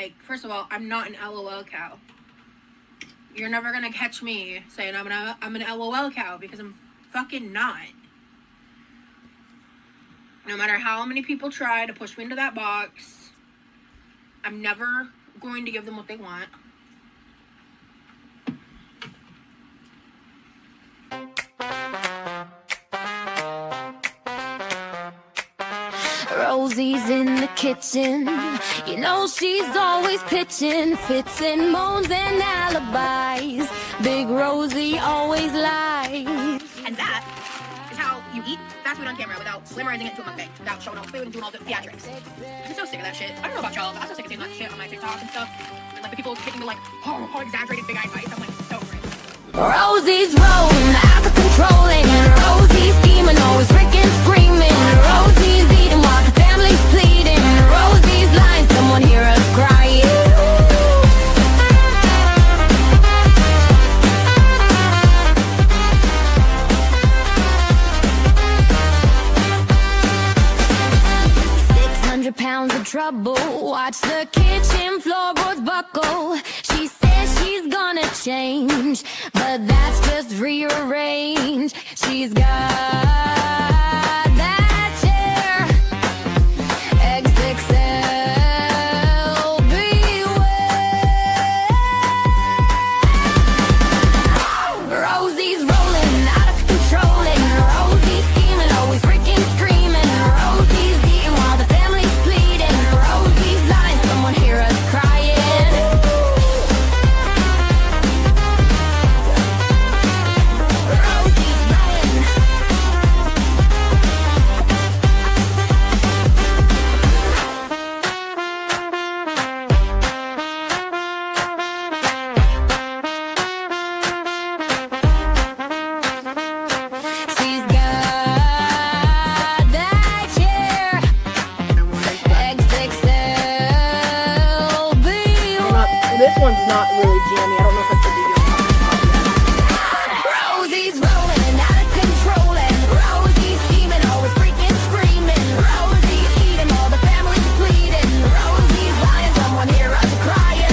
Like, first of all, I'm not an LOL cow. You're never gonna catch me saying I'm an LOL cow, because I'm fucking not. No matter how many people try to push me into that box, I'm never going to give them what they want. Rosie's in the kitchen, you know she's always pitching fits and moans and alibis. Big Rosie always lies. And that is how you eat fast food on camera without glamorizing it into a mukbang, without showing off food and doing all the theatrics. I'm so sick of that shit. I don't know about y'all, but I'm so sick of seeing that shit on my TikTok and stuff. And like the people taking the like, oh, exaggerated big eyed bites. I'm like, so great. Rosie's rolling out of control, and Rosie's scheming, always freaking screaming. Rosie's eating while the family's pleading. Rosie's lying, someone hear us crying. £600 of trouble, watch the kitchen floorboards buckle. She says she's gonna change, but that's just rearrange. She's got that chair, XXL, beware. Rosie's rolling out of control, and Rosie's scheming, always freaking screaming. Rosie's eating while the family's pleading. Rosie's lying, someone hear us crying. She's got that chair, XXL, beware. This one's not really jammy. I don't know if it's a video. Rosie's rolling out of control, and Rosie's scheming, always freaking screaming. Rosie's eating, all the family's pleading. Rosie's lying, someone hear us crying.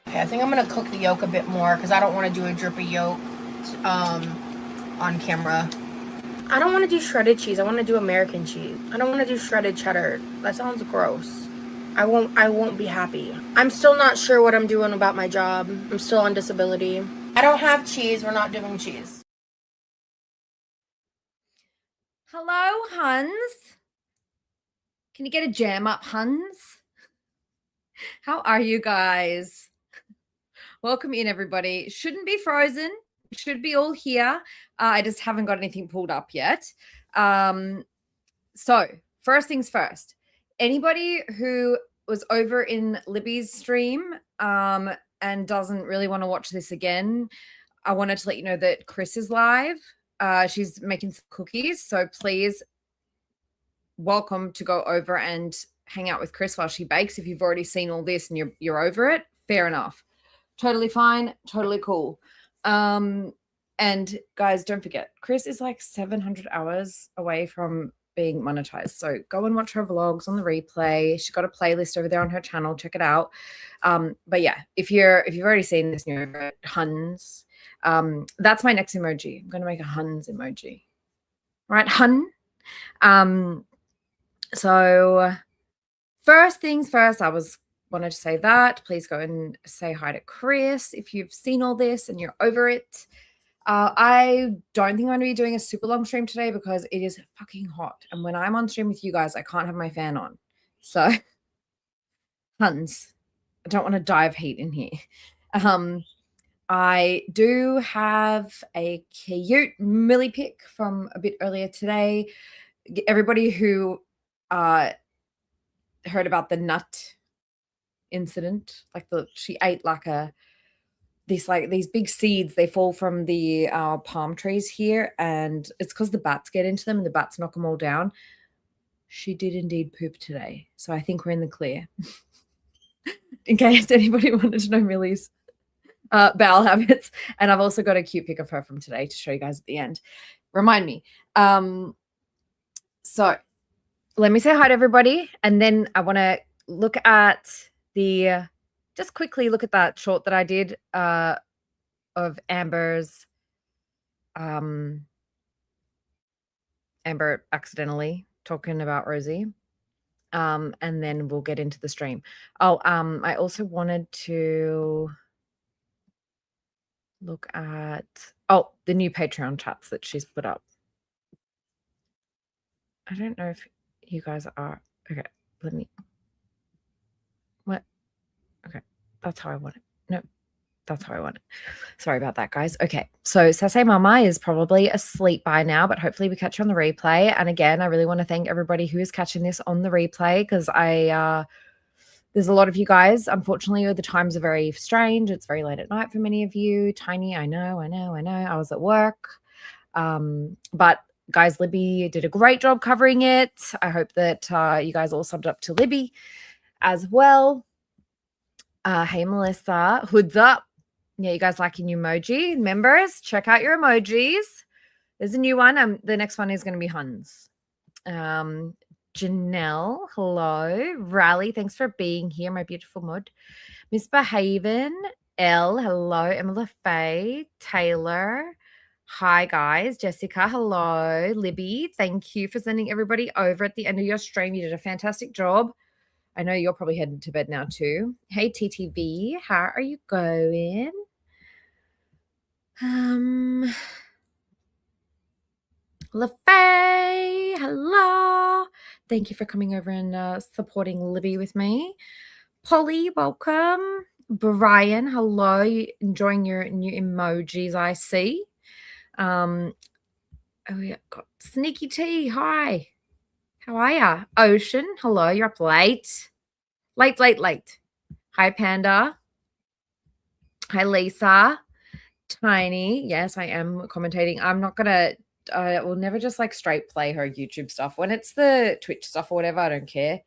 Okay, I think I'm gonna cook the yolk a bit more because I don't want to do a drippy yolk on camera. I don't want to do shredded cheese. I want to do American cheese. I don't want to do shredded cheddar. That sounds gross. I won't be happy. I'm still not sure what I'm doing about my job. I'm still on disability. I don't have cheese. We're not doing cheese. Hello, Huns. Can you get a jam up, Huns? How are you guys? Welcome in, everybody. Shouldn't be frozen. Should be all here. I just haven't got anything pulled up yet. So first things first. Anybody who was over in Libby's stream and doesn't really want to watch this again, I wanted to let you know that Chris is live. She's making some cookies. So please, welcome to go over and hang out with Chris while she bakes. If you've already seen all this and you're over it, fair enough. Totally fine. Totally cool. And guys, don't forget, Chris is like 700 hours away from being monetized. So go and watch her vlogs on the replay. She's got a playlist over there on her channel. Check it out. But yeah, if you've already seen this new Huns, that's my next emoji. I'm going to make a Huns emoji. All right, Hun. So first things first, wanted to say that. Please go and say hi to Chris if you've seen all this and you're over it. I don't think I'm going to be doing a super long stream today because it is fucking hot. And when I'm on stream with you guys, I can't have my fan on. So, Huns, I don't want to die of heat in here. I do have a cute Millie pic from a bit earlier today. Everybody who heard about the nut incident, she ate these big seeds. They fall from the palm trees here, and it's because the bats get into them and the bats knock them all down. She did indeed poop today, so I think we're in the clear. In case anybody wanted to know Millie's bowel habits. And I've also got a cute pic of her from today to show you guys at the end. Remind me. So let me say hi to everybody. And then I want to look at just quickly look at that short that I did of Amber's, Amber accidentally talking about Rosie. And then we'll get into the stream. Oh, I also wanted to look at, the new Patreon chats that she's put up. I don't know if you guys are, okay, what? Okay, that's how I want it. No, that's how I want it. Sorry about that, guys. Okay, so Sase Mama is probably asleep by now, but hopefully we catch her on the replay. And again, I really want to thank everybody who is catching this on the replay because there's a lot of you guys. Unfortunately, the times are very strange. It's very late at night for many of you. Tiny, I know. I was at work. But guys, Libby did a great job covering it. I hope that you guys all subbed up to Libby as well. Hey, Melissa, hoods up. Yeah, you guys liking your emoji? Members, check out your emojis. There's a new one. The next one is going to be Huns. Janelle, hello. Rally, thanks for being here, my beautiful mud. Miss Behaven, Elle, hello. Emma Faye, Taylor, hi guys. Jessica, hello. Libby, thank you for sending everybody over at the end of your stream. You did a fantastic job. I know you're probably heading to bed now too. Hey, TTV, how are you going? LaFay, hello. Thank you for coming over and supporting Libby with me. Polly, welcome. Brian, hello. You enjoying your new emojis, I see. We got Sneaky T, hi. How are ya? Ocean, hello. You're up late. Late. Hi, Panda. Hi, Lisa. Tiny, yes, I am commentating. I'm not going to I will never just like straight play her YouTube stuff. When it's the Twitch stuff or whatever, I don't care.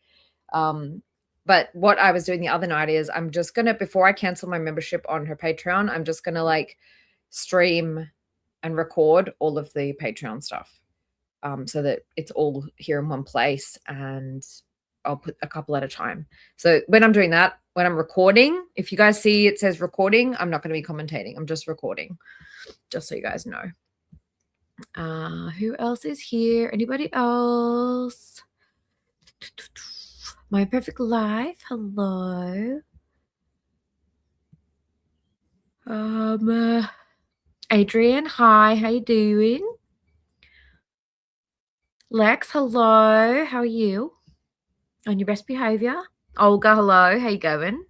But what I was doing the other night is I'm just going to, before I cancel my membership on her Patreon, I'm just going to like stream and record all of the Patreon stuff so that it's all here in one place and I'll put a couple at a time. So when I'm doing that, when I'm recording, if you guys see it says recording, I'm not going to be commentating. I'm just recording, just so you guys know. Who else is here? Anybody else? My Perfect Life. Hello. Adrian, hi. How you doing? Lex, hello. How are you? On your best behavior. Olga, hello. How you going?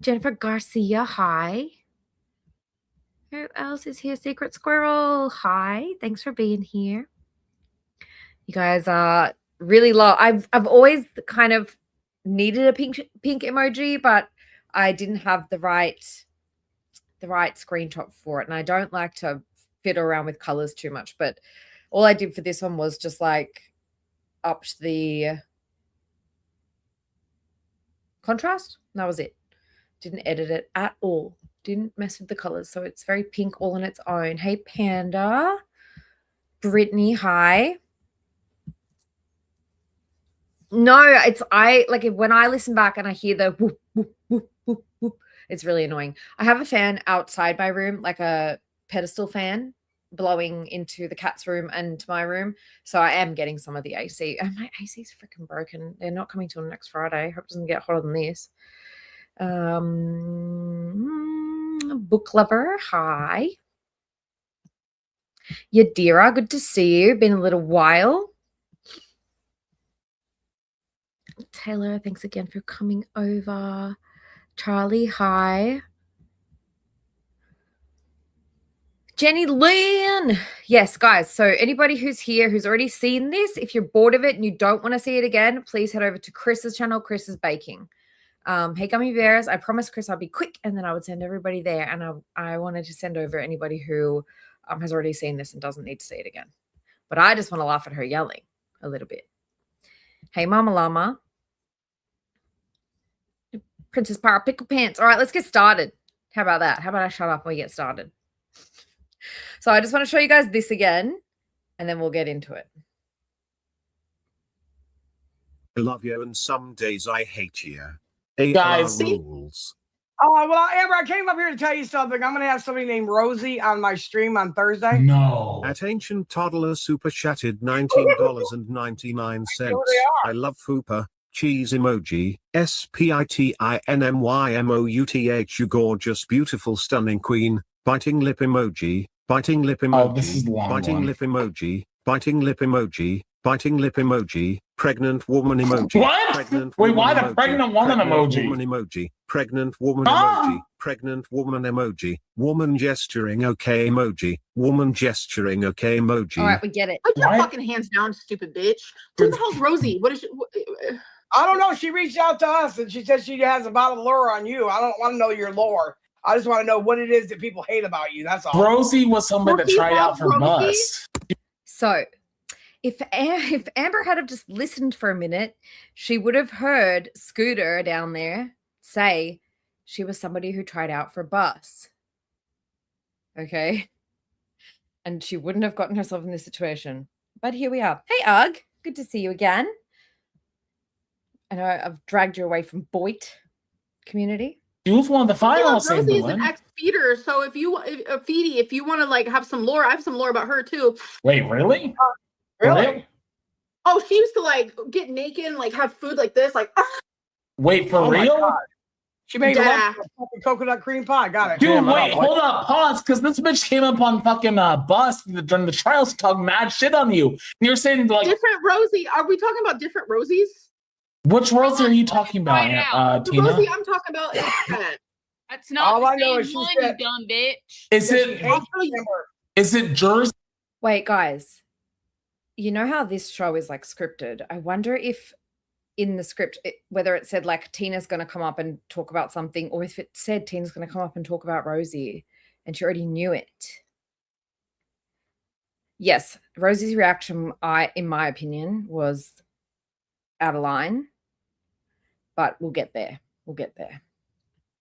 Jennifer Garcia, hi. Who else is here? Secret Squirrel, hi. Thanks for being here. You guys are really low. I've always kind of needed a pink emoji, but I didn't have the right screenshot for it. And I don't like to fiddle around with colors too much, but all I did for this one was just like upped the contrast. That was it. Didn't edit it at all. Didn't mess with the colors. So it's very pink all on its own. Hey, Panda. Brittany, hi. No, when I listen back and I hear the whoop, whoop, whoop, whoop, whoop, it's really annoying. I have a fan outside my room, like a pedestal fan blowing into the cat's room and my room. So I am getting some of the AC. And my AC is freaking broken. They're not coming till next Friday. Hope it doesn't get hotter than this. Book lover, hi. Yadira, good to see you. Been a little while. Taylor, thanks again for coming over. Charlie, hi. Jenny Lynn. Yes, guys. So anybody who's here who's already seen this, if you're bored of it and you don't want to see it again, please head over to Chris's channel, Chris is Baking. Hey, Gummy Bears. I promised Chris I'll be quick and then I would send everybody there. And I wanted to send over anybody who has already seen this and doesn't need to see it again. But I just want to laugh at her yelling a little bit. Hey, Mama Llama. Princess Para Pickle Pants. All right, let's get started. How about that? How about I shut up when we get started? So I just want to show you guys this again, and then we'll get into it. I love you and some days I hate you. Guys, rules. Oh, well, Amber, I came up here to tell you something. I'm going to have somebody named Rosie on my stream on Thursday. No. At Ancient Toddler Super Chatted $19.99. I love Fupa. Cheese emoji. SPITINMYMOUTH. You gorgeous, beautiful, stunning queen. Biting lip emoji. Biting lip emoji. Oh, this is a long biting one. lip emoji. Biting lip emoji. Biting lip emoji. Pregnant woman emoji. What? Pregnant Wait, woman why the emoji. pregnant woman emoji? Woman emoji. Pregnant woman Ah! emoji. Pregnant woman emoji. Woman gesturing okay emoji. Woman gesturing okay emoji. All right, we get it. Put your Why- fucking hands down, stupid bitch. Who the hell's Rosie? What is she? I don't know. She reached out to us and she said she has a lot of lore on you. I don't want to know your lore. I just want to know what it is that people hate about you. That's all. Rosie was somebody that Rosie tried out loves for Rosie? Bus. So if Amber had have just listened for a minute, she would have heard Scooter down there say she was somebody who tried out for Bus. Okay. And she wouldn't have gotten herself in this situation. But here we are. Hey, Ugg. Good to see you again. I know I've dragged you away from Boit community. She was one of the finalists. Rosie is an England. ex-feeder, so if you want to like have some lore, I have some lore about her too. Wait, really? Really? Oh, she used to like get naked and like have food like this, like Wait, for Oh my real? God. She made Yeah. a fucking coconut cream pie. Got it. Dude, Damn, I wait, don't like hold up, pause, because this bitch came up on fucking Bus during the trials talking mad shit on you. And you're saying, like, different Rosie. Are we talking about different Rosies? which Rosie are you talking about, Find out. The Tina? Rosie I'm talking about is that. That's not All I know the is same she one, said- you dumb bitch. Is She it hates Amber. is it Jersey? Wait, guys, you know how this show is like scripted? I wonder if in the script, whether it said like Tina's going to come up and talk about something, or if it said Tina's going to come up and talk about Rosie and she already knew it. Yes, Rosie's reaction, in my opinion, was out of line, but we'll get there. We'll get there.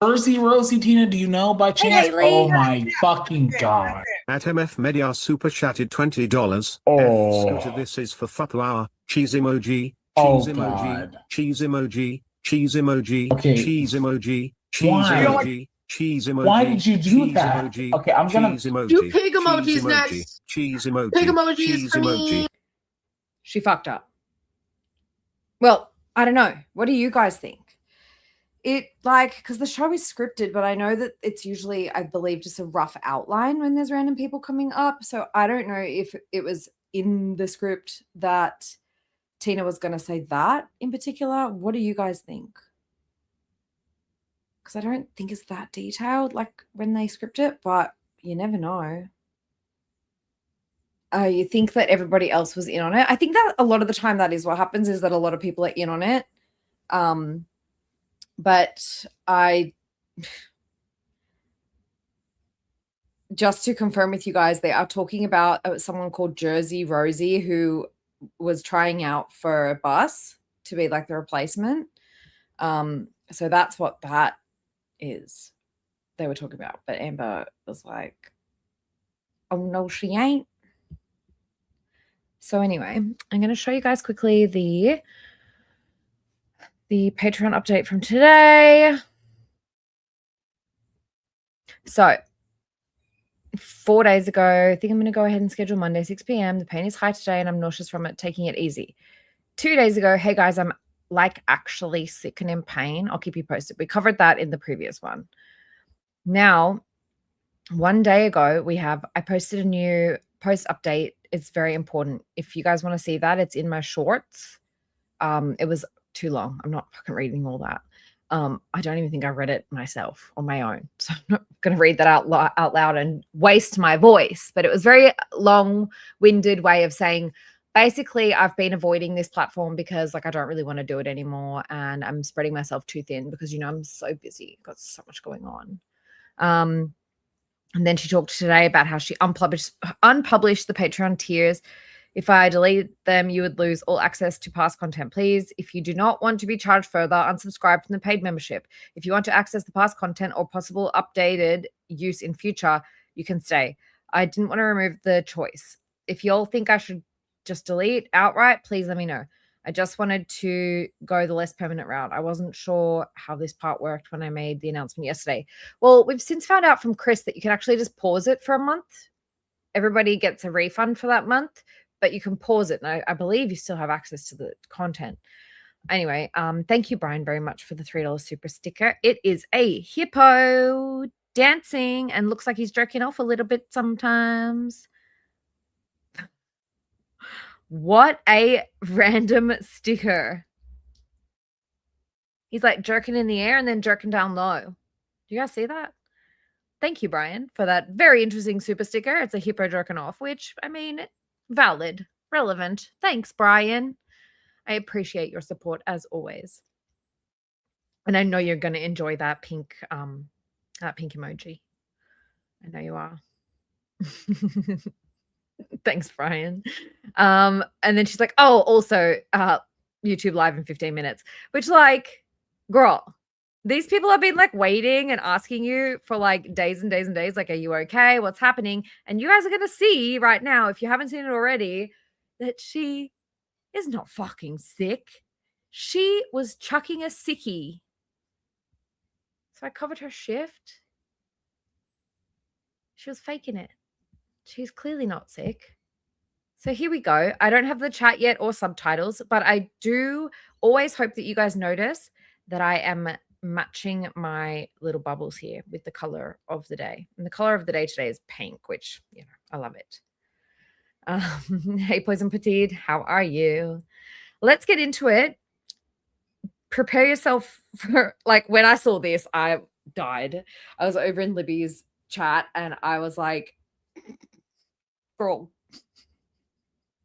Jersey Rosie, Tina, do you know by chance? Haley. Oh my fucking god. At MF Media Super Chatted $20. Oh. Scooter, this is for Fupu Hour. Cheese emoji. Oh, Cheese emoji. God. Cheese emoji. Cheese emoji. Okay. Cheese emoji. Cheese Why? emoji. Cheese emoji. Why did you do cheese that? Emoji, Okay, I'm gonna- cheese emoji, Do pig cheese emojis emoji, next. Cheese emoji. Pig emojis cheese for emoji. me. She fucked up. Well, I don't know. What do you guys think? It like, because the show is scripted, but I know that it's usually, I believe, just a rough outline when there's random people coming up. So I don't know if it was in the script that Tina was going to say that in particular. What do you guys think? Because I don't think it's that detailed, like when they script it, but you never know. You think that everybody else was in on it. I think that a lot of the time that is what happens, is that a lot of people are in on it. But just to confirm with you guys, they are talking about someone called Jersey Rosie who was trying out for a Bus to be like the replacement. So that's what that is they were talking about. But Amber was like, oh no, she ain't. So anyway, I'm going to show you guys quickly the Patreon update from today. So 4 days ago, I think I'm going to go ahead and schedule Monday, 6 p.m. The pain is high today and I'm nauseous from it. Taking it easy. 2 days ago, hey guys, I'm like actually sick and in pain. I'll keep you posted. We covered that in the previous one. Now, 1 day ago, I posted a new post update. It's very important. If you guys want to see that, it's in my shorts. It was too long. I'm not fucking reading all that. I don't even think I read it myself on my own. So I'm not going to read that out loud and waste my voice. But it was very long-winded way of saying, basically, I've been avoiding this platform because like I don't really want to do it anymore. And I'm spreading myself too thin because, you know, I'm so busy. Got so much going on. And then she talked today about how she unpublished the Patreon tiers If I delete them, you would lose all access to past content. Please, if you do not want to be charged further, unsubscribe from the paid membership. If you want to access the past content or possible updated use in future, you can stay. I didn't want to remove the choice. If y'all think I should just delete outright, please let me know. I just wanted to go the less permanent route. I wasn't sure how this part worked when I made the announcement yesterday. Well, we've since found out from Chris that you can actually just pause it for a month. Everybody gets a refund for that month, but you can pause it. And I believe you still have access to the content. Anyway, thank you, Brian, very much for the $3 super sticker. It is a hippo dancing and looks like he's jerking off a little bit sometimes. What a random sticker. He's like jerking in the air and then jerking down low. Do you guys see that? Thank you, Brian, for that very interesting super sticker. It's a hippo jerking off, which, I mean, valid, relevant. Thanks, Brian. I appreciate your support as always. And I know you're going to enjoy that pink emoji. I know you are. Thanks, Brian. And then she's like, oh, also YouTube live in 15 minutes, which like, girl, these people have been like waiting and asking you for like days and days and days. Like, are you okay? What's happening? And you guys are going to see right now, if you haven't seen it already, that she is not fucking sick. She was chucking a sickie. So I covered her shift. She was faking it. She's clearly not sick. So here we go. I don't have the chat yet or subtitles, but I do always hope that you guys notice that I am matching my little bubbles here with the color of the day. And the color of the day today is pink, which, you know, I love it. Hey, Poison Petite, how are you? Let's get into it. Prepare yourself for, like, when I saw this, I died. I was over in Libby's chat and I was like, girl,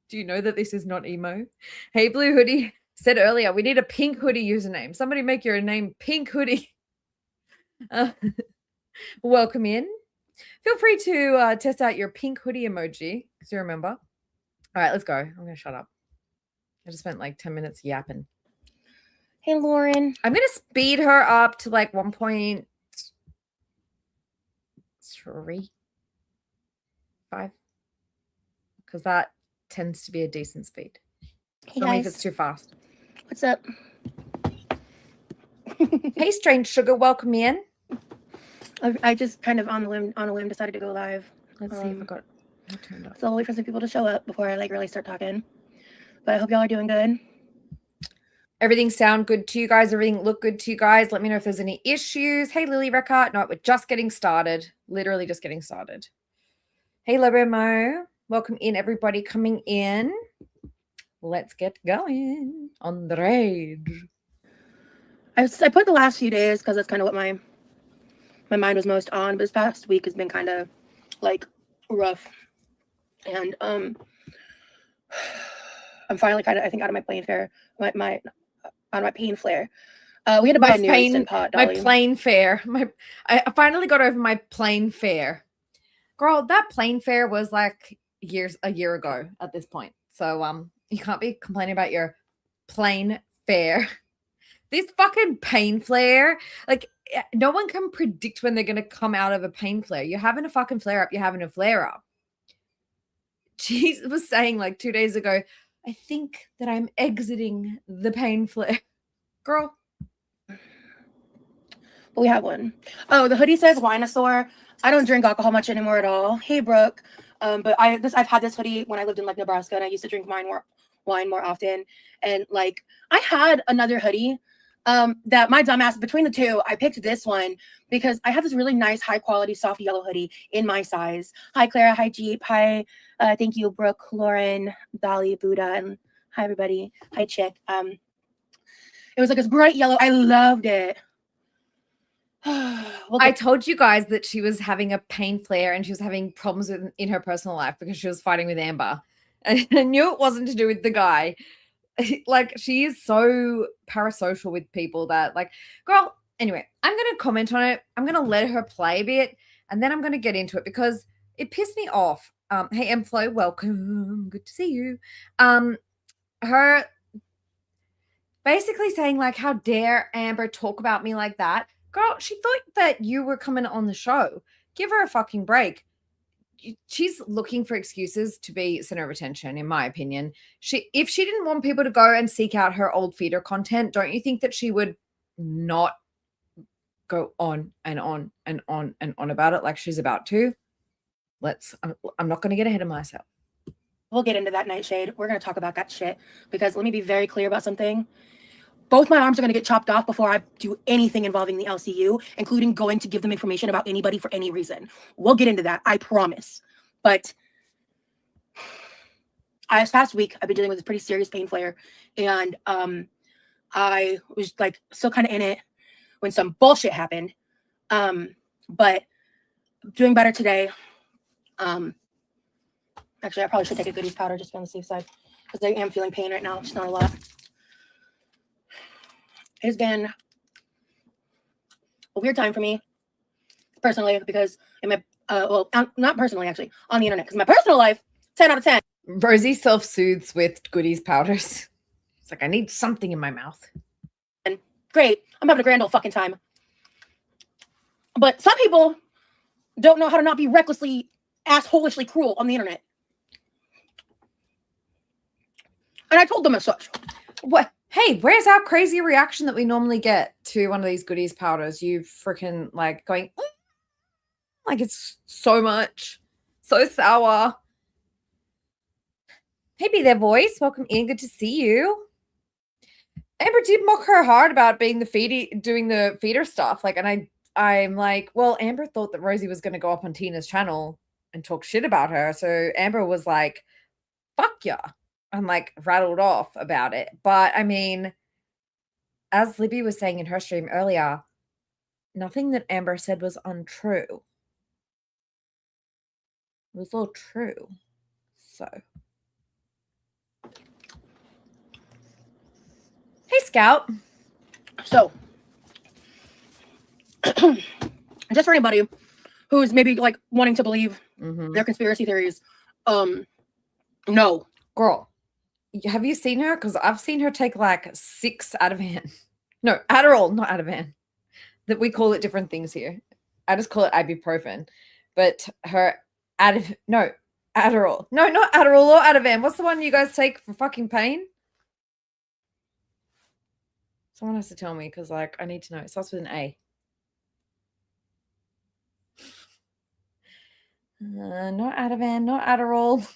do you know that this is not emo? Hey, Blue Hoodie said earlier, we need a pink hoodie username. Somebody make your name Pink Hoodie. Welcome in. Feel free to test out your pink hoodie emoji, because you remember. All right, let's go. I'm going to shut up. I just spent like 10 minutes yapping. Hey, Lauren. I'm going to speed her up to like 1.35 because that tends to be a decent speed. Hey, Tell me guys. if it's too fast. What's up? Hey, Strange Sugar, welcome in. I just kind of on a whim decided to go live. Let's see if I got it turned up. So I'll wait for some people to show up before I like really start talking. But I hope y'all are doing good. Everything sound good to you guys? Everything look good to you guys? Let me know if there's any issues. Hey, Lily Reckart. No, we're just getting started. Literally just getting started. Hey, Lobo, welcome in, everybody coming in. Let's get going on the rage. I put the last few days because that's kind of what my mind was most on. But this past week has been kind of like rough, and I'm finally kind of, I think, out of my plane fare. My out of my pain flare. We had to buy a new Instant Pot, my Dolly. plane fare. I finally got over my plane fare. Girl, that plane fare was like a year ago at this point. So you can't be complaining about your plane fare. This fucking pain flare, like no one can predict when they're going to come out of a pain flare. You're having a fucking flare up. You're having a flare up. She was saying like 2 days ago, I think that I'm exiting the pain flare. Girl. But we have one. Oh, the hoodie says Winosaur. I don't drink alcohol much anymore at all. Hey, Brooke. But I've had this hoodie when I lived in like Nebraska, and I used to drink wine more often. And like I had another hoodie that my dumbass, between the two, I picked this one because I have this really nice, high quality, soft yellow hoodie in my size. Hi, Clara. Hi, Jeep. Hi. Thank you, Brooke, Lauren, Dolly, Buddha, and hi, everybody. Hi, Chick. It was like this bright yellow. I loved it. I told you guys that she was having a pain flare and she was having problems in her personal life because she was fighting with Amber. And I knew it wasn't to do with the guy. Like, she is so parasocial with people that, like, girl, anyway, I'm going to comment on it. I'm going to let her play a bit, and then I'm going to get into it because it pissed me off Hey, M Flo, welcome. Good to see you. Her basically saying, like, how dare Amber talk about me like that? Girl, she thought that you were coming on the show. Give her a fucking break. She's looking for excuses to be center of attention, in my opinion. If she didn't want people to go and seek out her old feeder content, don't you think that she would not go on and on and on and on about it like she's about to? I'm not going to get ahead of myself. We'll get into that, Nightshade. We're going to talk about that shit because let me be very clear about something. Both my arms are going to get chopped off before I do anything involving the LCU, including going to give them information about anybody for any reason. We'll get into that, I promise. But this past week, I've been dealing with a pretty serious pain flare, and I was like still kind of in it when some bullshit happened. But doing better today. Actually, I probably should take a goodies powder just to be on the safe side because I am feeling pain right now. It's not a lot. It has been a weird time for me personally because in my not personally actually on the internet, because my personal life 10 out of 10. Rosie self-soothes with goodies powders. It's like, I need something in my mouth. And great, I'm having a grand old fucking time. But some people don't know how to not be recklessly assholishly cruel on the internet, and I told them as such. What? Hey, where's our crazy reaction that we normally get to one of these goodies powders? You freaking like going, like it's so much, so sour. Hey, Be Their Voice, welcome in. Good to see you. Amber did mock her hard about being doing the feeder stuff. Like, and I'm like, well, Amber thought that Rosie was going to go up on Tina's channel and talk shit about her. So Amber was like, fuck yeah. I'm like rattled off about it. But I mean, as Libby was saying in her stream earlier, nothing that Amber said was untrue. It was all true. So. Hey, Scout. So, just for anybody who's maybe like wanting to believe their conspiracy theories, no. Girl, have you seen her? Because I've seen her take like 6 Ativan. No, Adderall, not Ativan. That we call it different things here. I just call it ibuprofen. But her Adderall. No, not Adderall or Ativan. What's the one you guys take for fucking pain? Someone has to tell me because, like, I need to know. It starts with an A. Not Ativan, not Adderall.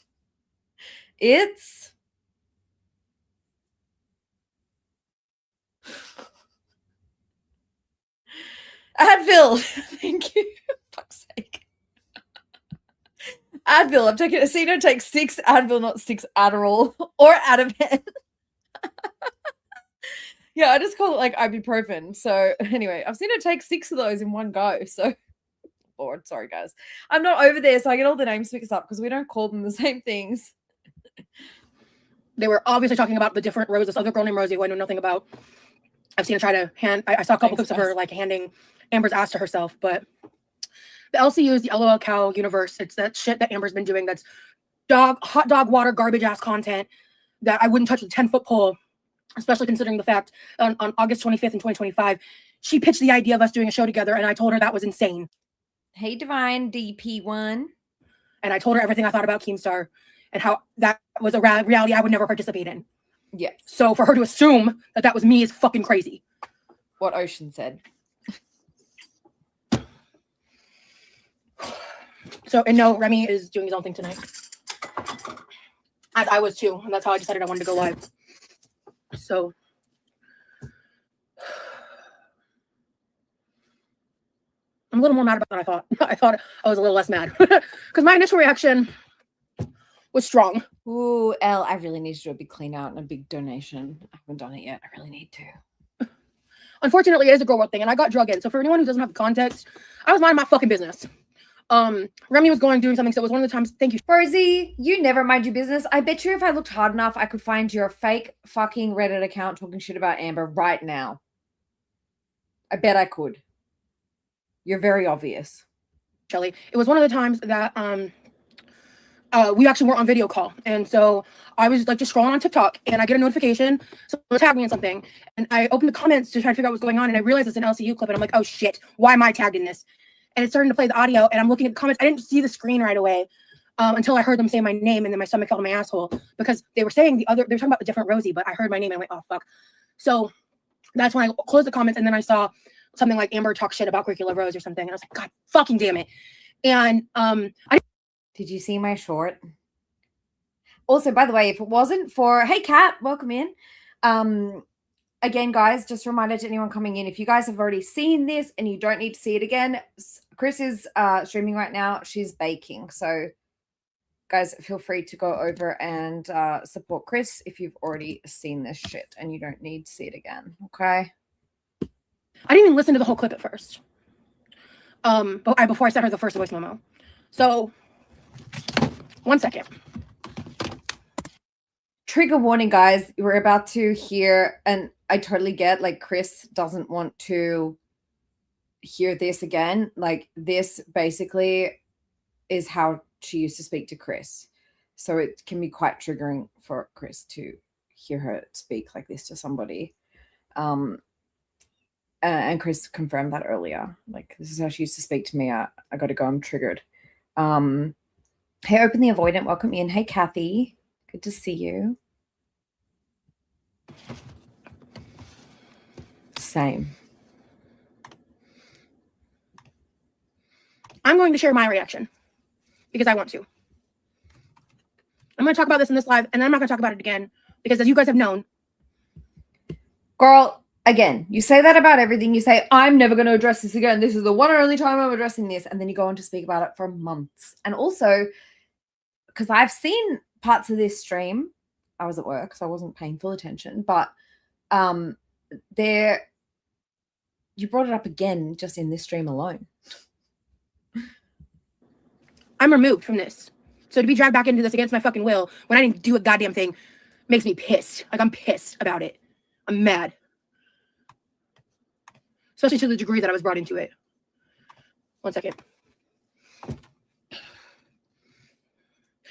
It's Advil. Thank you. Fuck's sake. Advil. I'm taking. I've seen her take 6 Advil, not 6 Adderall or Ativan. Yeah, I just call it like ibuprofen. So anyway, I've seen her take 6 of those in one go. So, Lord, sorry guys, I'm not over there, so I get all the names mixed up because we don't call them the same things. They were obviously talking about the different Rose, this other girl named Rosie who I know nothing about. I've seen her try to hand. I saw a couple clips of her like handing Amber's ass to herself, but the LCU is the LOL cow universe. It's that shit that Amber's been doing. That's hot dog water garbage ass content that I wouldn't touch with a 10-foot pole. Especially considering the fact on August 25th in 2025, she pitched the idea of us doing a show together, and I told her that was insane. Hey, Divine DP1. And I told her everything I thought about Keemstar and how that was a reality I would never participate in. Yeah. So for her to assume that that was me is fucking crazy. What Ocean said. So, and no, Remy is doing his own thing tonight. As I was too, and that's how I decided I wanted to go live. So I'm a little more mad about than I thought. I thought I was a little less mad because my initial reaction was strong. Ooh, Elle, I really need to do a big clean out and a big donation. I haven't done it yet. I really need to. Unfortunately, it is a girl work thing, and I got drug in. So for anyone who doesn't have the context, I was minding my fucking business. Remy was doing something, so it was one of the times. Thank you, Rosie. You never mind your business. I bet you if I looked hard enough, I could find your fake fucking Reddit account talking shit about Amber right now. I bet I could. You're very obvious, Shelly. It was one of the times that we actually were on video call. And so I was like just scrolling on TikTok and I get a notification. Someone tagged me in something. And I opened the comments to try to figure out what's going on. And I realized it's an LCU clip. And I'm like, oh shit, why am I tagged in this? And it's starting to play the audio. And I'm looking at the comments. I didn't see the screen right away until I heard them say my name. And then my stomach fell to my asshole because they were saying they were talking about a different Rosie, but I heard my name and I went, oh fuck. So that's when I closed the comments. And then I saw something like Amber talk shit about Curricula Rose or something. And I was like, God fucking damn it. And Did you see my short? Also, by the way, if it wasn't for, hey, Kat, welcome in. Again, guys, just a reminder to anyone coming in, if you guys have already seen this and you don't need to see it again, Chris is streaming right now. She's baking. So, guys, feel free to go over and support Chris if you've already seen this shit and you don't need to see it again. Okay? I didn't even listen to the whole clip at first. Before I sent her the first voice memo. So, 1 second. Trigger warning, guys. We're about to hear, and I totally get, like, Chris doesn't want to hear this again. Like, this basically is how she used to speak to Chris. So it can be quite triggering for Chris to hear her speak like this to somebody. And Chris confirmed that earlier. Like, this is how she used to speak to me. I got to go. I'm triggered. Hey, Open the Avoidant. Welcome in. Hey, Kathy. Good to see you. Same. I'm going to share my reaction because I want to. I'm going to talk about this in this live, and then I'm not going to talk about it again because, as you guys have known, girl, again, you say that about everything. You say, I'm never going to address this again. This is the one and only time I'm addressing this. And then you go on to speak about it for months. And also, because I've seen parts of this stream, I was at work, so I wasn't paying full attention, but you brought it up again just in this stream alone. I'm removed from this. So to be dragged back into this against my fucking will when I didn't do a goddamn thing makes me pissed. Like, I'm pissed about it. I'm mad. Especially to the degree that I was brought into it. 1 second.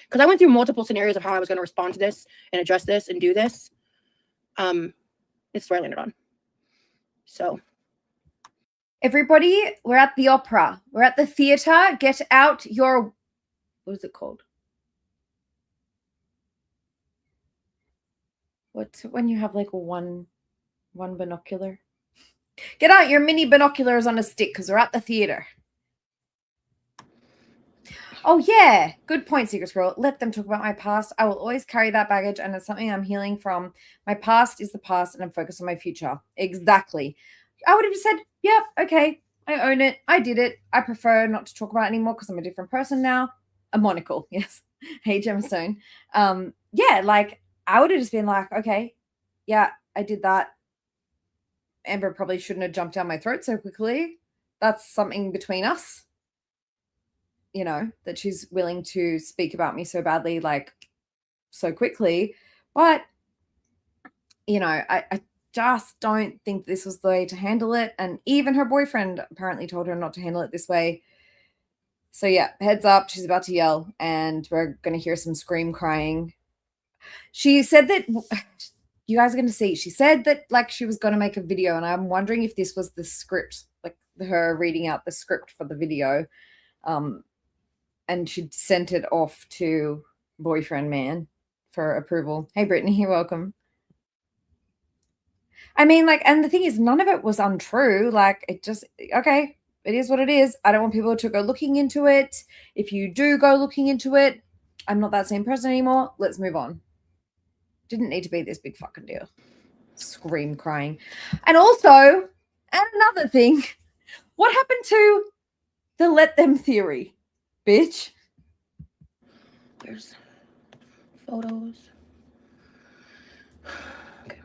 Because I went through multiple scenarios of how I was going to respond to this and address this and do this. It's where I landed on. So. Everybody, we're at the opera. We're at the theater. Get out your, what is it called? What's when you have like one binocular? Get out your mini binoculars on a stick because we're at the theater. Oh, yeah. Good point, Secret Squirrel. Let them talk about my past. I will always carry that baggage, and it's something I'm healing from. My past is the past, and I'm focused on my future. Exactly. I would have just said, yep, okay, I own it. I did it. I prefer not to talk about it anymore because I'm a different person now. A monocle, yes. Hey, Gemstone. Yeah, like, I would have just been like, okay, yeah, I did that. Amber probably shouldn't have jumped down my throat so quickly. That's something between us. You know, that she's willing to speak about me so badly, like, so quickly. But, you know, I just don't think this was the way to handle it. And even her boyfriend apparently told her not to handle it this way. So, yeah, heads up. She's about to yell, and we're going to hear some scream crying. She said that, you guys are going to see, she said that, like, she was going to make a video, and I'm wondering if this was the script, like, her reading out the script for the video. And she'd sent it off to boyfriend man for approval. Hey, Brittany, you're welcome. I mean, like, and the thing is, none of it was untrue. Like, it just, okay, it is what it is. I don't want people to go looking into it. If you do go looking into it, I'm not that same person anymore. Let's move on. Didn't need to be this big fucking deal. Scream crying. And also, and another thing, what happened to the let them theory? Bitch. There's photos. Okay.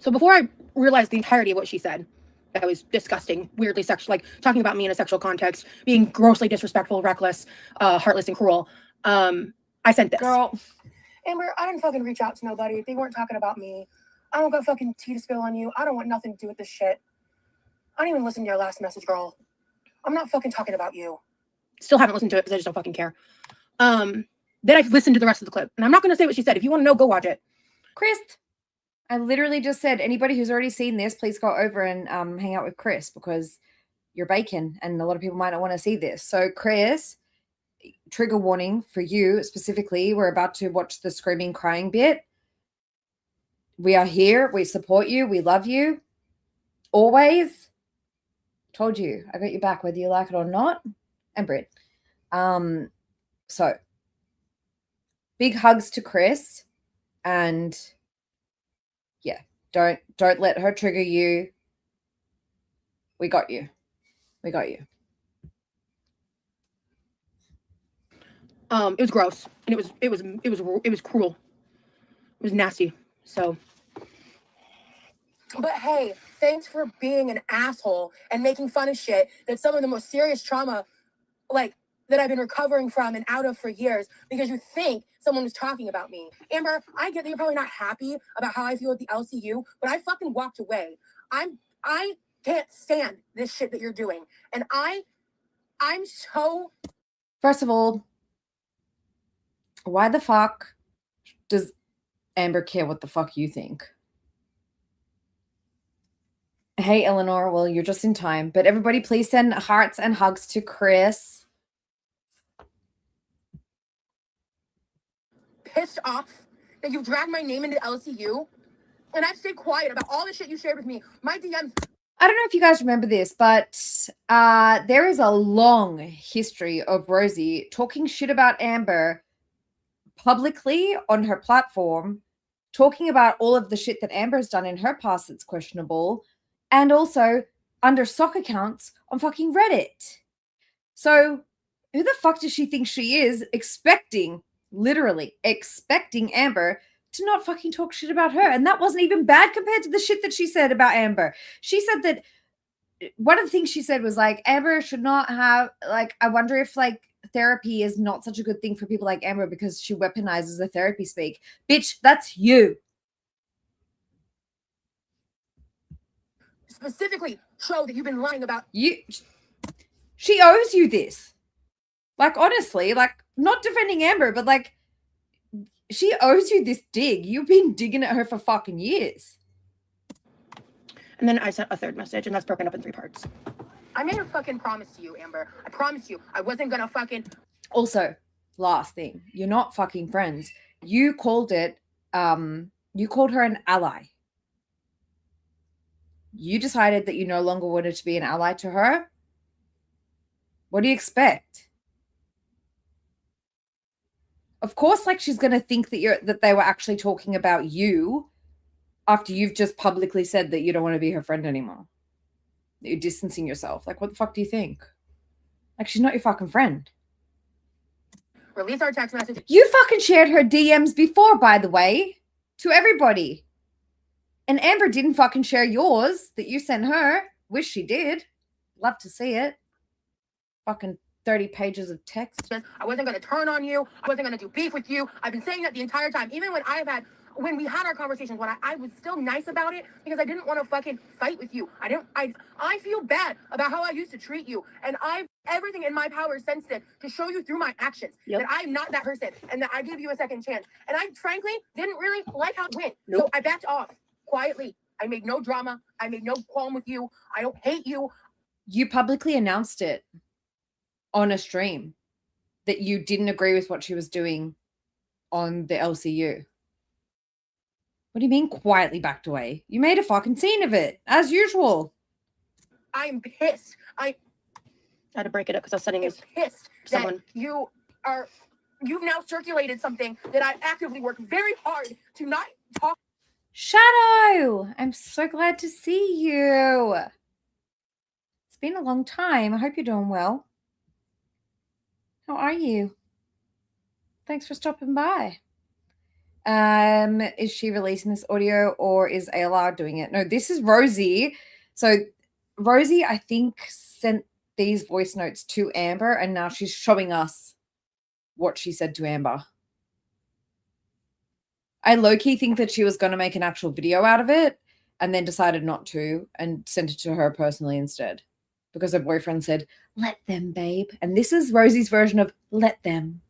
So before I realized the entirety of what she said, that was disgusting, weirdly sexual, like talking about me in a sexual context, being grossly disrespectful, reckless, heartless, and cruel. I sent this. Girl. Amber, I didn't fucking reach out to nobody. They weren't talking about me. I don't got fucking tea to spill on you. I don't want nothing to do with this shit. I didn't even listen to your last message, girl. I'm not fucking talking about you. Still haven't listened to it because I just don't fucking care. Then I listened to the rest of the clip, and I'm not going to say what she said. If you want to know, go watch it. Chris, I literally just said, anybody who's already seen this, please go over and hang out with Chris because you're bacon and a lot of people might not want to see this. So Chris, trigger warning for you specifically. We're about to watch the screaming, crying bit. We are here. We support you. We love you. Always. Told you. I got your back whether you like it or not. And Britt. So big hugs to Chris. And yeah, don't let her trigger you. We got you. We got you. It was gross, and it was cruel. It was nasty. So, but hey, thanks for being an asshole and making fun of shit that some of the most serious trauma, like that I've been recovering from and out of for years because you think someone was talking about me. Amber, I get that you're probably not happy about how I feel at the LCU, but I fucking walked away. I can't stand this shit that you're doing, and I'm so. First of all, why the fuck does Amber care what the fuck you think? Hey, Eleanor, well, you're just in time. But everybody, please send hearts and hugs to Chris. Pissed off that you dragged my name into LCU, and I've stayed quiet about all the shit you shared with me. My DMs. I don't know if you guys remember this, but there is a long history of Rosie talking shit about Amber publicly on her platform, talking about all of the shit that Amber's done in her past that's questionable, and also under sock accounts on fucking Reddit. So who the fuck does she think she is, literally expecting Amber to not fucking talk shit about her? And that wasn't even bad compared to the shit that she said about Amber. She said that one of the things she said was like, Amber should not have, like, I wonder if like therapy is not such a good thing for people like Amber because she weaponizes the therapy speak. Bitch, that's you. Specifically show that you've been lying about You. She owes you this. Like, honestly, like, not defending Amber, but like, she owes you this dig. You've been digging at her for fucking years. And then I sent a third message, and that's broken up in 3 parts. I made a fucking promise to you, Amber. I promised you I wasn't gonna fucking. Also, last thing, you're not fucking friends. You called it, you called her an ally. You decided that you no longer wanted to be an ally to her. What do you expect? Of course, like, she's going to think that they were actually talking about you after you've just publicly said that you don't want to be her friend anymore. That you're distancing yourself. Like, what the fuck do you think? Like, she's not your fucking friend. Release our text message. You fucking shared her DMs before, by the way, to everybody. And Amber didn't fucking share yours that you sent her. Wish she did. Love to see it. Fucking 30 pages of text. I wasn't going to turn on you. I wasn't going to do beef with you. I've been saying that the entire time. Even when we had our conversations, when I was still nice about it because I didn't want to fucking fight with you. I feel bad about how I used to treat you. And I've everything in my power since then to show you through my actions that I'm not that person and that I gave you a second chance. And I frankly didn't really like how it went. Nope. So I backed off quietly. I made no drama. I made no qualm with you. I don't hate you. You publicly announced it on a stream that you didn't agree with what she was doing on the LCU. What do you mean quietly backed away? You made a fucking scene of it, as usual. I'm pissed. I had to break it up because I was sending it. Pissed that you've now circulated something that I actively work very hard to not talk. Shadow, I'm so glad to see you. It's been a long time. I hope you're doing well. How are you? Thanks for stopping by. Is she releasing this audio or is ALR doing it? No, this is Rosie. So Rosie, I think, sent these voice notes to Amber and now she's showing us what she said to Amber. I low-key think that she was going to make an actual video out of it and then decided not to and sent it to her personally instead because her boyfriend said, let them, babe. And this is Rosie's version of let them.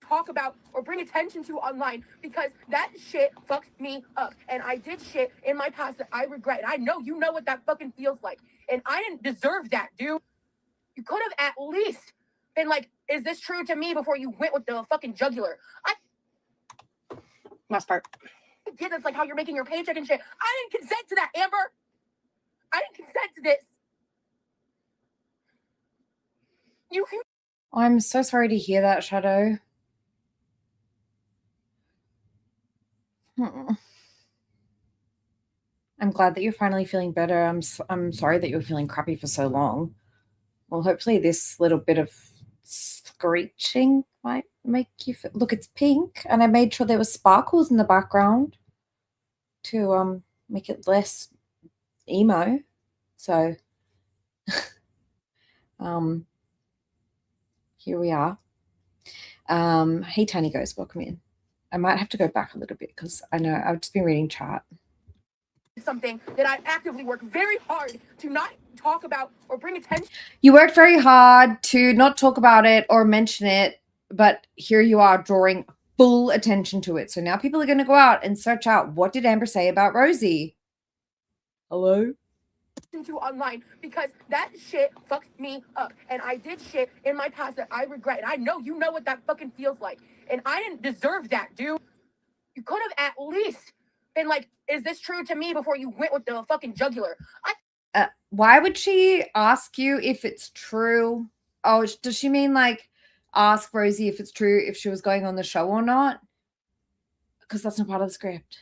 talk about or bring attention to online because that shit fucked me up. And I did shit in my past that I regret. And I know you know what that fucking feels like. And I didn't deserve that, dude. You could have at least been like, is this true to me before you went with the fucking jugular? Last part. Yeah, that's like how you're making your paycheck and shit. I didn't consent to that, Amber. I didn't consent to this. You I'm so sorry to hear that, Shadow. I'm glad that you're finally feeling better. I'm sorry that you were feeling crappy for so long. Well, hopefully this little bit of screeching might make you feel... Look, it's pink, and I made sure there were sparkles in the background to make it less emo. So here we are. Hey, Tiny Ghost, welcome in. I might have to go back a little bit because I know I've just been reading chat. something that I actively work very hard to not talk about or bring attention. You worked very hard to not talk about it or mention it, but here you are drawing full attention to it. So now people are going to go out and search out, what did Amber say about Rosie? Hello? To online because that shit fucked me up. And I did shit in my past that I regret. And I know you know what that fucking feels like. And I didn't deserve that, dude. You could have at least been like, is this true to me before you went with the fucking jugular? Why would she ask you if it's true? Oh, does she mean like ask Rosie if it's true if she was going on the show or not? Because that's not part of the script.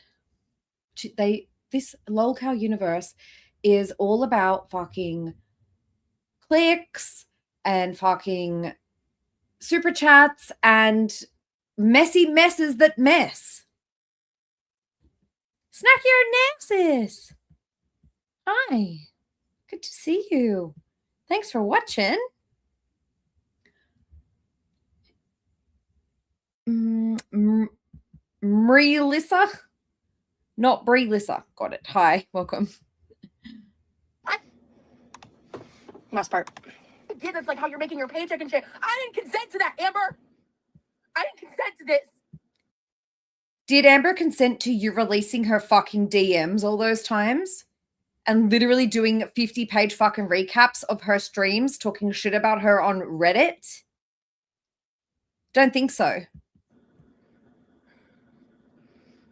This lolcow universe is all about fucking clicks and fucking super chats and messy messes that mess. Snack your nasses. Hi. Good to see you. Thanks for watching. Lissa? Not Lissa. Got it. Hi. Welcome. Last part. Yeah, that's like how you're making your paycheck and shit. I didn't consent to that, Amber. I didn't consent to this. Did Amber consent to you releasing her fucking DMs all those times? And literally doing 50-page fucking recaps of her streams, talking shit about her on Reddit? Don't think so.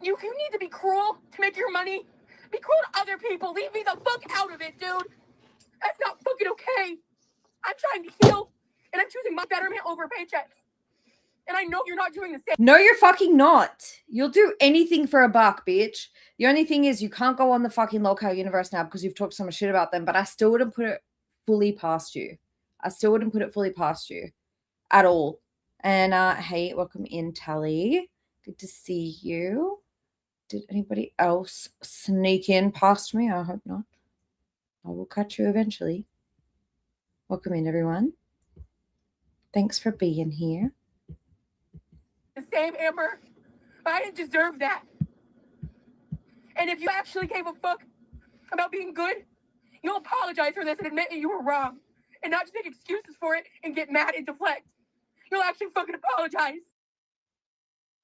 You need to be cruel to make your money. Be cruel to other people. Leave me the fuck out of it, dude. That's not fucking okay. I'm trying to heal, and I'm choosing my betterment over paychecks. And I know you're not doing the same. No, you're fucking not. You'll do anything for a buck, bitch. The only thing is you can't go on the fucking lolcow universe now because you've talked so much shit about them, but I still wouldn't put it fully past you. I still wouldn't put it fully past you at all. And hey, welcome in, Tally. Good to see you. Did anybody else sneak in past me? I hope not. I will catch you eventually. Welcome in, everyone. Thanks for being here. The same, Amber. I didn't deserve that. And if you actually gave a fuck about being good, you'll apologize for this and admit that you were wrong. And not just make excuses for it and get mad and deflect. You'll actually fucking apologize.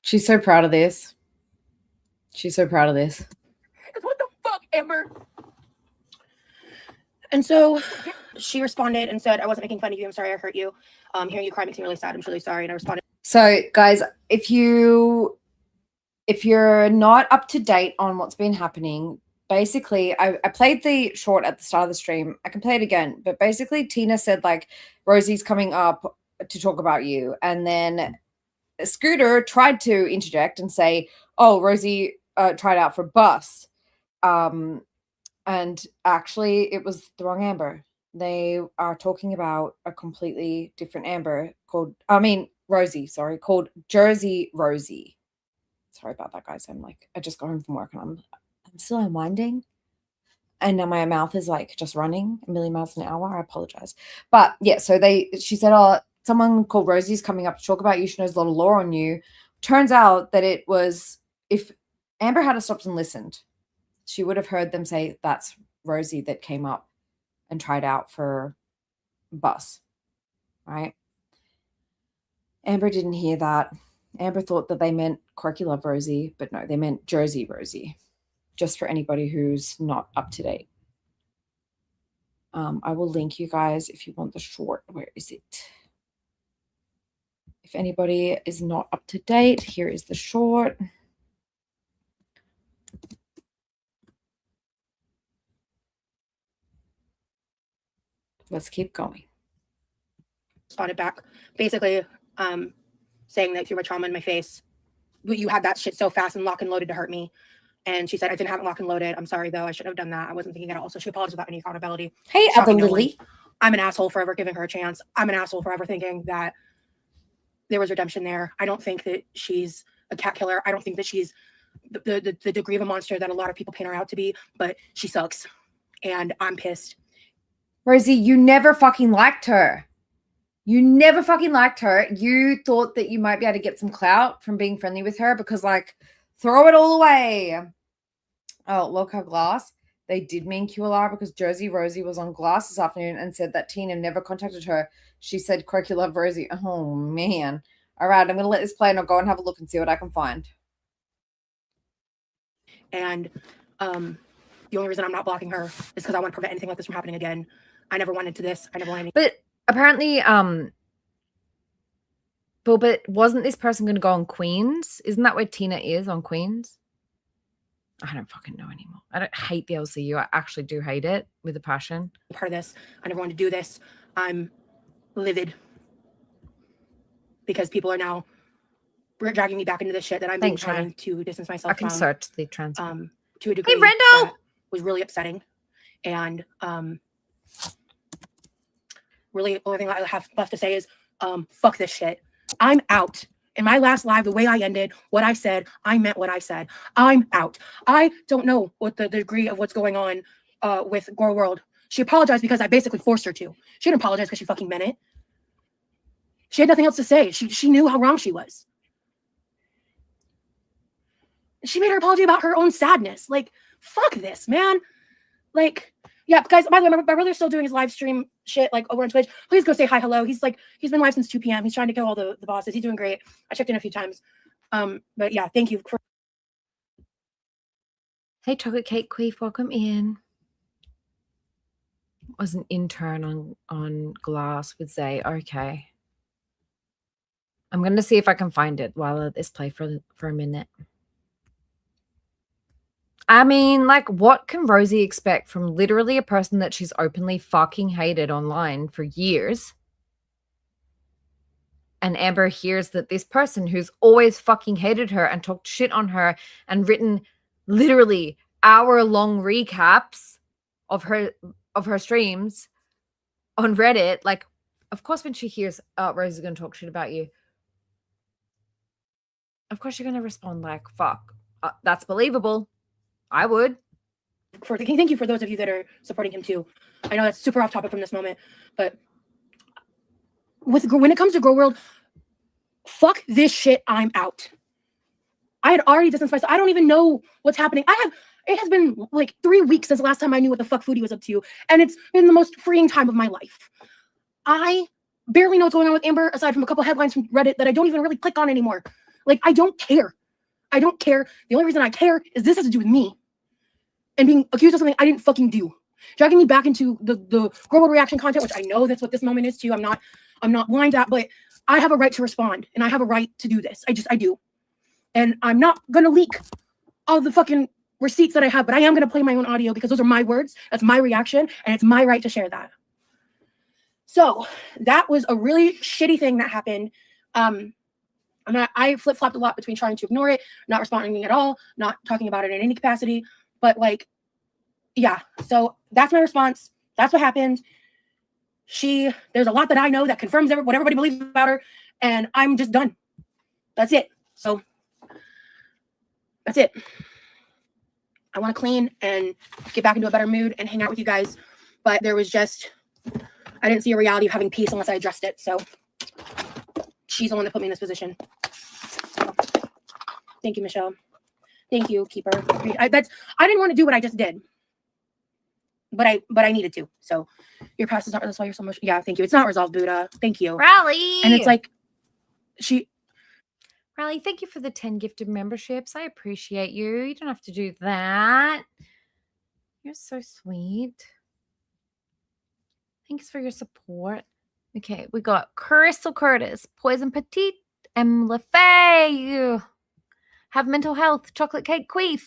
She's so proud of this. She's so proud of this. It's what the fuck, Amber? And so she responded and said, I wasn't making fun of you. I'm sorry I hurt you. Hearing you cry makes me really sad. I'm really sorry. And I responded. So, guys, if you're not up to date on what's been happening, basically, I played the short at the start of the stream. I can play it again. But basically, Tina said, like, Rosie's coming up to talk about you. And then Scooter tried to interject and say, oh, Rosie tried out for Bus. And actually, it was the wrong Amber. They are talking about a completely different Amber called Jersey Rosie. Sorry about that, guys. I just got home from work and I'm still unwinding. And now my mouth is like just running a million miles an hour. I apologize. But yeah, so she said, oh, someone called Rosie's coming up to talk about you. She knows a lot of lore on you. Turns out that it was, if Amber had stopped and listened, she would have heard them say, that's Rosie that came up and tried out for Bus, right? Amber didn't hear that. Amber thought that they meant Quirky Love Rosie, but no, they meant Jersey Rosie. Just for anybody who's not up to date. I will link you guys if you want the short. Where is it? If anybody is not up to date, here is the short. Let's keep going. Responded back, basically saying that threw my trauma in my face. You had that shit so fast and lock and loaded to hurt me. And she said, I didn't have it lock and loaded. I'm sorry, though. I shouldn't have done that. I wasn't thinking at all. So she apologized without any accountability. Hey, Other Lily. I'm an asshole for ever giving her a chance. I'm an asshole for ever thinking that there was redemption there. I don't think that she's a cat killer. I don't think that she's the degree of a monster that a lot of people paint her out to be. But she sucks. And I'm pissed. Rosie, you never fucking liked her. You never fucking liked her. You thought that you might be able to get some clout from being friendly with her because, like, throw it all away. Oh, look, her glass. They did mean QLR because Jersey Rosie was on Glass this afternoon and said that Tina never contacted her. She said, Quirky Love Rosie. Oh, man. All right, I'm going to let this play and I'll go and have a look and see what I can find. And the only reason I'm not blocking her is because I want to prevent anything like this from happening again. I never went into this. I never wanted. But apparently, but wasn't this person going to go on Queens? Isn't that where Tina is, on Queens? I don't fucking know anymore. I don't hate the LCU. I actually do hate it with a passion. Part of this. I never wanted to do this. I'm livid because people are now dragging me back into this shit that I've been trying to distance myself from. I can search the transcript. To a degree. Hey, Brendo! That was really upsetting. And really, the only thing I have left to say is fuck this shit. I'm out. In my last live, the way I ended, what I said, I meant what I said. I'm out. I don't know what the degree of what's going on with Girl World. She apologized because I basically forced her to. She didn't apologize because she fucking meant it. She had nothing else to say. She knew how wrong she was. She made her apology about her own sadness. Like, fuck this, man. Like, yeah, guys, by the way, my brother's still doing his live stream shit, like, over on Twitch. Please go say hi, hello. He's been live since 2 p.m. He's trying to kill all the bosses. He's doing great. I checked in a few times. But yeah, thank you. Hey, Chocolate Cake Queef, welcome in. Was an intern on Glass with Zay. Okay. I'm going to see if I can find it while I let this play for a minute. I mean, like, what can Rosie expect from literally a person that she's openly fucking hated online for years? And Amber hears that this person who's always fucking hated her and talked shit on her and written literally hour-long recaps of her streams on Reddit, like, of course when she hears, Rosie's going to talk shit about you, of course you're going to respond like, fuck, that's believable. I would. Thank you for those of you that are supporting him too. I know that's super off topic from this moment, but when it comes to Grow World, fuck this shit. I'm out. I had already distanced myself. I don't even know what's happening. It has been like 3 weeks since the last time I knew what the fuck Foodie was up to, and it's been the most freeing time of my life. I barely know what's going on with Amber aside from a couple headlines from Reddit that I don't even really click on anymore. Like, I don't care. I don't care. The only reason I care is this has to do with me and being accused of something I didn't fucking do. Dragging me back into the Grow World reaction content, which I know that's what this moment is too. I'm not blind to that, but I have a right to respond and I have a right to do this. I do. And I'm not going to leak all the fucking receipts that I have, but I am going to play my own audio because those are my words. That's my reaction. And it's my right to share that. So that was a really shitty thing that happened. I flip-flopped a lot between trying to ignore it, not responding at all, not talking about it in any capacity. But like, yeah, so that's my response. That's what happened. There's a lot that I know that confirms what everybody believes about her, and I'm just done. That's it. So that's it. I want to clean and get back into a better mood and hang out with you guys. But I didn't see a reality of having peace unless I addressed it. So she's the one that put me in this position. So, thank you, Michelle. Thank you, Keeper. I didn't want to do what I just did, but I needed to. So your past is not. That's why you're so much. Yeah, thank you. It's not resolved, Buddha. Thank you. Rally. And it's like Riley, thank you for the 10 gifted memberships. I appreciate you. You don't have to do that. You're so sweet. Thanks for your support. Okay, we got Crystal Curtis, Poison Petite, M. LaFay, Have Mental Health, Chocolate Cake Queef,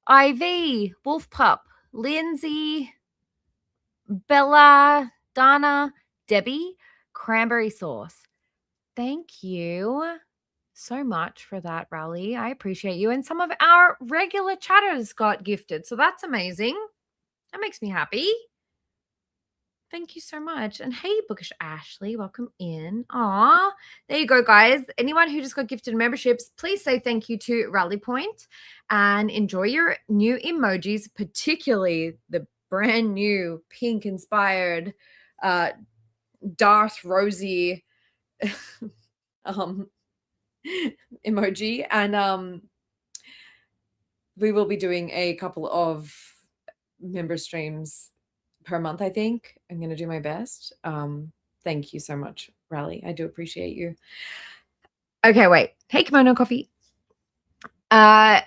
IV, Wolf Pup, Lindsay, Bella, Donna, Debbie, Cranberry Sauce. Thank you so much for that, Rally. I appreciate you. And some of our regular chatters got gifted. So that's amazing. That makes me happy. Thank you so much. And hey, Bookish Ashley, welcome in. Aw, there you go, guys. Anyone who just got gifted memberships, please say thank you to Rally Point and enjoy your new emojis, particularly the brand new pink inspired Darth Rosie emoji. And we will be doing a couple of member streams per month, I think. I'm going to do my best. Thank you so much, Rally. I do appreciate you. Okay, wait. Hey, Kimono Coffee. I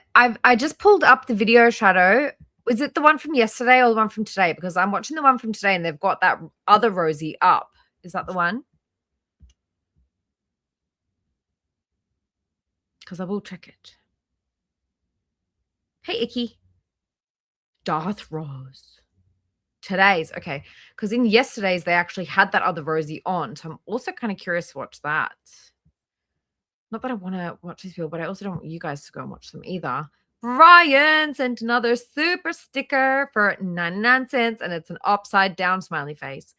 just pulled up the video shadow. Is it the one from yesterday or the one from today? Because I'm watching the one from today and they've got that other Rosie up. Is that the one? Because I will check it. Hey, Icky. Darth Rose. Today's, okay. Because in yesterday's, they actually had that other Rosie on. So I'm also kind of curious to watch that. Not that I want to watch these people, but I also don't want you guys to go and watch them either. Ryan sent another super sticker for 99 cents, and it's an upside down smiley face.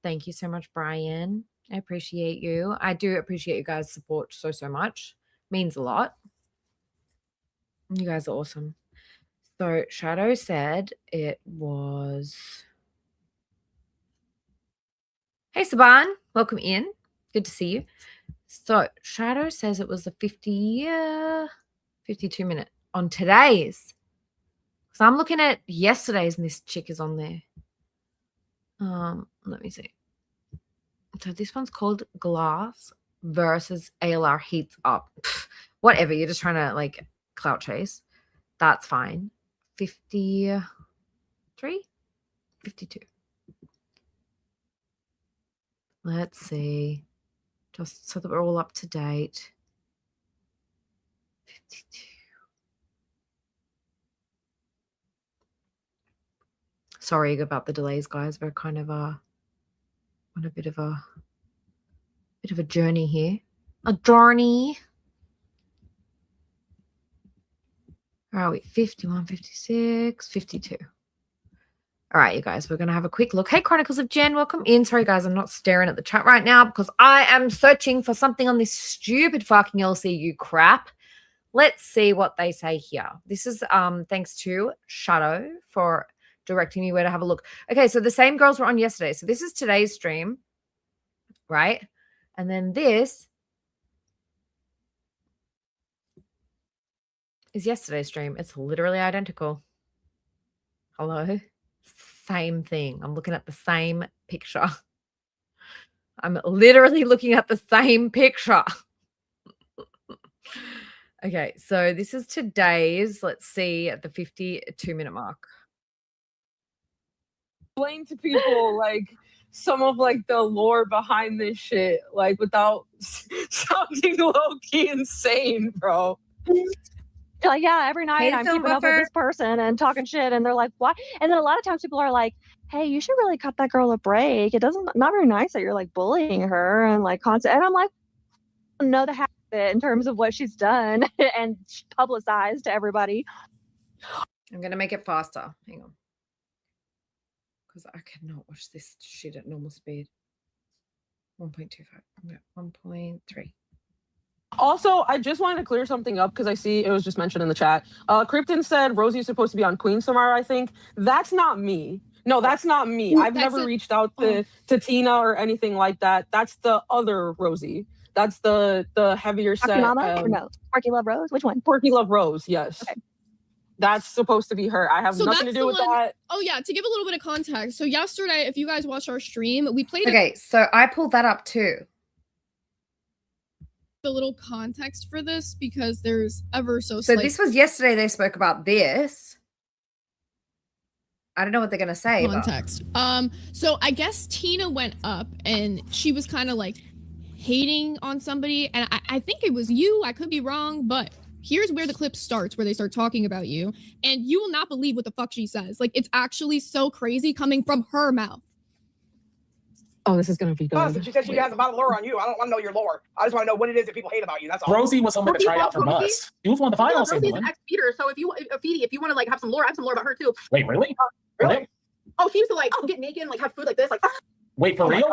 Thank you so much, Brian. I appreciate you. I do appreciate you guys' support so, so much. Means a lot. You guys are awesome. So Shadow said it was... Hey, Saban. Welcome in. Good to see you. So Shadow says it was the 52 minute on today's. So I'm looking at yesterday's and this chick is on there. Let me see. So this one's called Glass versus ALR Heats Up. Pfft, whatever. You're just trying to like clout chase. That's fine. 53? 52. Let's see. Just so that we're all up to date. 52. Sorry about the delays, guys. We're kind of on a bit of a journey here. A journey. Where are we? 51, 56, 52. All right, you guys, we're going to have a quick look. Hey, Chronicles of Jen, welcome in. Sorry, guys, I'm not staring at the chat right now because I am searching for something on this stupid fucking LCU crap. Let's see what they say here. This is thanks to Shadow for directing me where to have a look. Okay, so the same girls were on yesterday. So this is today's stream, right? And then this is yesterday's stream. It's literally identical. Hello? Same thing. I'm looking at the same picture. I'm literally looking at the same picture. Okay, so this is today's. Let's see at the 52-minute mark. Explain to people like some of like the lore behind this shit, like without sounding low-key insane, bro. Like, yeah, every night I'm keeping up with this person and talking shit, and they're like, "What?" And then a lot of times people are like, "Hey, you should really cut that girl a break. It doesn't not very nice that you're like bullying her and like constant." And I'm like, I know the half of it in terms of what she's done and publicized to everybody. I'm gonna make it faster. Hang on, because I cannot watch this shit at normal speed. 1.25. I'm at 1.3. Also, I just wanted to clear something up because I see it was just mentioned in the chat. Krypton said Rosie's supposed to be on Queens tomorrow, I think. That's not me. No, that's not me. I've never reached out to Tina or anything like that. That's the other Rosie. That's the heavier set. Mama or no? Porky Love Rose? Which one? Porky Love Rose, yes. Okay. That's supposed to be her. I have nothing to do with that. Oh, yeah. To give a little bit of context. So yesterday, if you guys watched our stream, we played. Okay, so I pulled that up too. a little context for this because there's ever so So slight this was yesterday. They spoke about this. I don't know what they're gonna say. context. So I guess Tina went up and she was kind of like hating on somebody, and I think it was you. I could be wrong, but here's where the clip starts, where they start talking about you, and you will not believe what the fuck she says. Like, it's actually so crazy coming from her mouth. Oh, this is gonna be good. And she said she has a bottle of lore on you. I don't want to know your lore. I just want to know what it is that people hate about you. That's all. Rosie was someone to try out for Bus. He was one of the finals. Rosie's an ex-feeder, so if you want to like have some lore, I have some lore about her too. Wait, really? Really? Oh, she used to like get naked and like have food like this, like. Wait, for real?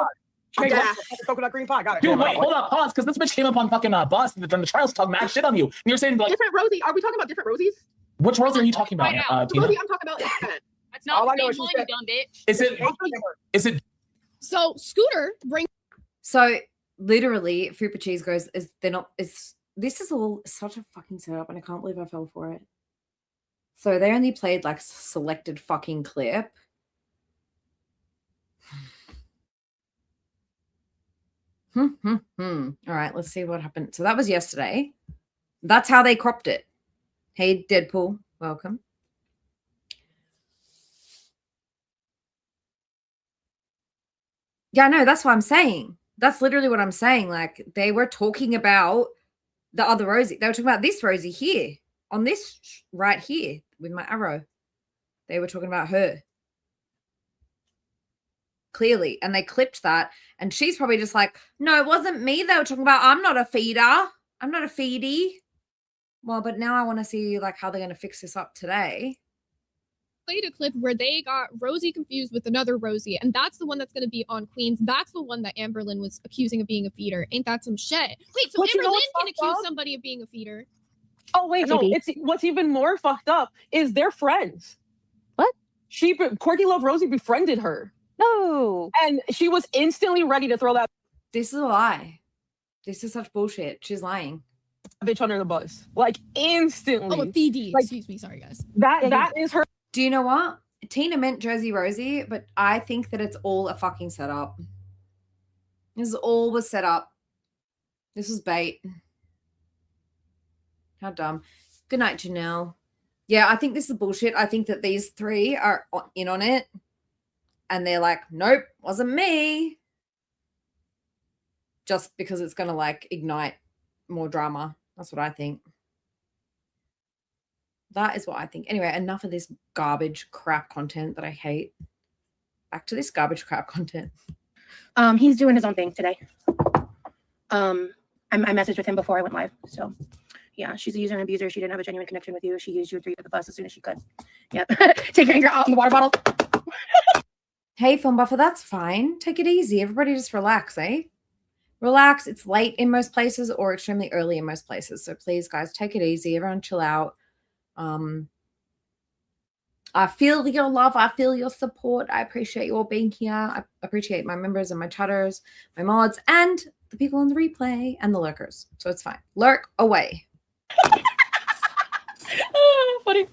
She made Yeah. coconut green pie. Got it. Dude, wait, hold up, pause, because this bitch came up on fucking Bus during the trials talking mad shit on you. And you're saying, like, Different Rosie. Are we talking about different Rosies? which Rosie are you talking about, The Tina? Rosie I'm talking about is Janet. That's not All I know the is same she one, you said- dumb bitch. Is it So Scooter brings So literally, Fupa Cheese goes, "Is they're not? Is this is all such a fucking setup, and I can't believe I fell for it." So they only played like selected fucking clip. All right, let's see what happened. So that was yesterday. That's how they cropped it. Hey, Deadpool, welcome. Yeah, no, that's what I'm saying. That's literally what I'm saying. Like, they were talking about the other Rosie. They were talking about this Rosie here, on this right here with my arrow. They were talking about her. Clearly. And they clipped that. And she's probably just like, no, it wasn't me they were talking about. I'm not a feeder. I'm not a feedie. Well, but now I want to see like how they're going to fix this up today. played a clip where they got Rosie confused with another Rosie, and that's the one that's going to be on Queens. That's the one that Amberlynn was accusing of being a feeder. Ain't that some shit? Wait, so But you know Amberlynn what's can fucked accuse up? somebody of being a feeder? Oh wait, no. It's what's even more fucked up is they're friends. What? Corky Love Rosie befriended her. No. And she was instantly ready to throw that This is a lie. This is such bullshit. She's lying. bitch under the bus. Like instantly. Oh, a FD. Like, Excuse me. Sorry, guys. That is her. Do you know what? Tina meant Jersey Rosie, but I think that it's all a fucking setup. This all was set up. This was bait. How dumb. Good night, Janelle. Yeah, I think this is bullshit. I think that these three are in on it. And they're like, nope, wasn't me. Just because it's going to like ignite more drama. That's what I think. That is what I think. Anyway, enough of this garbage crap content that I hate. Back to this garbage crap content. He's doing his own thing today. I messaged with him before I went live. So yeah, she's a user and abuser. She didn't have a genuine connection with you. She used you and threw you at the bus as soon as she could. Yep. Take your anger out in the water bottle. Hey, Film Buffer, that's fine. Take it easy. Everybody just relax, eh? Relax. It's late in most places or extremely early in most places. So please, guys, take it easy. Everyone chill out. I feel your love. I feel your support. I appreciate you all being here. I appreciate my members and my chatters, my mods, and the people on the replay and the lurkers. So it's fine. Lurk away. Oh, funny.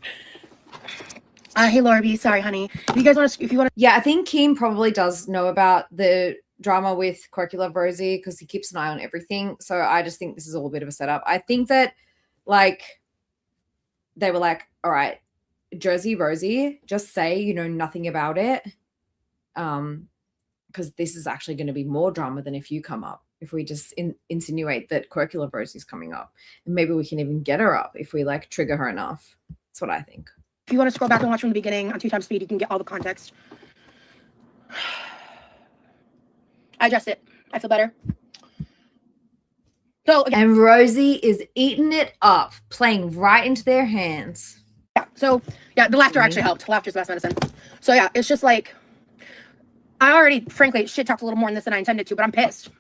Hey, Laura B. Sorry, honey. If you guys want to, if you want to, Yeah, I think Kim probably does know about the drama with Quirky Love Rosie because he keeps an eye on everything. So I just think this is all a bit of a setup. I think that, like, they were like, all right, Jersey Rosie, just say you know nothing about it. Because this is actually going to be more drama than if you come up. If we just insinuate that Quirky Love Rosie's coming up. And maybe we can even get her up if we, like, trigger her enough. That's what I think. if you want to scroll back and watch from the beginning on 2x speed, you can get all the context. I adjust it. I feel better. So again, And Rosie is eating it up, playing right into their hands. yeah. So yeah, the laughter actually helped. Laughter's the best medicine. So yeah, it's just like I already, frankly, shit talked a little more in this than I intended to, but I'm pissed.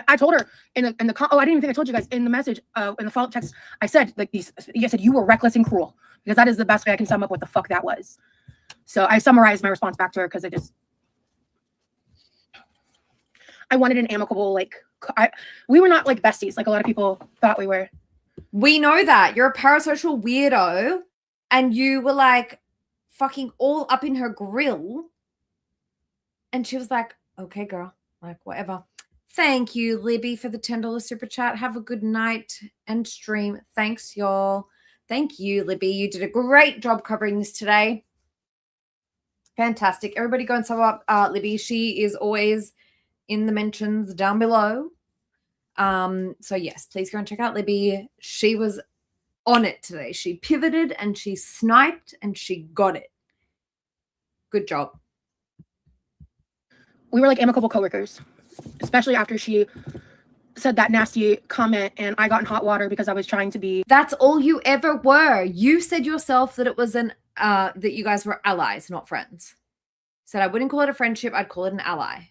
I told her in the oh, I didn't even think I told you guys in the message in the follow-up text. I said like these. I said you were reckless and cruel because that is the best way I can sum up what the fuck that was. So I summarized my response back to her because I wanted an amicable we were not like besties like a lot of people thought we were. We know that. You're a parasocial weirdo. And you were like fucking all up in her grill. And she was like, okay, girl, like whatever. Thank you, Libby, for the $10 super chat. Have a good night and stream. Thanks, y'all. Thank you, Libby. You did a great job covering this today. Fantastic. Everybody go and sub up Libby. She is always in the mentions down below. So yes, please go and check out Libby. She was on it today. She pivoted and she sniped and she got it. Good job. We were like amicable coworkers, especially after she said that nasty comment and I got in hot water because I was trying to be. That's all you ever were. You said yourself that it was that you guys were allies, not friends. Said I wouldn't call it a friendship, I'd call it an ally.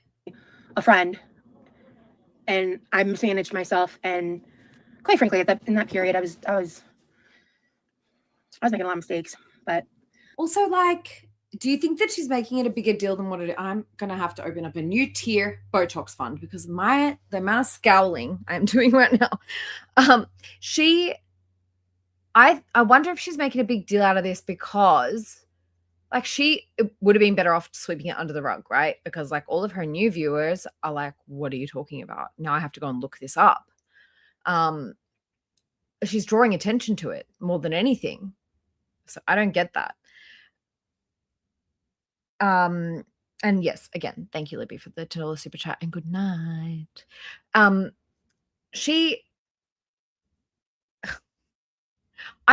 A friend. And I mismanaged myself, and quite frankly, in that period, I was making a lot of mistakes. But also, like, do you think that she's making it a bigger deal than what it is? I'm gonna have to open up a new tier Botox fund because the amount of scowling I'm doing right now. I wonder if she's making a big deal out of this because, like, she would have been better off sweeping it under the rug, right? Because, like, all of her new viewers are like, what are you talking about? Now I have to go and look this up. She's drawing attention to it more than anything. So I don't get that. And yes, again, thank you, Libby, for the $10 super chat and good night. I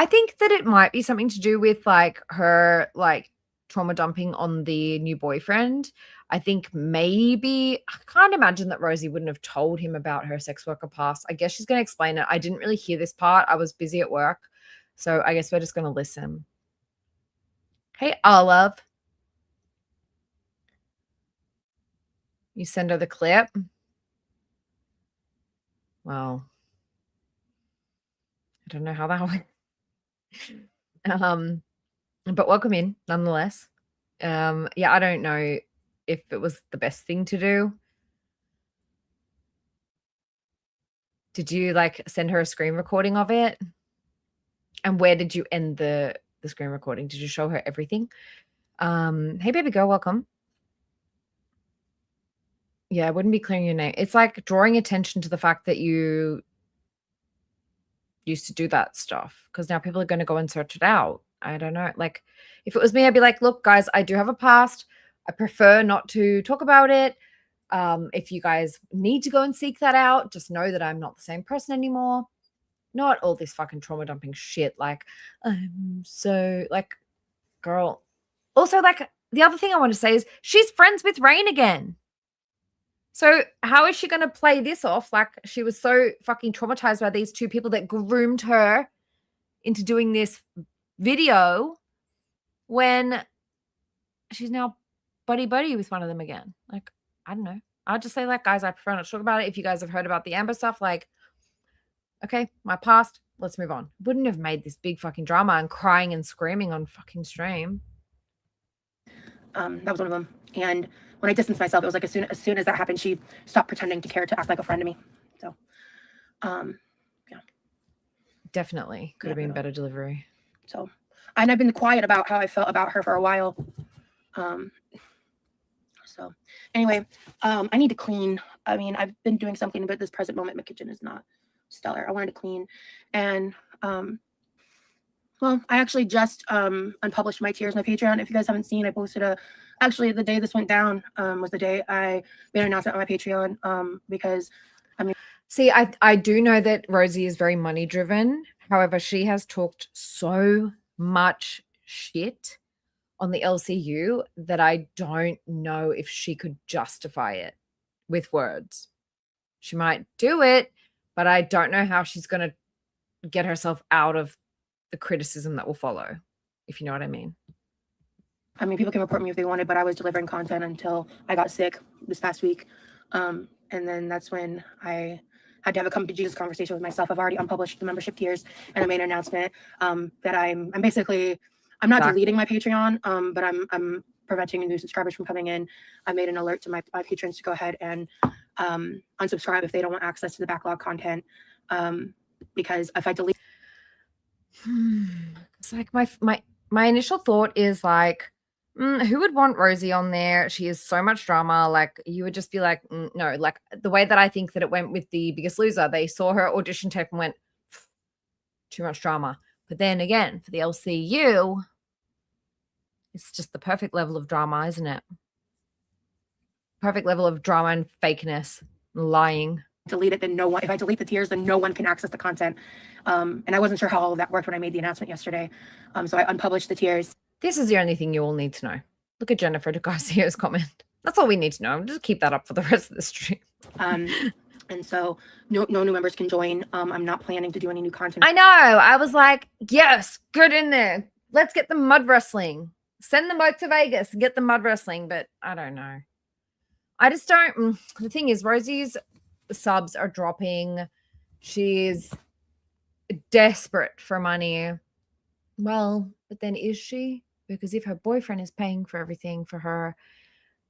think that it might be something to do with like her like trauma dumping on the new boyfriend. I think maybe I can't imagine that Rosie wouldn't have told him about her sex worker past. I guess she's going to explain it. I didn't really hear this part. I was busy at work. So I guess we're just going to listen. Hey, Olive. You send her the clip? Well, I don't know how that went. But welcome in nonetheless. Yeah, I don't know if it was the best thing to do. Did you like send her a screen recording of it? And where did you end the screen recording? Did you show her everything? Hey baby girl, welcome. Yeah, I wouldn't be clearing your name. It's like drawing attention to the fact that you used to do that stuff because now people are going to go and search it out. I don't know. Like if it was me, I'd be like, look, guys, I do have a past. I prefer not to talk about it. If you guys need to go and seek that out, just know that I'm not the same person anymore. Not all this fucking trauma dumping shit. Like, I'm so like, girl. Also, like the other thing I want to say is she's friends with Rain again. So how is she going to play this off? Like she was so fucking traumatized by these two people that groomed her into doing this video when she's now buddy with one of them again. Like, I don't know. I'll just say like, guys, I prefer not to talk about it. If you guys have heard about the Amber stuff, like, okay, my past, let's move on. Wouldn't have made this big fucking drama and crying and screaming on fucking stream. That was one of them. And when I distanced myself, it was like as soon as that happened, she stopped pretending to care to act like a friend to me. So, yeah. Definitely could have been better delivery. So, and I've been quiet about how I felt about her for a while. So anyway, I need to clean. I mean, I've been doing something, but at this present moment, my kitchen is not stellar. I wanted to clean. And, well, I actually just unpublished my tiers, my Patreon. If you guys haven't seen, I posted actually the day this went down was the day I made an announcement on my Patreon because I mean. See, I do know that Rosie is very money driven. However, she has talked so much shit on the LCU that I don't know if she could justify it with words. She might do it, but I don't know how she's going to get herself out of the criticism that will follow, if you know what I mean. I mean, people can report me if they wanted, but I was delivering content until I got sick this past week. And then that's when I had to have a come to Jesus conversation with myself. I've already unpublished the membership tiers, and I made an announcement that I'm basically, I'm not deleting my Patreon, but I'm preventing new subscribers from coming in. I made an alert to my patrons to go ahead and unsubscribe if they don't want access to the backlog content. Because if I delete, it's like my initial thought is like, Who would want Rosie on there? She is so much drama. Like, you would just be like, no. Like, the way that I think that it went with The Biggest Loser, they saw her audition tape and went, too much drama. But then again, for the LCU, it's just the perfect level of drama, isn't it? Perfect level of drama and fakeness, lying. Delete it, then no one, if I delete the tiers, then no one can access the content. And I wasn't sure how all of that worked when I made the announcement yesterday. So I unpublished the tiers. This is the only thing you all need to know. Look at Jennifer Garcia's comment. That's all we need to know. Just keep that up for the rest of the stream. And so no new members can join. I'm not planning to do any new content. I know. I was like, yes, good in there. Let's get the mud wrestling. Send them both to Vegas and get the mud wrestling. But I don't know. I just don't. The thing is, Rosie's subs are dropping. She's desperate for money. Well, but then is she? Because if her boyfriend is paying for everything for her,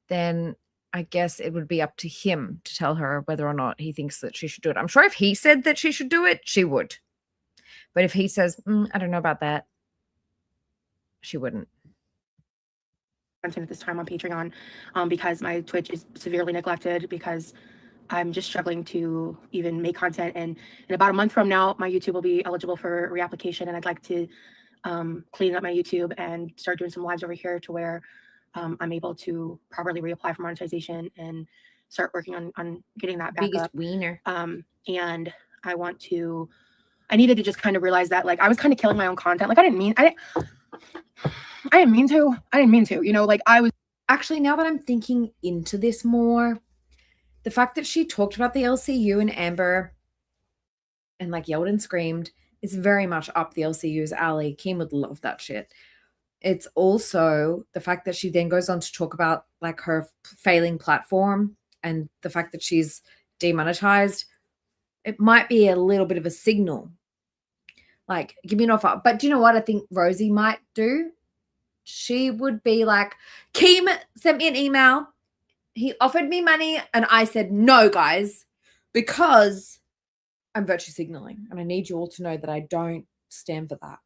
then I guess it would be up to him to tell her whether or not he thinks that she should do it. I'm sure if he said that she should do it, she would. But if he says, I don't know about that, she wouldn't. Content at this time on Patreon, because my Twitch is severely neglected, because I'm just struggling to even make content. And in about a month from now, my YouTube will be eligible for reapplication, and I'd like to clean up my YouTube and start doing some lives over here to where I'm able to properly reapply for monetization and start working on getting that back Biggest up. wiener. And I needed to just kind of realize that, like, I was kind of killing my own content. Like, I didn't mean to, you know, like, I was. Actually, now that I'm thinking into this more, the fact that she talked about the LCU and Amber and like yelled and screamed is very much up the LCU's alley. Kim would love that shit. It's also the fact that she then goes on to talk about like her failing platform and the fact that she's demonetized. It might be a little bit of a signal. Like, give me an offer. But do you know what I think Rosie might do? She would be like, Kim sent me an email. He offered me money and I said, no, guys, because I'm virtue signaling. And I need you all to know that I don't stand for that.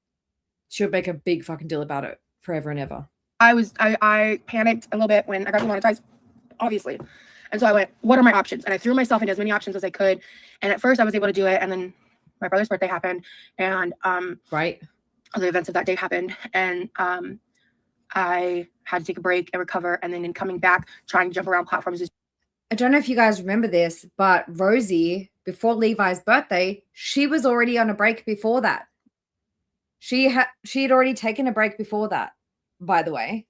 She would make a big fucking deal about it forever and ever. I panicked a little bit when I got demonetized, obviously. And so I went, what are my options? And I threw myself into as many options as I could. And at first I was able to do it. And then my brother's birthday happened. And right. Other events of that day happened. And I had to take a break and recover. And then in coming back, trying to jump around platforms. I don't know if you guys remember this, but Rosie, before Levi's birthday, she was already on a break before that. She had already taken a break before that, by the way.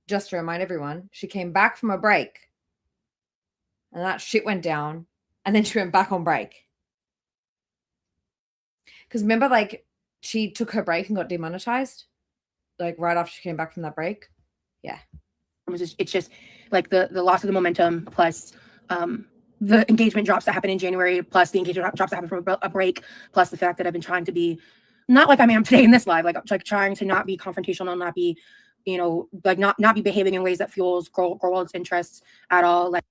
Just to remind everyone, she came back from a break. And that shit went down. And then she went back on break. Because remember, like, she took her break and got demonetized? Like, right after she came back from that break? Yeah. It's just like the loss of the momentum, plus the engagement drops that happen in January, plus the engagement drops that happen from a break, plus the fact that I've been trying to be not like I am today in this live, like trying to not be confrontational, not be, you know, like not be behaving in ways that fuels girls' interests at all. Like,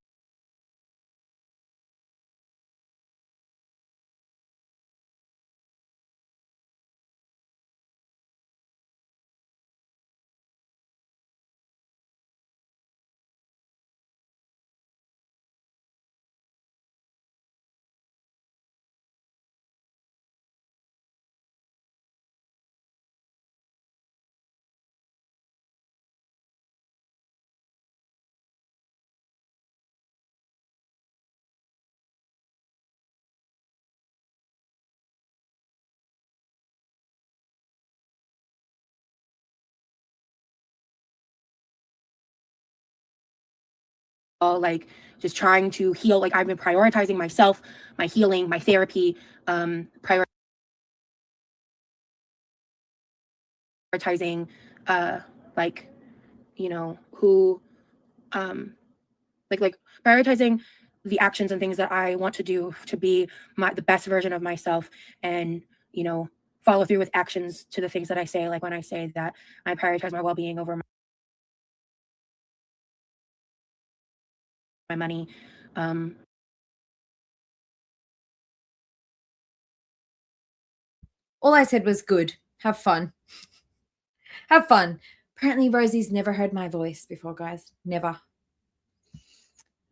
like just trying to heal. Like, I've been prioritizing myself, my healing, my therapy, prioritizing like, you know, who like prioritizing the actions and things that I want to do to be the best version of myself, and, you know, follow through with actions to the things that I say. Like when I say that I prioritize my well-being over my money. All I said was good. Have fun. Have fun. Apparently Rosie's never heard my voice before, guys. Never.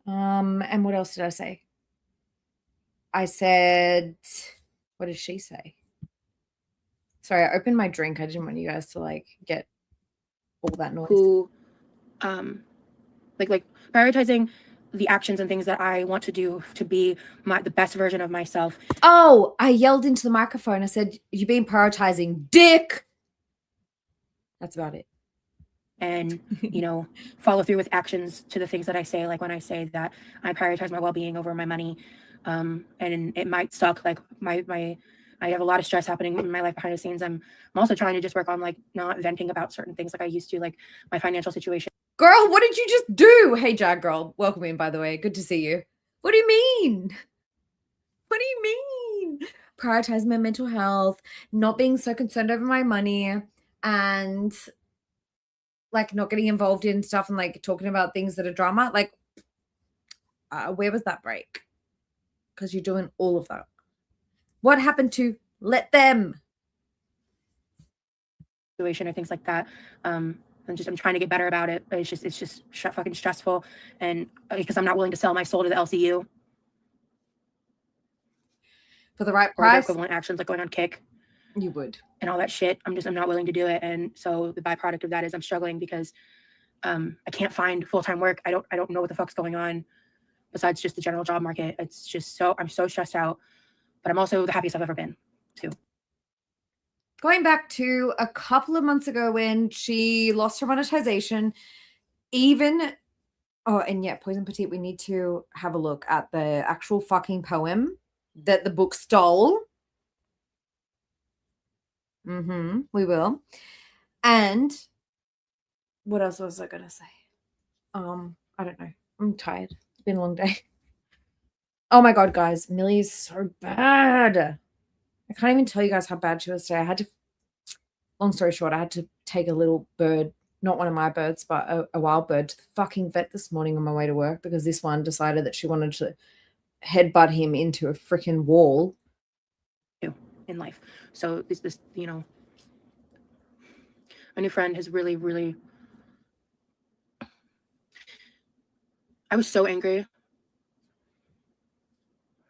And what else did I say? I said, what did she say? Sorry, I opened my drink. I didn't want you guys to like get all that noise. Who like prioritizing the actions and things that I want to do to be the best version of myself. Oh, I yelled into the microphone. I said, you've been prioritizing dick. That's about it. And, follow through with actions to the things that I say. Like when I say that I prioritize my well-being over my money. And it might suck. Like I have a lot of stress happening in my life behind the scenes. I'm also trying to just work on like not venting about certain things like I used to, like my financial situation. Girl, what did you just do? Hey, Jag girl. Welcome in, by the way. Good to see you. What do you mean? What do you mean? Prioritize my mental health, not being so concerned over my money, and like not getting involved in stuff and like talking about things that are drama. Like, where was that break? Because you're doing all of that. What happened to let them? Situation or things like that. I'm trying to get better about it. But it's just fucking stressful, and because I'm not willing to sell my soul to the LCU For the right or the price. equivalent actions like going on Kick. You would. And all that shit. I'm not willing to do it. And so the byproduct of that is I'm struggling because I can't find full-time work. I don't know what the fuck's going on besides just the general job market. It's just I'm so stressed out, but I'm also the happiest I've ever been too. Going back to a couple of months ago when she lost her monetization, and Poison Petite, we need to have a look at the actual fucking poem that the book stole. We will. And what else was I going to say? I don't know. I'm tired. It's been a long day. Oh my God, guys. Millie's so bad. I can't even tell you guys how bad she was today. Long story short, I had to take a little bird, not one of my birds, but a wild bird to the fucking vet this morning on my way to work because this one decided that she wanted to headbutt him into a freaking wall. In life. So this my new friend has really, really, I was so angry.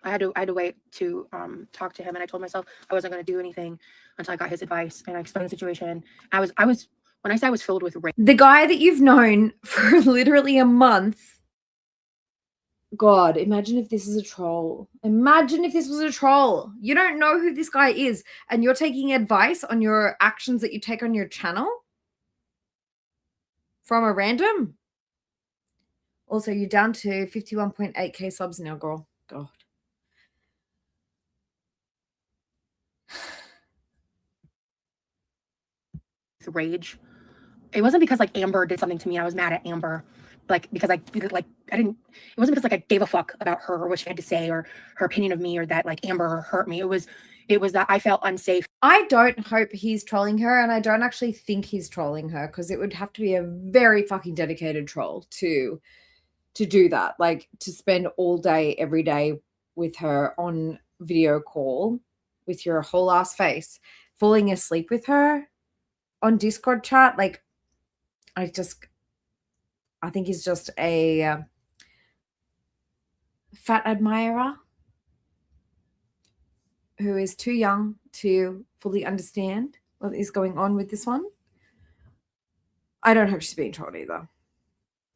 I had to wait to talk to him, and I told myself I wasn't going to do anything until I got his advice, and I explained the situation. I was when I say I was filled with rage. The guy that you've known for literally a month. God, imagine if this is a troll. Imagine if this was a troll. You don't know who this guy is, and you're taking advice on your actions that you take on your channel from a random. Also, you're down to 51.8k subs now, girl. God. Rage. It wasn't because like Amber did something to me. I was mad at Amber, because I didn't. It wasn't because like I gave a fuck about her or what she had to say or her opinion of me or that like Amber hurt me. It was that I felt unsafe. I don't hope he's trolling her, and I don't actually think he's trolling her because it would have to be a very fucking dedicated troll to do that. Like to spend all day, every day with her on video call with your whole ass face, falling asleep with her on Discord chat. Like, I think he's just a fat admirer who is too young to fully understand what is going on with this one. I don't hope she's being trolled either.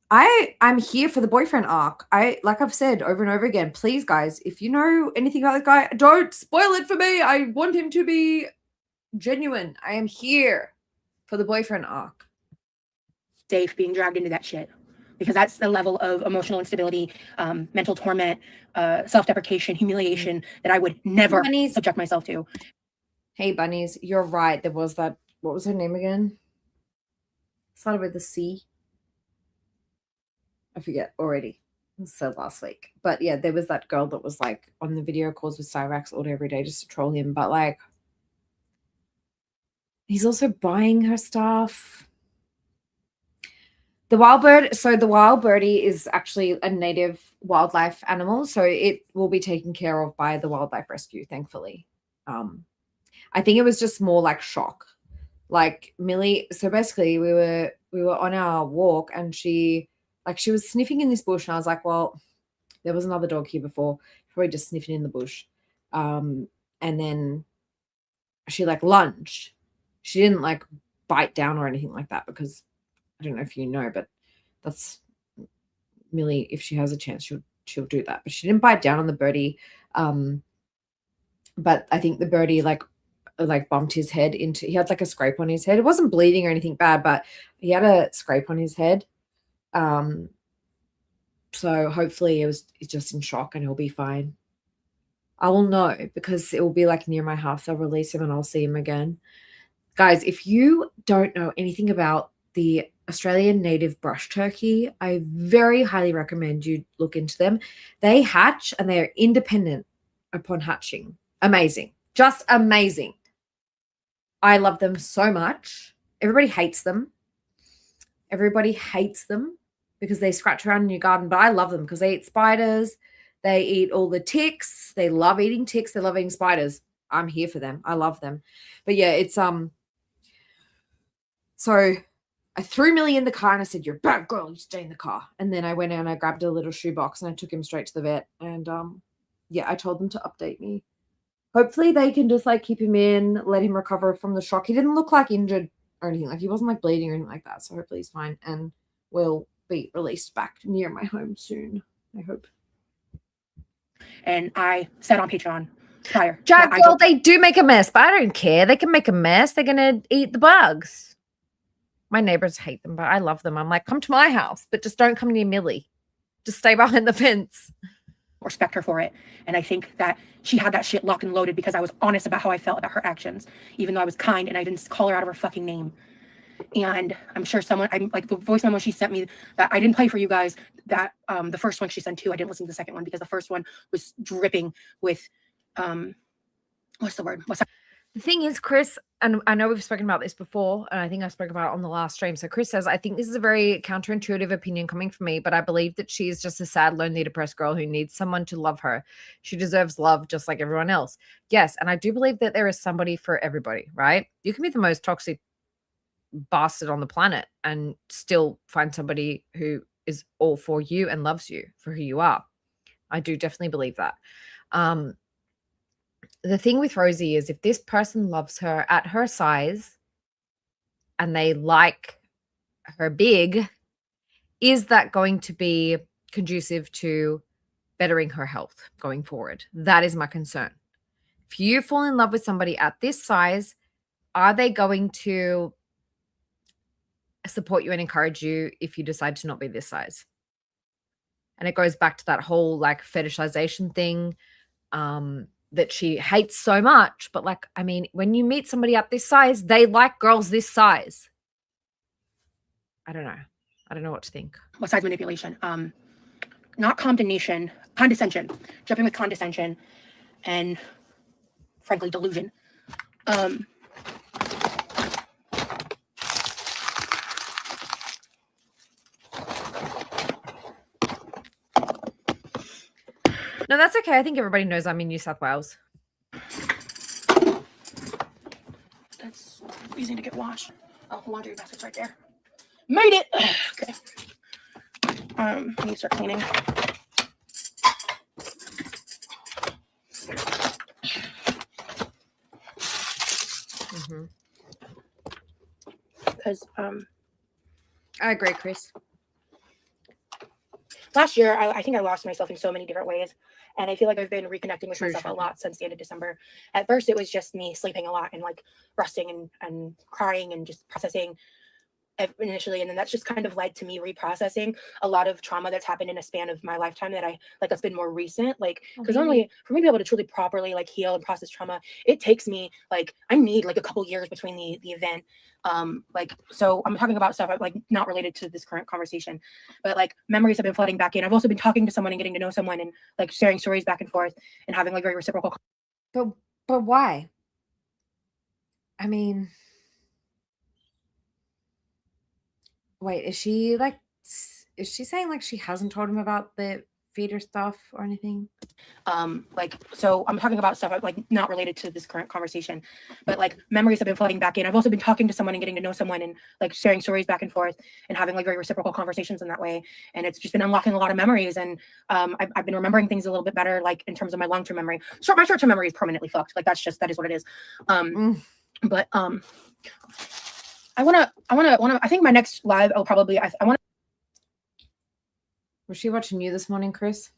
I'm here for the boyfriend arc. Like I've said over and over again, please guys, if you know anything about this guy, don't spoil it for me. I want him to be genuine. I am here for the boyfriend arc. Safe being dragged into that shit because that's the level of emotional instability, mental torment, self-deprecation, humiliation that I would never subject myself to. Hey bunnies, you're right. There was that. What was her name again? Started with the C. I forget already. It was said last week. But yeah, there was that girl that was like on the video calls with Cyrax all day every day just to troll him. But like, he's also buying her stuff. The wild birdie is actually a native wildlife animal, so it will be taken care of by the wildlife rescue, thankfully. I think it was just more like shock. Like Millie, so basically we were on our walk and she was sniffing in this bush and I was like, well, there was another dog here before, probably just sniffing in the bush. And then she like lunged. She didn't like bite down or anything like that because I don't know if you know, but that's Millie. If she has a chance, she'll do that. But she didn't bite down on the birdie. But I think the birdie like bumped his head into. He had like a scrape on his head. It wasn't bleeding or anything bad, but he had a scrape on his head. So hopefully he's just in shock and he'll be fine. I will know because it will be like near my house. I'll release him and I'll see him again. Guys, if you don't know anything about the Australian native brush turkey, I very highly recommend you look into them. They hatch and they are independent upon hatching. Amazing. Just amazing. I love them so much. Everybody hates them. Everybody hates them because they scratch around in your garden, but I love them because they eat spiders. They eat all the ticks. They love eating ticks. They love eating spiders. I'm here for them. I love them. But yeah, it's so I threw Millie in the car and I said, "You're a bad girl. You stay in the car." And then I went out and I grabbed a little shoebox and I took him straight to the vet. And yeah, I told them to update me. Hopefully they can just like keep him in, let him recover from the shock. He didn't look like injured or anything. Like he wasn't like bleeding or anything like that. So hopefully he's fine and will be released back near my home soon. I hope. And I said on Patreon prior. Jack, well, they do make a mess, but I don't care. They can make a mess. They're going to eat the bugs. My neighbors hate them, but I love them. I'm like, come to my house, but just don't come near Millie. Just stay behind the fence. Respect her for it. And I think that she had that shit locked and loaded because I was honest about how I felt about her actions, even though I was kind and I didn't call her out of her fucking name. And I'm sure I'm like the voice memo she sent me that I didn't play for you guys, that the first one she sent too, I didn't listen to the second one because the first one was dripping with what's the word? The thing is, Chris, and I know we've spoken about this before, and I think I spoke about it on the last stream. So Chris says, I think this is a very counterintuitive opinion coming from me, but I believe that she is just a sad, lonely, depressed girl who needs someone to love her. She deserves love just like everyone else. Yes, and I do believe that there is somebody for everybody, right? You can be the most toxic bastard on the planet and still find somebody who is all for you and loves you for who you are. I do definitely believe that. The thing with Rosie is if this person loves her at her size and they like her big, is that going to be conducive to bettering her health going forward? That is my concern. If you fall in love with somebody at this size, are they going to support you and encourage you if you decide to not be this size? And it goes back to that whole like fetishization thing that she hates so much. But like, I mean, when you meet somebody at this size, they like girls this size. I don't know. I don't know what to think. What size manipulation? Not condemnation, condescension. Jumping with condescension and frankly delusion. No, that's okay. I think everybody knows I'm in New South Wales. That's easy to get washed. Oh, laundry basket's right there. Made it. Okay. I need to start cleaning. Because I agree, Chris. Last year, I think I lost myself in so many different ways. And I feel like I've been reconnecting with myself a lot since the end of December. At first, it was just me sleeping a lot and like resting and crying and just processing initially. And then that's just kind of led to me reprocessing a lot of trauma that's happened in a span of my lifetime that I like that's been more recent. Like, because normally for me to be able to truly properly like heal and process trauma, it takes me like I need like a couple years between the event. Like, so I'm talking about stuff like not related to this current conversation, but like memories have been flooding back in. I've also been talking to someone and getting to know someone and like sharing stories back and forth and having like very reciprocal. But why? I mean, wait, is she saying like she hasn't told him about the feed her stuff or anything? Like, so I'm talking about stuff like not related to this current conversation, but like memories have been flooding back in. I've also been talking to someone and getting to know someone and like sharing stories back and forth and having like very reciprocal conversations in that way. And it's just been unlocking a lot of memories. And I've been remembering things a little bit better, like in terms of my long-term memory. My short-term memory is permanently fucked. Like that is what it is. But I think my next live, I'll probably, I want to. Was she watching you this morning, Chris?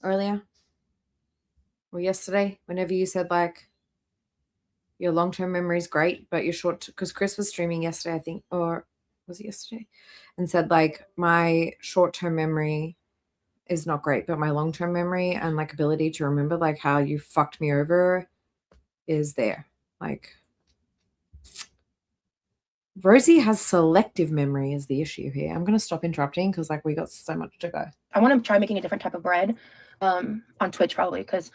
Earlier? Or yesterday? Whenever you said like your long-term memory is great, but your short, because Chris was streaming yesterday, I think, or was it yesterday? And said like my short-term memory is not great, but my long-term memory and like ability to remember like how you fucked me over is there. Like Rosie has selective memory is the issue here. I'm going to stop interrupting because like we got so much to go. I want to try making a different type of bread on Twitch probably, because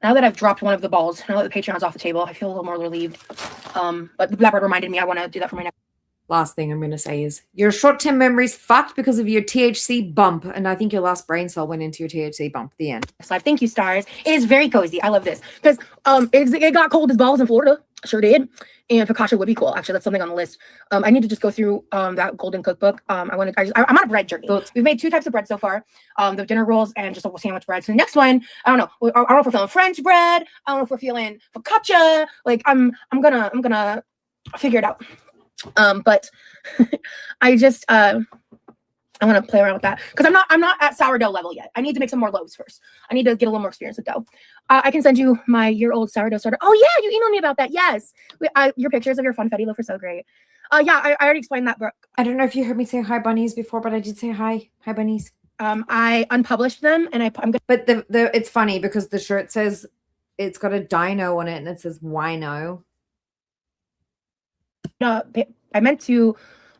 now that I've dropped one of the balls, now that the Patreon's off the table, I feel a little more relieved. But that bread reminded me I want to do that for my next. Last thing I'm going to say is your short-term memory's fucked because of your THC bump. And I think your last brain cell went into your THC bump. The end. Live. Thank you, stars. It is very cozy. I love this because it got cold as balls in Florida. Sure did. And focaccia would be cool. Actually, that's something on the list. I need to just go through that golden cookbook. I'm on a bread journey. We've made 2 types of bread so far. The dinner rolls and just a sandwich bread. So the next one, I don't know. I don't know if we're feeling French bread. I don't know if we're feeling focaccia. Like I'm gonna figure it out. But I just I want to play around with that because I'm not at sourdough level yet. I need to make some more loaves first. I need to get a little more experience with dough. I can send you my year-old sourdough starter. Oh yeah, you emailed me about that. Yes, your pictures of your funfetti loaf are so great. Yeah, I already explained that, Brooke. I don't know if you heard me say hi bunnies before, but I did say hi bunnies. I unpublished them and I'm gonna. But the it's funny because the shirt says it's got a dino on it and it says wino. I meant to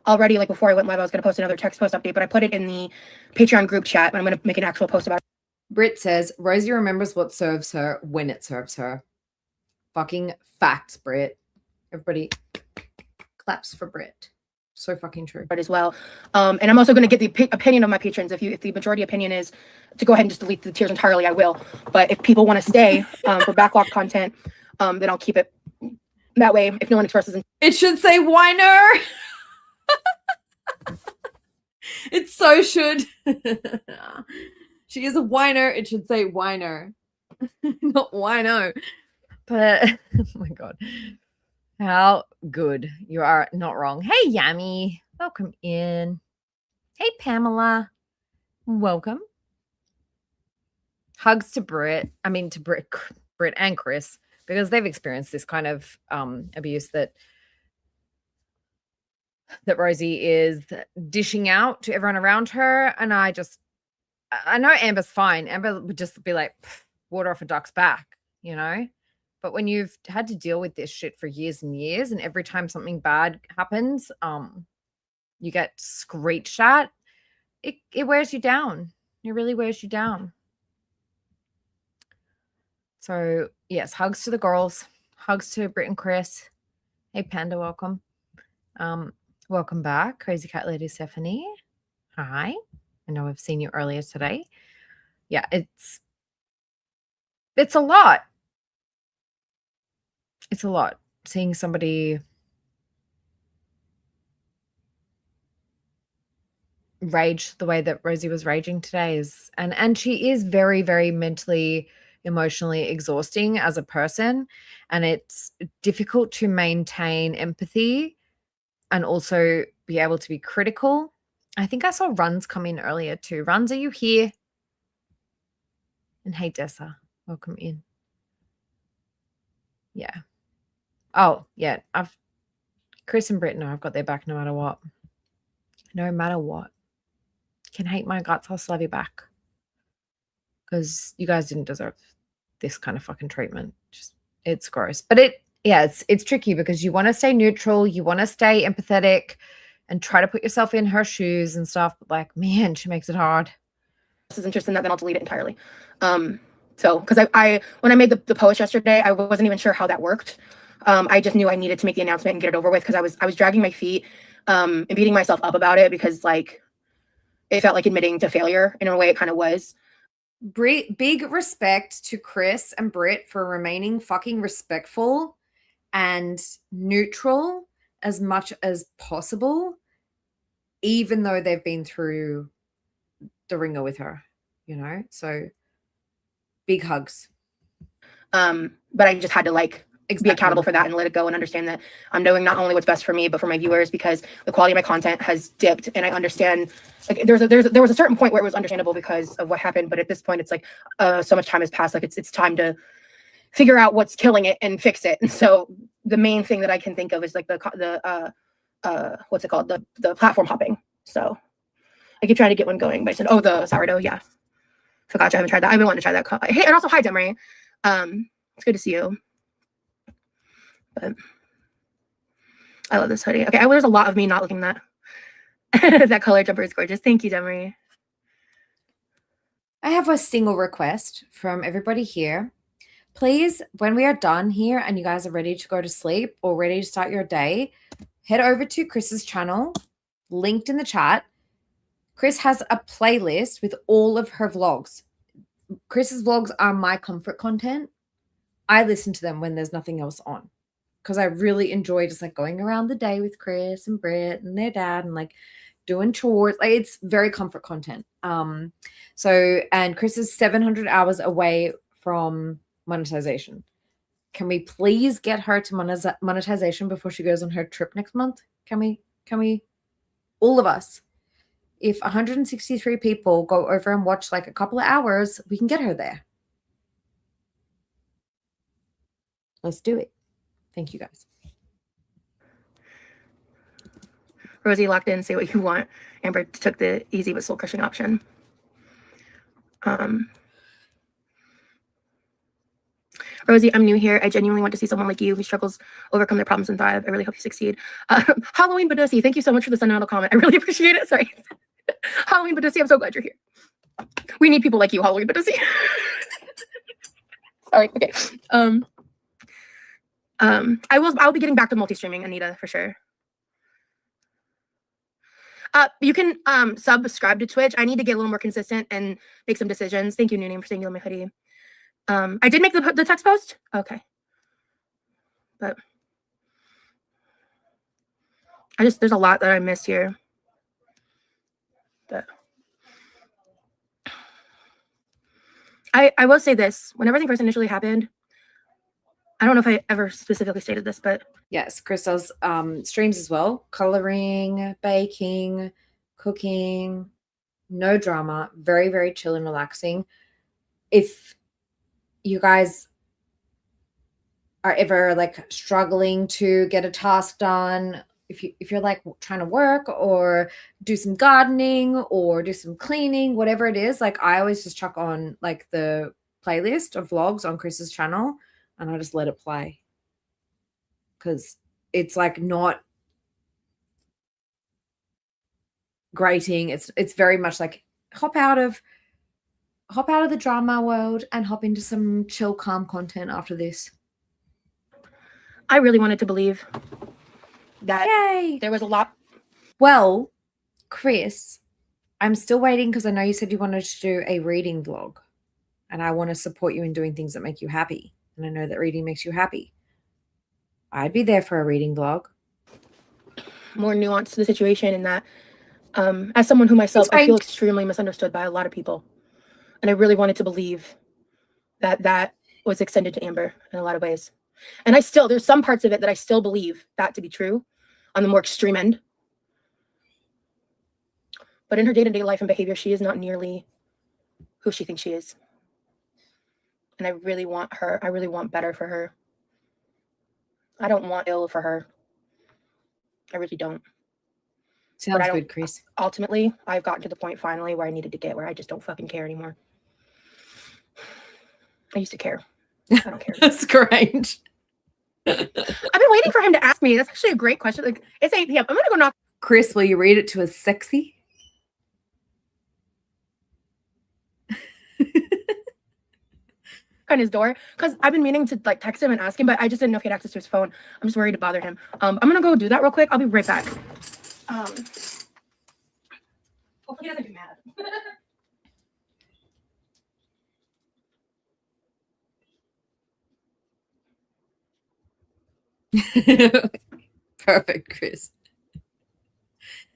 already, like before I went live, I was going to post another text post update, but I put it in the Patreon group chat, and I'm going to make an actual post about it. Britt says, Rosie remembers what serves her when it serves her. Fucking facts, Britt. Everybody claps for Britt. So fucking true. As well. And I'm also going to get the opinion of my patrons. If the majority opinion is to go ahead and just delete the tiers entirely, I will. But if people want to stay for backlog content, then I'll keep it that way. If no one expresses, it should say whiner. It so should. She is a whiner. It should say whiner, not wino. But oh my god, how good you are! Not wrong. Hey, Yummy, welcome in. Hey, Pamela, welcome. Hugs to Britt. I mean to Britt and Chris because they've experienced this kind of abuse that Rosie is dishing out to everyone around her. And I know Amber's fine. Amber would just be like, water off a duck's back, you know? But when you've had to deal with this shit for years and years, and every time something bad happens, you get screeched at, it wears you down. It really wears you down. So, yes, hugs to the girls. Hugs to Britt and Chris. Hey, Panda, welcome. Welcome back, Crazy Cat Lady Stephanie. Hi. I know I've seen you earlier today. Yeah, it's a lot. It's a lot. Seeing somebody rage the way that Rosie was raging today is, and she is very, very mentally, emotionally exhausting as a person. And it's difficult to maintain empathy and also be able to be critical. I think I saw Runs come in earlier too. Runs, are you here? And hey, Dessa, welcome in. Yeah. Oh, yeah. Chris and Britt know I've got their back no matter what. No matter what. You can hate my guts, I'll still have you back. Because you guys didn't deserve this kind of fucking treatment. It's gross. But it's tricky because you want to stay neutral, you want to stay empathetic and try to put yourself in her shoes and stuff. But like, man, she makes it hard. This is interesting that then I'll delete it entirely. So because I when I made the post yesterday, I wasn't even sure how that worked. I just knew I needed to make the announcement and get it over with because I was dragging my feet and beating myself up about it because like it felt like admitting to failure. In a way, it kind of was. Big respect to Chris and Britt for remaining fucking respectful and neutral as much as possible, even though they've been through the ringer with her, you know? So big hugs. But I just had to like be accountable for that and let it go and understand that I'm doing not only what's best for me, but for my viewers, because the quality of my content has dipped. And I understand, like, there was a certain point where it was understandable because of what happened. But at this point, it's like so much time has passed. Like it's time to figure out what's killing it and fix it. And so the main thing that I can think of is like the what's it called? The platform hopping. So I keep trying to get one going, but I said, oh, the sourdough. Yeah. Forgot I haven't tried that. I've been wanting to try that. Hey, and also hi, Demery. It's good to see you. But I love this hoodie. Okay, there's a lot of me not looking that. That color jumper is gorgeous. Thank you, Demery. I have a single request from everybody here. Please, when we are done here and you guys are ready to go to sleep or ready to start your day, head over to Chris's channel, linked in the chat. Chris has a playlist with all of her vlogs. Chris's vlogs are my comfort content. I listen to them when there's nothing else on because I really enjoy just like going around the day with Chris and Britt and their dad and like doing chores. Like it's very comfort content. And Chris is 700 hours away from monetization. Can we please get her to monetization before she goes on her trip next month? Can we, all of us, if 163 people go over and watch like a couple of hours, we can get her there. Let's do it. Thank you, guys. Rosie locked in, say what you want. Amber took the easy but soul crushing option. Rosie, I'm new here. I genuinely want to see someone like you who struggles, overcome their problems, and thrive. I really hope you succeed. Halloween Badussi, thank you so much for the sentimental comment. I really appreciate it. Sorry. Halloween Badussi, I'm so glad you're here. We need people like you, Halloween Badussi. Sorry. Okay. I'll be getting back to multi-streaming, Anita, for sure. You can subscribe to Twitch. I need to get a little more consistent and make some decisions. Thank you, New Name, for saying you love my hoodie. I did make the text post. Okay. But there's a lot that I missed here. But I will say this. When everything first initially happened, I don't know if I ever specifically stated this, but yes, Chris does streams as well. Coloring, baking, cooking, no drama, very, very chill and relaxing. If you guys are ever like struggling to get a task done, if you're like trying to work or do some gardening or do some cleaning, whatever it is, like I always just chuck on like the playlist of vlogs on Chris's channel and I just let it play because it's like not grating. It's very much like hop out of the drama world and hop into some chill, calm content after this. I really wanted to believe that there was a lot. Well, Chris, I'm still waiting because I know you said you wanted to do a reading vlog and I want to support you in doing things that make you happy. And I know that reading makes you happy. I'd be there for a reading vlog. More nuance to the situation in that as someone who myself, I feel extremely misunderstood by a lot of people. And I really wanted to believe that was extended to Amber in a lot of ways. And there's some parts of it that I still believe that to be true on the more extreme end. But in her day-to-day life and behavior, she is not nearly who she thinks she is. And I really want better for her. I don't want ill for her. I really don't. Sounds good, Chris. Ultimately, I've gotten to the point finally where I needed to get where I just don't fucking care anymore. I used to care. I don't care. That's great. I've been waiting for him to ask me. That's actually a great question. Like, it's 8 p.m. I'm gonna go knock. Chris, will you read it to us sexy? On his door because I've been meaning to like text him and ask him, but I just didn't know if he had access to his phone. I'm just worried to bother him. I'm gonna go do that real quick. I'll be right back. Hopefully he doesn't get mad. Perfect, Chris.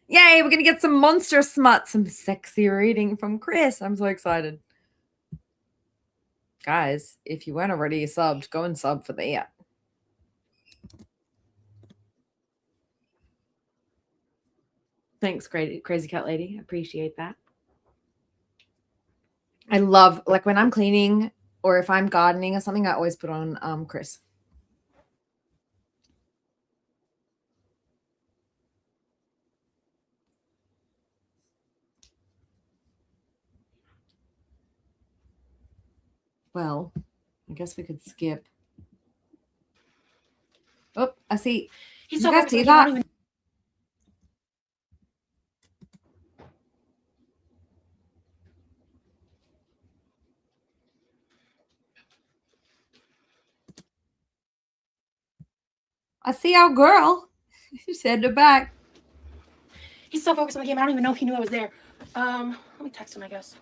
Yay, we're gonna get some monster smut, some sexy reading from Chris. I'm so excited. Guys, if you weren't already subbed, go and sub for that. Thanks, Crazy Cat Lady. Appreciate that. I love, like, when I'm cleaning or if I'm gardening or something, I always put on Chris. Well, I guess we could skip. Oh, I see. He's You so guys focused see on the game, I that? don't even- I see our girl. Send her back. He's so focused on the game. I don't even know if he knew I was there. Let me text him, I guess.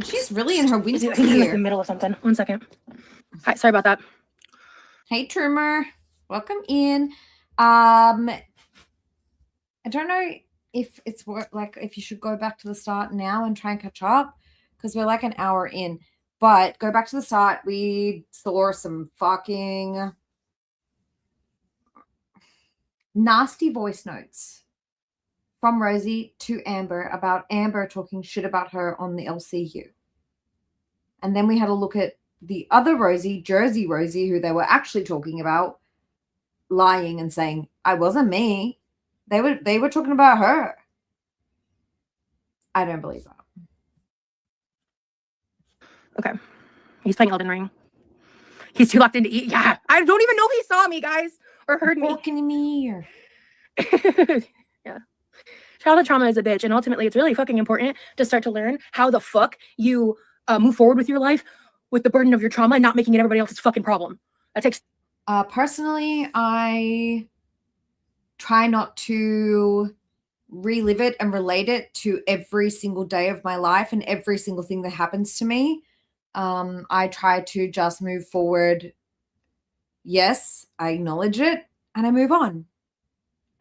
She's really in her I winter think he's in like the gear. middle of something. 1 second. Hi, sorry about that. Hey, Trimmer. Welcome in. I don't know if it's like if you should go back to the start now and try and catch up because we're like an hour in. But go back to the start. We saw some fucking nasty voice notes from Rosie to Amber about Amber talking shit about her on the LCU. And then we had a look at the other Rosie, Jersey Rosie, who they were actually talking about, lying and saying, I wasn't me. They were talking about her. I don't believe that. Okay. He's playing Elden Ring. He's too locked into eat. Yeah. I don't even know if he saw me, guys, or heard me. Walking in the ear. Yeah. Childhood trauma is a bitch, and ultimately it's really fucking important to start to learn how the fuck you move forward with your life with the burden of your trauma and not making it everybody else's fucking problem. That takes Personally, I try not to relive it and relate it to every single day of my life and every single thing that happens to me. I try to just move forward. Yes, I acknowledge it and I move on.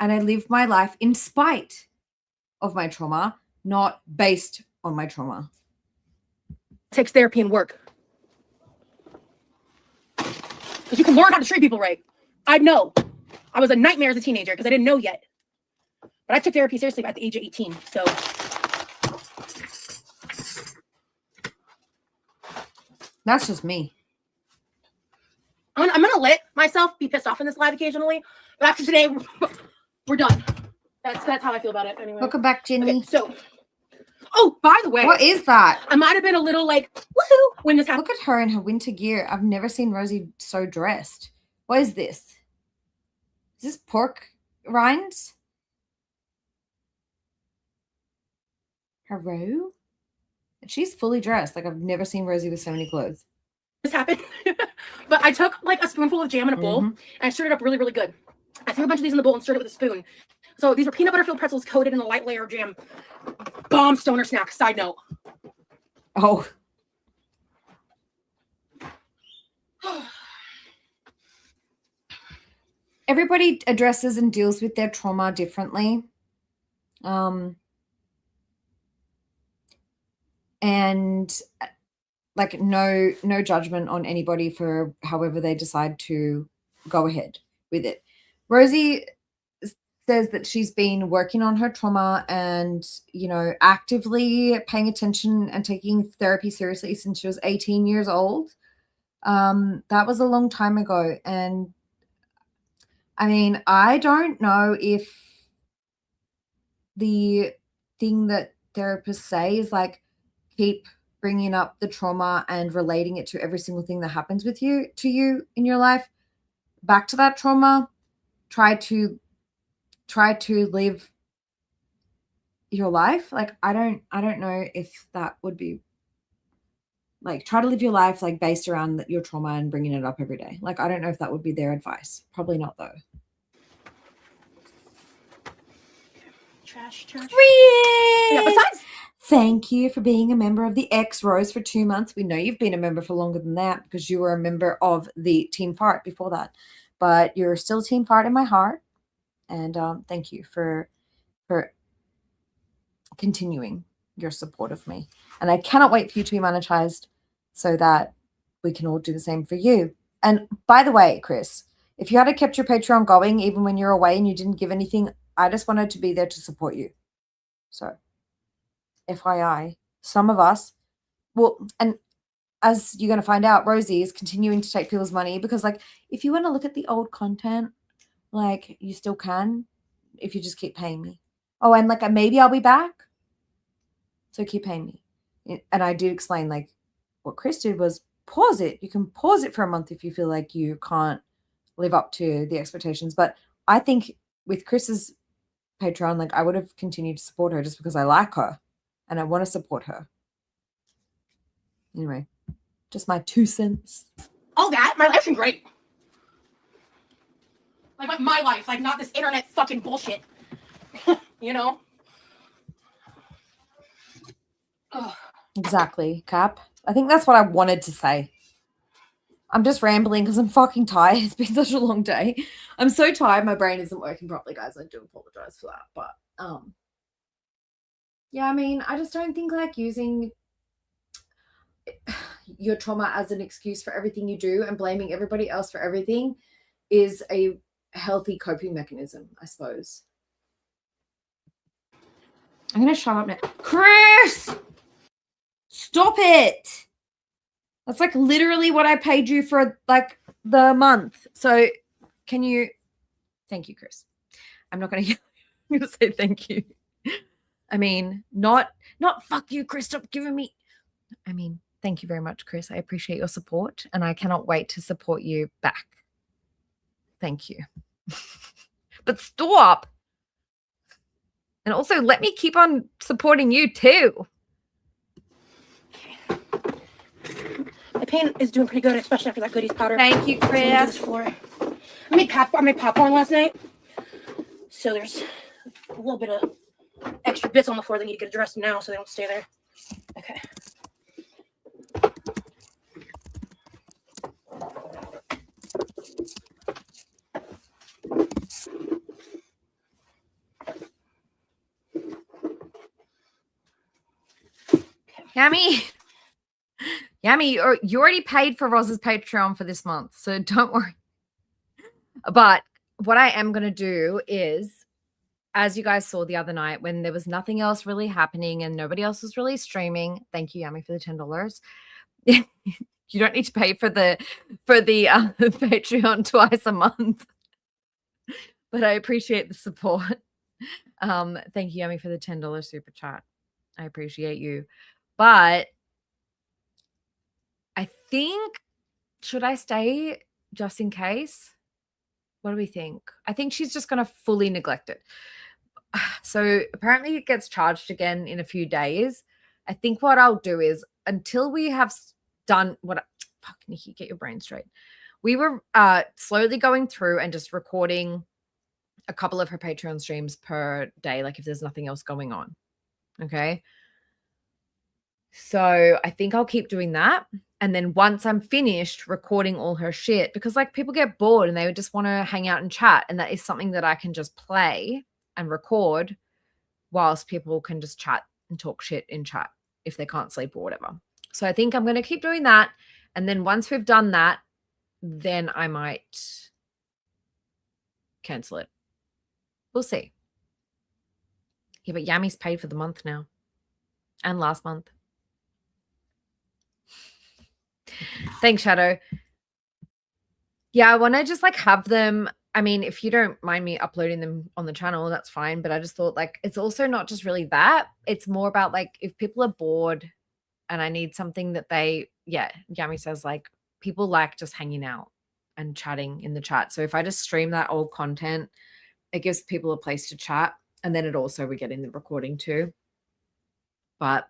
And I live my life in spite of my trauma, not based on my trauma. takes therapy and work. Because you can learn how to treat people right. I know. I was a nightmare as a teenager because I didn't know yet. But I took therapy seriously at the age of 18. So that's just me. I'm gonna let myself be pissed off in this live occasionally. But after today, we're done. That's how I feel about it anyway. Welcome back, Jenny. Okay, so by the way, what is that? I might have been a little like woohoo when this happened. Look at her in her winter gear. I've never seen Rosie so dressed. What is this? Is this pork rinds? Hello? She's fully dressed. Like, I've never seen Rosie with so many clothes. This happened. But I took like a spoonful of jam in a bowl and I stirred it up really, really good. I threw a bunch of these in the bowl and stirred it with a spoon. So these are peanut butter filled pretzels coated in a light layer of jam. Bomb stoner snack. Side note. Oh. Everybody addresses and deals with their trauma differently. And like no judgment on anybody for however they decide to go ahead with it. Rosie says that she's been working on her trauma and, actively paying attention and taking therapy seriously since she was 18 years old. That was a long time ago. And I mean, I don't know if the thing that therapists say is like, keep bringing up the trauma and relating it to every single thing that happens to you in your life. Back to that trauma, try to live your life. Like, I don't know if that would be like, try to live your life like based around your trauma and bringing it up every day. Like, I don't know if that would be their advice. Probably not though. Trash. Yeah, Chris! besides, Thank you for being a member of the X Rose for 2 months. We know you've been a member for longer than that because you were a member of the Team Fart before that. But you're still Team Fart in my heart. And thank you for continuing your support of me. And I cannot wait for you to be monetized so that we can all do the same for you. And by the way, Chris, if you had kept your Patreon going even when you're away and you didn't give anything, I just wanted to be there to support you. So, FYI, some of us, well, and as you're going to find out, Rosie is continuing to take people's money because, like, if you want to look at the old content, like, you still can if you just keep paying me. Oh, and like, maybe I'll be back. So keep paying me. And I did explain, like, what Chris did was pause it. You can pause it for a month if you feel like you can't live up to the expectations. But I think with Chris's Patreon, like, I would have continued to support her just because I like her and I want to support her. Anyway, just my 2 cents. all that, my life's been great. Like my life, like not this internet fucking bullshit. You know? Ugh. Exactly, Cap. I think that's what I wanted to say. I'm just rambling because I'm fucking tired. It's been such a long day. I'm so tired. My brain isn't working properly, guys. I do apologize for that. But yeah, I mean, I just don't think like using your trauma as an excuse for everything you do and blaming everybody else for everything is a healthy coping mechanism, I suppose. I'm gonna shut up now. Chris! Stop it! That's like literally what I paid you for like the month. So can you thank you, Chris. I'm not gonna I'm gonna say thank you. I mean, not fuck you, Chris. Stop giving me. I mean, thank you very much, Chris. I appreciate your support and I cannot wait to support you back. Thank you. But stop. And also let me keep on supporting you too. My pain is doing pretty good, especially after that goodies powder. Thank you, Chris. Floor. I made popcorn last night, so there's a little bit of extra bits on the floor that need to get addressed now, so they don't stay there. Okay. Yummy, you already paid for Roz's Patreon for this month, so don't worry. But what I am going to do is, as you guys saw the other night when there was nothing else really happening and nobody else was really streaming, thank you, Yummy, for the $10. You don't need to pay for the Patreon twice a month. But I appreciate the support. Thank you, Yummy, for the $10 super chat. I appreciate you. But I think, should I stay just in case? What do we think? I think she's just going to fully neglect it. So apparently it gets charged again in a few days. I think what I'll do is until we have done what, fuck, Nikki, get your brain straight. We were slowly going through and just recording a couple of her Patreon streams per day, like if there's nothing else going on. Okay. So I think I'll keep doing that. And then once I'm finished recording all her shit, because like people get bored and they would just want to hang out and chat. And that is something that I can just play and record whilst people can just chat and talk shit in chat if they can't sleep or whatever. So I think I'm going to keep doing that. And then once we've done that, then I might cancel it. We'll see. Yeah, but Yammy's paid for the month now. And last month. Thanks, Shadow. Yeah, I want to just like have them. I mean, if you don't mind me uploading them on the channel, that's fine. But I just thought like it's also not just really that. It's more about like if people are bored and I need something that they, yeah, Yami says like people like just hanging out and chatting in the chat. So if I just stream that old content, it gives people a place to chat. And then it also, we get in the recording too. But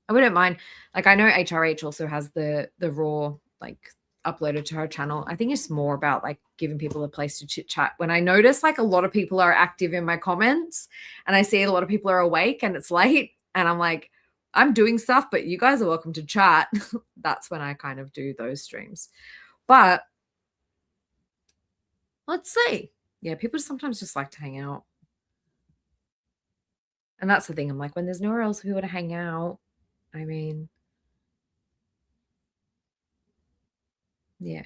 I wouldn't mind. Like I know HRH also has the raw like uploaded to her channel. I think it's more about like giving people a place to chit chat. When I notice like a lot of people are active in my comments and I see a lot of people are awake and it's late and I'm like, I'm doing stuff, but you guys are welcome to chat. That's when I kind of do those streams. But let's see. Yeah, people sometimes just like to hang out. And that's the thing. I'm like, when there's nowhere else for people to hang out, I mean, yeah,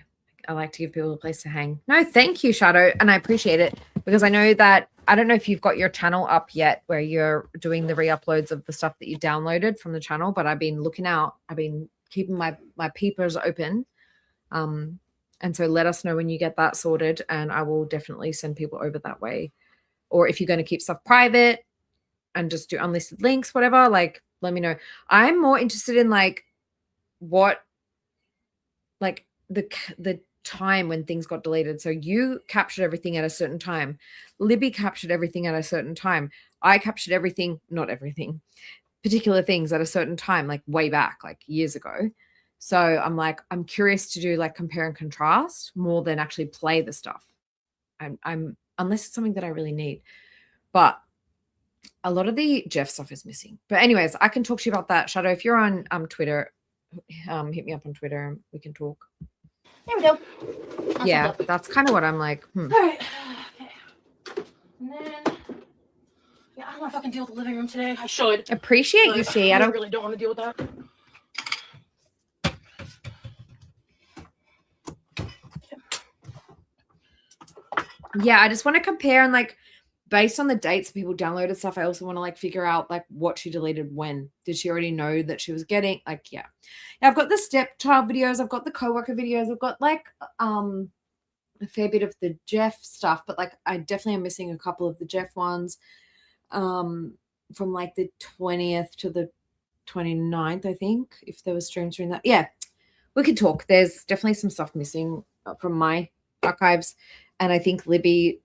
I like to give people a place to hang. No, thank you, Shadow. And I appreciate it because I know that, I don't know if you've got your channel up yet where you're doing the re-uploads of the stuff that you downloaded from the channel, but I've been looking out. I've been keeping my peepers open. And so let us know when you get that sorted and I will definitely send people over that way. Or if you're going to keep stuff private and just do unlisted links, whatever, like, let me know. I'm more interested in like what, like the time when things got deleted. So you captured everything at a certain time. Libby captured everything at a certain time. I captured everything, not everything, particular things at a certain time, like way back, like years ago. So I'm like, I'm curious to do like compare and contrast more than actually play the stuff. I'm unless it's something that I really need. But a lot of the Jeff stuff is missing. But anyways, I can talk to you about that. Shadow, if you're on Twitter, hit me up on Twitter and we can talk. There we go. Yeah, that's kind of what I'm like. All right. Okay. And then, yeah, I don't know if I can deal with the living room today. I should. Appreciate you, She. I really don't want to deal with that. Yeah, I just want to compare and like based on the dates people downloaded stuff, I also want to like figure out like what she deleted when. Did she already know that she was getting like, yeah. I've got the stepchild videos, I've got the coworker videos, I've got like a fair bit of the Jeff stuff, but like I definitely am missing a couple of the Jeff ones from like the 20th to the 29th, I think, if there was streams during that. Yeah, we could talk. There's definitely some stuff missing from my archives. And I think you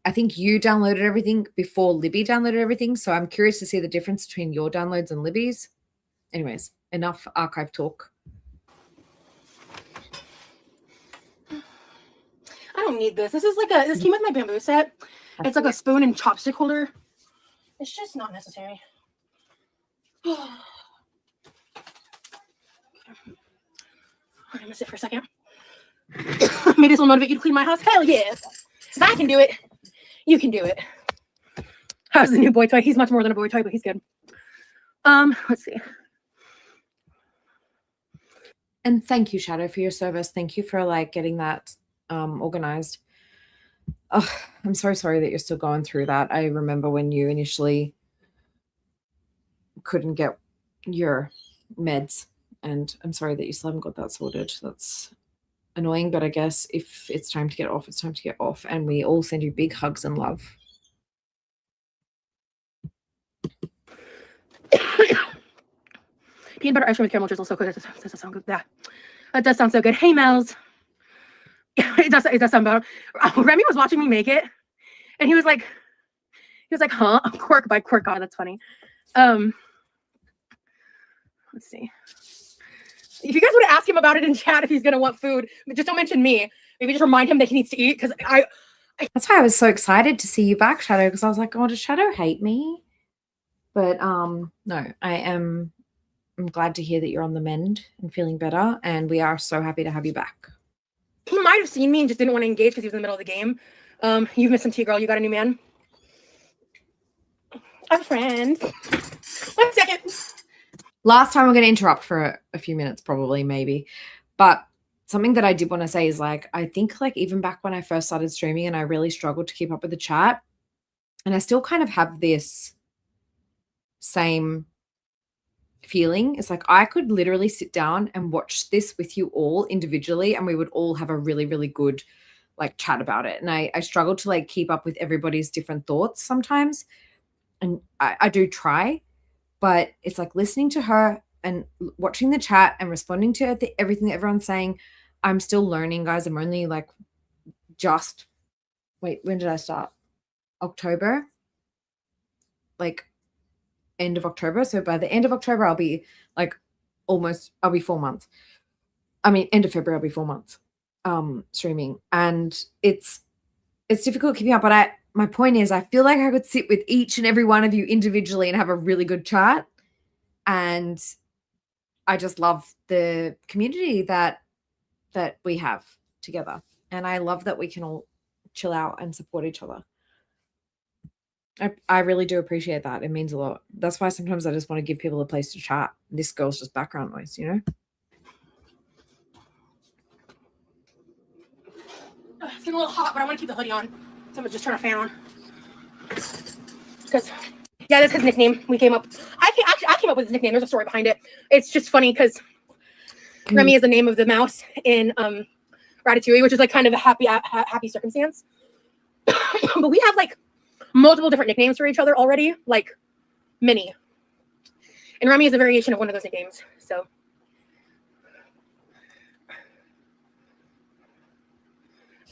downloaded everything before Libby downloaded everything. So I'm curious to see the difference between your downloads and Libby's. Anyways, enough archive talk. I don't need this. This came with my bamboo set. It's like a spoon and chopstick holder. It's just not necessary. I'm gonna sit for a second. Maybe this will motivate you to clean my house. Hell yes. If I can do it, you can do it. How's the new boy toy? He's much more than a boy toy, but he's good. Let's see. And thank you, Shadow, for your service. Thank you for like getting that organized. Oh, I'm so sorry that you're still going through that. I remember when you initially couldn't get your meds, and I'm sorry that you still haven't got that sorted. That's annoying, but I guess if it's time to get off, it's time to get off. And we all send you big hugs and love. Peanut butter ice cream with caramel drizzle, so good. Does that sound good? Yeah, that does sound so good. Hey, Mel's. It does sound better. Remy was watching me make it, and he was like, huh? Quirk by Quirk. God, that's funny. Let's see. If you guys would ask him about it in chat if he's gonna want food, just don't mention me. Maybe just remind him that he needs to eat because that's why I was so excited to see you back, Shadow, because I was like, oh, does Shadow hate me? But no, I'm glad to hear that you're on the mend and feeling better, and we are so happy to have you back. He might have seen me and just didn't want to engage because he was in the middle of the game. You've missed some tea, girl. You got a new man? I'm friends. 1 second. Last time, we're going to interrupt for a few minutes, probably, maybe. But something that I did want to say is like, I think like even back when I first started streaming and I really struggled to keep up with the chat, and I still kind of have this same feeling. It's like I could literally sit down and watch this with you all individually and we would all have a really, really good like chat about it. And I struggle to like keep up with everybody's different thoughts sometimes. And I do try, but it's like listening to her and watching the chat and responding to everything that everyone's saying. I'm still learning, guys. I'm only like when did I start? October? Like end of October. So by the end of October, I'll be 4 months. I mean, end of February, I'll be 4 months. streaming, and it's difficult keeping up. But my point is, I feel like I could sit with each and every one of you individually and have a really good chat. And I just love the community that we have together, and I love that we can all chill out and support each other. I really do appreciate that. It means a lot. That's why sometimes I just want to give people a place to chat. This girl's just background noise, you know? It's getting a little hot, but I want to keep the hoodie on. So I'm gonna just turn a fan on. Because, yeah, that's his nickname. We came up. I came up with his nickname. There's a story behind it. It's just funny because Remy is the name of the mouse in Ratatouille, which is like kind of a happy circumstance. But we have like multiple different nicknames for each other already, like many. And Remy is a variation of one of those nicknames. So.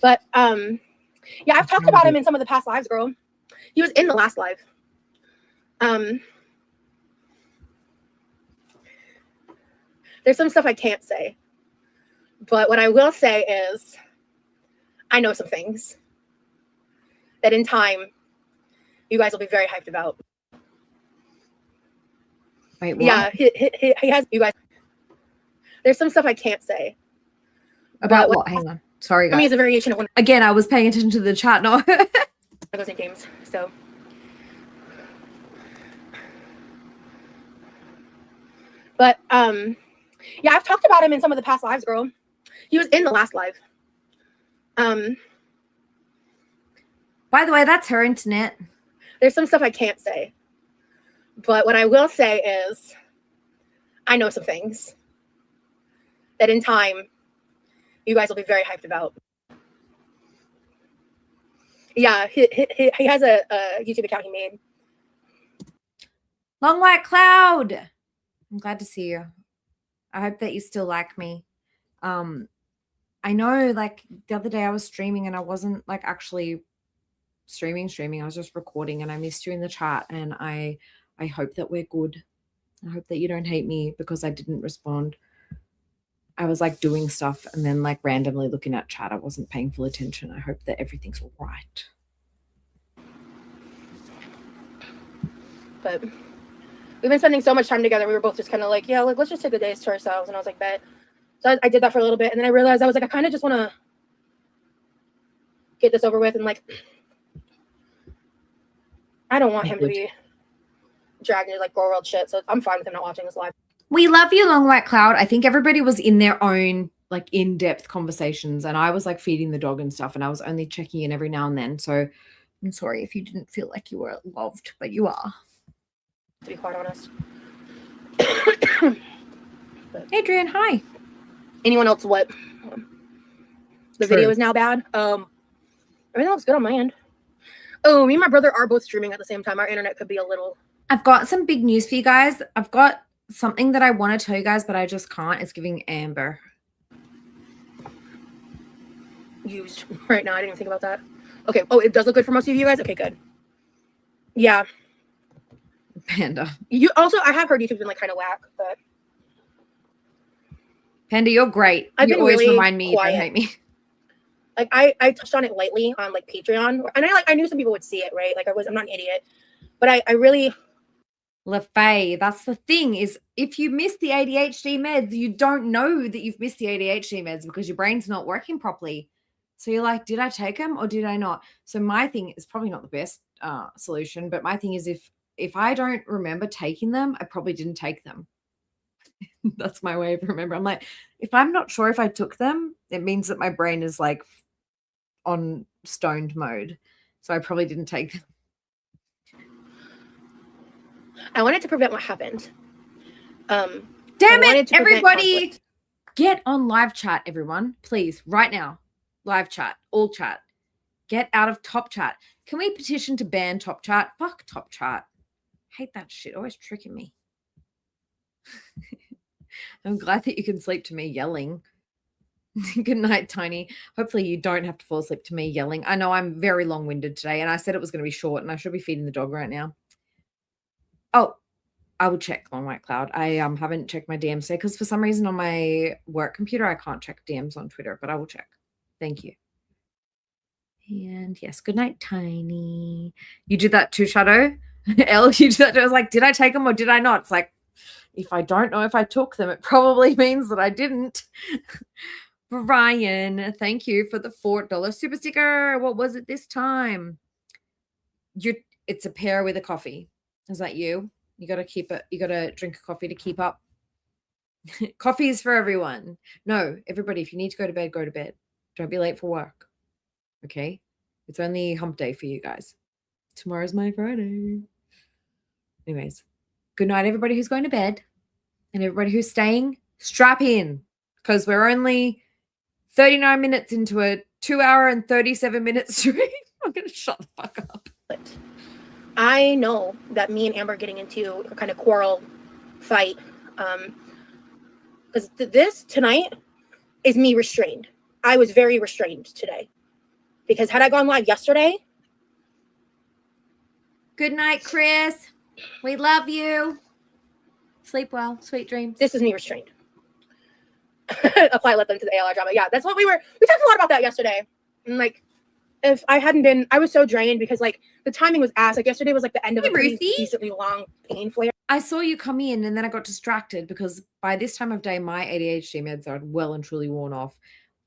But yeah, I've talked about him in some of the past lives, girl. He was in the last live. There's some stuff I can't say. But what I will say is I know some things that in time you guys will be very hyped about. Wait, what? Yeah, he has you guys. There's some stuff I can't say. About what? Hang on. Sorry, guys. I mean, it's a variation of one Again, I was paying attention to the chat, no. of those nicknames. So. But yeah, I've talked about him in some of the past lives, girl. He was in the last live. By the way, that's her internet. There's some stuff I can't say. But what I will say is I know some things that in time you guys will be very hyped about. Yeah, he has a YouTube account he made. Long White Cloud. I'm glad to see you. I hope that you still like me. I know, like, the other day I was streaming and I wasn't, like, actually streaming. I was just recording, and I missed you in the chat, and I hope that we're good. I hope that you don't hate me because I didn't respond. I was, like, doing stuff and then, like, randomly looking at chat. I wasn't paying full attention. I hope that everything's all right. But we've been spending so much time together. We were both just kind of like, yeah, like, let's just take the days to ourselves. And I was like, bet. So I did that for a little bit. And then I realized I was like, I kind of just want to get this over with. And like, I don't want him to be dragged into like girl world shit. So I'm fine with him not watching this live. We love you, Long White Cloud. I think everybody was in their own, like, in-depth conversations. And I was, like, feeding the dog and stuff. And I was only checking in every now and then. So I'm sorry if you didn't feel like you were loved, but you are. To be quite honest. Adrian, hi. Anyone else what? The video is now bad. Everything looks good on my end. Oh, me and my brother are both streaming at the same time. Our internet could be a little. I've got some big news for you guys. I've got something that I want to tell you guys, but I just can't. It's giving Amber. Used right now. I didn't even think about that. Okay. Oh, it does look good for most of you guys? Okay, good. Yeah. Panda. You also, I have heard YouTube's been like kind of whack, but. Panda, you're great. You always really remind me quiet. You don't hate me. Like I touched on it lightly on like Patreon, and I knew some people would see it, right? Like I'm not an idiot, but I really. LaFay, that's the thing is if you miss the ADHD meds, you don't know that you've missed the ADHD meds because your brain's not working properly. So you're like, did I take them or did I not? So my thing is probably not the best solution, but my thing is if I don't remember taking them, I probably didn't take them. That's my way of remembering. I'm like, if I'm not sure if I took them, it means that my brain is like on stoned mode. So I probably didn't take them. I wanted to prevent what happened. Damn it, everybody. Get on live chat, everyone. Please, right now. Live chat, all chat. Get out of top chat. Can we petition to ban top chat? Fuck top chat. Hate that shit. Always tricking me. I'm glad that you can sleep to me yelling. Good night, Tiny. Hopefully you don't have to fall asleep to me yelling. I know I'm very long-winded today, and I said it was going to be short, and I should be feeding the dog right now. Oh, I will check Long White Cloud. I haven't checked my DMs today because for some reason on my work computer I can't check DMs on Twitter, but I will check. Thank you. And yes, good night, Tiny. You did that too, Shadow? Elle, you did that too. I was like, did I take them or did I not? It's like, if I don't know if I took them, it probably means that I didn't. Brian, thank you for the $4 super sticker. What was it this time? It's a pear with a coffee. Is that you? You got to keep it. You got to drink a coffee to keep up. Coffee is for everyone. No, everybody, if you need to go to bed, go to bed. Don't be late for work. Okay? It's only hump day for you guys. Tomorrow's my Friday. Anyways, good night, everybody who's going to bed. And everybody who's staying, strap in. Because we're only 39 minutes into a 2-hour and 37-minute stream. I'm going to shut the fuck up. I know that me and Amber are getting into a kind of quarrel fight. Because this tonight is me restrained. I was very restrained today. Because had I gone live yesterday. Good night, Chris. We love you. Sleep well. Sweet dreams. This is me restrained. Apply let them to the ALR drama. Yeah, that's what we talked a lot about that yesterday. And like, if I hadn't been, I was so drained because like the timing was ass. Like yesterday was like the end of a pretty decently long pain flare. I saw you come in and then I got distracted because by this time of day, my ADHD meds are well and truly worn off.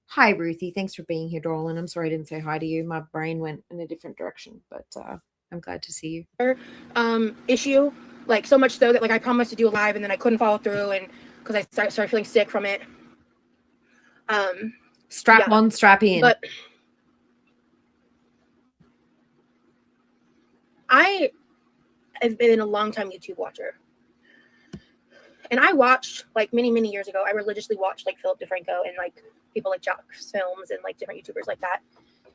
Hi, Ruthie. Thanks for being here, darling. I'm sorry I didn't say hi to you. My brain went in a different direction, but I'm glad to see you. Issue, like so much so that like I promised to do a live and then I couldn't follow through and because I started feeling sick from it. Strap on, strap in. But I have been a long time YouTube watcher. And I watched like many, many years ago, I religiously watched like Philip DeFranco and like people like Jock's Films and like different YouTubers like that.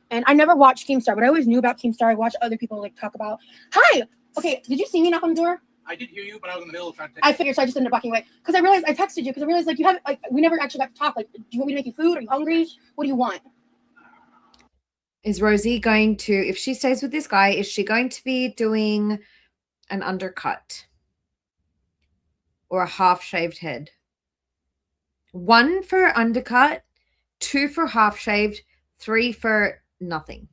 And I never watched Keemstar, but I always knew about Keemstar. I watched other people like talk about, hi, okay, did you see me knock on the door? I did hear you, but I was in the middle of trying to I figured, so I just ended up walking away. Because I realized, I texted you, because I realized like you haven't, like we never actually got to talk. Like, do you want me to make you food? Are you hungry? What do you want? Is Rosie going to, if she stays with this guy, is she going to be doing an undercut or a half-shaved head? 1 for undercut, 2 for half-shaved, 3 for nothing.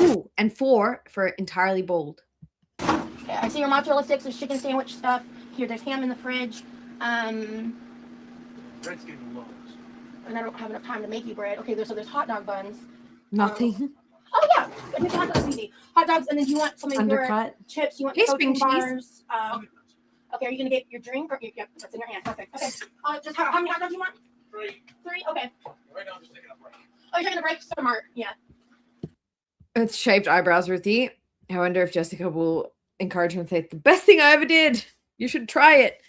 Ooh, and 4 for entirely bald. Okay, I see your mozzarella sticks, there's chicken sandwich stuff. Here, there's ham in the fridge. Bread's getting low. And I don't have enough time to make you bread. Okay, so there's hot dog buns. Nothing. Oh yeah, I think hot dogs easy. Hot dogs, and then do you want some of your chips? You want protein bars? Okay, are you gonna get your drink? Or, yep, that's in your hand. Perfect. Okay. Just how many hot dogs you want? 3. 3. Okay. Right now, I'm just taking a break. Oh, you're taking a break. Smart. Yeah. It's shaved eyebrows, Ruthie. I wonder if Jessica will encourage her and say, it's the best thing I ever did. You should try it.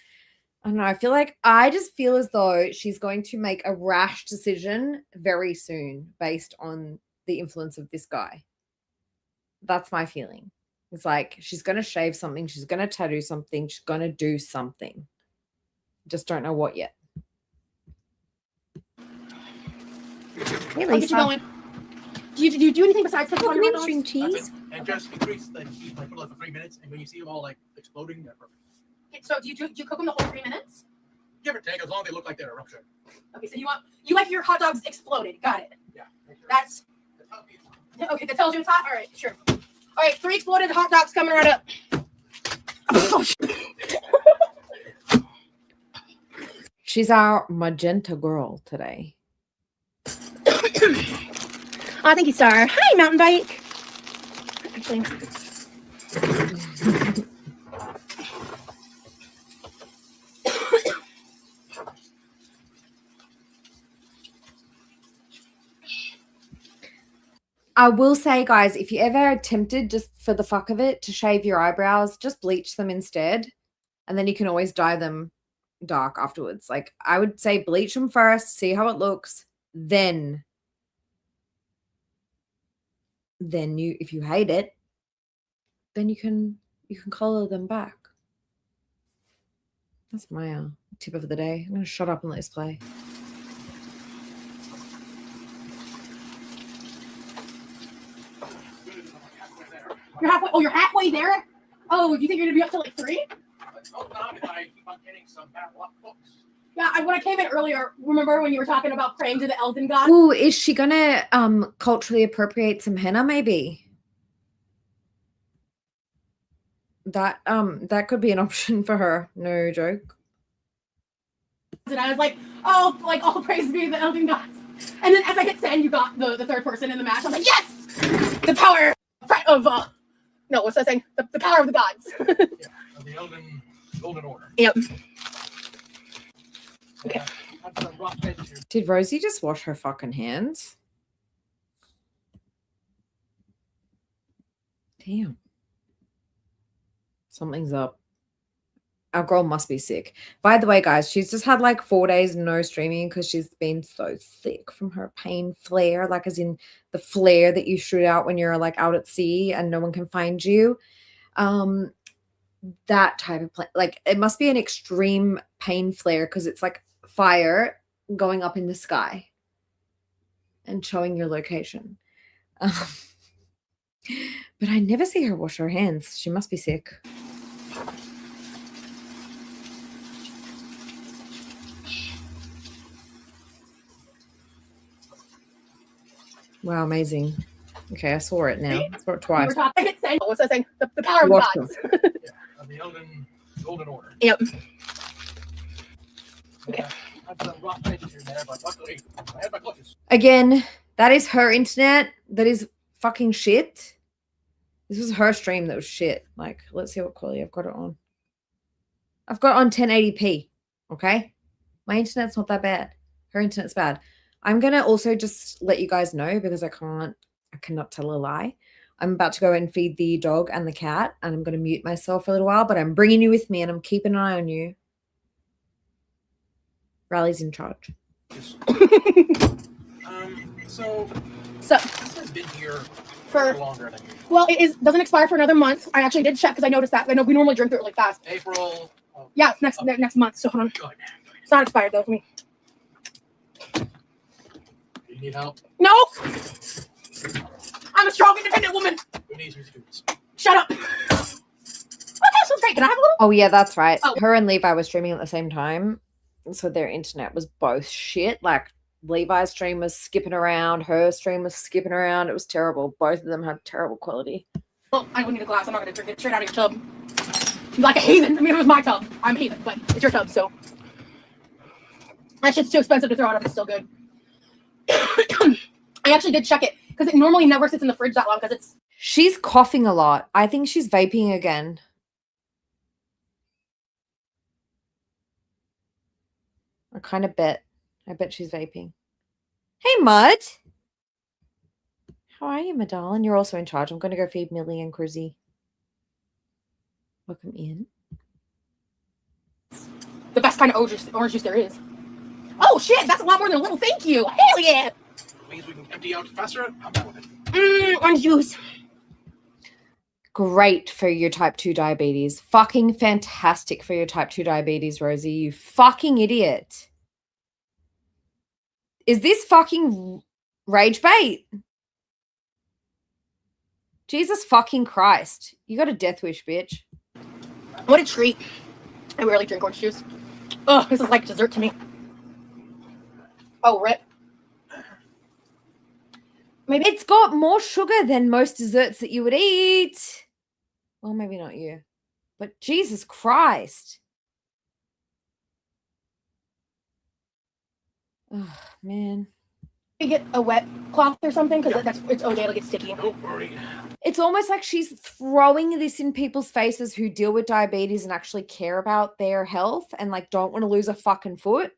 I don't know. I just feel as though she's going to make a rash decision very soon based on the influence of this guy. That's my feeling. It's like she's going to shave something. She's going to tattoo something. She's going to do something. Just don't know what yet. Hey, Lisa. I'll get you going. Do you do anything besides put on your hot dogs? String cheese? And just increase the heat, like put it for 3 minutes, and when you see them all like exploding, they're perfect. Okay, so do you cook them the whole 3 minutes? Give or take, as long as they look like they're eruption. Okay, so you like your hot dogs exploded. Got it. Yeah. That's okay. That tells you it's hot. All right, sure. All right, 3 exploded hot dogs coming right up. She's our magenta girl today. Oh, thank you, Star. Hi, mountain bike. Actually. I will say, guys, if you ever attempted just for the fuck of it to shave your eyebrows, just bleach them instead. And then you can always dye them dark afterwards. Like, I would say bleach them first, see how it looks. Then you, if you hate it, then you can color them back. That's my tip of the day. I'm going to shut up and let this play. You're halfway. Oh, you're halfway there. Oh, do you think you're gonna be up to like 3? Let's hope not. If I keep on getting some bad luck books. Yeah, when I came in earlier, remember when you were talking about praying to the Elden God? Oh, is she gonna culturally appropriate some henna? Maybe that could be an option for her. No joke. And I was like, oh, like all praise be the Elden gods. And then as I hit send, you got the third person in the match. I was like, yes, the power of no, what's that saying? The power of the gods. Yeah, of the golden order. Yep. Okay. I've got a rough edge here. Did Rosie just wash her fucking hands? Damn. Something's up. Our girl must be sick. By the way, guys, she's just had like 4 days no streaming because she's been so sick from her pain flare, like as in the flare that you shoot out when you're like out at sea and no one can find you. That type of like it must be an extreme pain flare because it's like fire going up in the sky and showing your location. But I never see her wash her hands. She must be sick. Wow, amazing. Okay, I saw it now. I saw it twice. What's that saying? The power of the gods. Yeah, of the golden order. Yep. Okay. I've got a rough edge here, there, but luckily I had my clutches. Again, that is her internet. That is fucking shit. This was her stream that was shit. Like, let's see what quality I've got it on. I've got it on 1080p. Okay? My internet's not that bad. Her internet's bad. I'm going to also just let you guys know because I cannot tell a lie. I'm about to go and feed the dog and the cat and I'm going to mute myself for a little while, but I'm bringing you with me and I'm keeping an eye on you. Riley's in charge. So this has been here for longer than usual. Well, doesn't expire for another month. I actually did check because I noticed that. I know we normally drink through it really fast. April. Yeah, next month. So hold on. Good. It's not expired though for me. You need help? No! I'm a strong, independent woman. Who needs your students? Shut up. Okay, sounds great. Can I have a little? Oh, yeah, that's right. Oh. Her and Levi were streaming at the same time. So their internet was both shit. Like, Levi's stream was skipping around. Her stream was skipping around. It was terrible. Both of them had terrible quality. Well, I don't need a glass. I'm not going to drink it straight out of your tub. You're like a heathen. I mean, it was my tub. I'm a heathen, but it's your tub, so. That shit's too expensive to throw out if it's still good. I actually did check it because it normally never sits in the fridge that long because it's. She's coughing a lot. I think she's vaping again. I kind of bet. I bet she's vaping. Hey, Mud. How are you, my darling? You're also in charge. I'm going to go feed Millie and Cruzy. Welcome in. The best kind of orange juice there is. Oh, shit. That's a lot more than a little thank you. Hell yeah. Means we can empty out faster. I'm down with it. Orange juice. Great for your type 2 diabetes. Fucking fantastic for your type 2 diabetes, Rosie. You fucking idiot. Is this fucking rage bait? Jesus fucking Christ. You got a death wish, bitch. What a treat. I rarely drink orange juice. Oh, this is like dessert to me. Oh, rip. Maybe it's got more sugar than most desserts that you would eat. Well, maybe not you. But Jesus Christ. Oh, man. You get a wet cloth or something because it's okay, it'll get sticky. Don't worry. It's almost like she's throwing this in people's faces who deal with diabetes and actually care about their health and like don't want to lose a fucking foot.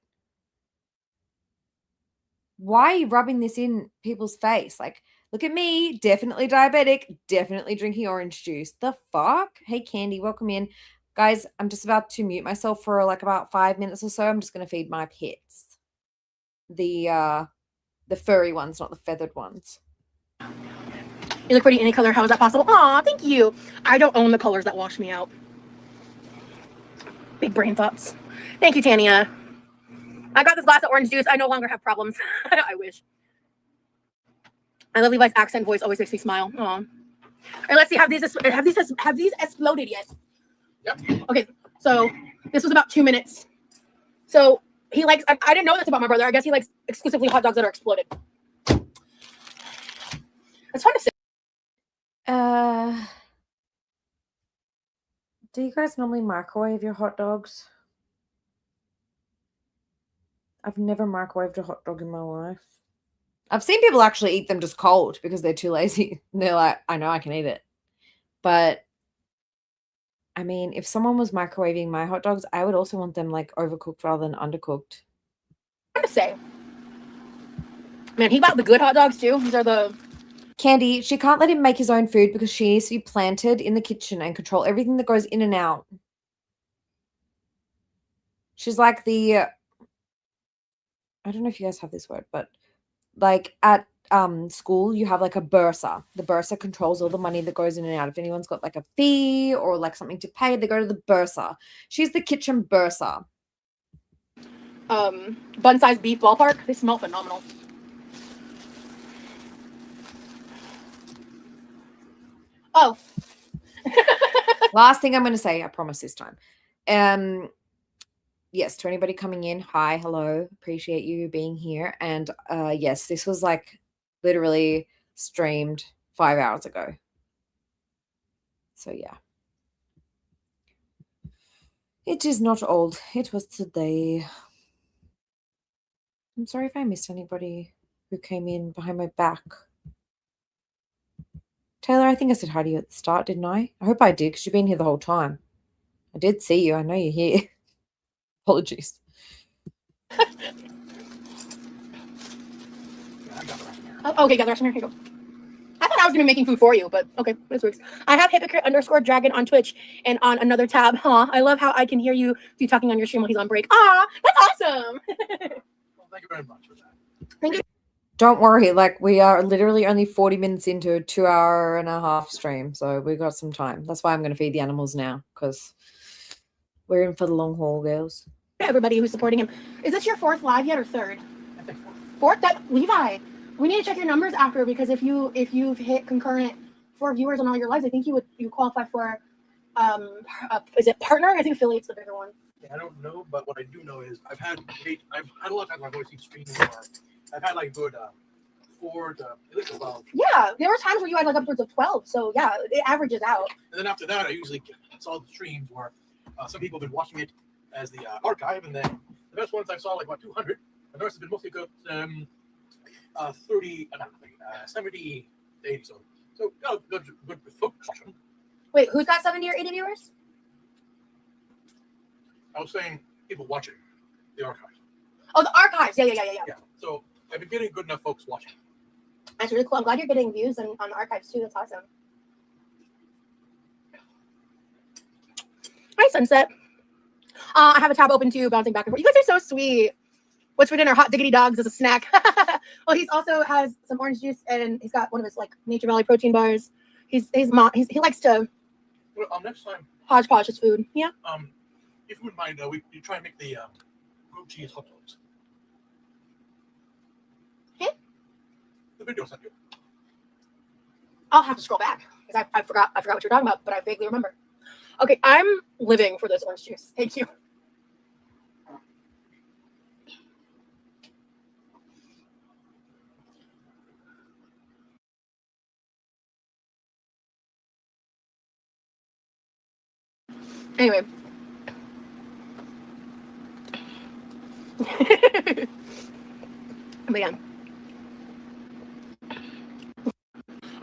Why are you rubbing this in people's face? Like, look at me, definitely diabetic, definitely drinking orange juice. The fuck? Hey, Candy, welcome in. Guys, I'm just about to mute myself for like about 5 minutes or so. I'm just going to feed my pets. The furry ones, not the feathered ones. You look pretty any color. How is that possible? Aw, thank you. I don't own the colors that wash me out. Big brain thoughts. Thank you, Tanya. I got this glass of orange juice. I no longer have problems. I wish. I love Levi's accent voice. Always makes me smile. Aw. All right, let's see. Have these exploded yet? Yep. Okay. So this was about 2 minutes. So he likes. I didn't know this about my brother. I guess he likes exclusively hot dogs that are exploded. It's fun to say. Do you guys normally microwave your hot dogs? I've never microwaved a hot dog in my life. I've seen people actually eat them just cold because they're too lazy. And they're like, I know I can eat it. But I mean, if someone was microwaving my hot dogs, I would also want them like overcooked rather than undercooked. Fun to say. Man, he bought the good hot dogs too. These are the Candy, she can't let him make his own food because she needs to be planted in the kitchen and control everything that goes in and out. She's like the I don't know if you guys have this word, but like at school you have like a bursar. The bursar controls all the money that goes in and out. If anyone's got like a fee or like something to pay, they go to the bursar. She's the kitchen bursar. bun-sized beef ballpark. They smell phenomenal. Oh. Last thing I'm going to say, I promise this time. Yes, to anybody coming in, hi, hello, appreciate you being here. And yes, this was like literally streamed 5 hours ago. So yeah. It is not old. It was today. I'm sorry if I missed anybody who came in behind my back. Taylor, I think I said hi to you at the start, didn't I? I hope I did, because you've been here the whole time. I did see you. I know you're here. Apologies. Oh, okay, got the rest of here. Here you go. I thought I was gonna be making food for you, but okay, this works. I have hypocrite_dragon on Twitch and on another tab. Huh? I love how I can hear you talking on your stream while he's on break. Ah, that's awesome. Well, thank you very much for that. Thank you. Don't worry, like we are literally only 40 minutes into a 2.5-hour stream, so we got some time. That's why I'm going to feed the animals now, because we're in for the long haul, girls. Everybody who's supporting him. Is this your 4th live yet or 3rd? I think 4th. That Levi, we need to check your numbers after, because if you've hit concurrent 4 viewers on all your lives, I think you qualify for is it partner? I think affiliate's the bigger one. Yeah, I don't know, but what I do know is I've had a lot of times my voice keeps streaming, or I've had like good 4 to at least 12. Yeah, there were times where you had like upwards of 12. So yeah, it averages out. And then after that, I usually saw the streams where some people have been watching it as the archive, and then the best ones I saw like about 200. And the rest have been mostly good 70 to 80. So good folks. Wait, who's got 70 or 80 viewers? I was saying people watching the archive. Oh, the archives. Yeah. Yeah. So I've been getting good enough folks watching. That's really cool. I'm glad you're getting views on the archives too. That's awesome. Hi, Sunset. I have a tab open too, bouncing back and forth. You guys are so sweet. What's for dinner? Hot diggity dogs as a snack. Well, he's also has some orange juice, and he's got one of his like Nature Valley protein bars. He likes to Next time hodgepodge his food. Yeah. If you wouldn't mind, we try and make the grilled cheese hot dogs. Okay. The video's on you. I'll have to scroll back because I forgot what you're talking about, but I vaguely remember. Okay, I'm living for this orange juice. Thank you. Anyway. But yeah.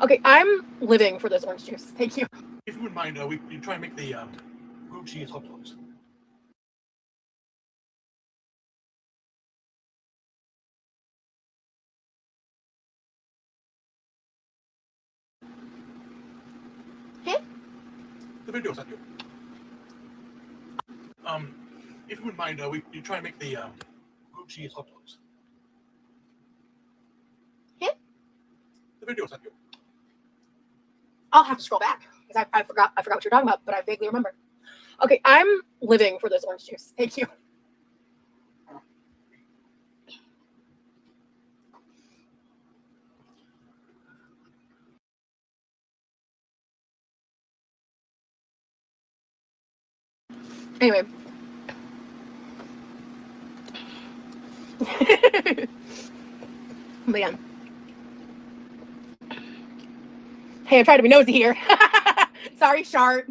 Okay, I'm living for this orange juice. Thank you. If you wouldn't mind, we try and make the grilled cheese hot dogs. Okay. The video's on you. If you wouldn't mind, we try and make the grilled cheese hot dogs. Okay. The video's on you. I'll have to scroll back because I forgot what you're talking about, but I vaguely remember. Okay, I'm living for this orange juice. Thank you. Anyway. But yeah. Hey, I'm trying to be nosy here. Sorry, Sharp.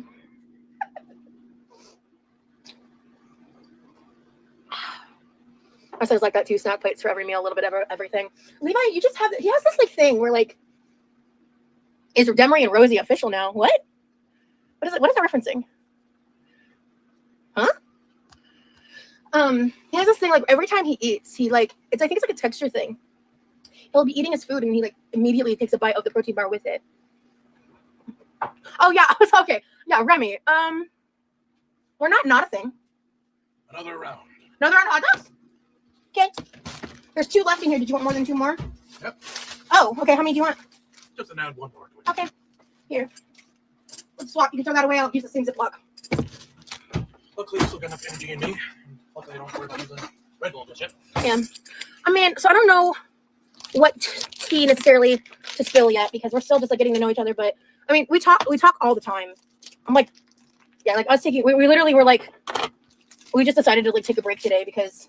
My son's like that too. Snack plates for every meal, a little bit of everything. Levi, you just have, he has this like thing where like, is Demery and Rosie official now? What? What is it? What is that referencing? Huh? He has this thing like every time he eats, he like, I think it's like a texture thing. He'll be eating his food and he like immediately takes a bite of the protein bar with it. Oh yeah, okay. Yeah, Remy. We're not a thing. Another round. Another round of hot dogs? Okay. There's 2 left in here. Did you want more than 2 more? Yep. Oh, okay. How many do you want? Just an add 1 more. Okay. Here. Let's swap. You can throw that away. I'll use the same Ziploc. Luckily, still got enough energy in me. Luckily, I don't work using Red Bull just yet. Yeah. I mean, so I don't know what tea necessarily to spill yet because we're still just like getting to know each other. But I mean, we talk all the time. I'm like, yeah, like us taking. We literally were like, we just decided to like take a break today because,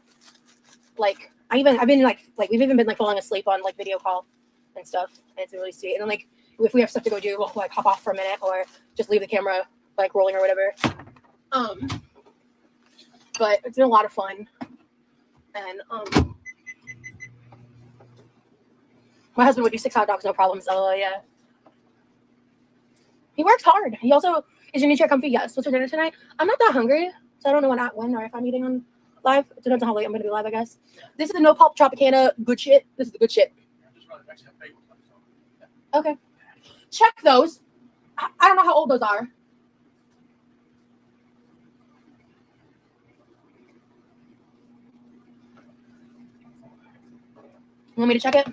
like, I've been like we've even been like falling asleep on like video call and stuff. And it's been really sweet. And then like if we have stuff to go do, we'll like hop off for a minute or just leave the camera like rolling or whatever. But it's been a lot of fun. And my husband would do 6 hot dogs, no problem. So yeah. He works hard. He also is your new chair comfy? Yes. What's for dinner tonight? I'm not that hungry, so I don't know when or if I'm eating on live. It depends on how late I'm gonna be live, I guess. This is the no pulp Tropicana good shit. This is the good shit. Okay. Check those. I don't know how old those are. You want me to check it?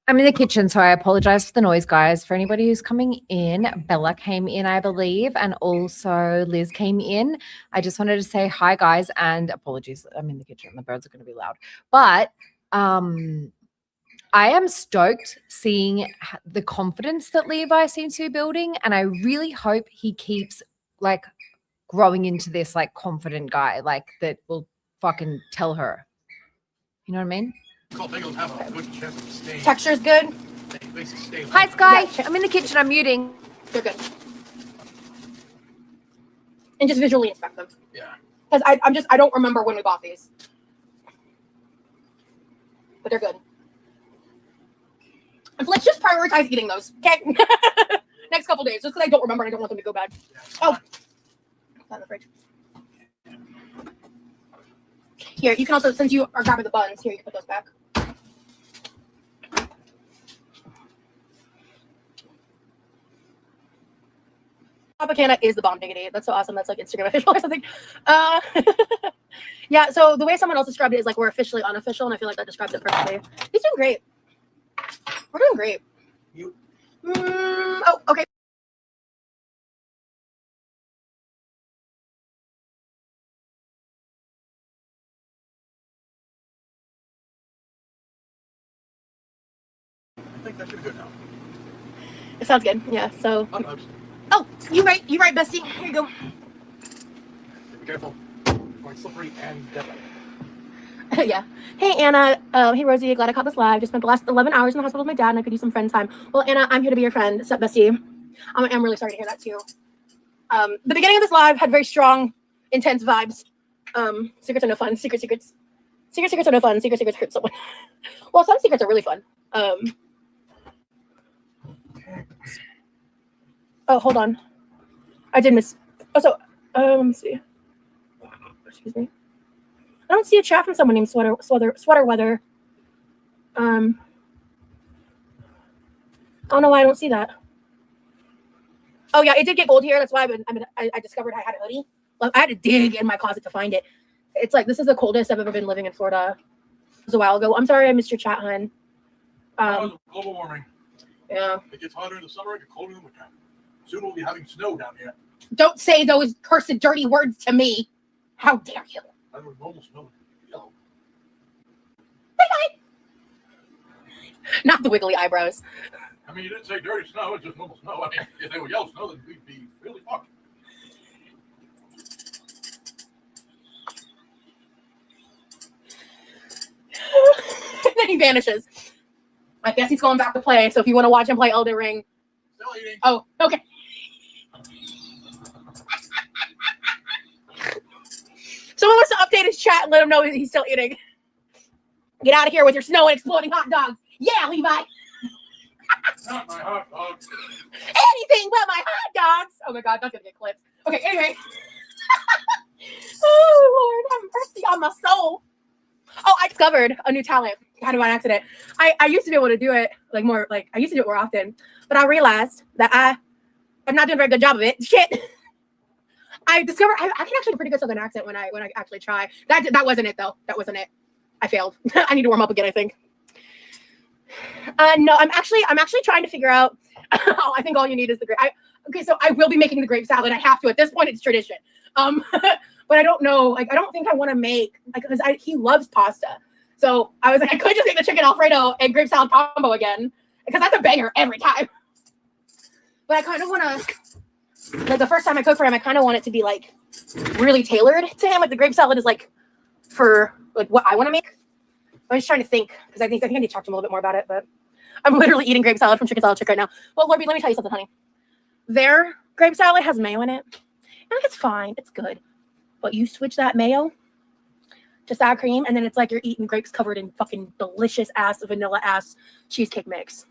I'm in the kitchen, so I apologize for the noise, guys. For anybody who's coming in, Bella came in, I believe, and also Liz came in. I just wanted to say hi, guys, and apologies. I'm in the kitchen. The birds are going to be loud. But I am stoked seeing the confidence that Levi seems to be building, and I really hope he keeps, like, growing into this, like, confident guy, like, that will fucking tell her. You know what I mean? Texture's good. Hi, Sky. Yeah, I'm in the kitchen. I'm muting. They're good. And just visually inspect them. Yeah. Because I don't remember when we bought these. But they're good. And let's just prioritize eating those. Okay? Next couple days. Just because I don't remember and I don't want them to go bad. Oh. Not in the fridge. Here, you can also, since you are grabbing the buns, here, you can put those back. Tropicana is the bomb diggity. That's so awesome. That's like Instagram official or something. Yeah, so the way someone else described it is like we're officially unofficial, and I feel like that describes it perfectly. He's doing great. We're doing great. You? Oh, okay. I think that should be good now. It sounds good. Yeah, so. Oh, you right, bestie. Here you go. Be careful. Going slippery and deadly. Yeah. Hey, Anna. Hey, Rosie. Glad I caught this live. Just spent the last 11 hours in the hospital with my dad, and I could use some friend time. Well, Anna, I'm here to be your friend. Sup, bestie? I'm really sorry to hear that, too. The beginning of this live had very strong, intense vibes. Secrets are no fun. Secrets are no fun. Secrets hurt someone. Well, some secrets are really fun. Oh, hold on. I did miss. Oh, so, let me see. Excuse me. I don't see a chat from someone named Sweater Weather. I don't know why I don't see that. Oh yeah, it did get cold here. That's why I discovered I had a hoodie. Like, I had to dig in my closet to find it. It's like this is the coldest I've ever been living in Florida. It was a while ago. I'm sorry I missed your chat, hon. Global warming. Yeah. It gets hotter in the summer. It gets colder in the winter. Soon we'll be having snow down here. Don't say those cursed, dirty words to me. How dare you? I don't normal snow. Yellow. Bye. Not the wiggly eyebrows. I mean, you didn't say dirty snow. It's just normal snow. I mean, if they were yellow snow, then we'd be really fucked. he vanishes. I guess he's going back to play. So if you want to watch him play Elden Ring. Still eating. Oh, okay. Someone wants to update his chat and let him know he's still eating. Get out of here with your snow and exploding hot dogs. Yeah, Levi. Not my hot dogs. Anything but my hot dogs. Oh my God, that's gonna get clipped. Okay, anyway. Oh Lord, have mercy on my soul. Oh, I discovered a new talent kind of by accident. I used to be able to do it I used to do it more often, but I realized that I'm not doing a very good job of it. Shit. I discovered I can actually do a pretty good Southern accent when I actually try. That wasn't it though. That wasn't it. I failed. I need to warm up again, I think. No, I'm actually trying to figure out. Oh, I think all you need is the grape. Okay, so I will be making the grape salad. I have to. At this point, it's tradition. But I don't know. Like, I don't think I want to make because he loves pasta. So I was like, I could just make the chicken Alfredo and grape salad combo again because that's a banger every time. But I kind of want to, like, the first time I cook for him, I kind of want it to be like really tailored to him. Like the grape salad is like for like what I want to make. I'm just trying to think because I think I need to talk to him a little bit more about it. But I'm literally eating grape salad from Chicken Salad Chick right now. Well, Lorby, let me tell you something, honey. Their grape salad has mayo in it, and it's fine. It's good. But you switch that mayo to sour cream, and then it's like you're eating grapes covered in fucking delicious ass vanilla ass cheesecake mix.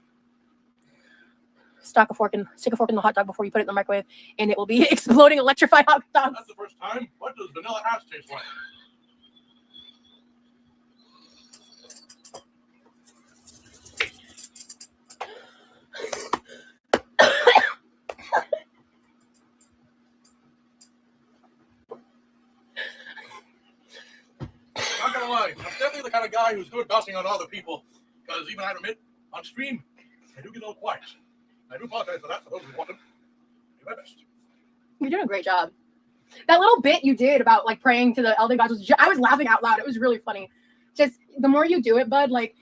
Stick a fork in the hot dog before you put it in the microwave, and it will be exploding electrified hot dogs. That's the first time. What does vanilla ass taste like? Not gonna lie, I'm definitely the kind of guy who's good gossiping on other people, because even I admit, on stream, I do get a little quiet. I do apologize for that for those who want to do my best. You're doing a great job. That little bit you did about like praying to the elder gods I was laughing out loud. It was really funny. Just the more you do it, bud, like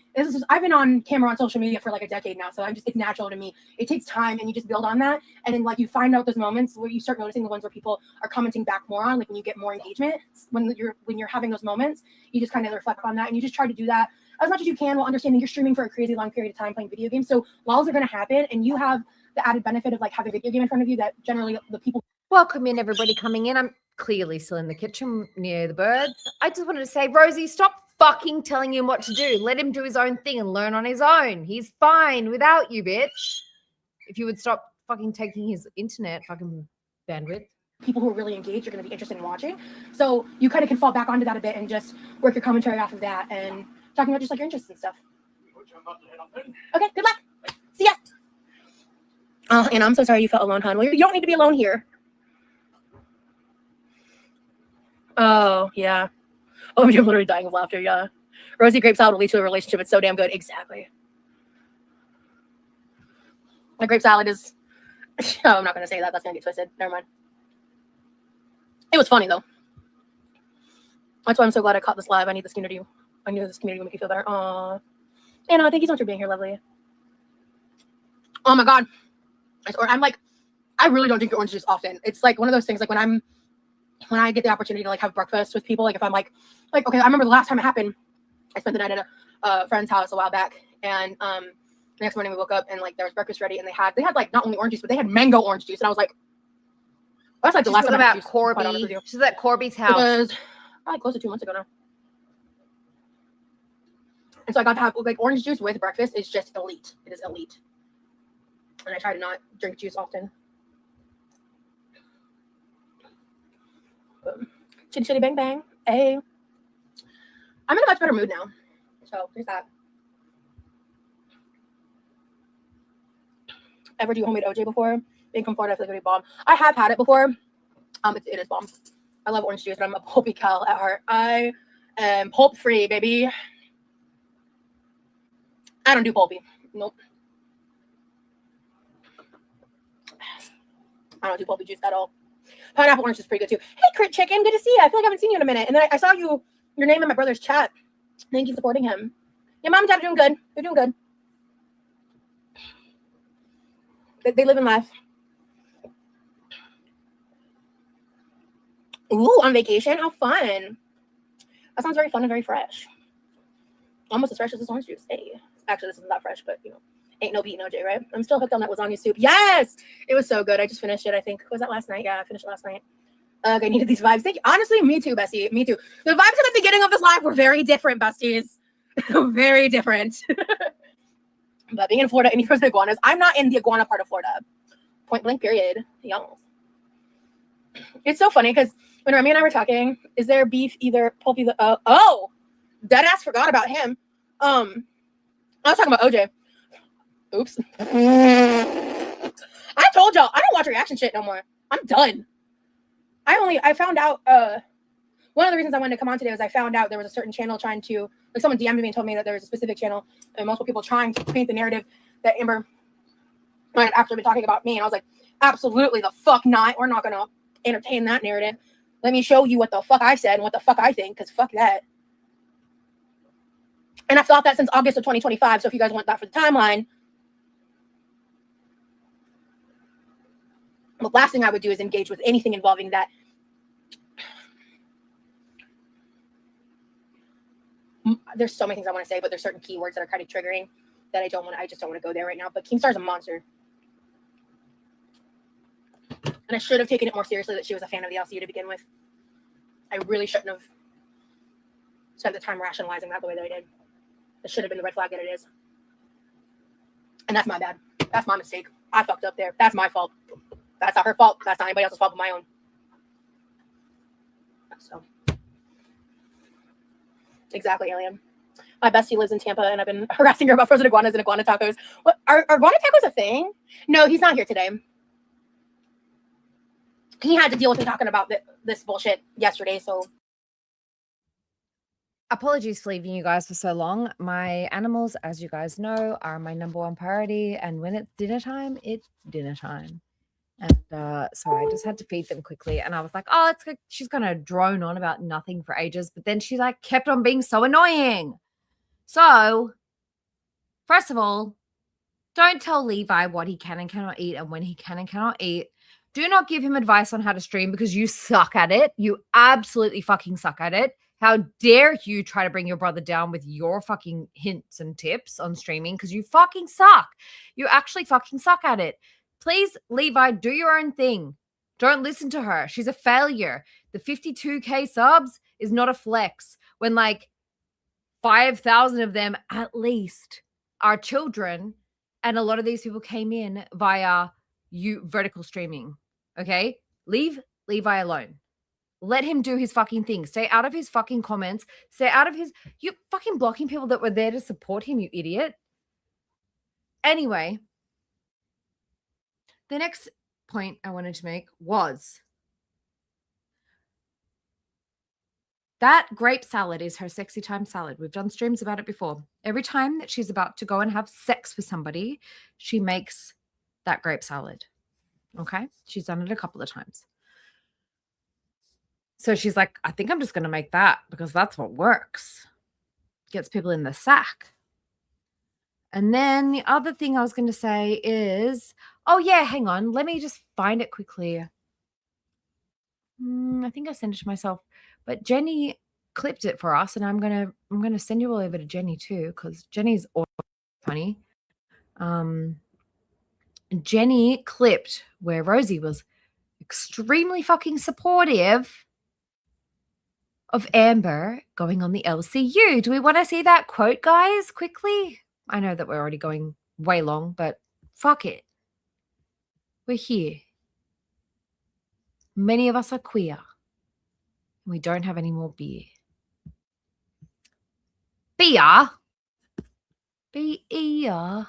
I've been on camera on social media for like a decade now, so it's natural to me. It takes time, and you just build on that, and then like you find out those moments where you start noticing the ones where people are commenting back more on, like when you get more engagement, when you're having those moments, you just kind of reflect on that, and you just try to do that as much as you can while understanding you're streaming for a crazy long period of time playing video games. So lulls are going to happen, and you have the added benefit of like having a video game in front of you that generally the people. Welcome in, everybody coming in. I'm clearly still in the kitchen near the birds. I just wanted to say, Rosie, stop fucking telling him what to do. Let him do his own thing and learn on his own. He's fine without you, bitch. If you would stop fucking taking his internet fucking bandwidth. People who are really engaged are going to be interested in watching. So you kind of can fall back onto that a bit and just work your commentary off of that and talking about just like your interests and stuff. Okay, good luck. See ya. And I'm so sorry you felt alone, hon. Well, you don't need to be alone here. Oh, yeah. Oh, you're literally dying of laughter, yeah. Rosie grape salad will lead to a relationship. It's so damn good. Exactly. My grape salad is... Oh, I'm not going to say that. That's going to get twisted. Never mind. It was funny, though. That's why I'm so glad I caught this live. I knew this community would make you feel better. Aww. Anna, thank you so much for being here, lovely. Oh, my God. I'm like... I really don't drink orange juice often. It's like one of those things, like when I get the opportunity to like have breakfast with people, like if I'm like, okay, I remember the last time it happened, I spent the night at a friend's house a while back, and the next morning we woke up and like there was breakfast ready, and they had like not only orange juice, but they had mango orange juice, and I was like, that's like the last time I had juice. Corby. She's at Corby's house. It was probably close to 2 months ago now. And so I got to have like orange juice with breakfast. Is just elite. It is elite. And I try to not drink juice often. Chitty chitty bang bang. Hey. I'm in a much better mood now. So there's that. Ever do homemade OJ before? Being from Florida, I feel like it would be bomb. I have had it before. It is bomb. I love orange juice, but I'm a pulpy cal at heart. I am pulp free, baby. I don't do pulpy. Nope. I don't do pulpy juice at all. Pineapple orange is pretty good too. Hey, Crit Chicken, good to see you. I feel like I haven't seen you in a minute. And then I saw your name in my brother's chat. Thank you for supporting him. Your mom and dad are doing good. They're doing good. They live and laugh. Ooh, on vacation? How fun. That sounds very fun and very fresh. Almost as fresh as this orange juice. Hey, actually, this isn't that fresh, but you know, ain't no beating OJ, right? I'm still hooked on that lasagna soup. Yes, it was so good. I just finished it. I think was that last night? Yeah, I finished it last night. I needed these vibes. Thank you. Honestly, me too, Bessie. Me too. The vibes at the beginning of this live were very different, besties. Very different. But being in Florida, any frozen iguanas. I'm not in the iguana part of Florida. Point blank. Period. Y'all. It's so funny because when Remy and I were talking, is there beef either Pulpy the deadass forgot about him. I was talking about OJ. Oops. I told y'all I don't watch reaction shit no more. I'm done. I found out one of the reasons I wanted to come on today was I found out there was a certain channel trying to, like, someone DM'd me and told me that there was a specific channel and multiple people trying to paint the narrative that Amber might have actually been talking about me. And I was like, absolutely the fuck not. We're not going to entertain that narrative. Let me show you what the fuck I said and what the fuck I think, because fuck that. And I've thought that since August of 2025. So if you guys want that for the timeline, the last thing I would do is engage with anything involving that. There's so many things I want to say, but there's certain keywords that are kind of triggering that I just don't want to go there right now. But Keemstar's a monster. And I should have taken it more seriously that she was a fan of the LCU to begin with. I really shouldn't have spent the time rationalizing that the way that I did. It should have been the red flag that it is. And that's my bad. That's my mistake. I fucked up there. That's my fault. That's not her fault. That's not anybody else's fault but my own. So. Exactly, Alien. My bestie lives in Tampa, and I've been harassing her about frozen iguanas and iguana tacos. What are iguana tacos a thing? No, he's not here today. He had to deal with me talking about this bullshit yesterday, so. Apologies for leaving you guys for so long. My animals, as you guys know, are my number one priority, and when it's dinner time, it's dinner time. And so I just had to feed them quickly, and I was like, oh, it's good. She's gonna drone on about nothing for ages, but then she like kept on being so annoying. So first of all, don't tell Levi what he can and cannot eat and when he can and cannot eat. Do not give him advice on how to stream because you suck at it. You absolutely fucking suck at it. How dare you try to bring your brother down with your fucking hints and tips on streaming, because you fucking suck. You actually fucking suck at it. Please, Levi, do your own thing. Don't listen to her. She's a failure. The 52K subs is not a flex when like 5,000 of them at least are children. And a lot of these people came in via vertical streaming. Okay? Leave Levi alone. Let him do his fucking thing. Stay out of his fucking comments. Stay out of his... You're fucking blocking people that were there to support him, you idiot. Anyway... The next point I wanted to make was that grape salad is her sexy time salad. We've done streams about it before. Every time that she's about to go and have sex with somebody, she makes that grape salad. Okay? She's done it a couple of times. So she's like, I think I'm just going to make that because that's what works. Gets people in the sack. And then the other thing I was going to say is, oh yeah, hang on. Let me just find it quickly. I think I sent it to myself, but Jenny clipped it for us, and I'm gonna send you all over to Jenny too, because Jenny's all funny. Jenny clipped where Rosie was extremely fucking supportive of Amber going on the LCU. Do we want to see that quote, guys, quickly? I know that we're already going way long, but fuck it. We're here. Many of us are queer. We don't have any more beer. Beer? Beer.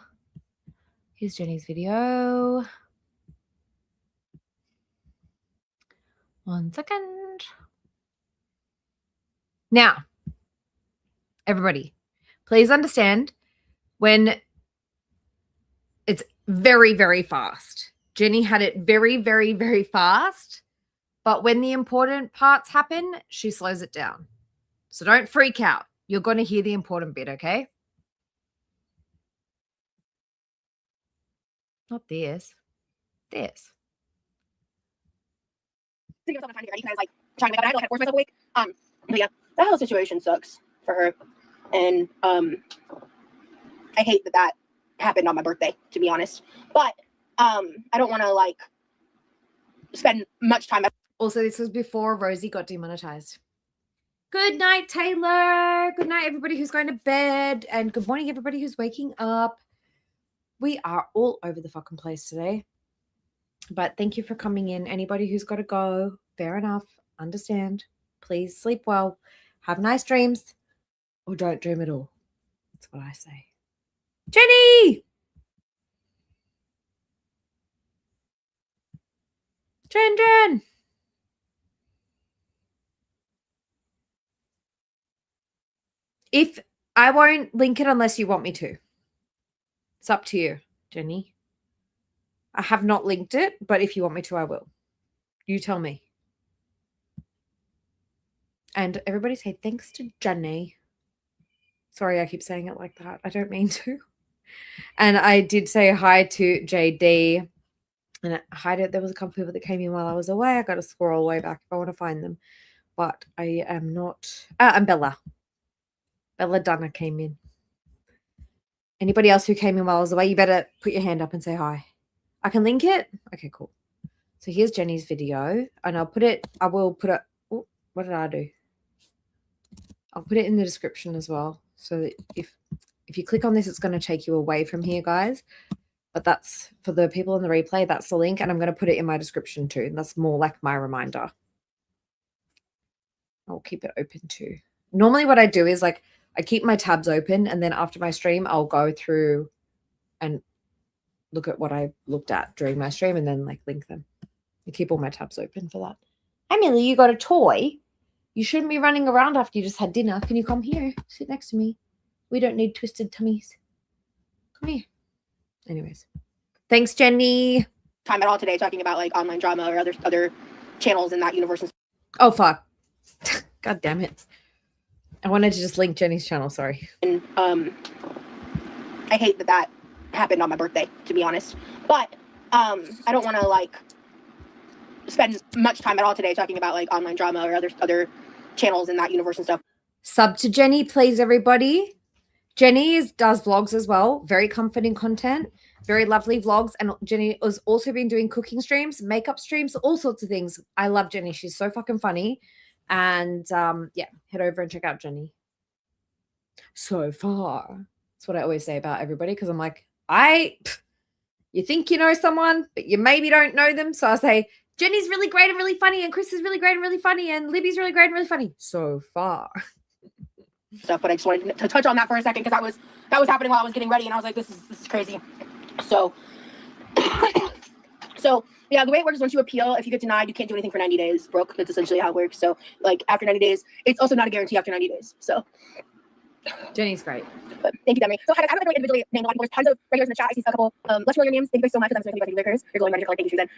Here's Jenny's video. 1 second. Now, everybody, please understand when it's very, very fast. Jenny had it very, very, very fast. But when the important parts happen, she slows it down. So don't freak out. You're going to hear the important bit, okay? Not this. This. Thinking of myself trying to get ready because I was like trying to make an idol, I had to force myself awake. But yeah, that whole situation sucks for her. And I hate that that happened on my birthday, to be honest. But I don't want to like spend much time. Also, this was before Rosie got demonetized. Good night, Taylor. Good night, everybody who's going to bed. And good morning, everybody who's waking up. We are all over the fucking place today. But thank you for coming in. Anybody who's got to go, fair enough. Understand. Please sleep well. Have nice dreams. Or don't dream at all. That's what I say. Jenny! Jen! If I won't link it unless you want me to. It's up to you, Jenny. I have not linked it, but if you want me to, I will. You tell me. And everybody say thanks to Jenny. Sorry, I keep saying it like that. I don't mean to. And I did say hi to JD. And there was a couple of people that came in while I was away. I got to scroll way back if I want to find them. But I am not. And Bella. Bella Dunner came in. Anybody else who came in while I was away, you better put your hand up and say hi. I can link it? Okay, cool. So here's Jenny's video. And I will put it. Oh, what did I do? I'll put it in the description as well. So that if you click on this, it's going to take you away from here, guys. But that's for the people in the replay. That's the link. And I'm going to put it in my description too. That's more like my reminder. I'll keep it open too. Normally what I do is like I keep my tabs open. And then after my stream, I'll go through and look at what I looked at during my stream and then like link them. I keep all my tabs open for that. Hey, Millie, you got a toy? You shouldn't be running around after you just had dinner. Can you come here? Sit next to me. We don't need twisted tummies. Come here. Anyways. Thanks, Jenny. Time at all today talking about like online drama or other channels in that universe. Oh, fuck. God damn it. I wanted to just link Jenny's channel. Sorry. And I hate that that happened on my birthday, to be honest. But I don't want to like spend much time at all today talking about like online drama or other channels in that universe and stuff. Sub to Jenny, please, everybody. Jenny does vlogs as well. Very comforting content. Very lovely vlogs. And Jenny has also been doing cooking streams, makeup streams, all sorts of things. I love Jenny. She's so fucking funny. And yeah, head over and check out Jenny. So far. That's what I always say about everybody because I'm like, you think you know someone, but you maybe don't know them. So I say, Jenny's really great and really funny, and Chris is really great and really funny, and Libby's really great and really funny. So far. Stuff, but I just wanted to touch on that for a second because that was happening while I was getting ready, and I was like, this is crazy. So yeah, the way it works is once you appeal, if you get denied, you can't do anything for 90 days. Broke. That's essentially how it works. So like after 90 days, it's also not a guarantee after 90 days. So Jenny's great. But thank you, Demi. So I haven't really individually named a lot of people. There's tons of regulars in the chat. I see a couple less familiar names. Thank you guys so much. Because I'm so many lickers. You're going ready to collect thank you, Susan.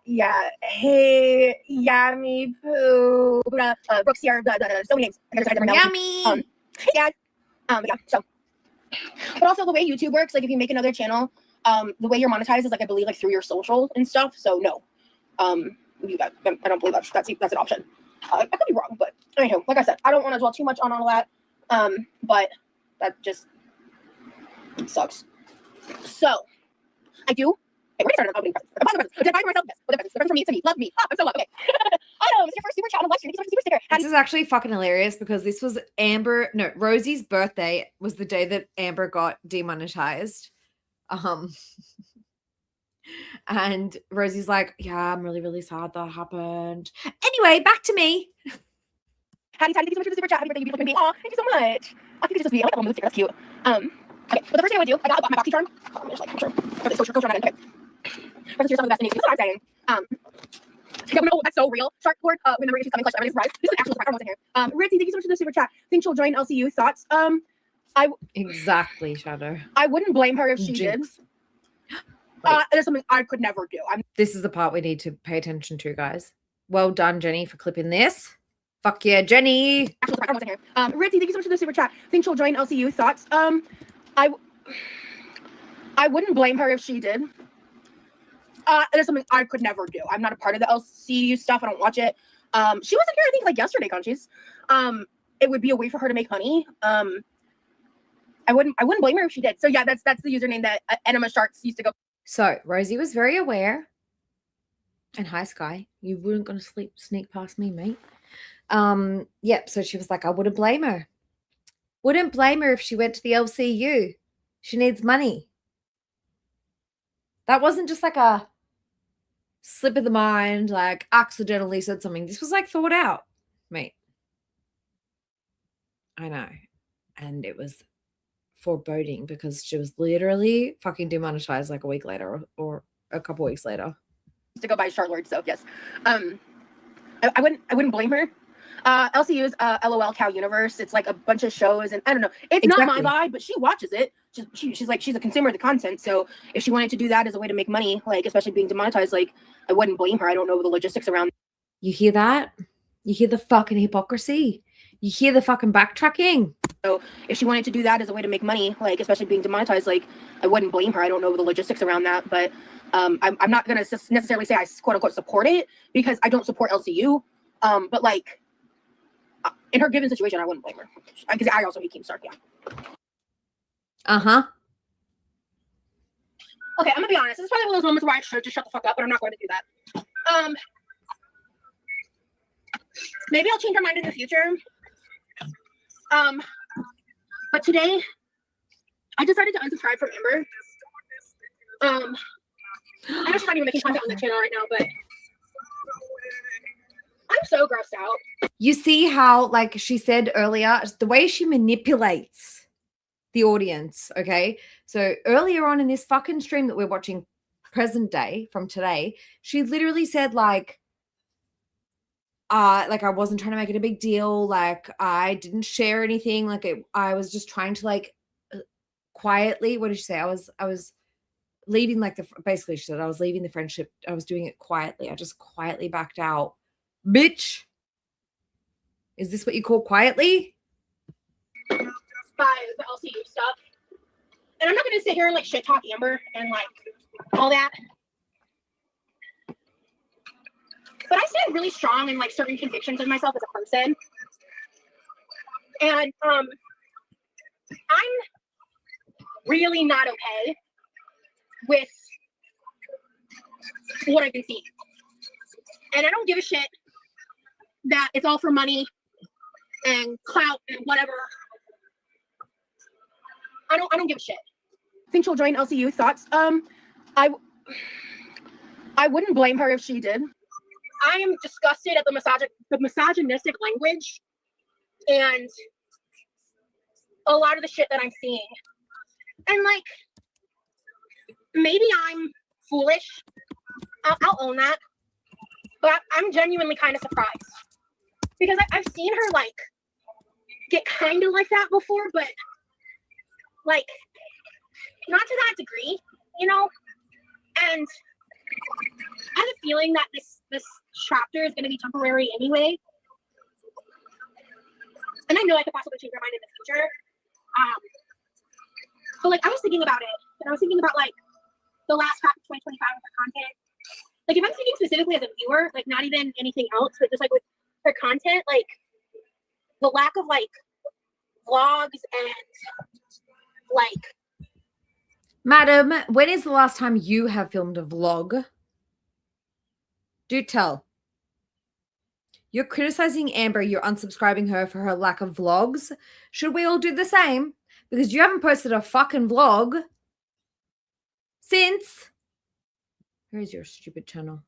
Yeah. Hey, Yummy Poo. Buddha, Brooks here. So many names. I gotta decide them right now. Yummy. Yeah. Yeah. So, but also the way YouTube works, like if you make another channel, the way you're monetized is like I believe like through your social and stuff. So no, I don't believe that's an option. I could be wrong, but anyway, like I said, I don't want to dwell too much on all that. But that just sucks. So I do. Hey, we're gonna start an opening presents. Did I buy myself this? The present from me to me. Love me. Oh, I'm so loved. Okay. Oh, it's your first super chat on the live stream. Thank you so much for the super sticker. This is actually fucking hilarious because this was Rosie's birthday was the day that Amber got demonetized. And Rosie's like, yeah, I'm really, really sad that happened. Anyway, back to me. Hattie, thank you so much for the super chat. Happy birthday, you beautiful human being. Aw, thank you so much. I think it's just me. I like that one with the sticker. That's cute. Okay, but the first thing I would do, I got my boxy charm. I'm just like, I'm sure. Okay, go try that. Okay. Present yourself the best thing. That's what I'm saying. Oh, that's so real. Shark Lord, remember if she's coming clutch, I'm surprised. This is an actual surprise. I here. Ritzy, thank you so much for the super chat. Think she'll join LCU? Thoughts? Exactly, Shadow. I wouldn't blame her if she did. There's something I could never do. This is the part we need to pay attention to, guys. Well done, Jenny, for clipping this. Fuck yeah, Jenny. Actual surprise. Here. Ritzy, thank you so much for the super chat. Think she'll join LCU? Thoughts? I wouldn't blame her if she did. There's something I could never do. I'm not a part of the LCU stuff. I don't watch it. She wasn't here, I think, like yesterday, Conchies. It would be a way for her to make money. I wouldn't blame her if she did. So yeah, that's the username that Enema Sharks used to go. So Rosie was very aware. And hi, Sky. You weren't going to sneak past me, mate. Yep. So she was like, I wouldn't blame her. Wouldn't blame her if she went to the LCU. She needs money. That wasn't just like a slip of the mind, like accidentally said something. This was like thought out, mate. I know. And it was foreboding because she was literally fucking demonetized like a week later or a couple weeks later. To go by Charlotte, so yes. I wouldn't blame her. LCU's LOL Cow Universe. It's like a bunch of shows, and I don't know. It's Exactly. not my vibe, but she watches it. She's a consumer of the content. So if she wanted to do that as a way to make money, like especially being demonetized, like I wouldn't blame her. I don't know the logistics around. You hear that? You hear the fucking hypocrisy? You hear the fucking backtracking? So if she wanted to do that as a way to make money, like especially being demonetized, like I wouldn't blame her. I don't know the logistics around that, but I'm not gonna necessarily say I quote unquote support it because I don't support LCU. But like in her given situation, I wouldn't blame her because I also hate Keemstar. Yeah. Okay, I'm gonna be honest. This is probably one of those moments where I should just shut the fuck up, but I'm not going to do that. Maybe I'll change my mind in the future. But today I decided to unsubscribe from Amber. I know she's not even making content on the channel right now, but I'm so grossed out. You see how, like she said earlier, the way she manipulates the audience, okay? So earlier on in this fucking stream that we're watching present day from today, she literally said like I wasn't trying to make it a big deal. Like I didn't share anything. Like I was just trying to like quietly, what did she say? I was leaving basically she said I was leaving the friendship. I was doing it quietly. I just quietly backed out. Bitch. Is this what you call quietly? By the LCU stuff. And I'm not going to sit here and like shit talk Amber and like all that. But I stand really strong in like certain convictions of myself as a person. And I'm really not okay with what I've been seeing. And I don't give a shit that it's all for money and clout and whatever. I don't give a shit. Think she'll join LCU? Thoughts? I wouldn't blame her if she did. I am disgusted at the misogynistic language and a lot of the shit that I'm seeing. And like, maybe I'm foolish. I'll own that. But I'm genuinely kind of surprised because I've seen her like get kind of like that before, but like not to that degree, you know. And I have a feeling that this chapter is going to be temporary anyway. And I know I could possibly change my mind in the future. But like I was thinking about it, and I was thinking about like the last half of 2025 with her content. Like if I'm thinking specifically as a viewer, like not even anything else, but just like with her content, like the lack of like vlogs and like. Madam, when is the last time you have filmed a vlog? Do tell. You're criticizing Amber, you're unsubscribing her for her lack of vlogs. Should we all do the same? Because you haven't posted a fucking vlog since... Where is your stupid channel?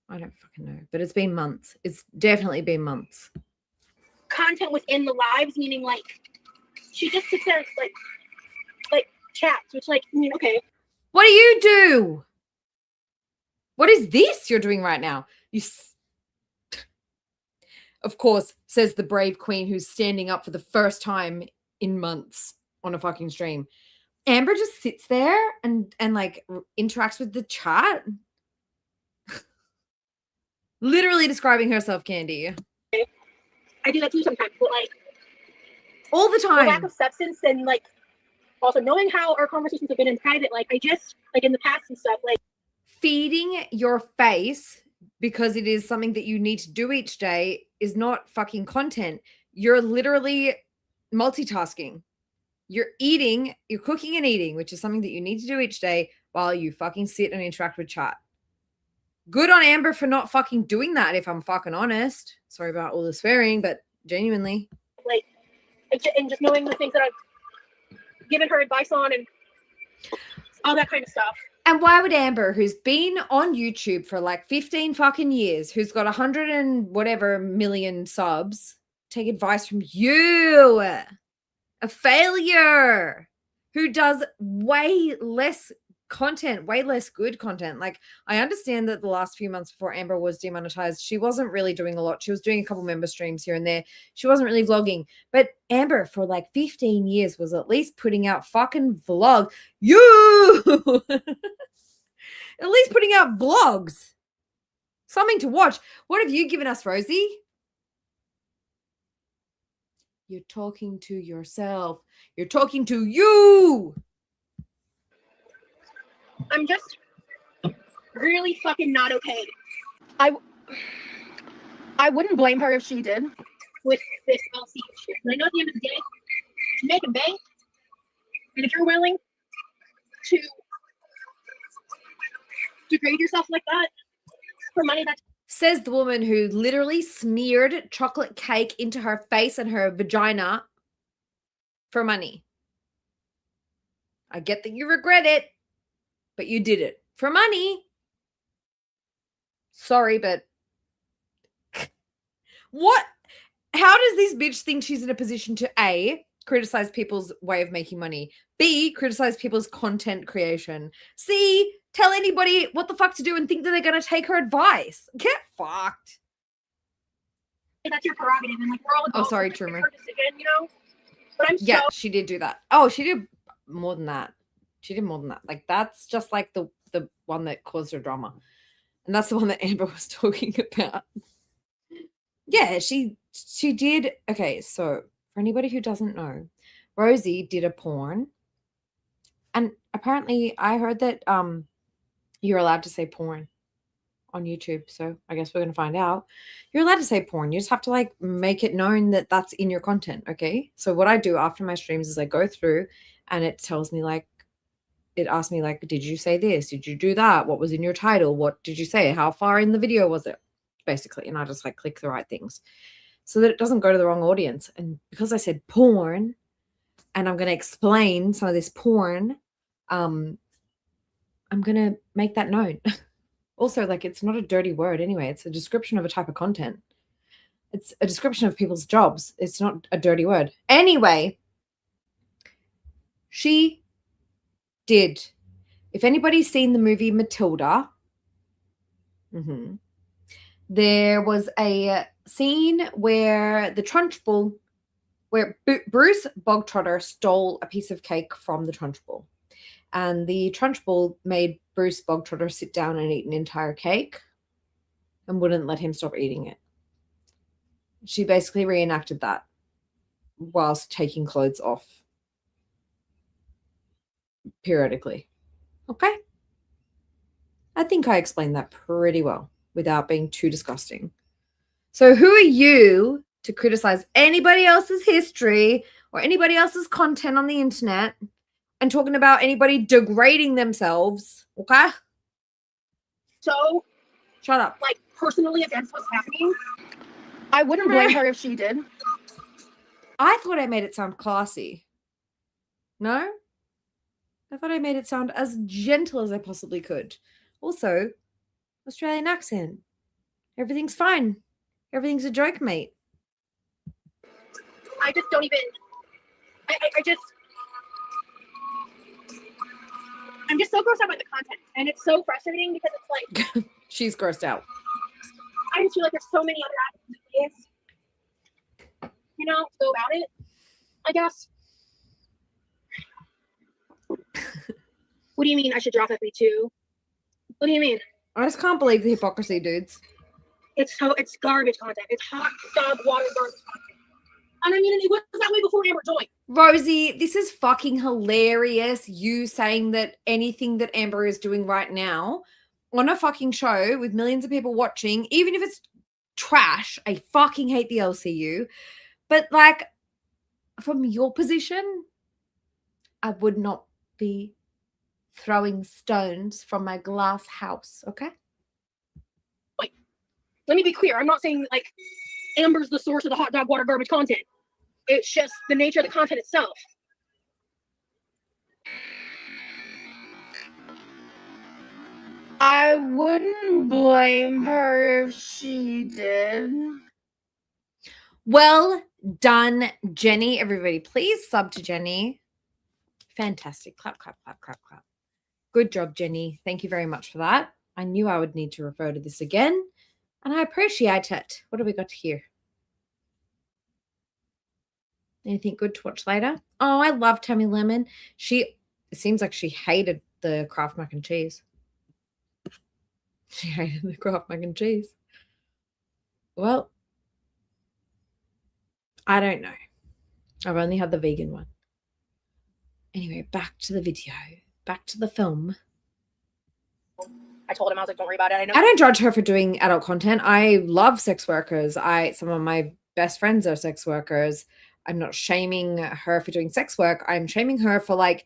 I don't fucking know. But it's been months. It's definitely been months. Content within the lives, meaning like she just sits there and like chats, which like, I mean, okay. What do you do? What is this you're doing right now? Of course, says the brave queen who's standing up for the first time in months on a fucking stream. Amber just sits there and like interacts with the chat. Literally describing herself, Candy. I do that too sometimes, but like all the time. The lack of substance and like also knowing how our conversations have been in private, like I just like in the past and stuff, like feeding your face because it is something that you need to do each day is not fucking content. You're literally multitasking. You're eating, you're cooking and eating, which is something that you need to do each day while you fucking sit and interact with chat. Good on Amber for not fucking doing that, if I'm fucking honest. Sorry about all the swearing, but genuinely. Like, and just knowing the things that I've given her advice on and all that kind of stuff. And why would Amber, who's been on YouTube for like 15 fucking years, who's got 100 and whatever million subs, take advice from you, a failure who does way less content, way less good content? Like, I understand that the last few months before Amber was demonetized, she wasn't really doing a lot. She was doing a couple member streams here and there. She wasn't really vlogging. But Amber, for like 15 years, was at least putting out fucking vlog. You! At least putting out vlogs. Something to watch. What have you given us, Rosie? You're talking to yourself. You're talking to you. I'm just really fucking not okay. I wouldn't blame her if she did with this LC shit. And I know at the end of the day, she's making bank. And if you're willing to degrade yourself like that for money, that's Says the woman who literally smeared chocolate cake into her face and her vagina for money. I get that you regret it, but you did it for money. Sorry, but what? How does this bitch think she's in a position to A, criticize people's way of making money, B, criticize people's content creation, C, tell anybody what the fuck to do and think that they're going to take her advice? Get fucked. that's your prerogative, and like we're all adults. sorry, Like, Trimmer. it's her decision, you know. But I'm Yeah, so she did do that. Oh, she did more than that. She did more than that. Like, that's just like the one that caused her drama. And that's the one that Amber was talking about. Yeah, she did. Okay, so for anybody who doesn't know, Rosie did a porn. And apparently I heard that you're allowed to say porn on YouTube. So I guess we're going to find out. You're allowed to say porn. You just have to like make it known that that's in your content. Okay. So what I do after my streams is I go through and it tells me like, it asks me like, did you say this? Did you do that? What was in your title? What did you say? How far in the video was it? Basically. And I just like click the right things so that it doesn't go to the wrong audience. And because I said porn and I'm going to explain some of this porn, I'm going to make that known. Also, like, it's not a dirty word anyway. It's a description of a type of content. It's a description of people's jobs. It's not a dirty word. Anyway, she did. If anybody's seen the movie Matilda, there was a scene where the Trunchbull, where Bruce Bogtrotter stole a piece of cake from the Trunchbull. And the Trunchbull made Bruce Bogtrotter sit down and eat an entire cake and wouldn't let him stop eating it. She basically reenacted that whilst taking clothes off periodically. Okay. I think I explained that pretty well without being too disgusting. So who are you to criticize anybody else's history or anybody else's content on the internet and talking about anybody degrading themselves? Okay. So shut up. Like personally against what's happening. I wouldn't blame her if she did. I thought I made it sound classy. No? I thought I made it sound as gentle as I possibly could. Also, Australian accent. Everything's fine. Everything's a joke, mate. I just don't even. I'm just so grossed out by the content, and it's so frustrating because it's like she's grossed out. I just feel like there's so many other ways, you know, to go about it. I guess. What do you mean I should drop FB too? What do you mean? I just can't believe the hypocrisy, dudes. It's garbage content. It's hot dog water garbage content. And I mean, it was that way before Amber joined. Rosie, this is fucking hilarious. You saying that anything that Amber is doing right now on a fucking show with millions of people watching, even if it's trash, I fucking hate the LCU. But like, from your position, I would not be throwing stones from my glass house, okay? Wait, let me be clear. I'm not saying like Amber's the source of the hot dog water garbage content. It's just the nature of the content itself. I wouldn't blame her if she did. Well done, Jenny. Everybody, please sub to Jenny. Fantastic. Clap, clap, clap, clap, clap. Good job, Jenny. Thank you very much for that. I knew I would need to refer to this again, and I appreciate it. What have we got here? Anything good to watch later? Oh, I love Tammy Lemon. It seems like she hated the Kraft mac and cheese. She hated the Kraft mac and cheese. Well, I don't know. I've only had the vegan one. Anyway, back to the video. Back to the film. I told him, I was like, don't worry about it. I don't judge her for doing adult content. I love sex workers. Some of my best friends are sex workers. I'm not shaming her for doing sex work. I'm shaming her for like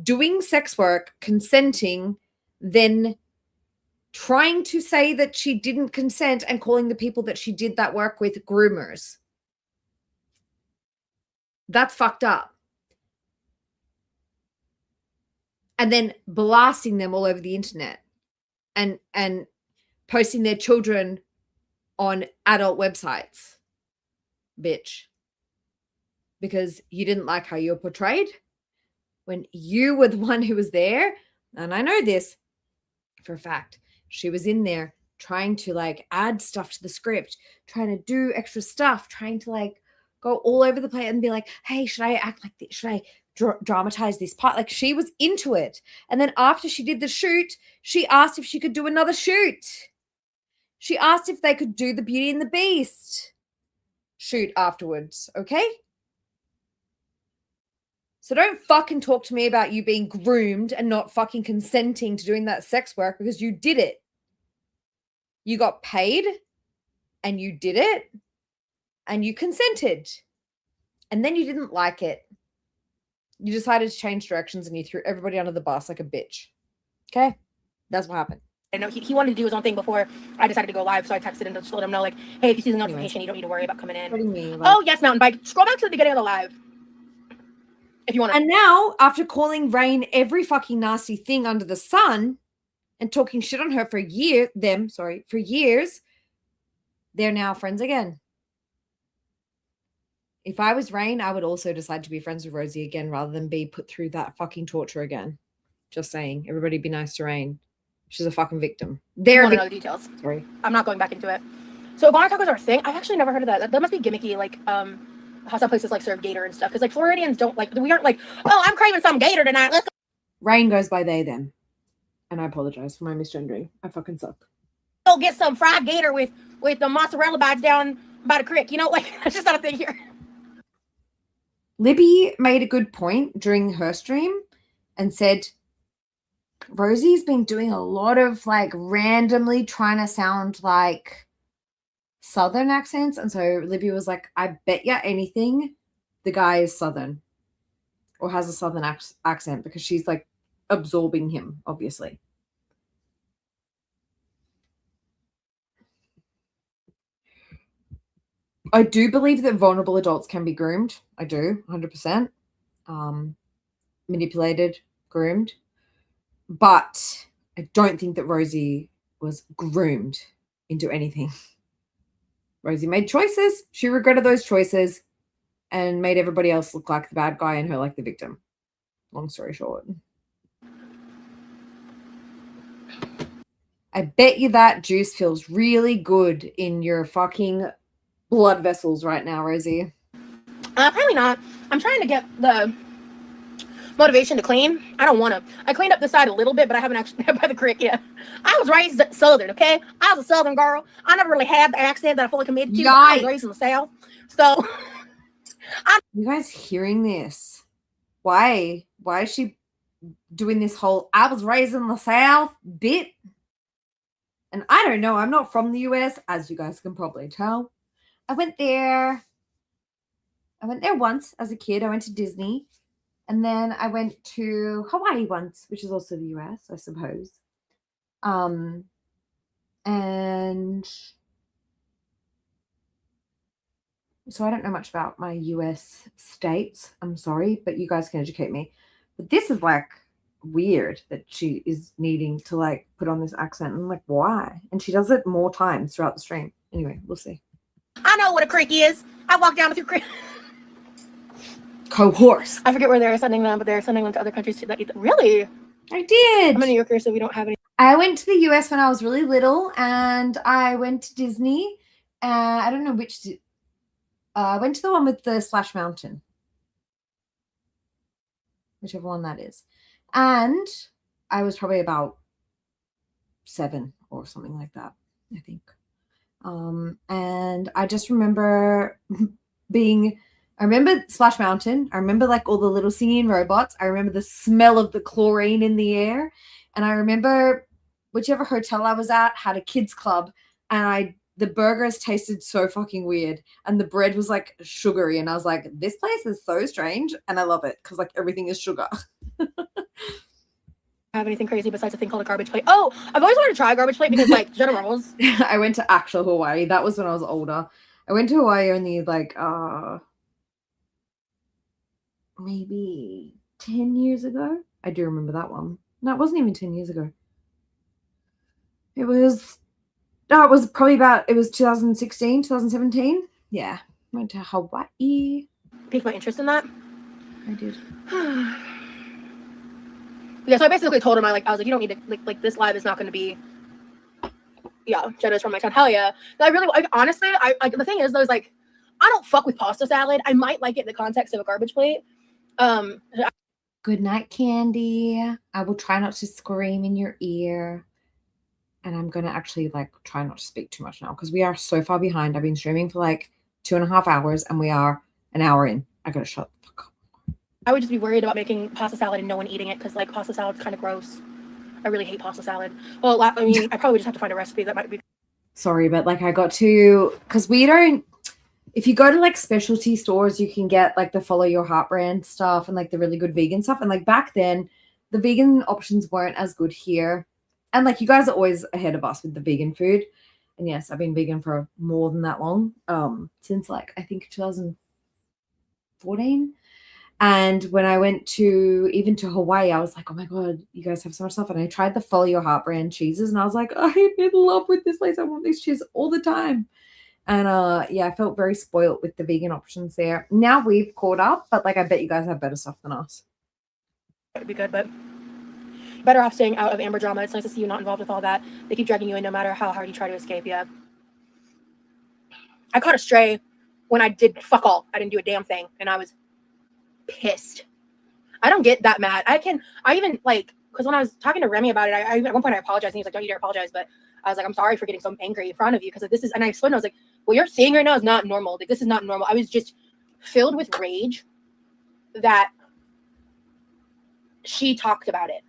doing sex work, consenting, then trying to say that she didn't consent and calling the people that she did that work with groomers. That's fucked up. And then blasting them all over the internet and posting their children on adult websites. Bitch. Because you didn't like how you were portrayed when you were the one who was there. And I know this for a fact. She was in there trying to like add stuff to the script, trying to do extra stuff, trying to like go all over the place and be like, hey, should I act like this? Should I dramatize this part? Like she was into it. And then after she did the shoot, she asked if she could do another shoot. She asked if they could do the Beauty and the Beast shoot afterwards. Okay. So don't fucking talk to me about you being groomed and not fucking consenting to doing that sex work because you did it. You got paid and you did it and you consented. And then you didn't like it. You decided to change directions and you threw everybody under the bus like a bitch. Okay? That's what happened. I know he wanted to do his own thing before I decided to go live, so I texted him to just let him know, like, hey, if you see the notification, you don't need to worry about coming in. What do you mean? Oh, yes, Mountain Bike. Scroll back to the beginning of the live. If you want to. And now, after calling Rain every fucking nasty thing under the sun and talking shit on her for years, they're now friends again. If I was Rain, I would also decide to be friends with Rosie again rather than be put through that fucking torture again. Just saying. Everybody be nice to Rain. She's a fucking victim. I want to know the details. Sorry. I'm not going back into it. So Iguana tacos are a thing. I've actually never heard of that. That must be gimmicky, like how some places like serve gator and stuff. Because like Floridians don't like, we aren't like, oh, I'm craving some gator tonight. Let's go. Rain goes by they them. And I apologize for my misgendering. I fucking suck. Go get some fried gator with the mozzarella bites down by the creek. You know, like that's just not a thing here. Libby made a good point during her stream and said, Rosie's been doing a lot of like randomly trying to sound like Southern accents. And so Libby was like, I bet you anything the guy is Southern or has a Southern accent because she's like absorbing him, obviously. I do believe that vulnerable adults can be groomed. I do, 100%. Manipulated, groomed. But I don't think that Rosie was groomed into anything. Rosie made choices. She regretted those choices and made everybody else look like the bad guy and her like the victim. Long story short. I bet you that juice feels really good in your fucking blood vessels right now, Rosie. Probably not. I'm trying to get the motivation to clean. I don't want to. I cleaned up the side a little bit, but I haven't actually by the creek yet. I was raised Southern, okay? I was a Southern girl. I never really had the accent that I fully committed to. I was raised in the South. So, you guys hearing this? Why? Why is she doing this whole I was raised in the South bit? And I don't know. I'm not from the US, as you guys can probably tell. I went there I went there once as a kid. I went to Disney. And then I went to Hawaii once, which is also the US, I suppose. And so I don't know much about my US states. I'm sorry, but you guys can educate me. But this is like weird that she is needing to like put on this accent. I'm like, why? And she does it more times throughout the stream. Anyway, we'll see. I know what a creek is. I walked down a few creeks. Cohorse. I forget where they're sending them, but they're sending them to other countries to eat them. Really? I did. I'm a New Yorker, so we don't have any. I went to the US when I was really little, and I went to Disney. I don't know which. I went to the one with the Splash Mountain, whichever one that is. And I was probably about 7 or something like that, I think. And I just remember I remember Splash Mountain. I remember like all the little singing robots. I remember the smell of the chlorine in the air. And I remember whichever hotel I was at had a kids club, and the burgers tasted so fucking weird, and the bread was like sugary, and I was like, this place is so strange, and I love it because like everything is sugar. Have anything crazy besides a thing called a garbage plate? Oh, I've always wanted to try a garbage plate because like Jenna Marbles. I went to actual Hawaii. That was when I was older. I went to Hawaii only like maybe 10 years ago. I do remember that one. No, it wasn't even 10 years ago. It was probably it was 2016, 2017. Yeah. Went to Hawaii. Piqued my interest in that. I did. Yeah, so I basically told him I was like, you don't need to like this live is not going to be. Yeah, Jenna's from my town. Hell yeah. I really honestly, the thing is though, is like I don't fuck with pasta salad. I might like it in the context of a garbage plate. Good night, Candy. I will try not to scream in your ear. And I'm going to actually like try not to speak too much now because we are so far behind. I've been streaming for like 2.5 hours and we are an hour in. I got to shut the fuck up. I would just be worried about making pasta salad and no one eating it because like pasta salad's kind of gross. I really hate pasta salad. Well, I mean, I probably just have to find a recipe that might be. Sorry, but like I got to, because we don't, if you go to like specialty stores, you can get like the Follow Your Heart brand stuff and like the really good vegan stuff. And like back then, the vegan options weren't as good here. And like you guys are always ahead of us with the vegan food. And yes, I've been vegan for more than that long. Since like I think 2014. And when I went to Hawaii, I was like, oh my God, you guys have so much stuff. And I tried the Follow Your Heart brand cheeses and I was like, I'm in love with this place. I want these cheeses all the time. And yeah, I felt very spoiled with the vegan options there. Now we've caught up, but like I bet you guys have better stuff than us. It'd be good, but better off staying out of Amber drama. It's nice to see you not involved with all that. They keep dragging you in no matter how hard you try to escape. Yeah. I caught a stray when I did fuck all. I didn't do a damn thing. And I was pissed. I don't get that mad. I even like, because when I was talking to Remy about it, I at one point I apologized and he was like, don't you dare apologize. But I was like, I'm sorry for getting so angry in front of you because this is, and I explained, I was like, what you're seeing right now is not normal. Like, this is not normal. I was just filled with rage that she talked about it.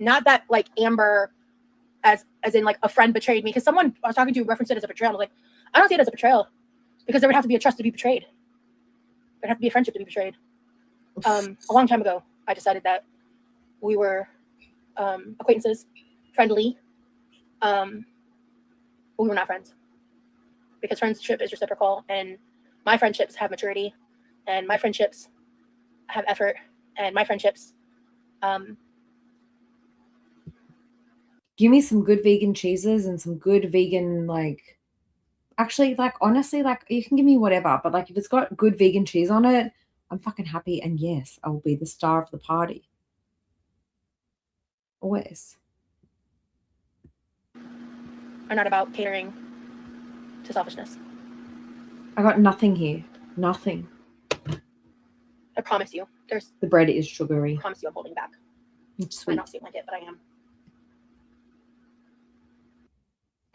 Not that like Amber as in like a friend betrayed me, because someone I was talking to referenced it as a betrayal. I was like, I don't see it as a betrayal because there would have to be a trust to be betrayed. There'd have to be a friendship to be betrayed. A long time ago, I decided that we were acquaintances, friendly. We were not friends because friendship is reciprocal, and my friendships have maturity, and my friendships have effort, and my friendships. Give me some good vegan cheeses and some good vegan, like, actually, like, honestly, like, you can give me whatever, but like, if it's got good vegan cheese on it, I'm fucking happy. And yes, I will be the star of the party. Always. Are not about catering to selfishness. I got nothing here. Nothing. I promise you. The bread is sugary. I promise you I'm holding back. It's I sweet. don't seem like it, but I am.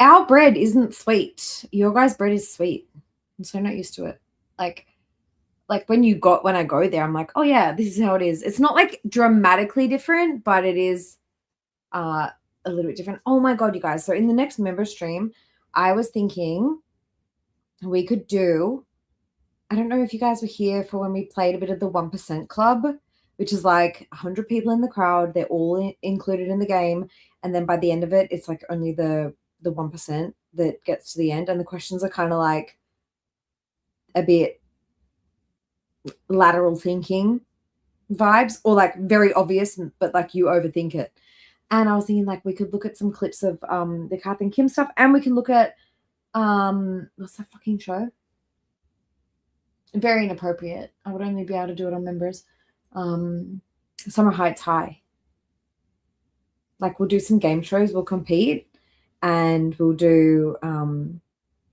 Our bread isn't sweet. Your guys' bread is sweet. I'm so not used to it. Like when I go there, I'm like, oh yeah, this is how it is. It's not like dramatically different, but it is a little bit different. Oh my God, you guys. So in the next member stream, I was thinking we could do I don't know if you guys were here for when we played a bit of the 1% Club, which is like 100 people in the crowd. They're all included in the game. And then by the end of it, it's like only the 1% that gets to the end. And the questions are kind of like a bit lateral thinking vibes, or like very obvious, but like you overthink it. And I was thinking like we could look at some clips of the Kath and Kim stuff, and we can look at what's that fucking show? Very inappropriate. I would only be able to do it on members. Summer Heights High. Like we'll do some game shows, we'll compete, and we'll do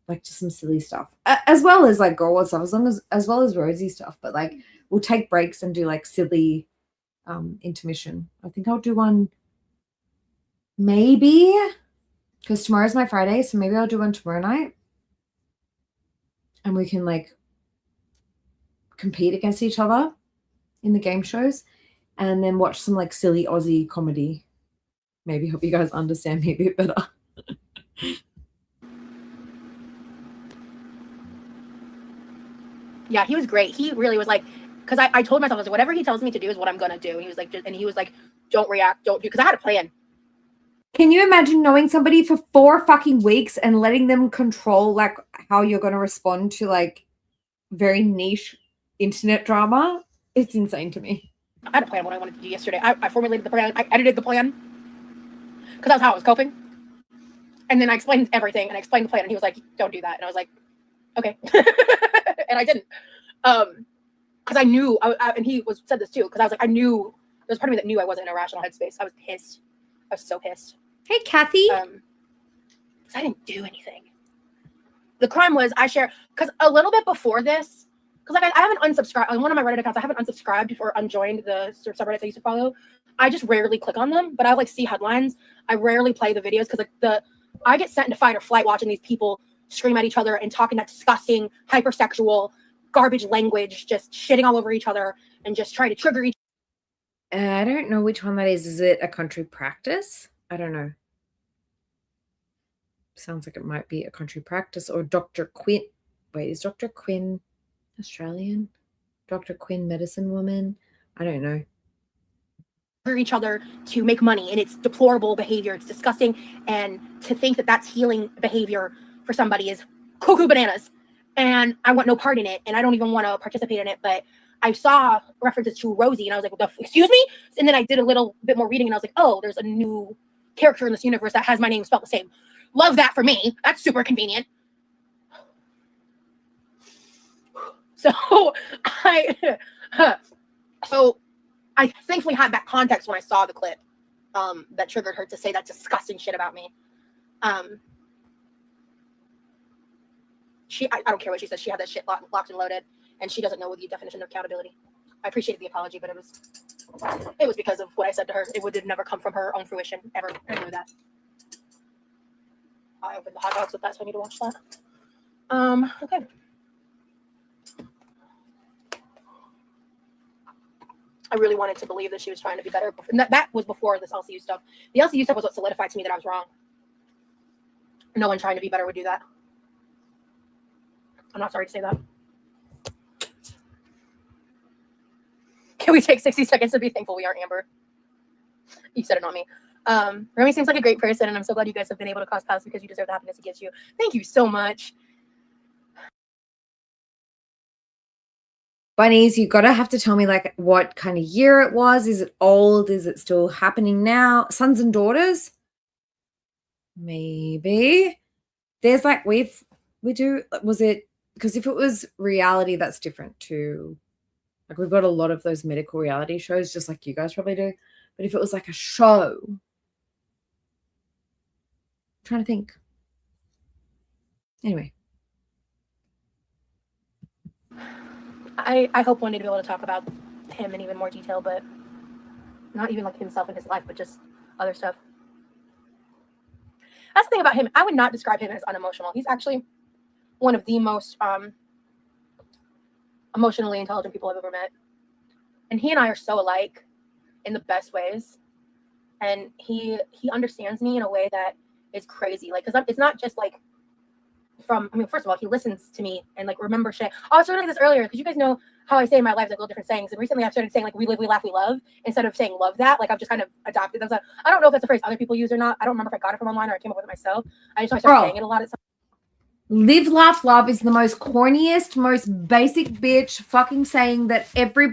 like just some silly stuff, as well as like girl stuff, as well as Rosie stuff. But like we'll take breaks and do like silly intermission. I think I'll do one maybe because tomorrow's my Friday, so maybe I'll do one tomorrow night, and we can like compete against each other in the game shows, and then watch some like silly Aussie comedy. Maybe help you guys understand me a bit better. Yeah, he was great. He really was like, because I told myself, I was like, whatever he tells me to do is what I'm gonna do. And he was like, don't react, don't do, because I had a plan. Can you imagine knowing somebody for 4 fucking weeks and letting them control like how you're going to respond to like very niche internet drama? It's insane to me. I had a plan what I wanted to do yesterday. I formulated the plan. I edited the plan because that's how I was coping. And then I explained everything and I explained the plan, and he was like, don't do that. And I was like, okay. And I didn't. Because I knew, and he said this too, because I was like, I knew, there was part of me that knew I wasn't in a rational headspace. I was pissed. I was so pissed. Hey, Kathy. Because I didn't do anything. The crime was I share, because a little bit before this, because like I haven't unsubscribed on one of my Reddit accounts. I haven't unsubscribed or unjoined the subreddits I used to follow. I just rarely click on them, but I like see headlines. I rarely play the videos because like I get sent into fight or flight watching these people scream at each other and talking that disgusting, hypersexual, garbage language, just shitting all over each other and just trying to trigger each. I don't know which one that is. Is it a country practice? I don't know. Sounds like it might be a country practice or Dr. Quinn. Wait, is Dr. Quinn Australian? Dr. Quinn medicine woman? I don't know. Each other to make money, and it's deplorable behavior. It's disgusting, and to think that that's healing behavior for somebody is cuckoo bananas. And I want no part in it, and I don't even want to participate in it. But I saw references to Rosie, and I was like, excuse me? And then I did a little bit more reading, and I was like, oh, there's a new character in this universe that has my name spelled the same. Love that for me. That's super convenient. So I thankfully had that context when I saw the clip that triggered her to say that disgusting shit about me. I don't care what she says. She had that shit locked and loaded, and she doesn't know the definition of accountability. I appreciate the apology, but it was because of what I said to her. It would have never come from her own fruition, ever. I knew that. I opened the hot dogs with that, so I need to watch that. Okay. I really wanted to believe that she was trying to be better. That was before this LCU stuff. The LCU stuff was what solidified to me that I was wrong. No one trying to be better would do that. I'm not sorry to say that. Can we take 60 seconds to be thankful we aren't Amber? You said it, not me. Remy seems like a great person, and I'm so glad you guys have been able to cross paths because you deserve the happiness he gives you. Thank you so much. Bunnies, you gotta have to tell me like what kind of year it was. Is it old? Is it still happening now? Sons and Daughters? Maybe. There's like we do, was it, because if it was reality, that's different too. Like we've got a lot of those medical reality shows, just like you guys probably do. But if it was like a show, I'm trying to think. Anyway. I hope one day to be able to talk about him in even more detail, but not even like himself and his life, but just other stuff. That's the thing about him. I would not describe him as unemotional. He's actually one of the most emotionally intelligent people I've ever met. And he and I are so alike in the best ways. And he understands me in a way that is crazy. Like, because it's not just like from, I mean, first of all, he listens to me and like remember shit. Oh, I was talking about this earlier because you guys know how I say in my life like little different sayings. And recently I've started saying like we live, we laugh, we love instead of saying love that. Like I've just kind of adopted those. I don't know if that's a phrase other people use or not. I don't remember if I got it from online or I came up with it myself. I just know I started saying it a lot. Live, laugh, love is the most corniest, most basic bitch fucking saying that every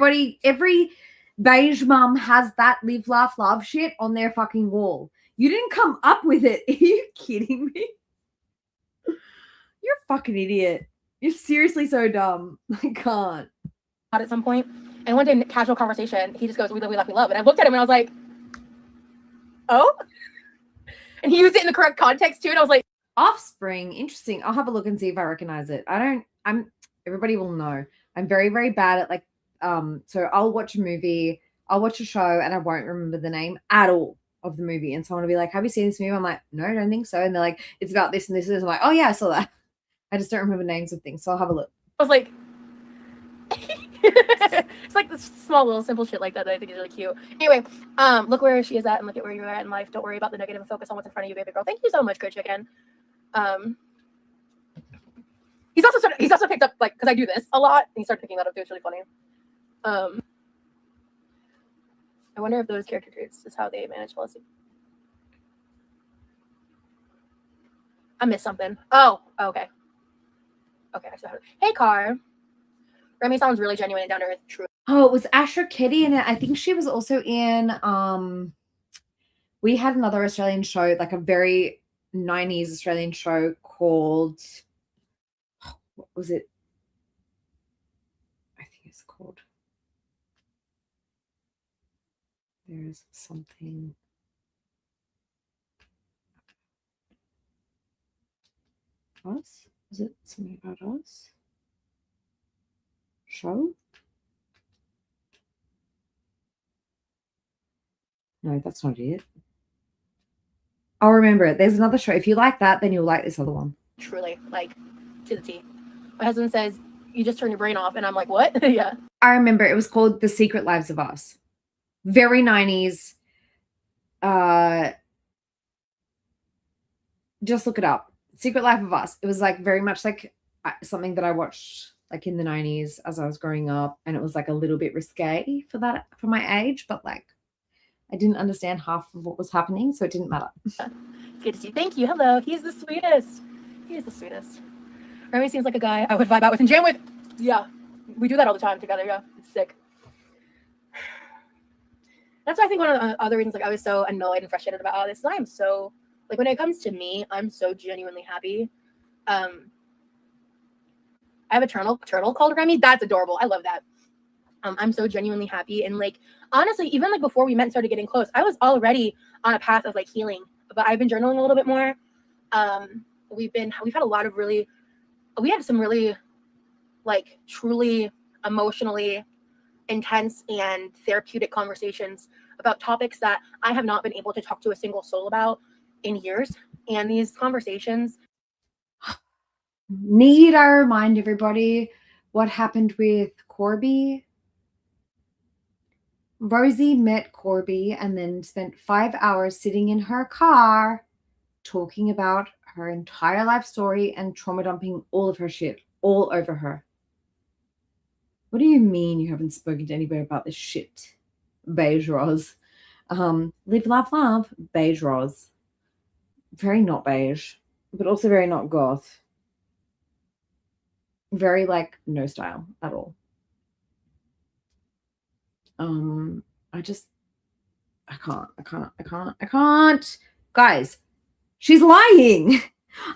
beige mum has that live, laugh, love shit on their fucking wall. You didn't come up with it. Are you kidding me? You're a fucking idiot. You're seriously so dumb. I can't. At some point, and one day, casual conversation, he just goes, "We live, we laugh, we love." And I looked at him and I was like, "Oh," and he used it in the correct context too. And I was like, Offspring, interesting. I'll have a look and see if I recognize it. Everybody will know. I'm very, very bad at like, so I'll watch a movie, I'll watch a show, and I won't remember the name at all of the movie. And someone will be like, "Have you seen this movie?" I'm like, "No, I don't think so." And they're like, "It's about this and this and this." I'm like, "Oh yeah, I saw that." I just don't remember names of things. So I'll have a look. I was like, it's like this small little simple shit like that I think is really cute. Anyway, look where she is at and look at where you're at in life. Don't worry about the negative and focus on what's in front of you, baby girl. Thank you so much, Good Chicken. He's also picked up like because I do this a lot. And he started picking that up too. It's really funny. I wonder if those character traits is how they manage jealousy. I missed something. Oh, okay. Okay, I saw her. Hey, Car. Remy sounds really genuine and down to earth. True. Oh, it was Asher Kitty in it. I think she was also in. We had another Australian show, like a very 90s Australian show called. What was it? I think it's called. There's something. Us? Is it something about us? Show? No, that's not it. I'll remember it. There's another show. If you like that, then you'll like this other one. Truly, like, to the T. My husband says, you just turn your brain off. And I'm like, what? Yeah. I remember it was called The Secret Lives of Us. Very 90s. Just look it up. Secret Life of Us. It was like very much like something that I watched like in the 90s as I was growing up. And it was like a little bit risque for my age. But like, I didn't understand half of what was happening. So it didn't matter. It's good to see you. Thank you. Hello. He's the sweetest. He is the sweetest. Remy seems like a guy I would vibe out with and jam with. Yeah. We do that all the time together. Yeah. It's sick. That's why I think one of the other reasons like I was so annoyed and frustrated about all this is I am so, like when it comes to me, I'm so genuinely happy. I have a turtle called Remy. That's adorable. I love that. I'm so genuinely happy. And like, honestly, even like before we met and started getting close, I was already on a path of like healing, but I've been journaling a little bit more. We've had a lot of we had some really like truly emotionally intense and therapeutic conversations about topics that I have not been able to talk to a single soul about in years. And these conversations. Need I remind everybody what happened with Corby? Rosie met Corby and then spent 5 hours sitting in her car talking about her entire life story and trauma dumping all of her shit all over her. What do you mean you haven't spoken to anybody about this shit? Beige Roz. Live, laugh, love. Beige Roz. Very not beige, but also very not goth. Very like no style at all. I can't. Guys, she's lying.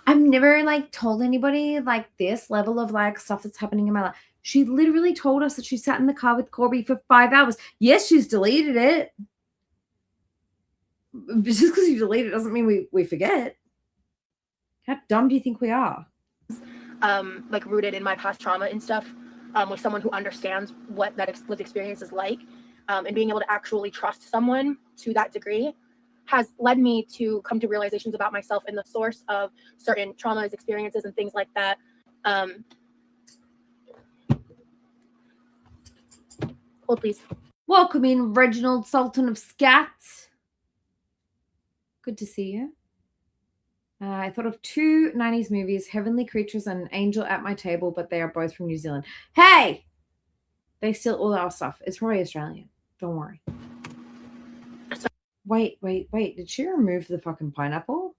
I've never like told anybody like this level of like stuff that's happening in my life. She literally told us that she sat in the car with Corby for 5 hours. Yes, she's deleted it. But just because you delete it doesn't mean we forget. How dumb do you think we are? Like rooted in my past trauma and stuff, with someone who understands what that lived experience is like, and being able to actually trust someone to that degree has led me to come to realizations about myself and the source of certain traumas, experiences, and things like that. Hold, please. Welcome in, Reginald Sultan of Scat. Good to see you. I thought of 2 90s movies, Heavenly Creatures and Angel at My Table, but they are both from New Zealand. Hey! They steal all our stuff. It's probably Australian. Don't worry. Wait. Did she remove the fucking pineapple?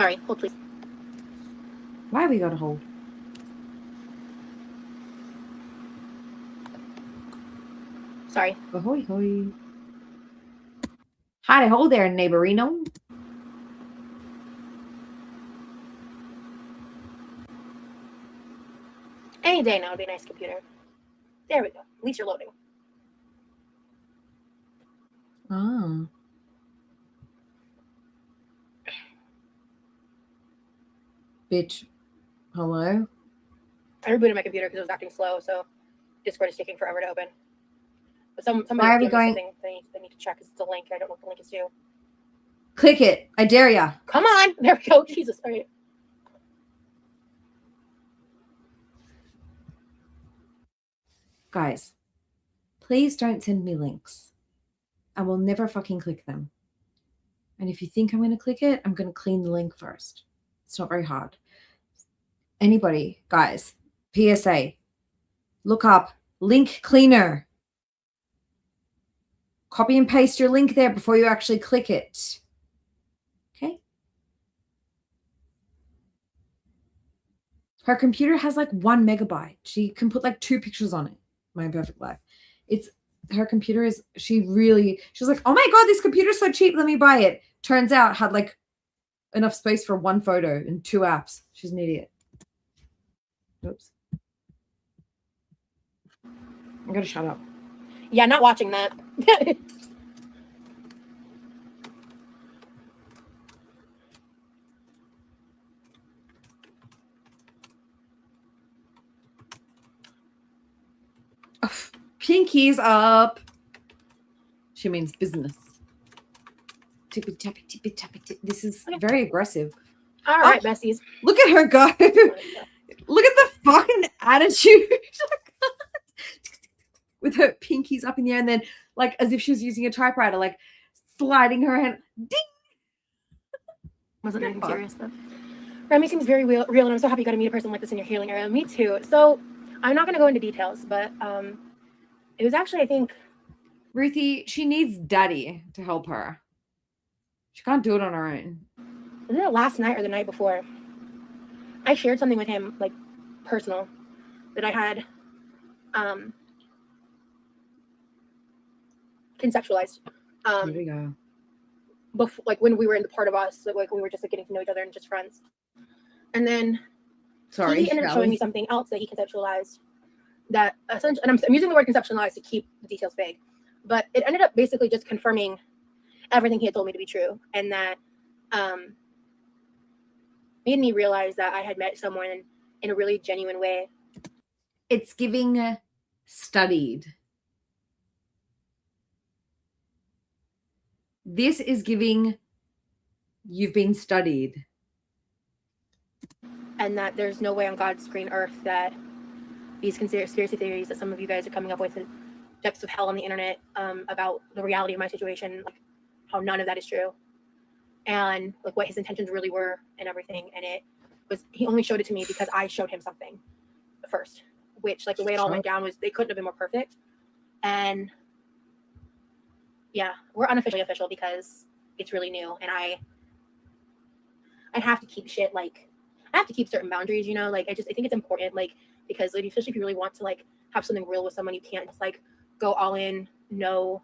Sorry, hold please. Why we gotta hold? Sorry. Ahoy, hoy. Howdy ho there, neighborino. Any day now would be a nice computer. There we go. At least you're loading. Oh. Bitch. Hello? I rebooted my computer because it was acting slow, so Discord is taking forever to open. But somebody Why are we gave me going- something they need to check because it's a link. I don't know what the link is to. Click it. I dare ya. Come on. There we go. Jesus. All right. Guys, please don't send me links. I will never fucking click them. And if you think I'm going to click it, I'm going to clean the link first. It's not very hard. Anybody, guys, PSA, look up link cleaner. Copy and paste your link there before you actually click it. Okay? Her computer has like 1 megabyte. She can put like 2 pictures on it. My perfect life. Her computer is, she's like, oh my God, this computer's so cheap. Let me buy it. Turns out had like enough space for 1 photo and 2 apps. She's an idiot. Oops. I'm going to shut up. Yeah, not watching that. Pinkies up. She means business. Tippy tappy tippy tappy. This is very aggressive. All right, besties. Look at her go. Look at the fucking attitude. With her pinkies up in the air and then like as if she was using a typewriter, like sliding her hand. Ding! Wasn't anything serious though. Remy seems very real, and I'm so happy you got to meet a person like this in your healing area. Me too. So I'm not going to go into details, but it was actually, I think, Ruthie, she needs daddy to help her. She can't do it on her own. Wasn't it last night or the night before? I shared something with him, like personal, that I had conceptualized. Here we go. Before, like when we were in the part of us, so, like when we were just like getting to know each other and just friends. And then he ended up showing me something else that he conceptualized. That essentially, and I'm using the word conceptualize to keep the details vague, but it ended up basically just confirming everything he had told me to be true, and that made me realize that I had met someone in a really genuine way. It's giving studied. This is giving you've been studied. And that there's no way on God's green earth that these conspiracy theories that some of you guys are coming up with in depths of hell on the internet about the reality of my situation, like how none of that is true. And like what his intentions really were and everything. And it was, he only showed it to me because I showed him something first, which like the way it all went down was they couldn't have been more perfect. And yeah, we're unofficially official because it's really new. And I have to keep shit, like I have to keep certain boundaries, you know, like I think it's important, like, because like, especially if you really want to like have something real with someone, you can't just like go all in, no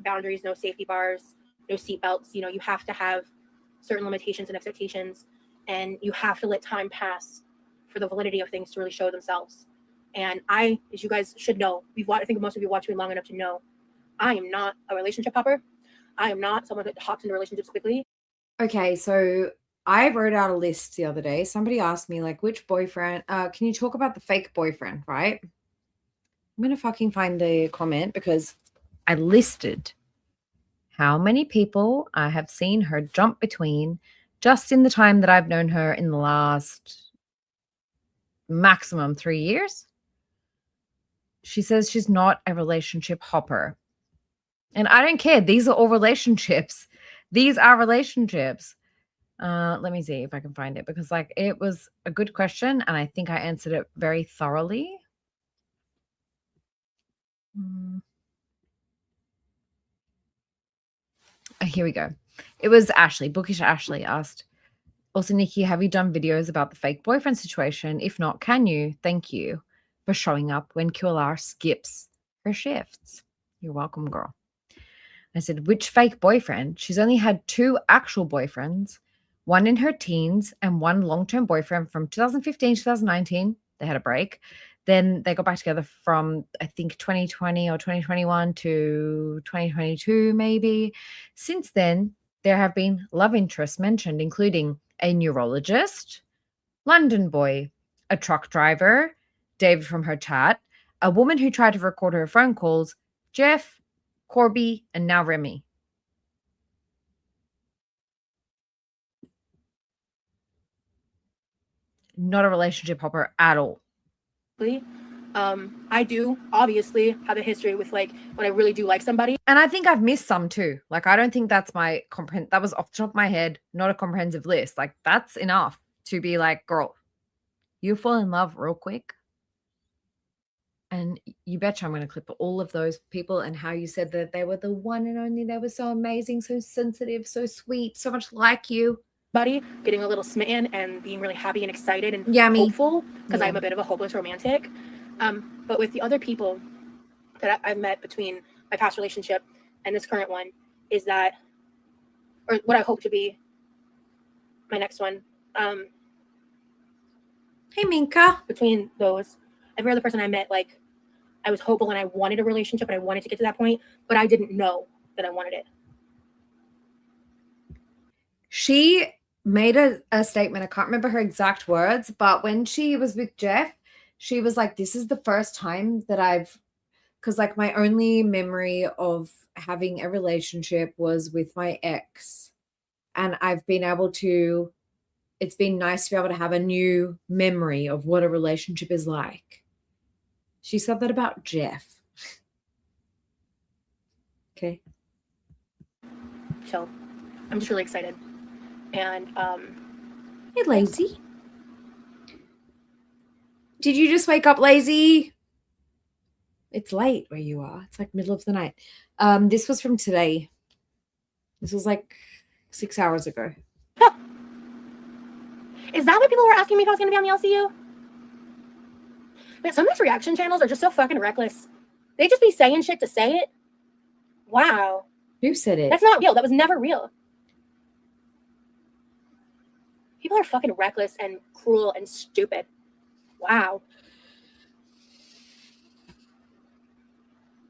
boundaries, no safety bars, no seat belts. You know, you have to have certain limitations and expectations, and you have to let time pass for the validity of things to really show themselves. And I, as you guys should know, I think most of you watch me long enough to know, I am not a relationship hopper. I am not someone that hops into relationships quickly. Okay, so I wrote out a list the other day. Somebody asked me, like, which boyfriend, can you talk about the fake boyfriend, right? I'm going to fucking find the comment because I listed how many people I have seen her jump between just in the time that I've known her in the last maximum 3 years. She says she's not a relationship hopper. And I don't care. These are all relationships. These are relationships. Let me see if I can find it because like it was a good question and I think I answered it very thoroughly. Here we go. It was Ashley. Bookish Ashley asked, also, Nikki, have you done videos about the fake boyfriend situation? If not, can you? Thank you for showing up when QLR skips her shifts. You're welcome, girl. I said, which fake boyfriend? She's only had 2 actual boyfriends, one in her teens and one long-term boyfriend from 2015, 2019. They had a break. Then they got back together from, I think, 2020 or 2021 to 2022, maybe. Since then, there have been love interests mentioned, including a neurologist, London boy, a truck driver, David from her chat, a woman who tried to record her phone calls, Jeff, Corby, and now Remy. Not a relationship hopper at all. I do obviously have a history with like when I really do like somebody. And I think I've missed some too. Like, I don't think that's my that was off the top of my head, not a comprehensive list. Like, that's enough to be like, girl, you fall in love real quick. And you betcha I'm going to clip all of those people and how you said that they were the one and only. They were so amazing, so sensitive, so sweet, so much like you. Buddy, getting a little smitten and being really happy and excited and Yummy. hopeful because I'm a bit of a hopeless romantic. But with the other people that I've met between my past relationship and this current one is that, or what I hope to be my next one. Hey, Minka. Between those, every other person I met, like, I was hopeful and I wanted a relationship and I wanted to get to that point, but I didn't know that I wanted it. She made a statement. I can't remember her exact words, but when she was with Jeff, she was like, this is the first time that because like my only memory of having a relationship was with my ex. And I've been able to, it's been nice to be able to have a new memory of what a relationship is like. She said that about Jeff. Okay. So I'm just really excited. And hey, Lazy. Did you just wake up, Lazy? It's late where you are. It's like middle of the night. This was from today. This was like 6 hours ago. Is that why people were asking me if I was going to be on the LCU? Man, some of these reaction channels are just so fucking reckless. They just be saying shit to say it. Wow. Who said it? That's not real. That was never real. People are fucking reckless and cruel and stupid. Wow.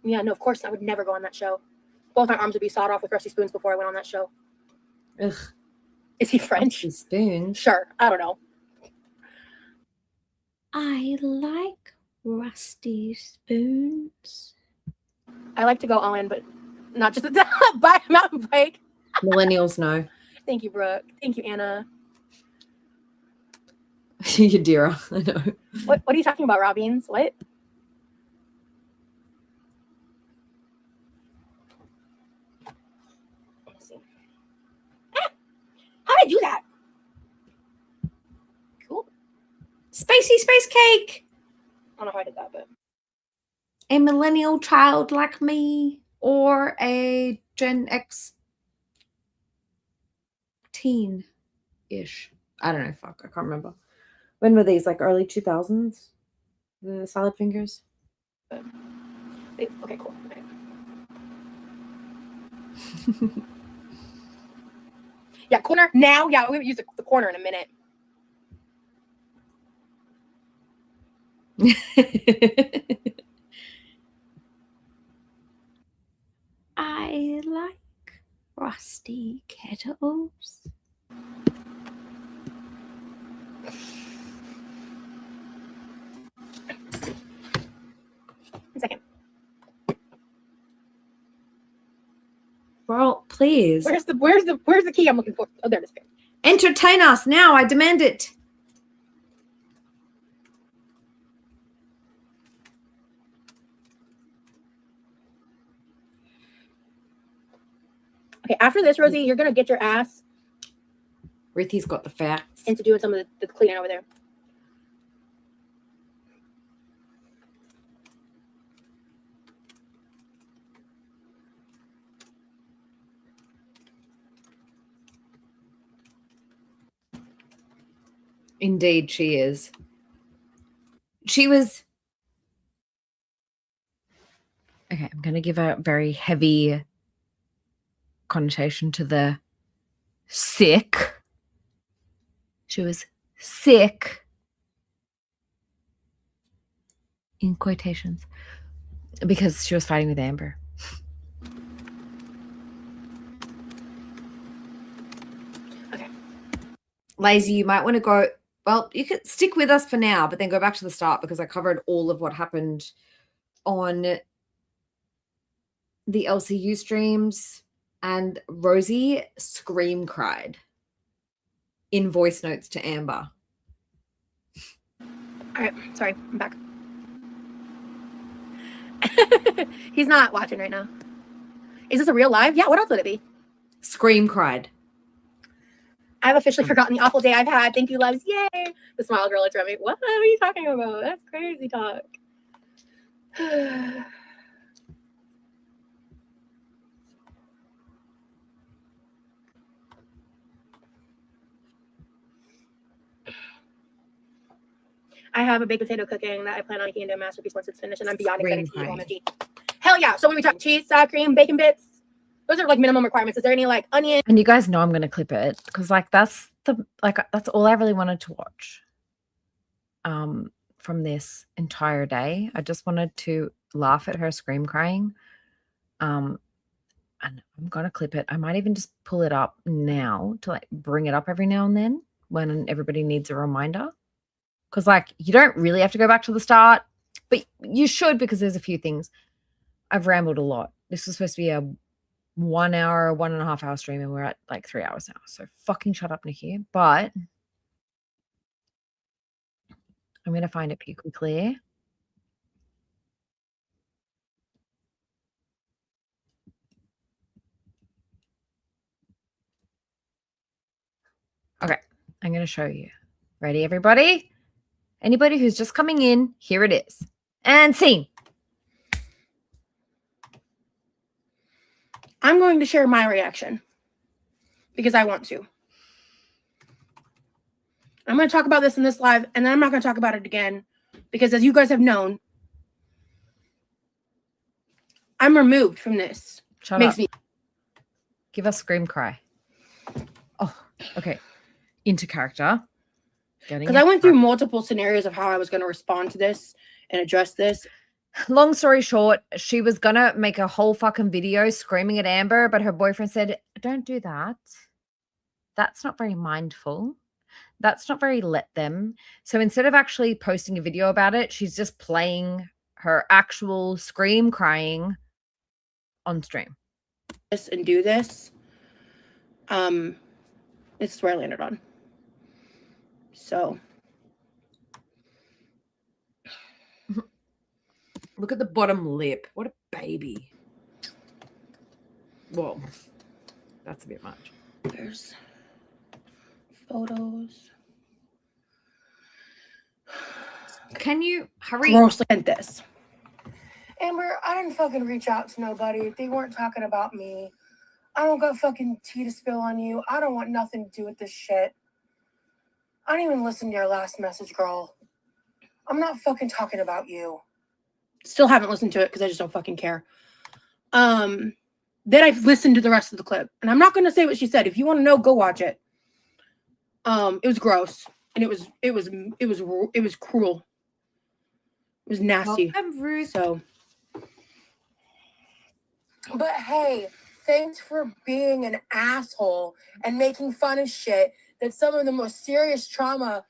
Yeah, no, of course I would never go on that show. Both my arms would be sawed off with rusty spoons before I went on that show. Ugh. Is he French? Rusty spoons? Sure. I don't know. I like rusty spoons. I like to go all in, but not just buy a mountain bike. Millennials know. Thank you, Brooke. Thank you, Anna. You dear, I know. What are you talking about, Robbins? What? Let's see. How did I do that? Cool. Spacey space cake. I don't know how I did that, but a millennial child like me or a Gen X teen-ish. I don't know. Fuck, I can't remember. When were these? Like early 2000s? The salad fingers? Okay, cool. Okay. Yeah, corner now. Yeah, we're gonna use the corner in a minute. I like rusty kettles. One second. Well, please. Where's the key I'm looking for? Oh, there it is. Entertain us now. I demand it. Okay, after this, Rosie, you're gonna get your ass Ruthie's got the facts. into doing some of the cleaning over there. Indeed, she is. She was... Okay, I'm going to give a very heavy connotation to the sick. She was sick, in quotations, because she was fighting with Amber. Okay. Lazy, you might want to go... Well, you could stick with us for now, but then go back to the start because I covered all of what happened on the LCU streams, and Rosie scream cried in voice notes to Amber. All right, sorry, I'm back. He's not watching right now. Is this a real live? Yeah, what else would it be? Scream cried. I've officially forgotten the awful day I've had. Thank you, loves. Yay! The smile girl looks at me. What are you talking about? That's crazy talk. I have a baked potato cooking that I plan on making into a masterpiece once it's finished, and I'm beyond excited to eat OMG. Hell yeah! So when we talk cheese, sour cream, bacon bits, those are like minimum requirements. Is there any like onion? And you guys know I'm going to clip it because that's all I really wanted to watch from this entire day. I just wanted to laugh at her scream crying. And I'm going to clip it. I might even just pull it up now to like bring it up every now and then when everybody needs a reminder. Because like you don't really have to go back to the start, but you should because there's a few things. I've rambled a lot. This was supposed to be a 1 hour, 1.5 hour stream, and we're at like 3 hours now. So fucking shut up, Nikki. But I'm going to find it pretty quickly. Okay, I'm going to show you. Ready, everybody? Anybody who's just coming in, here it is. And scene. I'm going to share my reaction because I want to. I'm going to talk about this in this live, and then I'm not going to talk about it again because, as you guys have known, I'm removed from this. Shut up. Give us scream cry. Oh, okay. Into character. Because I went through multiple scenarios of how I was going to respond to this and address this. Long story short, she was going to make a whole fucking video screaming at Amber, but her boyfriend said, don't do that. That's not very mindful. That's not very let them. So instead of actually posting a video about it, she's just playing her actual scream crying on stream. And do this. This is where I landed on. So. Look at the bottom lip. What a baby. Whoa. That's a bit much. There's photos. Can you hurry? Grossly at this. Amber, I didn't fucking reach out to nobody. They weren't talking about me. I don't got fucking tea to spill on you. I don't want nothing to do with this shit. I didn't even listen to your last message, girl. I'm not fucking talking about you. Still haven't listened to it because I just don't fucking care. Then I've listened to the rest of the clip. And I'm not going to say what she said. If you want to know, go watch it. It was gross. And it was cruel. It was nasty. I'm rude. So. But hey, thanks for being an asshole and making fun of shit that some of the most serious trauma,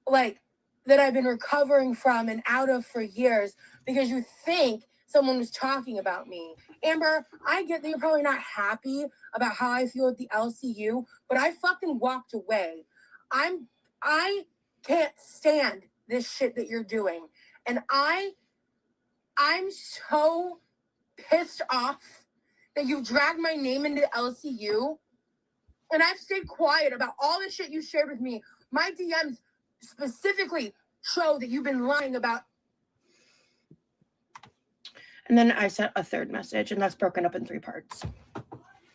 like, that I've been recovering from and out of for years because you think someone was talking about me. Amber, I get that you're probably not happy about how I feel at the LCU, but I fucking walked away. I can't stand this shit that you're doing. And I'm so pissed off that you dragged my name into LCU And I've stayed quiet about all the shit you shared with me. My DMs specifically show that you've been lying about. And then I sent a third message, and that's broken up in 3 parts.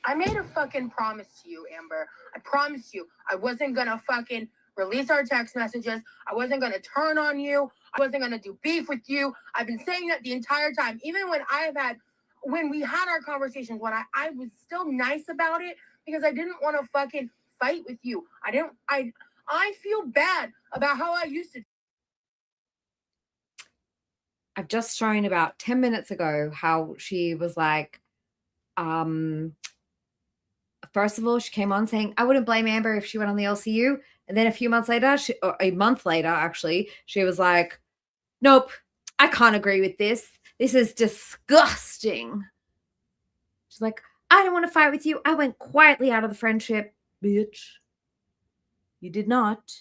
I made a fucking promise to you, Amber. I promised you I wasn't gonna fucking release our text messages. I wasn't gonna turn on you. I wasn't gonna do beef with you. I've been saying that the entire time. Even when we had our conversations, when I was still nice about it because I didn't want to fucking fight with you. I feel bad about how I used to. I've just shown about 10 minutes ago how she was like, first of all, she came on saying, I wouldn't blame Amber if she went on the LCU. And then a few months later, or a month later, actually, she was like, nope, I can't agree with this. This is disgusting. She's like, I don't want to fight with you. I went quietly out of the friendship. Bitch. You did not.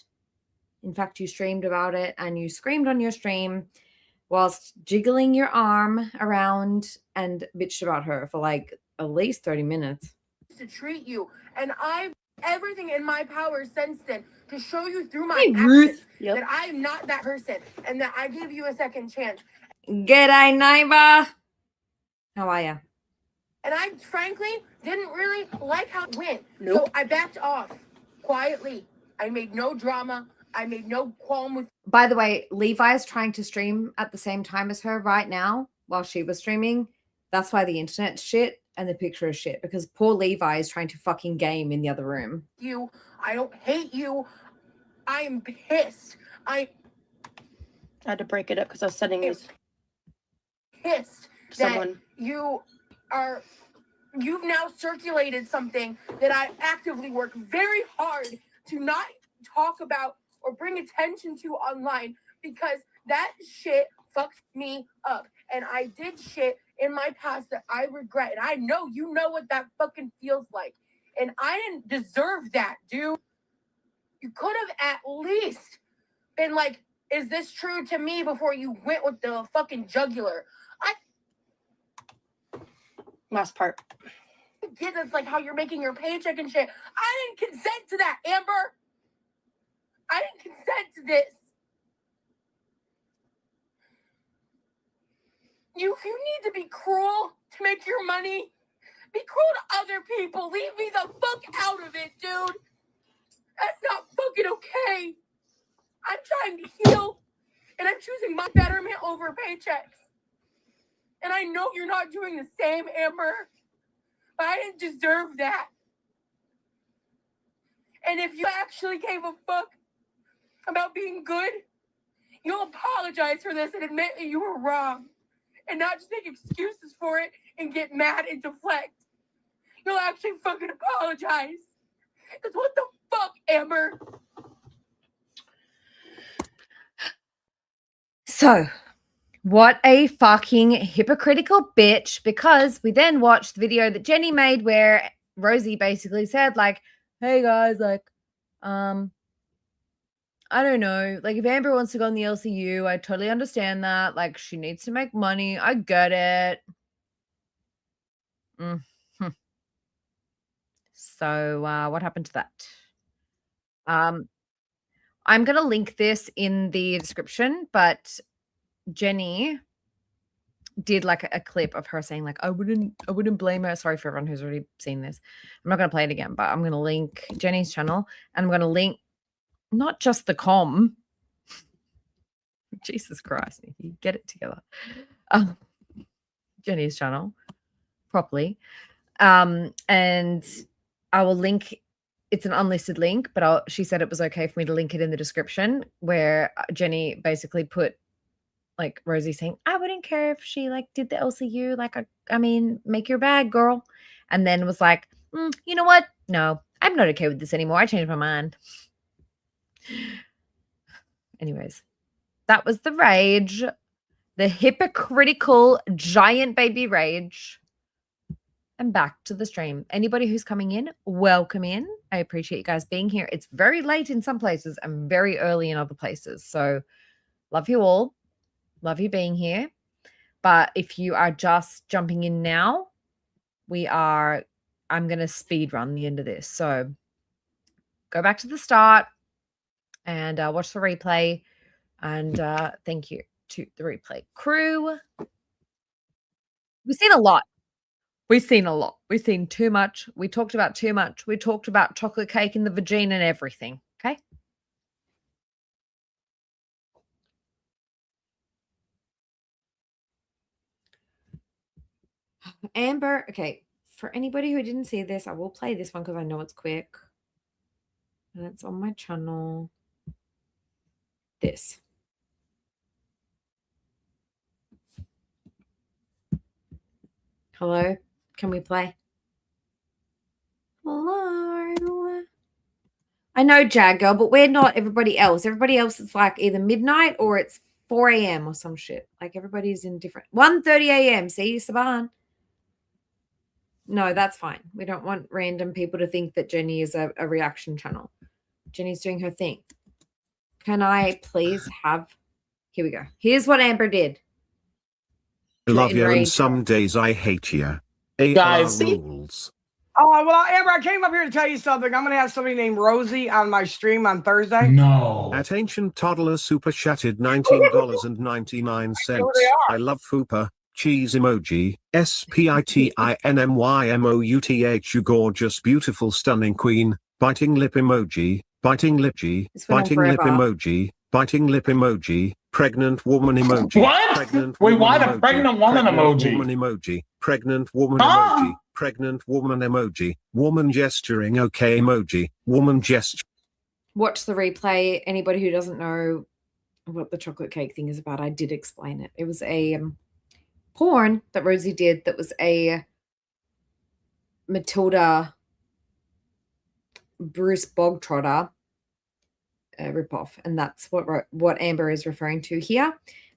In fact, you streamed about it and you screamed on your stream whilst jiggling your arm around and bitched about her for like at least 30 minutes. To treat you, and I've everything in my power since then to show you through my actions that I am not that person and that I gave you a second chance. G'day, neighbor. How are you? And I frankly didn't really like how it went. So I backed off quietly. I made no drama. I made no qualm with. By the way, Levi's trying to stream at the same time as her right now while she was streaming. That's why the internet's shit and the picture is shit, because poor Levi is trying to fucking game in the other room. I don't hate you. I am pissed. I had to break it up because I was sending these. Pissed someone. That you've now circulated something that I actively work very hard to not talk about or bring attention to online, because that shit fucked me up. And I did shit in my past that I regret. And I know you know what that fucking feels like. And I didn't deserve that, dude. You could have at least been like, is this true to me, before you went with the fucking jugular. Last part. Kid, that's like how you're making your paycheck and shit. I didn't consent to that, Amber. I didn't consent to this. If you need to be cruel to make your money, be cruel to other people. Leave me the fuck out of it, dude. That's not fucking okay. I'm trying to heal, and I'm choosing my betterment over paychecks. And I know you're not doing the same, Amber. But I didn't deserve that. And if you actually gave a fuck about being good, you'll apologize for this and admit that you were wrong. And not just make excuses for it and get mad and deflect. You'll actually fucking apologize. Because what the fuck, Amber? So, what a fucking hypocritical bitch, because we then watched the video that Jenny made where Rosie basically said, like, hey guys, like, I don't know, like, if Amber wants to go on the LCU, I totally understand that. Like, she needs to make money. I get it. Mm-hmm. So, what happened to that? I'm going to link this in the description, but Jenny did like a clip of her saying, like, I wouldn't blame her. Sorry for everyone who's already seen this. I'm not going to play it again, but I'm going to link Jenny's channel, and I'm going to link not just the com. Jesus Christ, you get it together. Jenny's channel properly. And I will link, it's an unlisted link, but she said it was okay for me to link it in the description, where Jenny basically put, like, Rosie saying, I wouldn't care if she, like, did the LCU. Like, I mean, make your bag, girl. And then was like, you know what? No, I'm not okay with this anymore. I changed my mind. Anyways, that was the rage. The hypocritical giant baby rage. And back to the stream. Anybody who's coming in, welcome in. I appreciate you guys being here. It's very late in some places and very early in other places. So love you all. Love you being here. But if you are just jumping in now, I'm going to speed run the end of this. So go back to the start and watch the replay. And thank you to the replay crew. We've seen a lot. We've seen a lot. We've seen too much. We talked about too much. We talked about chocolate cake in the vagina and everything. Okay. Amber, okay. For anybody who didn't see this, I will play this one because I know it's quick. And it's on my channel. This. Hello? Can we play? Hello? I know, Jag Girl, but we're not everybody else. Everybody else is like either midnight or it's 4 a.m. or some shit. Like everybody's in different. 1:30 a.m. See, Saban? No, that's fine. We don't want random people to think that Jenny is a reaction channel. Jenny's doing her thing. Can I please have... Here we go. Here's what Amber did. I love you and some days I hate you. Guys, rules. Oh, well, Amber, I came up here to tell you something. I'm going to have somebody named Rosie on my stream on Thursday. No. At Ancient Toddler Super Chatted $19.99. I love Fupa. Cheese emoji. SPITINMYMOUTH. You gorgeous, beautiful, stunning queen. Biting lip emoji. Biting lip emoji. Biting lip emoji. Biting lip emoji. Pregnant woman emoji. What? Pregnant Wait, why woman the pregnant woman emoji? Woman emoji. Pregnant woman emoji. Pregnant woman emoji. Woman gesturing okay emoji. Woman gesture. Watch the replay. Anybody who doesn't know what the chocolate cake thing is about, I did explain it. It was a porn that Rosie did that was a Matilda Bruce Bogtrotter ripoff, and that's what Amber is referring to here,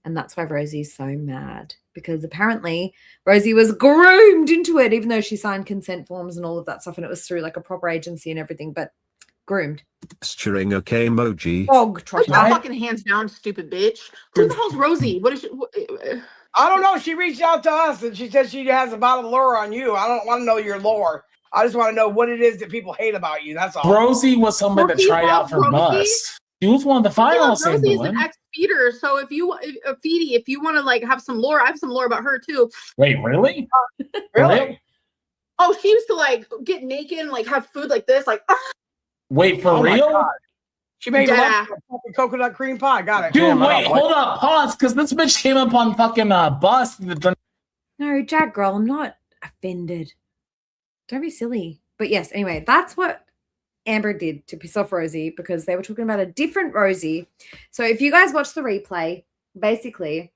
and that's why Rosie's so mad, because apparently Rosie was groomed into it, even though she signed consent forms and all of that stuff, and it was through like a proper agency and everything, but groomed. Gesturing okay emoji. Put your fucking hands down, stupid bitch. Who the hell's Rosie? What is she? I don't know. She reached out to us and she said she has a bottom lore on you. I don't want to know your lore. I just want to know what it is that people hate about you. That's all. Rosie was somebody that tried out for Bus. She was one of the finalists. Rosie is an ex-feeder, so if you want to like have some lore, I have some lore about her too. Wait, really? Really? Oh, she used to like get naked and like have food like this, like. Wait, for real? She made love to a fucking coconut cream pie. Got it. Dude, Damn, wait, hold up, pause, because this bitch came up on fucking Bus. No, Jag Girl, I'm not offended. Don't be silly. But yes, anyway, that's what Amber did to piss off Rosie, because they were talking about a different Rosie. So if you guys watch the replay, basically,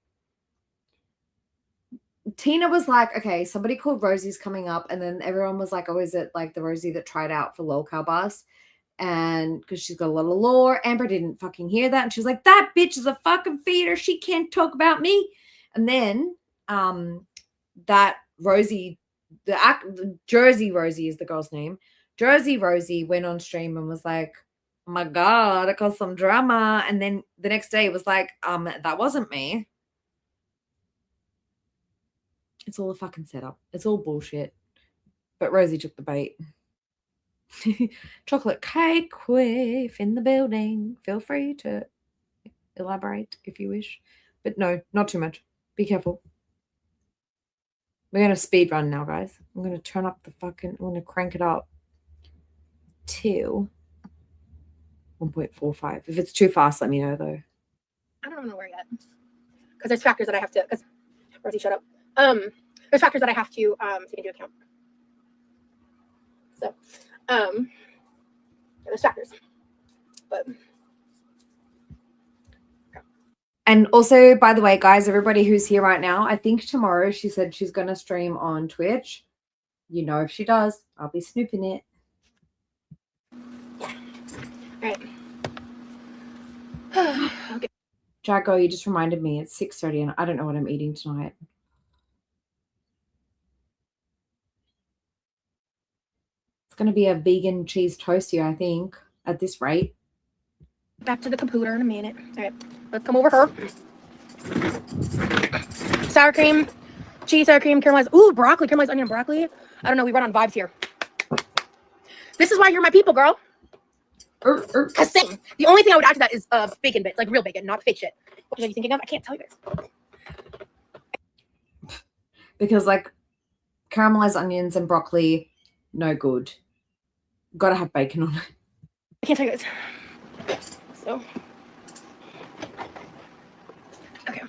Tina was like, okay, somebody called Rosie's coming up, and then everyone was like, oh, is it like the Rosie that tried out for Lolcow Bus? And because she's got a lot of lore, Amber didn't fucking hear that, and she was like, that bitch is a fucking feeder. She can't talk about me. And then that Rosie, the Jersey Rosie is the girl's name. Jersey Rosie went on stream and was like, oh my God, I caused some drama. And then the next day it was like, that wasn't me. It's all a fucking setup. It's all bullshit. But Rosie took the bait. Chocolate cake quiff in the building. Feel free to elaborate if you wish. But no, not too much. Be careful. We're going to speed run now, guys. I'm going to turn up the fucking... I'm going to crank it up to 1.45. If it's too fast, let me know, though. I don't know where yet. Because there's factors that I have to... Rosie, shut up. There's factors that I have to take into account. So, there's factors. But... And also, by the way, guys, everybody who's here right now, I think tomorrow she said she's going to stream on Twitch. You know, if she does, I'll be snooping it. Yeah. All right. Okay. Jacko, you just reminded me it's 6:30 and I don't know what I'm eating tonight. It's going to be a vegan cheese toasty, I think, at this rate. Back to the computer in a minute. All right, let's come over her. Sour cream, cheese, sour cream, caramelized. Ooh, broccoli, caramelized onion, broccoli. I don't know. We run on vibes here. This is why you're my people, girl. Same. The only thing I would add to that is bacon bits, like real bacon, not fake shit. What are you thinking of? I can't tell you guys. Because like caramelized onions and broccoli, no good. Gotta have bacon on it. I can't tell you guys. So, okay.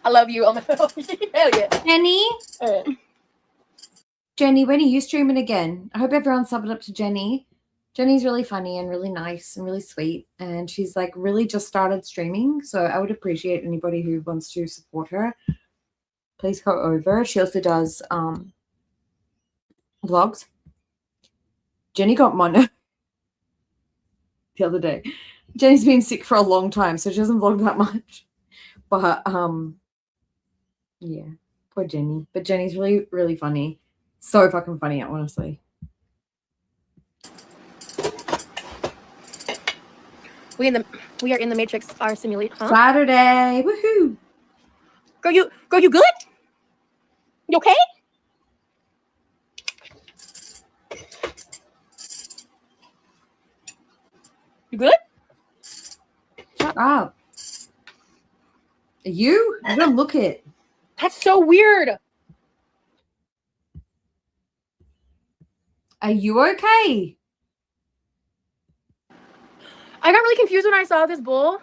I love you. Hell yeah. Jenny? Jenny, when are you streaming again? I hope everyone's subbing up to Jenny. Jenny's really funny and really nice and really sweet. And she's like really just started streaming. So I would appreciate anybody who wants to support her. Please go over. She also does vlogs. Jenny got mono the other day. Jenny's been sick for a long time, so she doesn't vlog that much. But yeah, poor Jenny. But Jenny's really, really funny. So fucking funny, honestly. We are in the Matrix. Our simulate. Huh? Saturday, woohoo! Girl, you good? You okay? You good? Shut up. You don't look it. That's so weird. Are you okay? I got really confused when I saw this bowl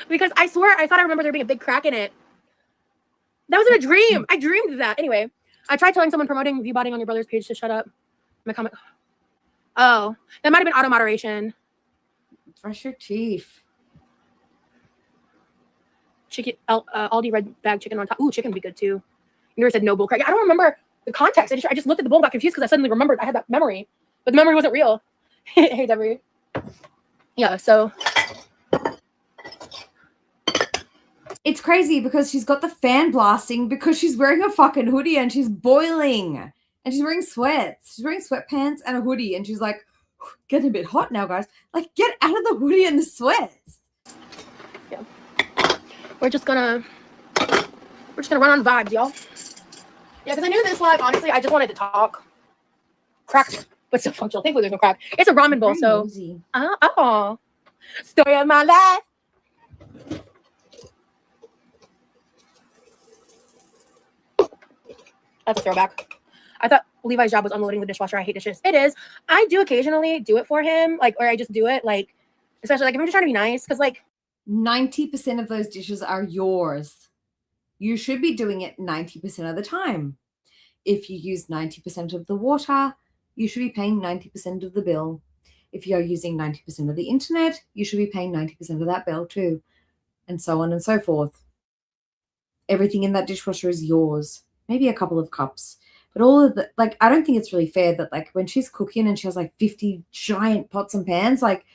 because I swear I thought I remember there being a big crack in it. That was in a dream. I dreamed that. Anyway, I tried telling someone promoting viewbotting on your brother's page to shut up. My comment. Oh, that might have been auto moderation. Brush your teeth. Chicken, Aldi red bag chicken on top. Ooh, chicken would be good too. You never said no bull crack. I don't remember the context. I just looked at the bowl and got confused because I suddenly remembered I had that memory, but the memory wasn't real. Hey, Debbie. Yeah, so. It's crazy because she's got the fan blasting because she's wearing a fucking hoodie and she's boiling. And she's wearing sweats. She's wearing sweatpants and a hoodie. And she's like, getting a bit hot now, guys. Like, get out of the hoodie and the sweats. Yeah. We're just gonna run on vibes, y'all. Yeah, because I knew this live, honestly, I just wanted to talk. Cracked, but still functional. Thankfully, there's no crack. It's a ramen bowl, so. Oh. Story of my life. That's a throwback. I thought Levi's job was unloading the dishwasher. I hate dishes. It is. I do occasionally do it for him, like, or I just do it, like, especially like if I'm just trying to be nice, because like 90% of those dishes are yours. You should be doing it 90% of the time. If you use 90% of the water, you should be paying 90% of the bill. If you're using 90% of the internet, you should be paying 90% of that bill too, and so on and so forth. Everything in that dishwasher is yours. Maybe a couple of cups. But all of the, like, I don't think it's really fair that, like, when she's cooking and she has, like, 50 giant pots and pans, like,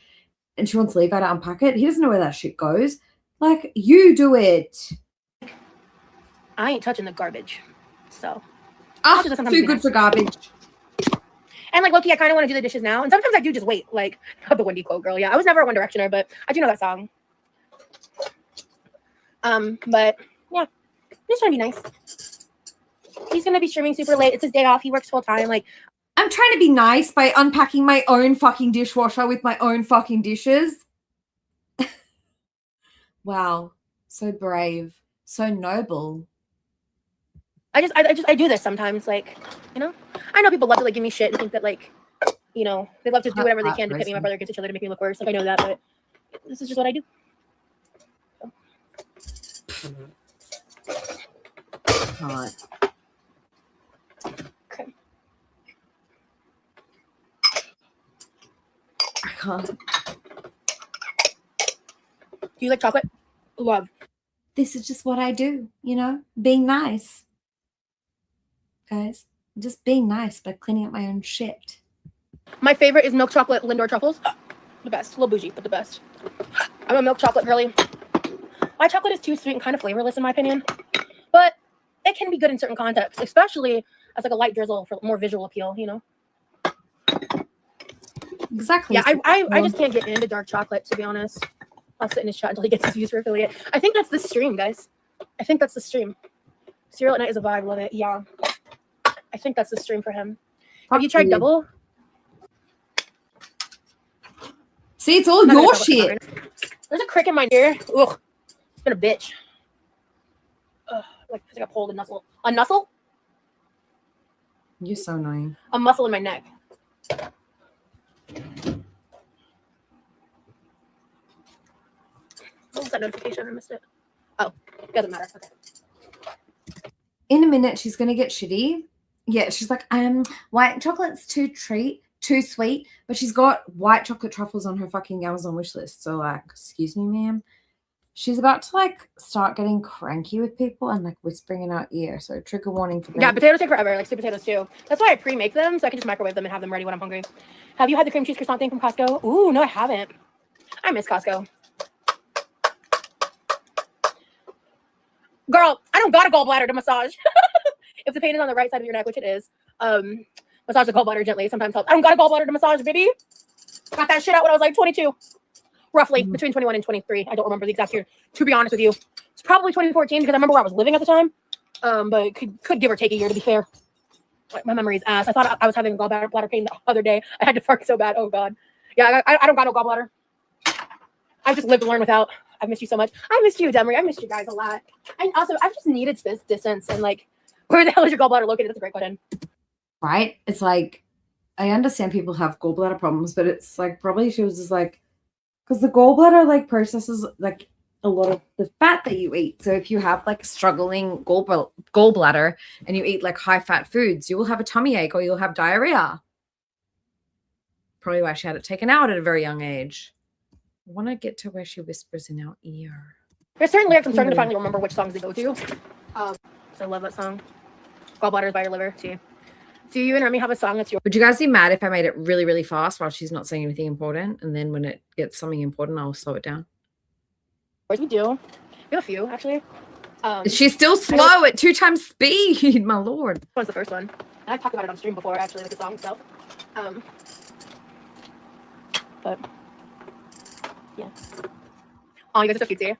and she wants Levi to unpack it, he doesn't know where that shit goes. Like, you do it. I ain't touching the garbage. So. Too good for garbage. And, like, low-key, I kind of want to do the dishes now. And sometimes I do just wait. Like, not the Wendy quote girl. Yeah, I was never a One Directioner, but I do know that song. But, yeah. Just trying to be nice. He's going to be streaming super late. It's his day off. He works full time. Like, I'm trying to be nice by unpacking my own fucking dishwasher with my own fucking dishes. Wow. So brave. So noble. I do this sometimes. Like, you know, I know people love to, like, give me shit and think that, like, you know, they love to do whatever they can to pit me and my brother against each other to make me look worse. Like, I know that, but this is just what I do. So. Right. Okay. I can't. Do you like chocolate? Love. This is just what I do, you know, being nice. Guys, just being nice by cleaning up my own shit. My favorite is milk chocolate Lindor truffles. The best. A little bougie, but the best. I'm a milk chocolate girly. My chocolate is too sweet and kind of flavorless in my opinion. But it can be good in certain contexts, especially as like a light drizzle for more visual appeal, you know? Exactly. Yeah, I just can't get into dark chocolate, to be honest. I'll sit in his chat until he gets his views for affiliate. I think that's the stream, guys. I think that's the stream. Cereal at night is a vibe. Love it. Yeah. I think that's the stream for him. Have you tried double? See, it's all your shit. There's a crick in my ear. Ugh. It's been a bitch. Ugh, like I pulled a nuzzle. A nuzzle? You're so annoying. A muscle in my neck. What was that notification? I missed it. Oh, doesn't matter. Okay. In a minute, she's gonna get shitty. Yeah, she's like, white chocolate's too sweet, but she's got white chocolate truffles on her fucking Amazon wish list. So like, excuse me, ma'am. She's about to like start getting cranky with people and like whispering in our ear. So trigger warning for them. Yeah, potatoes take forever, like sweet potatoes too. That's why I pre-make them so I can just microwave them and have them ready when I'm hungry. Have you had the cream cheese croissant thing from Costco? Ooh, no, I haven't. I miss Costco. Girl, I don't got a gallbladder to massage. If the pain is on the right side of your neck, which it is, massage the gallbladder gently. Sometimes helps. I don't got a gallbladder to massage, baby. Got that shit out when I was like 22. Roughly between 21 and 23. I don't remember the exact year, to be honest with you. It's probably 2014 because I remember where I was living at the time. But could give or take a year, to be fair. Like, my memory's ass. I thought I was having a gallbladder pain the other day. I had to fart so bad. Oh God. Yeah, I don't got no gallbladder. I've just lived to learn without. I've missed you so much. I missed you, Demery. I missed you guys a lot. And also, I've just needed this distance and like, where the hell is your gallbladder located? That's a great question. Right? It's like, I understand people have gallbladder problems, but it's like probably she was just like, because the gallbladder like processes like a lot of the fat that you eat. So if you have like struggling gallbladder and you eat like high fat foods, you will have a tummy ache or you'll have diarrhea. Probably why she had it taken out at a very young age. I want to get to where she whispers in our ear. There's certain lyrics I'm starting to finally remember which songs they go to. So I love that song. Gallbladders by your liver too. Do you and Remy have a song that's your? Would you guys be mad if I made it really, really fast while she's not saying anything important? And then when it gets something important, I'll slow it down. Of course we do. We have a few, actually. She's still slow at 2 times speed, my lord. This one's the first one. And I've talked about it on stream before, actually, like the song itself. But, yeah. Oh, you guys are so cute, yeah.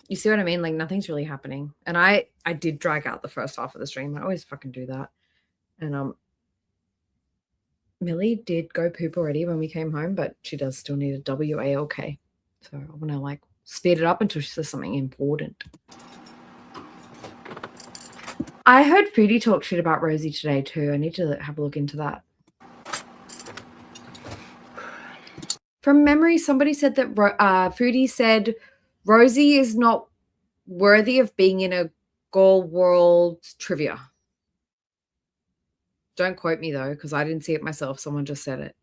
You see what I mean? Like nothing's really happening. And I did drag out the first half of the stream. I always fucking do that. And Millie did go poop already when we came home, but she does still need a WALK. So I want to like speed it up until she says something important. I heard Foodie talk shit about Rosie today too. I need to have a look into that. From memory, somebody said that Foodie said Rosie is not worthy of being in a Gall World trivia. Don't quote me though, because I didn't see it myself. Someone just said it.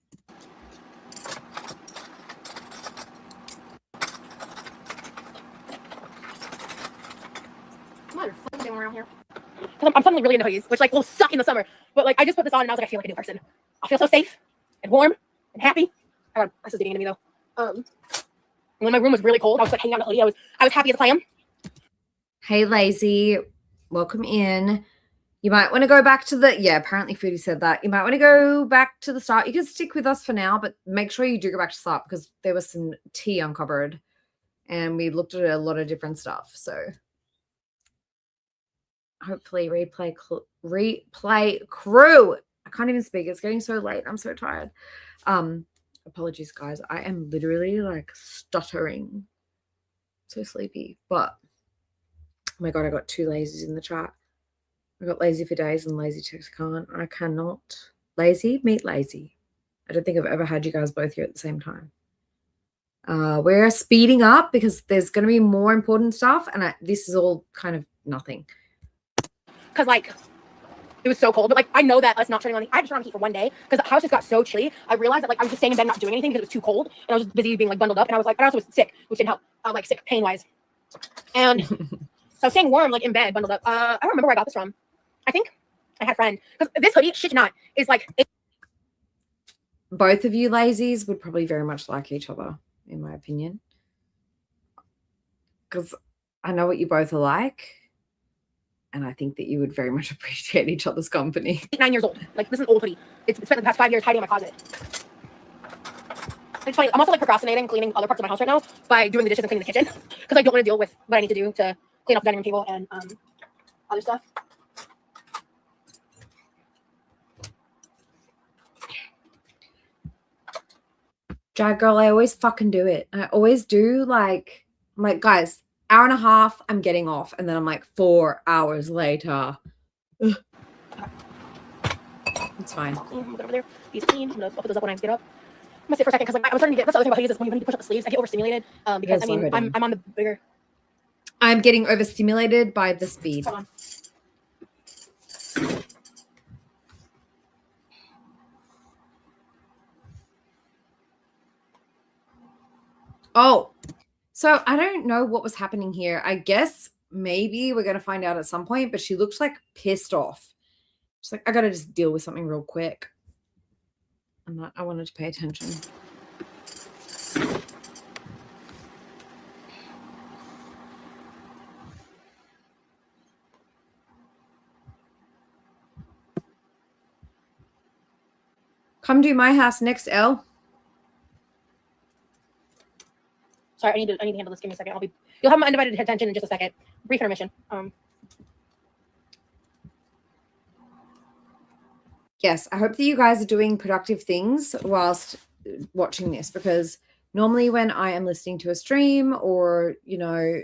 Around here. I'm suddenly really into hoodies, which like will suck in the summer. But like I just put this on and I was like, I feel like a new person. I feel so safe and warm and happy. Oh God, this is getting into me though. When my room was really cold, I was like hanging out in a hoodie. I was happy as a clam. Hey, Lazy, welcome in. You might want to go back to the, apparently Foodie said that. You might want to go back to the start. You can stick with us for now, but make sure you do go back to the start because there was some tea uncovered and we looked at a lot of different stuff. So hopefully replay crew. I can't even speak. It's getting so late. I'm so tired. Apologies, guys. I am literally like stuttering. So sleepy, but oh my God, I got 2 lazies in the chat. I got lazy for days and lazy chicks can't. I cannot. Lazy, meet lazy. I don't think I've ever had you guys both here at the same time. We're speeding up because there's going to be more important stuff, and this is all kind of nothing. Because like it was so cold, but like I know that us not turning on I had to turn on heat for one day because the house just got so chilly. I realized that like I was just staying in bed not doing anything because it was too cold, and I was just busy being like bundled up, and I was like, and I also was sick, which didn't help. Like sick pain wise, and so I was staying warm like in bed bundled up. I don't remember where I got this from. I think I had a friend because this hoodie, shit not, is like. Both of you lazies would probably very much like each other, in my opinion, because I know what you both are like. And I think that you would very much appreciate each other's company. 9 years old. Like, this is an old hoodie. It's spent the past 5 years hiding in my closet. It's funny. I'm also, like, procrastinating cleaning other parts of my house right now by doing the dishes and cleaning the kitchen. Because I don't want to deal with what I need to do to clean up the dining room table and other stuff. Jag girl, I always fucking do it. I always do. Like, I'm like, guys, hour and a half, I'm getting off. And then I'm like, 4 hours later. Ugh. It's fine. I'm over there. These clean. I'm gonna put those up when I get up. I'm gonna sit for a second because like, I was starting to get. That's the other thing about hoodies is when you need to push up the sleeves. I get overstimulated because I mean I'm on the bigger. I'm getting overstimulated by the speed. Hold on. Oh, so I don't know what was happening here. I guess maybe we're going to find out at some point, but she looks like pissed off. She's like, I got to just deal with something real quick. I wanted to pay attention. Come to my house next, Elle. Sorry, I need to handle this. Give me a second. You'll have my undivided attention in just a second. Brief intermission. Yes, I hope that you guys are doing productive things whilst watching this, because normally when I am listening to a stream or, you know,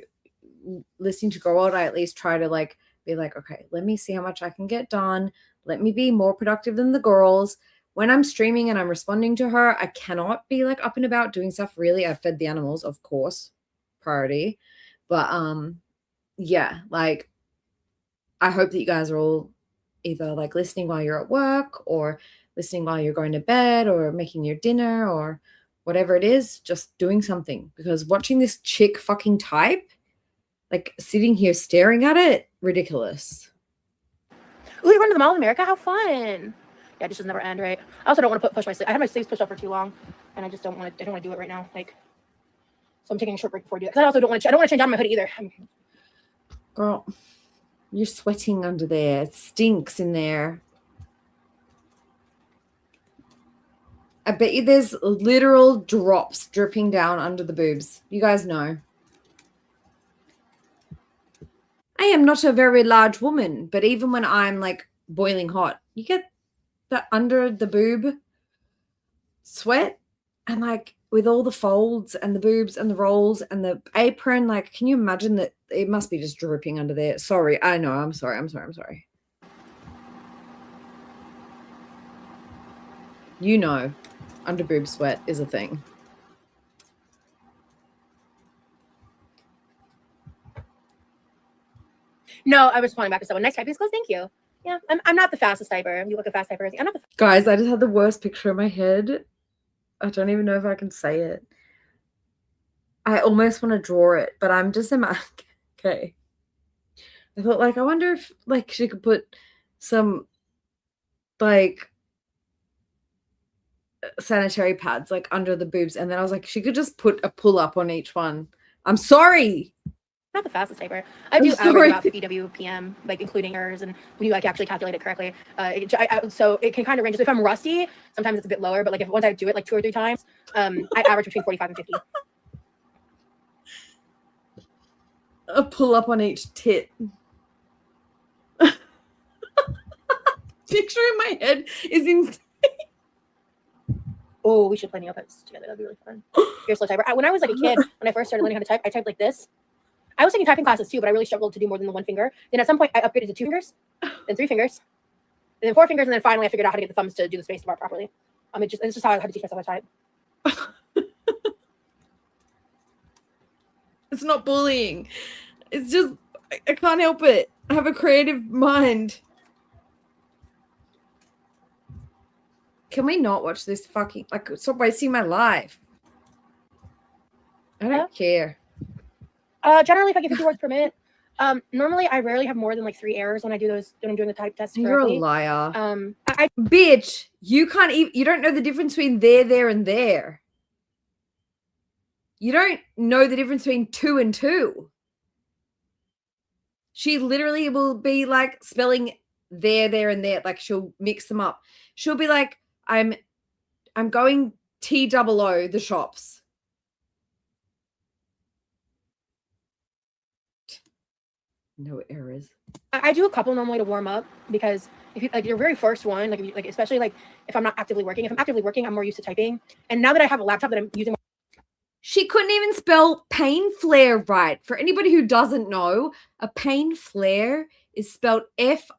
listening to Girl World, I at least try to like be like, okay, let me see how much I can get done. Let me be more productive than the girls. When I'm streaming and I'm responding to her, I cannot be like up and about doing stuff. Really, I've fed the animals, of course, priority. But yeah, like I hope that you guys are all either like listening while you're at work or listening while you're going to bed or making your dinner or whatever it is, just doing something, because watching this chick fucking type, like sitting here staring at it, ridiculous. Ooh, you're going to the Mall of America? How fun. Yeah, this just never end, right? I also don't want to push my sleeves. I had my sleeves pushed up for too long, and I just don't want to. I don't want to do it right now. Like, so I'm taking a short break before I do it. Because I also don't want to. I don't want to change out my hoodie either. Girl, you're sweating under there. It stinks in there. I bet you there's literal drops dripping down under the boobs. You guys know. I am not a very large woman, but even when I'm like boiling hot, you get the under the boob sweat, and like with all the folds and the boobs and the rolls and the apron, like, can you imagine that? It must be just dripping under there. Sorry, I know. I'm sorry. You know, under boob sweat is a thing. No, I was responding back to someone. Nice typing skills, thank you. Yeah, I'm not the fastest typer. You look a fast typer. I'm not the Guys, I just had the worst picture in my head. I don't even know if I can say it. I almost want to draw it, but I'm just okay. I thought, like, I wonder if like she could put some like sanitary pads like under the boobs, and then I was like, she could just put a pull up on each one. I'm sorry. Not the fastest typer. I do average about 50 WPM, like including errors, and when you like actually calculate it correctly, so it can kind of range. So if I'm rusty, sometimes it's a bit lower, but like if once I do it like 2 or 3 times, I average between 45 and 50. A pull up on each tit. Picture in my head is insane. Oh, we should play Neopets together. That'd be really fun. You're a slow typer. When I was like a kid, when I first started learning how to type, I typed like this. I was taking typing classes too, but I really struggled to do more than the 1 finger. Then at some point, I upgraded to 2 fingers, then 3 fingers, and then 4 fingers, and then finally I figured out how to get the thumbs to do the space bar properly. It's just how I had to teach myself how to type. It's not bullying. It's just, I can't help it. I have a creative mind. Can we not watch this fucking, like, stop wasting my life? I don't care. Generally, if I get 50 words per minute, normally I rarely have more than like 3 errors when I do those, when I'm doing the type test correctly. You're a liar. Bitch, you can't even, you don't know the difference between there, and there. You don't know the difference between 2 and 2. She literally will be like spelling there, and there. Like she'll mix them up. She'll be like, I'm going TOO the shops. No errors. I do a couple normally to warm up because if you like your very first one, like if you, like especially like if I'm not actively working. If I'm actively working, I'm more used to typing. And now that I have a laptop that I'm using, she couldn't even spell pain flare right. For anybody who doesn't know, a pain flare is spelled F-L-A-R-E.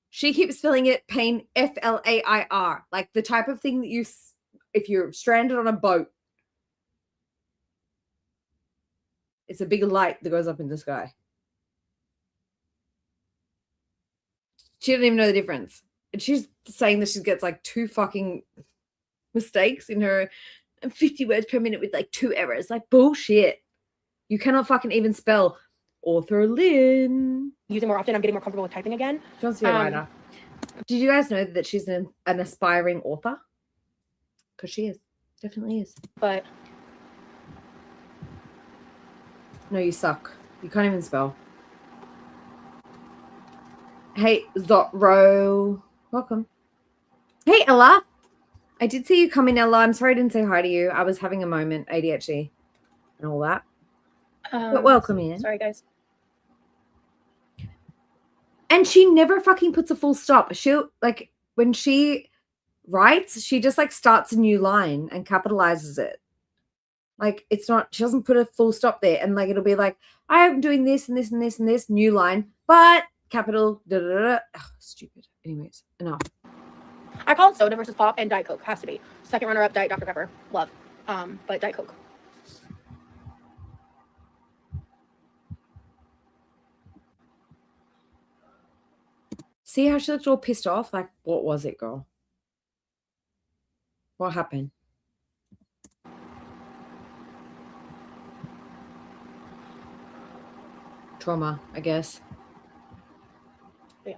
She keeps spelling it pain F-L-A-I-R, like the type of thing that you, if you're stranded on a boat, it's a big light that goes up in the sky. She doesn't even know the difference. And she's saying that she gets like 2 fucking mistakes in her 50 words per minute with like 2 errors. Like bullshit. You cannot fucking even spell author Lynn. Using more often, I'm getting more comfortable with typing again. She wants to be a writer. Did you guys know that she's an aspiring author? Because she is. Definitely is. But no, you suck. You can't even spell. Hey, Zotro. Welcome. Hey, Ella. I did see you come in, Ella. I'm sorry I didn't say hi to you. I was having a moment, ADHD and all that. But welcome in. Sorry, guys. And she never fucking puts a full stop. She'll, like, when she writes, she just, like, starts a new line and capitalizes it. Like, it's not, she doesn't put a full stop there. And, like, it'll be like, I am doing this and this and this and this, new line, but capital, da da da. Oh, stupid. Anyways, enough. I call it soda versus pop and Diet Coke. Has to be. Second runner-up, Diet Dr. Pepper. Love. But Diet Coke. See how she looked all pissed off? Like, what was it, girl? What happened? Trauma, I guess. Yeah.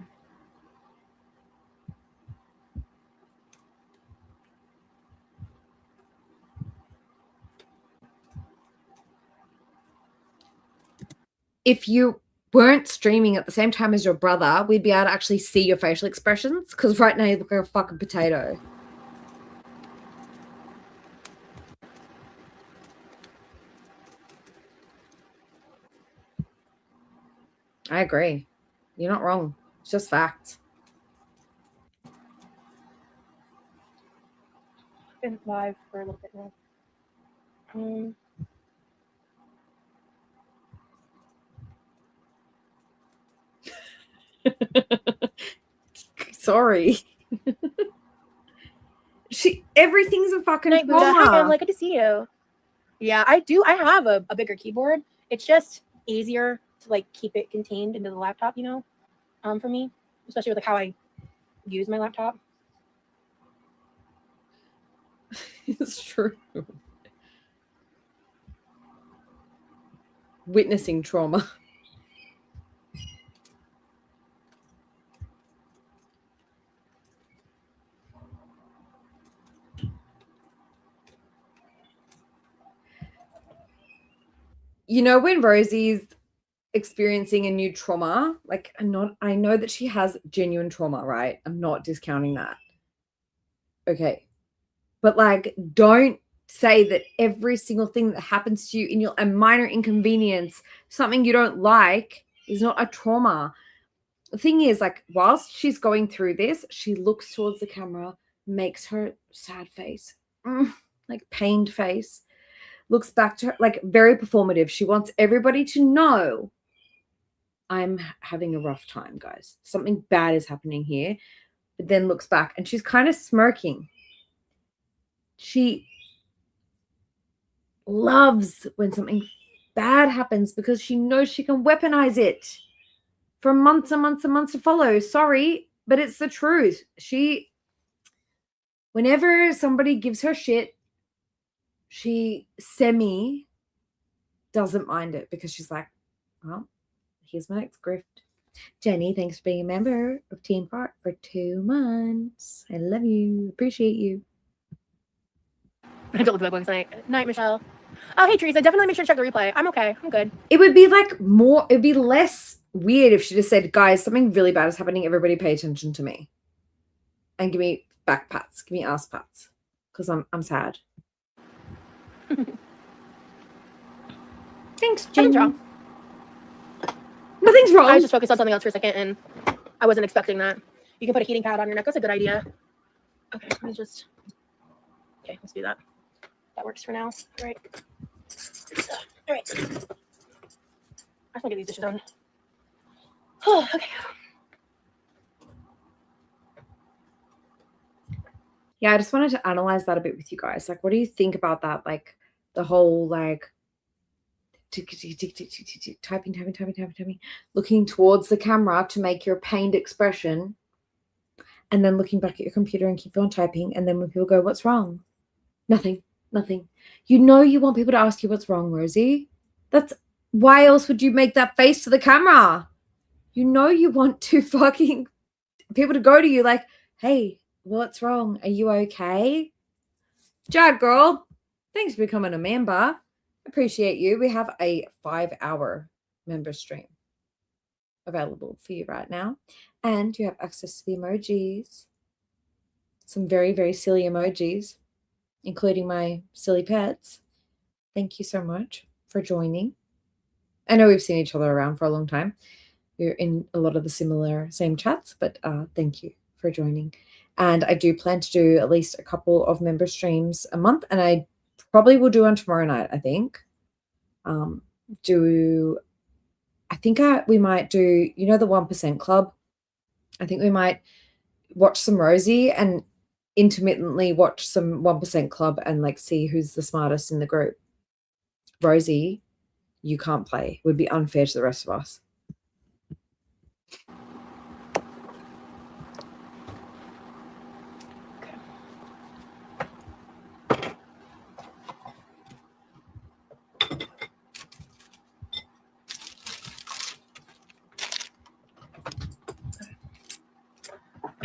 If you weren't streaming at the same time as your brother, we'd be able to actually see your facial expressions, because right now you look like a fucking potato. I agree. You're not wrong. It's just facts. Been live for a little bit now. Sorry. Everything's a fucking Night, Buddha. Hi, Emily. Good to see you. Yeah, I do. I have a bigger keyboard. It's just easier to like keep it contained into the laptop, you know, for me, especially with like how I use my laptop. It's true. Witnessing trauma. You know, when Rosie's experiencing a new trauma, like I know that she has genuine trauma, right? I'm not discounting that. Okay. But like, don't say that every single thing that happens to you in a minor inconvenience, something you don't like, is not a trauma. The thing is, like, whilst she's going through this, she looks towards the camera, makes her sad face, like pained face, looks back to her, like very performative. She wants everybody to know I'm having a rough time, guys. Something bad is happening here. But then looks back and she's kind of smirking. She loves when something bad happens because she knows she can weaponize it for months and months and months to follow. Sorry, but it's the truth. Whenever somebody gives her shit, she doesn't mind it because she's like, well, here's my next grift. Jenny, thanks for being a member of Team Heart for 2 months. I love you. Appreciate you. I don't look at my books tonight. Night, Michelle. Oh, hey, Teresa. Definitely make sure to check the replay. I'm okay. I'm good. It would be like it'd be less weird if she just said, guys, something really bad is happening. Everybody pay attention to me. And give me back pats. Give me ass pats. Because I'm sad. Thanks, Jen. Nothing's wrong. I was just focused on something else for a second, and I wasn't expecting that. You can put a heating pad on your neck. That's a good idea. Okay, let me just. Okay, let's do that. That works for now. All right. All right. I just want to get these dishes done. Oh, okay. Yeah, I just wanted to analyze that a bit with you guys. Like, what do you think about that? Like, the whole, like, typing, looking towards the camera to make your pained expression, and then looking back at your computer and keep on typing. And then when people go, what's wrong? Nothing. You know you want people to ask you what's wrong, Rosie. That's why else would you make that face to the camera? You know you want to fucking people to go to you like, hey, what's wrong? Are you okay? Jad girl, thanks for becoming a member. Appreciate you. We have a 5-hour member stream available for you right now. And you have access to the emojis. Some very, very silly emojis, including my silly pets. Thank you so much for joining. I know we've seen each other around for a long time. We're in a lot of the same chats, but thank you for joining. And I do plan to do at least a couple of member streams a month, and I probably will do one tomorrow night, I think. We might do, you know, the 1% Club. I think we might watch some Rosie and intermittently watch some 1% Club and like see who's the smartest in the group. Rosie, you can't play. It would be unfair to the rest of us.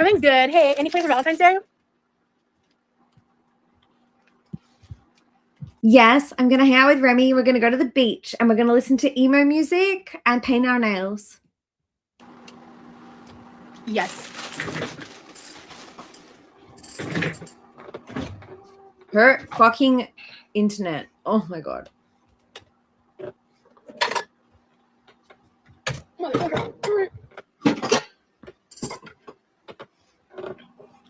Everything's good. Hey, any plans for Valentine's Day? Yes, I'm going to hang out with Remy. We're going to go to the beach and we're going to listen to emo music and paint our nails. Yes. Her fucking internet. Oh my God.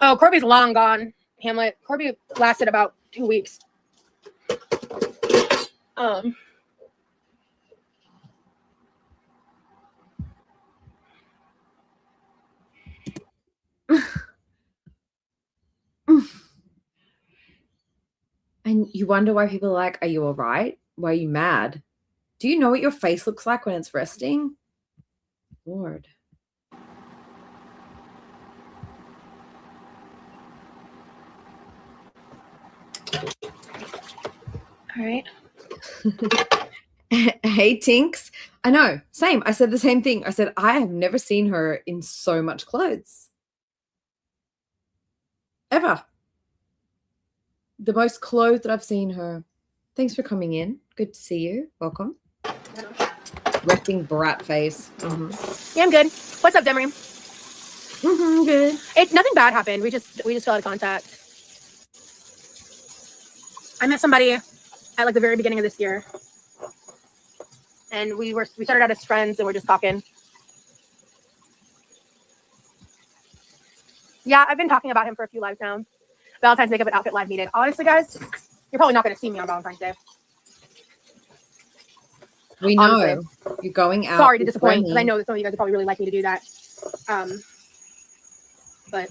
Oh, Corby's long gone, Hamlet. Corby lasted about 2 weeks. And you wonder why people are like, are you all right? Why are you mad? Do you know what your face looks like when it's resting? Lord. All right. Hey, Tinks. I know. Same. I said the same thing. I said, I have never seen her in so much clothes. Ever. The most clothed that I've seen her. Thanks for coming in. Good to see you. Welcome. Resting brat face. Yeah, I'm good. What's up, Demery? Good. Nothing bad happened. We just fell out of contact. I met somebody at like the very beginning of this year, and we started out as friends, and we're just talking. Yeah, I've been talking about him for a few lives now. Valentine's makeup and outfit live needed. Honestly, guys, you're probably not going to see me on Valentine's Day. We know. Honestly. You're going out. Sorry to disappoint, because I know that some of you guys would probably really like me to do that. But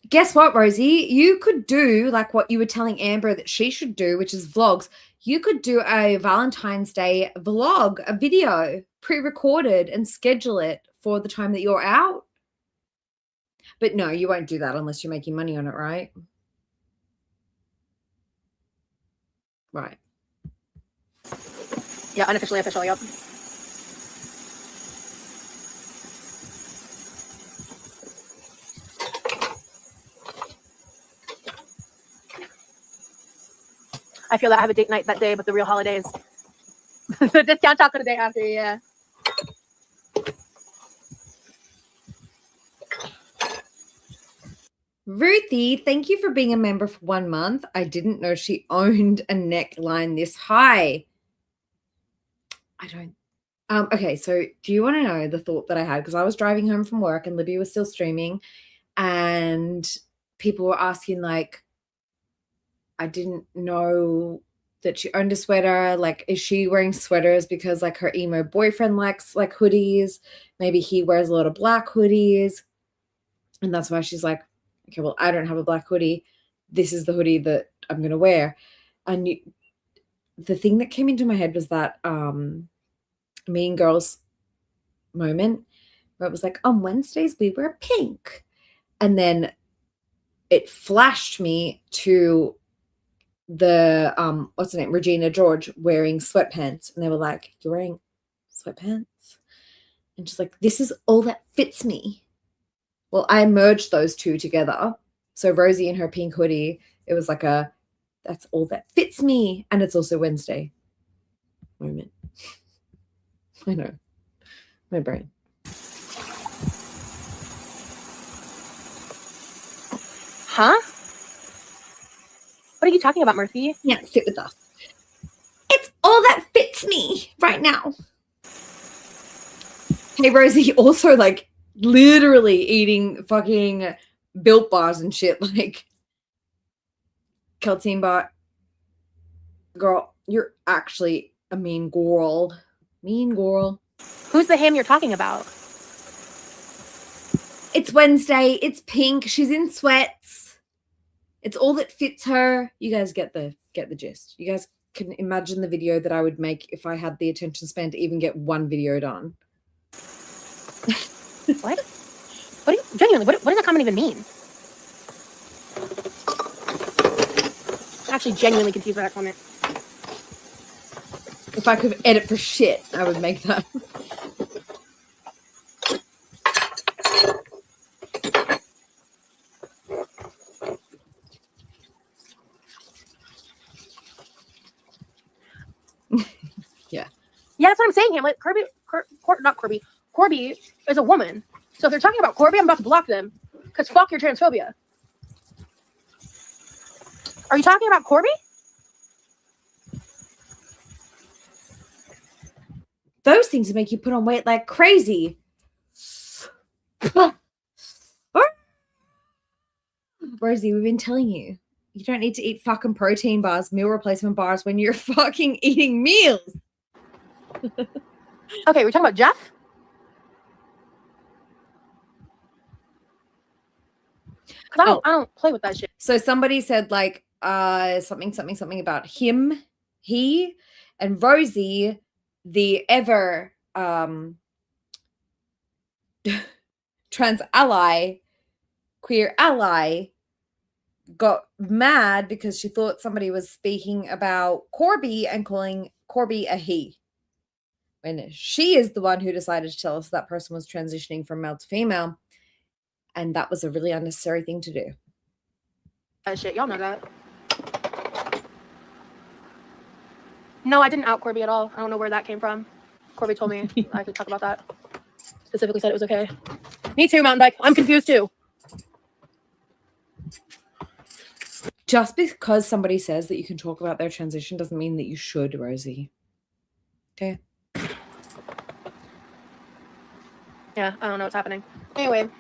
guess what, Rosie? You could do like what you were telling Amber that she should do, which is vlogs. You could do a Valentine's Day vlog, a video, pre-recorded, and schedule it for the time that you're out. But no, you won't do that unless you're making money on it, right? Right. Yeah, unofficially, officially, yep. I feel that I have a date night that day, but the real holidays. The discount chocolate the day after, yeah. Ruthie, thank you for being a member for 1 month. I didn't know she owned a neckline this high. I don't. Okay, so do you want to know the thought that I had? Because I was driving home from work and Libby was still streaming, and people were asking, like, I didn't know that she owned a sweater. Like, is she wearing sweaters because, like, her emo boyfriend likes, like, hoodies? Maybe he wears a lot of black hoodies. And that's why she's like, okay, well, I don't have a black hoodie. This is the hoodie that I'm going to wear. And the thing that came into my head was that Mean Girls moment where it was like, on Wednesdays we wear pink. And then it flashed me to the what's her name, Regina George, wearing sweatpants. And they were like, you're wearing sweatpants? And she's like, this is all that fits me. Well, I merged those two together. So Rosie in her pink hoodie, it was like a, that's all that fits me. And it's also Wednesday moment. I know. My brain. Huh? What are you talking about, Murphy? Yeah, sit with us. It's all that fits me right now. Hey, Rosie, also, like, literally eating fucking Built Bars and shit. Like, Kelteen Bar, girl, you're actually a mean girl. Mean girl. Who's the ham you're talking about? It's Wednesday. It's pink. She's in sweats. It's all that fits her. You guys get the gist. You guys can imagine the video that I would make if I had the attention span to even get one video done. What? Genuinely, what does that comment even mean? I'm actually genuinely confused by that comment. If I could edit for shit, I would make that. Yeah. Yeah, that's what I'm saying, Hamlet. Corby is a woman. So if they're talking about Corby, I'm about to block them. Because fuck your transphobia. Are you talking about Corby? Those things make you put on weight like crazy. Rosie, we've been telling you. You don't need to eat fucking protein bars, meal replacement bars when you're fucking eating meals. Okay, we're talking about Jeff? Because I don't play with that shit. So somebody said, like, something about him, he, and Rosie, the ever trans ally, queer ally, got mad because she thought somebody was speaking about Corby and calling Corby a he. When she is the one who decided to tell us that person was transitioning from male to female. And that was a really unnecessary thing to do. That shit, y'all know that. No, I didn't out Corby at all. I don't know where that came from. Corby told me I could talk about that. Specifically said it was okay. Me too, mountain bike. I'm confused too. Just because somebody says that you can talk about their transition doesn't mean that you should, Rosie. Okay. Yeah, I don't know what's happening. Anyway.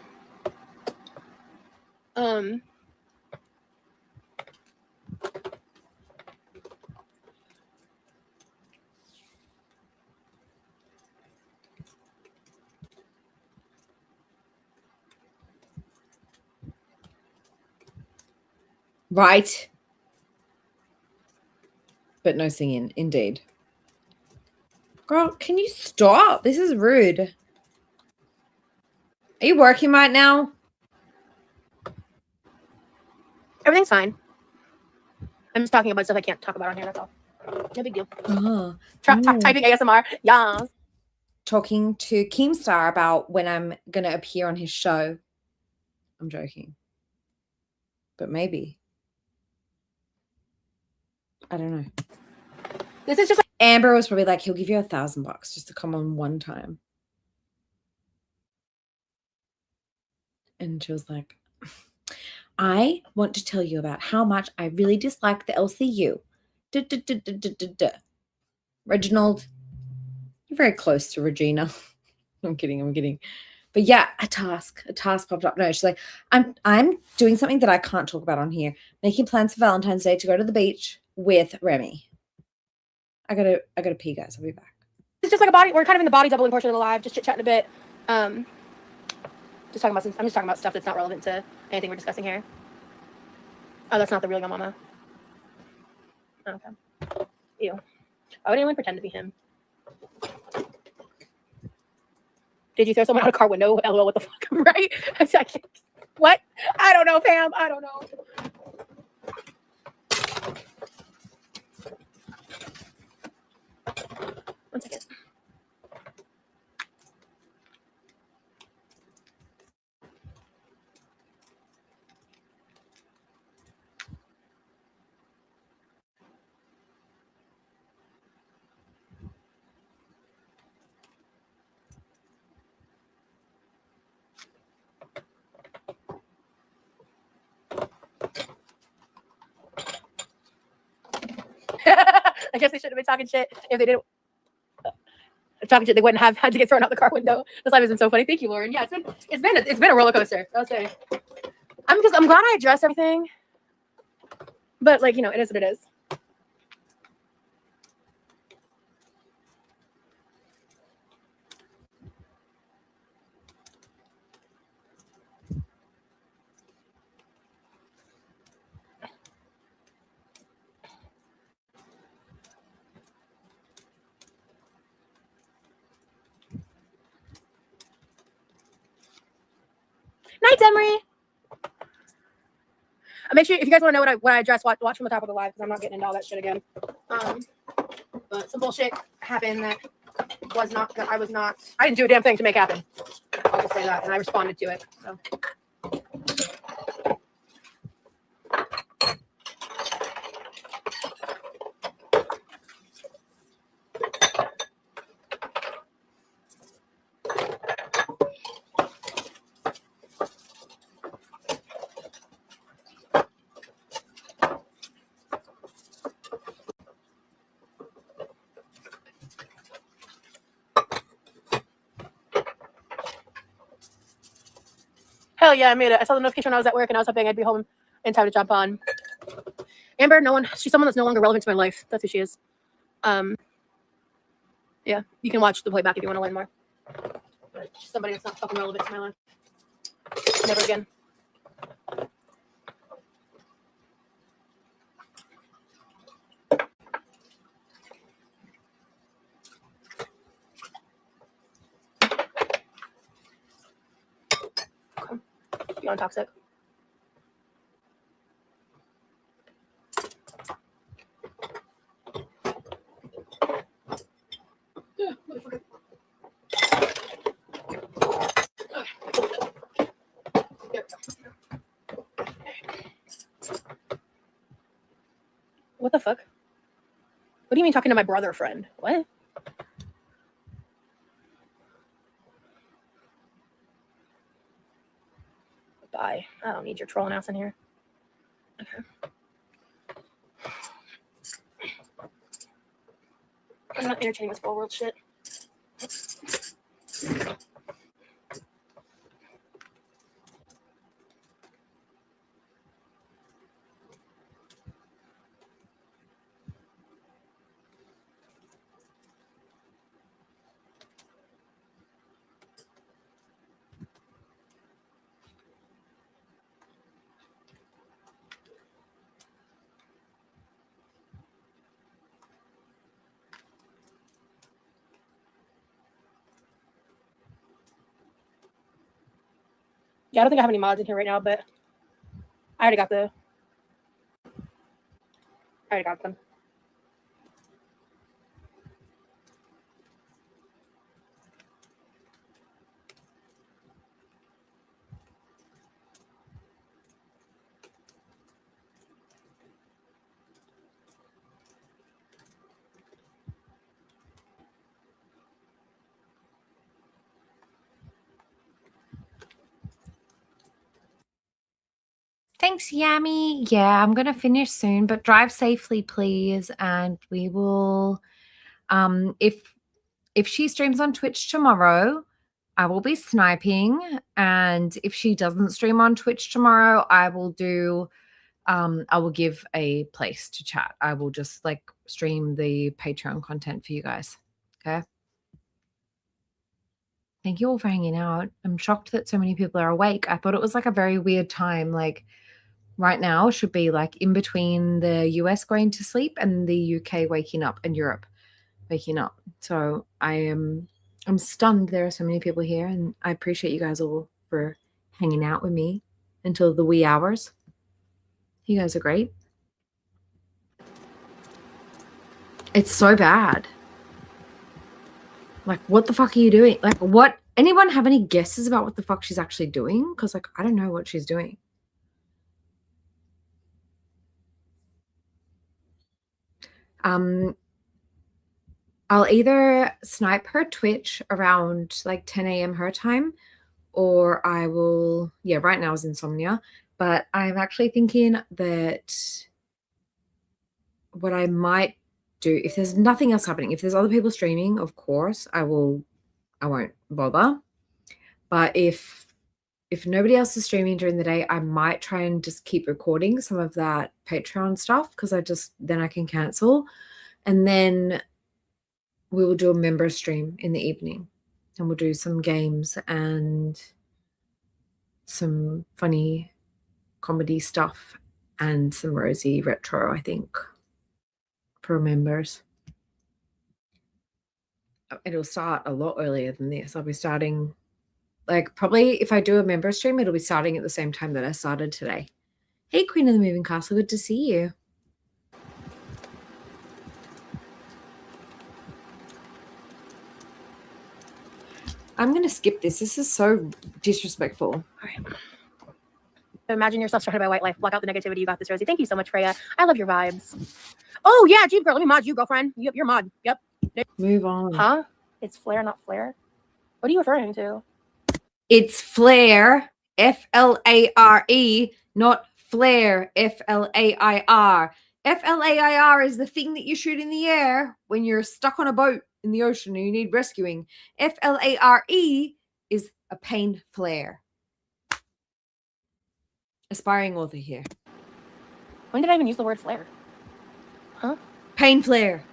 Right. But no singing, indeed. Girl, can you stop? This is rude. Are you working right now? Everything's fine. I'm just talking about stuff I can't talk about on here, that's all. No big deal. Oh. Typing ASMR. Yeah. Talking to Keemstar about when I'm going to appear on his show. I'm joking. But maybe. I don't know. This is just like Amber was probably like, he'll give you $1,000 just to come on one time. And she was like, I want to tell you about how much I really dislike the LCU. Reginald, You're very close to Regina. I'm kidding. But yeah, a task popped up. No, she's like, I'm doing something that I can't talk about on here. Making plans for Valentine's Day to go to the beach with Remy. I gotta pee, guys. I'll be back. It's just like a body. We're kind of in the body doubling portion of the live, just chit chatting a bit. I'm just talking about stuff that's not relevant to anything we're discussing here. Oh, that's not the real Yo Mama. Okay. Ew. Why would anyone pretend to be him? Did you throw someone out a car window? LOL, what the fuck? Right? What? I don't know, fam. I don't know. One second. I guess they should have been talking shit if they didn't. Talking shit, they wouldn't have had to get thrown out the car window. This life has been so funny. Thank you, Lauren. Yeah, it's been a roller coaster. I'll say. I'm glad I addressed everything, but like, you know, it is what it is. Night, Emery. Make sure if you guys want to know what I addressed, watch from the top of the live because I'm not getting into all that shit again. But some bullshit happened that I didn't do a damn thing to make happen. I'll just say that, and I responded to it. So. Hell yeah, I made it. I saw the notification when I was at work and I was hoping I'd be home in time to jump on. Amber, she's someone that's no longer relevant to my life. That's who she is. Yeah, you can watch the playback if you want to learn more. But she's somebody that's not fucking relevant to my life. Never again. You on toxic? Yeah, motherfucker. What the fuck? What do you mean talking to my brother friend? What? Bye. I don't need your trolling ass in here. Okay. I'm not entertaining this full world shit. Yeah, I don't think I have any mods in here right now, but I already got them. Thanks, Yummy. Yeah, I'm gonna finish soon, but drive safely, please. And we will, if if she streams on Twitch tomorrow, I will be sniping. And if she doesn't stream on Twitch tomorrow, I will give a place to chat. I will just like stream the Patreon content for you guys. Okay. Thank you all for hanging out. I'm shocked that so many people are awake. I thought it was like a very weird time. Like right now should be like in between the US going to sleep and the UK waking up and Europe waking up. So I'm stunned there are so many people here, and I appreciate you guys all for hanging out with me until the wee hours. You guys are great. It's so bad. Like, what the fuck are you doing? Like, what? Anyone have any guesses about what the fuck she's actually doing? Because, like, I don't know what she's doing. I'll either snipe her Twitch around like 10 a.m. her time, or I will, yeah, right now is insomnia, but I'm actually thinking that what I might do, if there's nothing else happening, if there's other people streaming, of course, I won't bother. But if nobody else is streaming during the day, I might try and just keep recording some of that Patreon stuff, because then I can cancel. And then we will do a member stream in the evening, and we'll do some games and some funny comedy stuff and some Rosie retro, I think, for members. It'll start a lot earlier than this. I'll be starting, like, probably if I do a member stream, it'll be starting at the same time that I started today. Hey, Queen of the Moving Castle, good to see you. I'm going to skip this. This is so disrespectful. All right. Imagine yourself surrounded by white life. Block out the negativity. You got this, Rosie. Thank you so much, Freya. I love your vibes. Oh, yeah, Jeep girl. Let me mod you, girlfriend. You're mod. Yep. Move on. Huh? It's Flair, not Flair. What are you referring to? It's flare, F-L-A-R-E, not flare, F-L-A-I-R. F-L-A-I-R is the thing that you shoot in the air when you're stuck on a boat in the ocean and you need rescuing. F-L-A-R-E is a pain flare. Aspiring author here. When did I even use the word flare? Huh? Pain flare.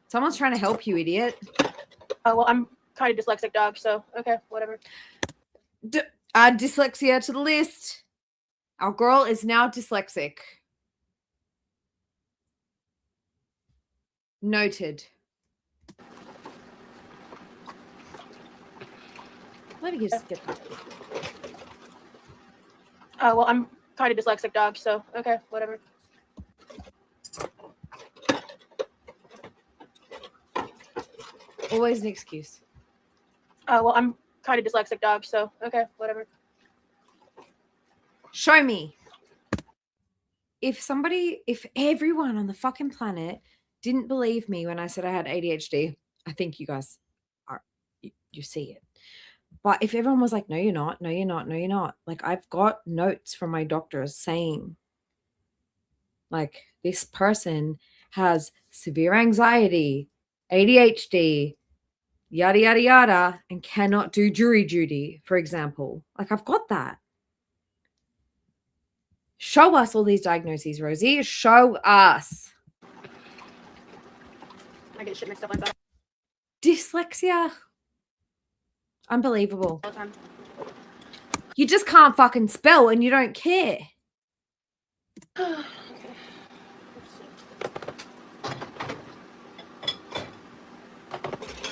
Someone's trying to help you, idiot. Oh, well, I'm kind of dyslexic, dog, so okay, whatever. Add dyslexia to the list. Our girl is now dyslexic. Noted. Let me just get that. Oh, well, I'm kind of dyslexic, dog, so okay, whatever. Always an excuse. Oh, well, I'm kind of dyslexic, dog, so okay, whatever. Show me. If everyone on the fucking planet didn't believe me when I said I had ADHD, I think you guys you see it. But if everyone was like, no, you're not, no, you're not, no, you're not. Like, I've got notes from my doctors saying, like, this person has severe anxiety, ADHD, yada, yada, yada, and cannot do jury duty, for example. Like, I've got that. Show us all these diagnoses, Rosie. Show us. I get shit mixed up like that. Dyslexia. Unbelievable. All the time. You just can't fucking spell and you don't care.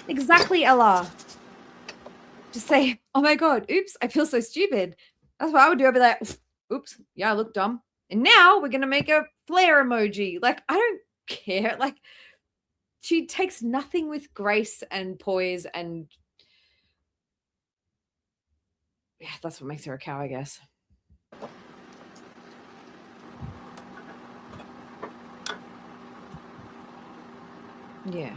Exactly, Ella. Just say, oh my God, oops, I feel so stupid. That's what I would do. I'd be like, oops, yeah, I look dumb. And now we're going to make a flare emoji. Like, I don't care. Like, she takes nothing with grace and poise, and yeah, that's what makes her a cow, I guess. Yeah.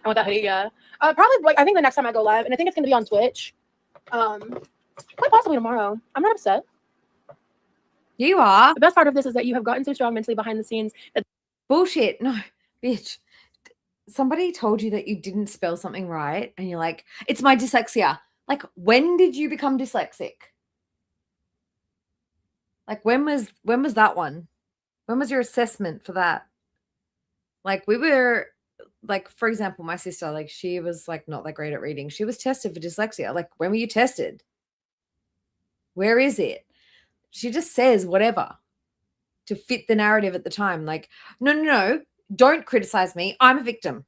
want that hoodie, yeah. Probably, like, I think the next time I go live, and I think it's going to be on Twitch. Quite possibly tomorrow. I'm not upset. You are. The best part of this is that you have gotten so strong mentally behind the scenes. That bullshit. No, bitch. Somebody told you that you didn't spell something right, and you're like, it's my dyslexia. Like, when did you become dyslexic? Like, when was that one? When was your assessment for that? Like, we were, like, for example, my sister, like, she was, like, not that great at reading. She was tested for dyslexia. Like, when were you tested? Where is it? She just says whatever to fit the narrative at the time. Like, no, don't criticize me. I'm a victim.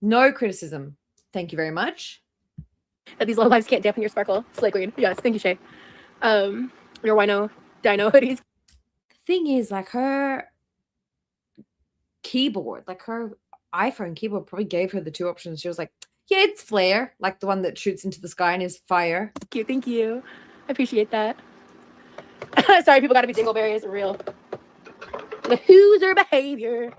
No criticism. Thank you very much. That these low lives can't dampen your sparkle. Slay Queen. Yes, thank you, Shay. Your Wino Dino hoodies. The thing is, like, her keyboard, like her iPhone keyboard probably gave her the two options. She was like, yeah, it's flare, like the one that shoots into the sky and is fire. Cute, thank you. I appreciate that. Sorry, people gotta be dingleberries are real. The Hooser behavior.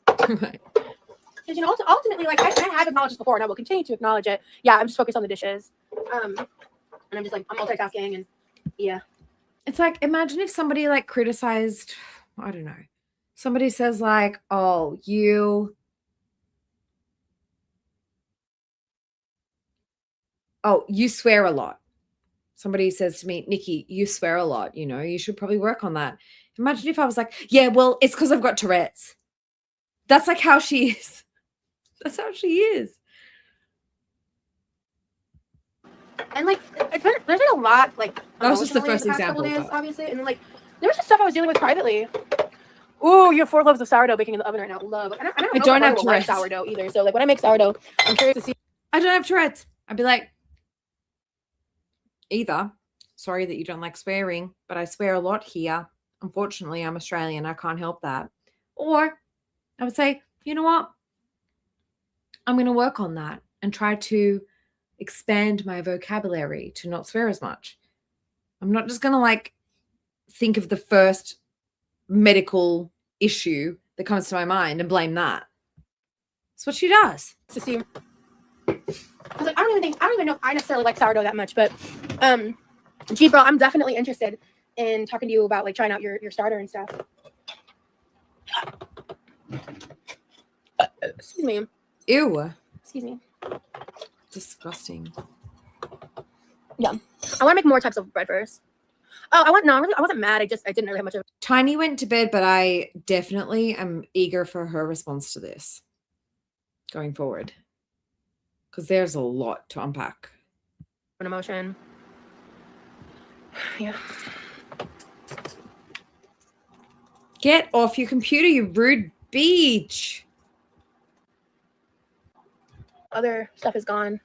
Right. Because, you know, ultimately, like, I have acknowledged this before and I will continue to acknowledge it. Yeah, I'm just focused on the dishes. And I'm just like, I'm multitasking and yeah. It's like, imagine if somebody like criticized, I don't know. Somebody says like, oh, you swear a lot. Somebody says to me, Nikki, you swear a lot, you know, you should probably work on that. Imagine if I was like, yeah, well, it's because I've got Tourette's. That's like how she is. That's how she is. And like, there's like a lot, like, that was just the first past example. Days, obviously, and like, there was just stuff I was dealing with privately. Ooh, you have 4 loaves of sourdough baking in the oven right now. Love. I don't have Tourette's. Sourdough either. So like, when I make sourdough, I'm curious to see. I don't have Tourette's. I'd be like, either, sorry that you don't like swearing, but I swear a lot here. Unfortunately, I'm Australian. I can't help that. Or I would say, you know what? I'm going to work on that and try to expand my vocabulary to not swear as much. I'm not just going to like think of the first medical issue that comes to my mind and blame that. That's what she does. To see. Like, I don't even know if I necessarily like sourdough that much, but gee, bro, I'm definitely interested in talking to you about like trying out your starter and stuff. Excuse me. Ew. Excuse me. Disgusting. Yeah. I want to make more types of bread first. Oh, I wasn't mad. I didn't really have much of. Tiny went to bed, but I definitely am eager for her response to this going forward. Because there's a lot to unpack. An emotion. Yeah. Get off your computer, you rude bitch. Other stuff is gone.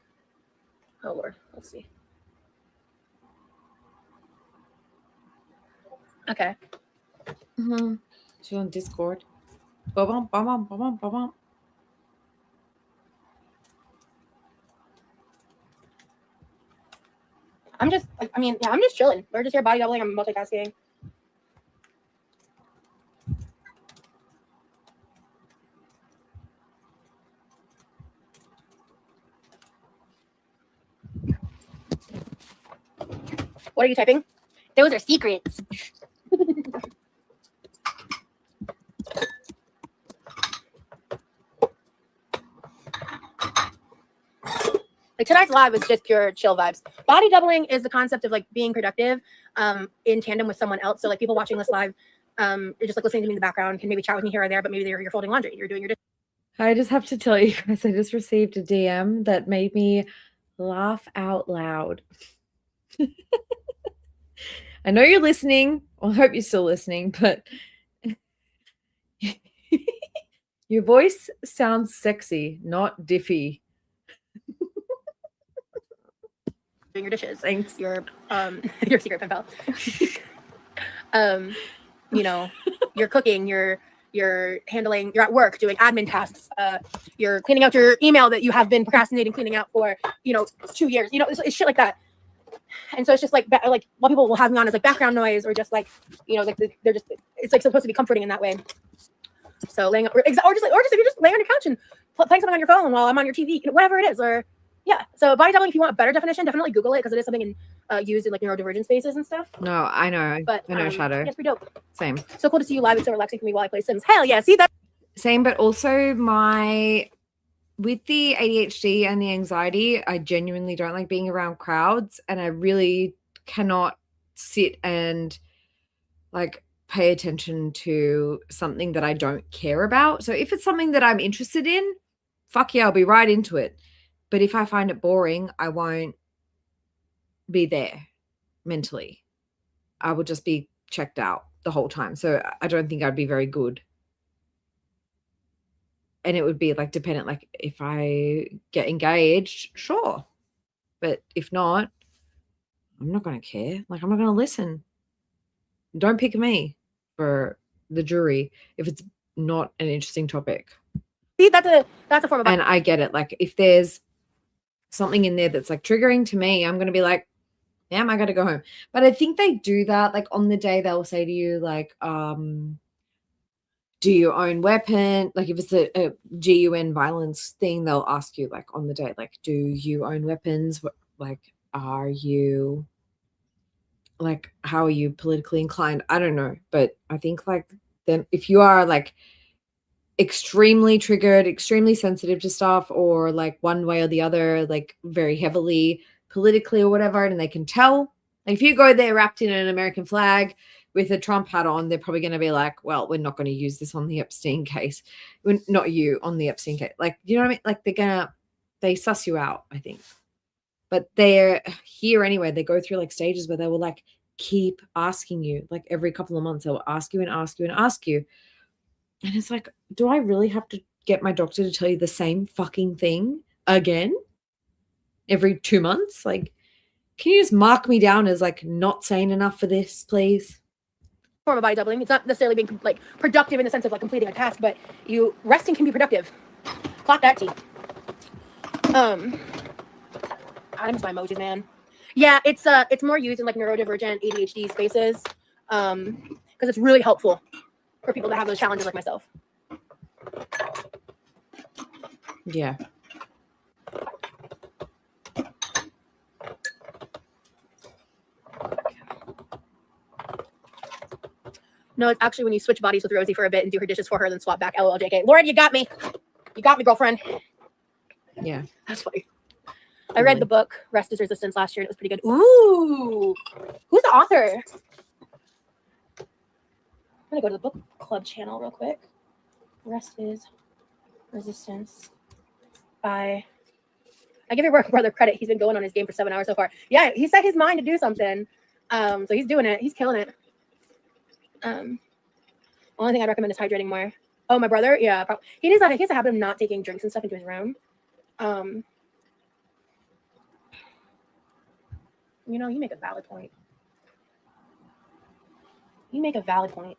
Oh, Lord. Let's see. Okay. Mm-hmm. She's on Discord. Ba-bum, ba-bum, ba-bum, ba-bum. I'm just chilling. We're just here body doubling. I'm multitasking. What are you typing? Those are secrets. Like tonight's live is just pure chill vibes. Body doubling is the concept of like being productive in tandem with someone else. So like people watching this live, you're just like listening to me in the background, can maybe chat with me here or there, but maybe you're folding laundry, you're doing your dishes. I just have to tell you guys, I just received a DM that made me laugh out loud. I know you're listening. Well, I hope you're still listening, but your voice sounds sexy, not diffy. Doing your dishes. Thanks. Your secret pen pal. You know, you're cooking, you're handling, you're at work doing admin tasks, you're cleaning out your email that you have been procrastinating cleaning out for, 2 years. It's shit like that. And so it's just like what people will have me on is like background noise or just like, like they're just, it's like supposed to be comforting in that way. So laying, or just if you're just laying on your couch and playing something on your phone while I'm on your TV, whatever it is, or yeah. So body doubling, if you want a better definition, definitely Google it because it is something used in like neurodivergent spaces and stuff. No, I know. But I know, Shadow. Yeah, it's pretty dope. Same. So cool to see you live. It's so relaxing for me while I play Sims. Hell yeah, see that? Same, but also with the ADHD and the anxiety, I genuinely don't like being around crowds, and I really cannot sit and like pay attention to something that I don't care about. So if it's something that I'm interested in, fuck yeah, I'll be right into it. But if I find it boring, I won't be there mentally. I would just be checked out the whole time. So I don't think I'd be very good. And it would be like dependent, like if I get engaged, sure. But if not, I'm not going to care. Like I'm not going to listen. Don't pick me for the jury if it's not an interesting topic. See, that's a form of. And I get it. Like if there's something in there that's like triggering to me, I'm going to be like, damn, I got to go home. But I think they do that. Like on the day they'll say to you like, do you own weapon? Like if it's a GUN violence thing, they'll ask you like on the day, like, do you own weapons? Like, are you like, how are you politically inclined? I don't know. But I think like then if you are like extremely triggered, extremely sensitive to stuff, or like one way or the other, like very heavily politically or whatever, and they can tell, like if you go there wrapped in an American flag with a Trump hat on, they're probably going to be like, well, we're not going to use this on the Epstein case. Not you on the Epstein case. Like, you know what I mean? Like they suss you out, I think. But they're here anyway. They go through like stages where they will like keep asking you, like every couple of months, they will ask you and ask you and ask you. And it's like, do I really have to get my doctor to tell you the same fucking thing again every 2 months? Like, can you just mark me down as like not saying enough for this, please? Form of body doubling. It's not necessarily being like productive in the sense of like completing a task, but resting can be productive. Clock that T. I miss my emojis, man. Yeah, it's more used in like neurodivergent ADHD spaces, because it's really helpful for people that have those challenges like myself. Yeah. No, it's actually when you switch bodies with Rosie for a bit and do her dishes for her, then swap back. LOL, JK. Lauren, you got me. You got me, girlfriend. Yeah. That's funny. I read the book Rest is Resistance last year and it was pretty good. Ooh. Who's the author? I'm going to go to the book club channel real quick. Rest is Resistance by... I give your brother credit. He's been going on his game for 7 hours so far. Yeah, he set his mind to do something. So he's doing it. He's killing it. Only thing I'd recommend is hydrating more. Oh, my brother? Yeah. He has a habit of not taking drinks and stuff into his room. You know, you make a valid point. You make a valid point.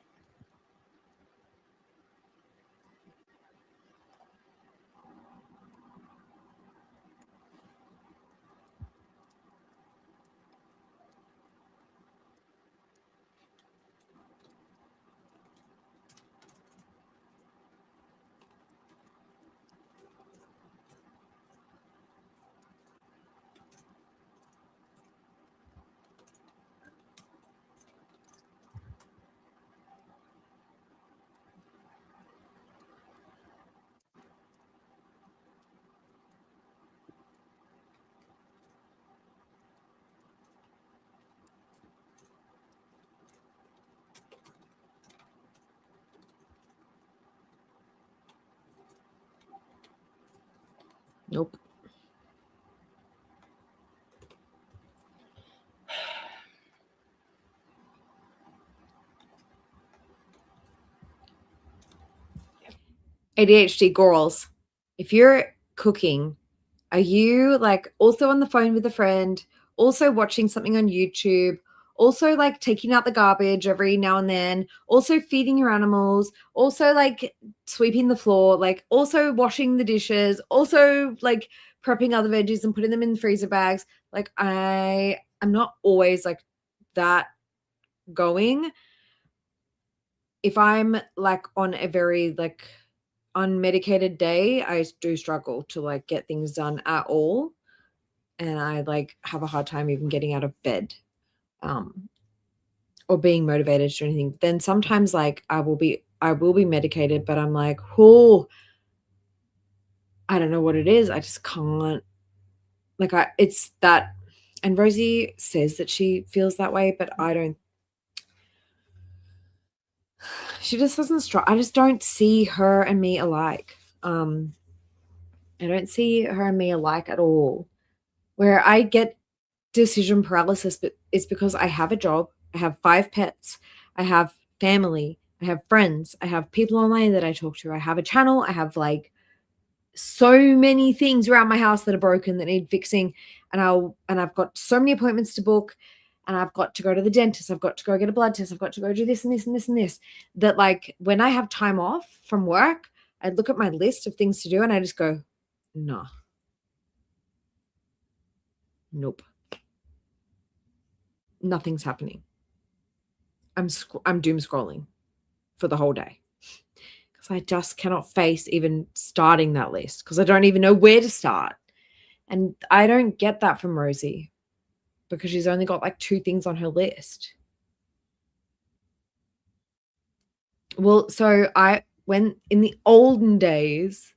Nope. ADHD girls, if you're cooking, are you like also on the phone with a friend, also watching something on YouTube, also like taking out the garbage every now and then, also feeding your animals, also like sweeping the floor, like also washing the dishes, also like prepping other veggies and putting them in freezer bags? Like I'm not always like that going. if I'm like on a very like unmedicated day, I do struggle to like get things done at all. And I like have a hard time even getting out of bed. Or being motivated to do anything. Then sometimes like I will be medicated, but I'm like, oh, I don't know what it is. I just can't. Like it's that. And Rosie says that she feels that way, but I don't. She just doesn't I just don't see her and me alike. I don't see her and me alike at all. Where I get decision paralysis, but it's because I have a job, I have 5 pets, I have family, I have friends, I have people online that I talk to, I have a channel, I have like so many things around my house that are broken that need fixing, and I've got so many appointments to book, and I've got to go to the dentist, I've got to go get a blood test, I've got to go do this and this and this and this, that like when I have time off from work, I look at my list of things to do and I just go, nah. Nope. Nothing's happening. I'm doom scrolling for the whole day because I just cannot face even starting that list because I don't even know where to start. And I don't get that from Rosie because she's only got like 2 things on her list. Well, so when in the olden days,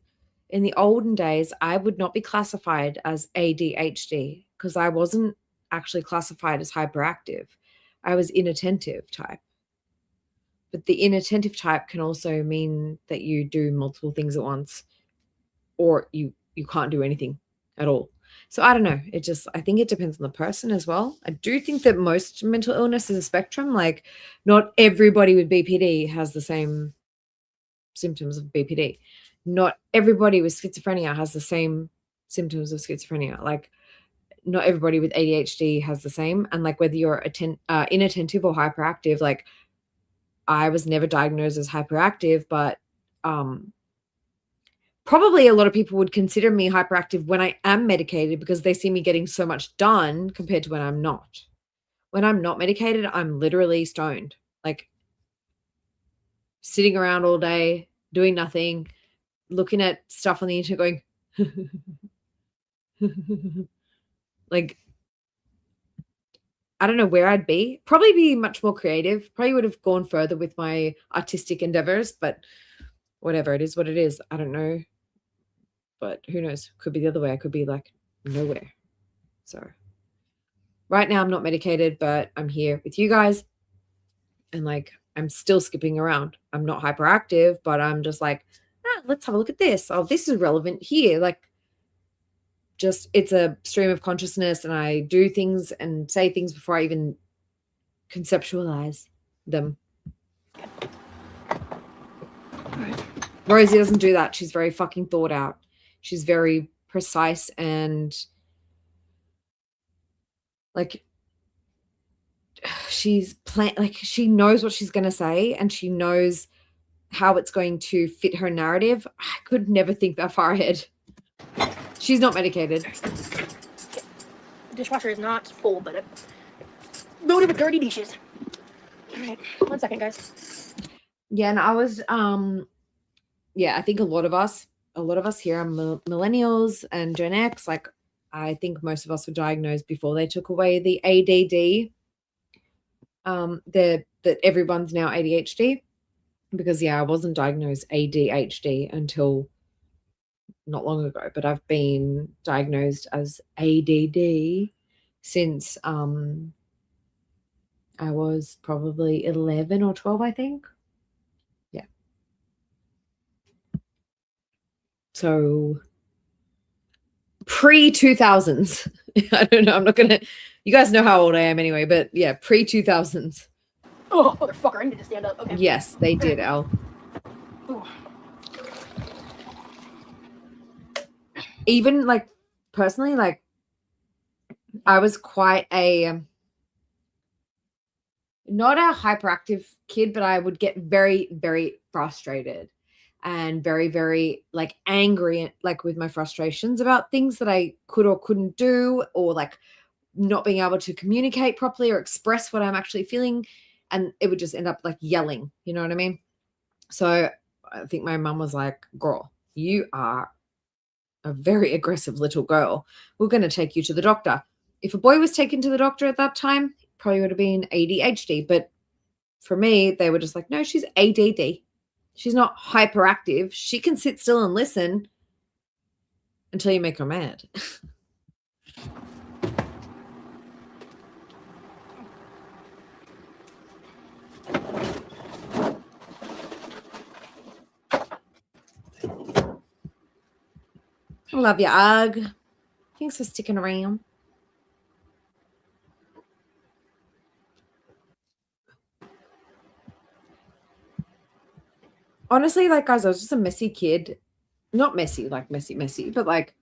I would not be classified as ADHD because I wasn't actually classified as hyperactive. I was inattentive type. But the inattentive type can also mean that you do multiple things at once or you can't do anything at all. So I don't know. I think it depends on the person as well. I do think that most mental illness is a spectrum. Like not everybody with BPD has the same symptoms of BPD. Not everybody with schizophrenia has the same symptoms of schizophrenia. Like not everybody with ADHD has the same. And like whether you're inattentive or hyperactive, like I was never diagnosed as hyperactive, but probably a lot of people would consider me hyperactive when I am medicated because they see me getting so much done compared to when I'm not. When I'm not medicated, I'm literally stoned, like sitting around all day, doing nothing, looking at stuff on the internet going, like, I don't know where I'd be. Probably be much more creative. Probably would have gone further with my artistic endeavors, but whatever, it is what it is. I don't know. But who knows? Could be the other way. I could be like nowhere. So right now I'm not medicated, but I'm here with you guys. And like I'm still skipping around. I'm not hyperactive, but I'm just like, let's have a look at this. Oh, this is relevant here. Like just it's a stream of consciousness and I do things and say things before I even conceptualize them. Rosie doesn't do that. She's very fucking thought out. She's very precise and like she knows what she's going to say and she knows how it's going to fit her narrative. I could never think that far ahead. She's not medicated. The dishwasher is not full, but it's loaded with dirty dishes. All right, 1 second, guys. Yeah, and I was, I think a lot of us here are millennials and Gen X. Like, I think most of us were diagnosed before they took away the ADD. That everyone's now ADHD, because I wasn't diagnosed ADHD until not long ago, but I've been diagnosed as ADD since I was probably 11 or 12, I think. Yeah. So pre-2000s. I don't know. I'm not going to, you guys know how old I am anyway, but yeah, pre-2000s. Oh, motherfucker, I need to stand up. Okay. Yes, they did, Al. Ooh. Even like personally, like I was quite not a hyperactive kid, but I would get very, very frustrated and very, very like angry, like with my frustrations about things that I could or couldn't do, or like not being able to communicate properly or express what I'm actually feeling. and it would just end up like yelling, you know what I mean? So I think my mum was like, girl, you are a very aggressive little girl. We're going to take you to the doctor. If a boy was taken to the doctor at that time, probably would have been ADHD. But for me, they were just like, no, she's ADD. She's not hyperactive. She can sit still and listen until you make her mad. I love you, Ugg. Thanks for sticking around. Honestly, like, guys, I was just a messy kid. Not messy, like messy, but like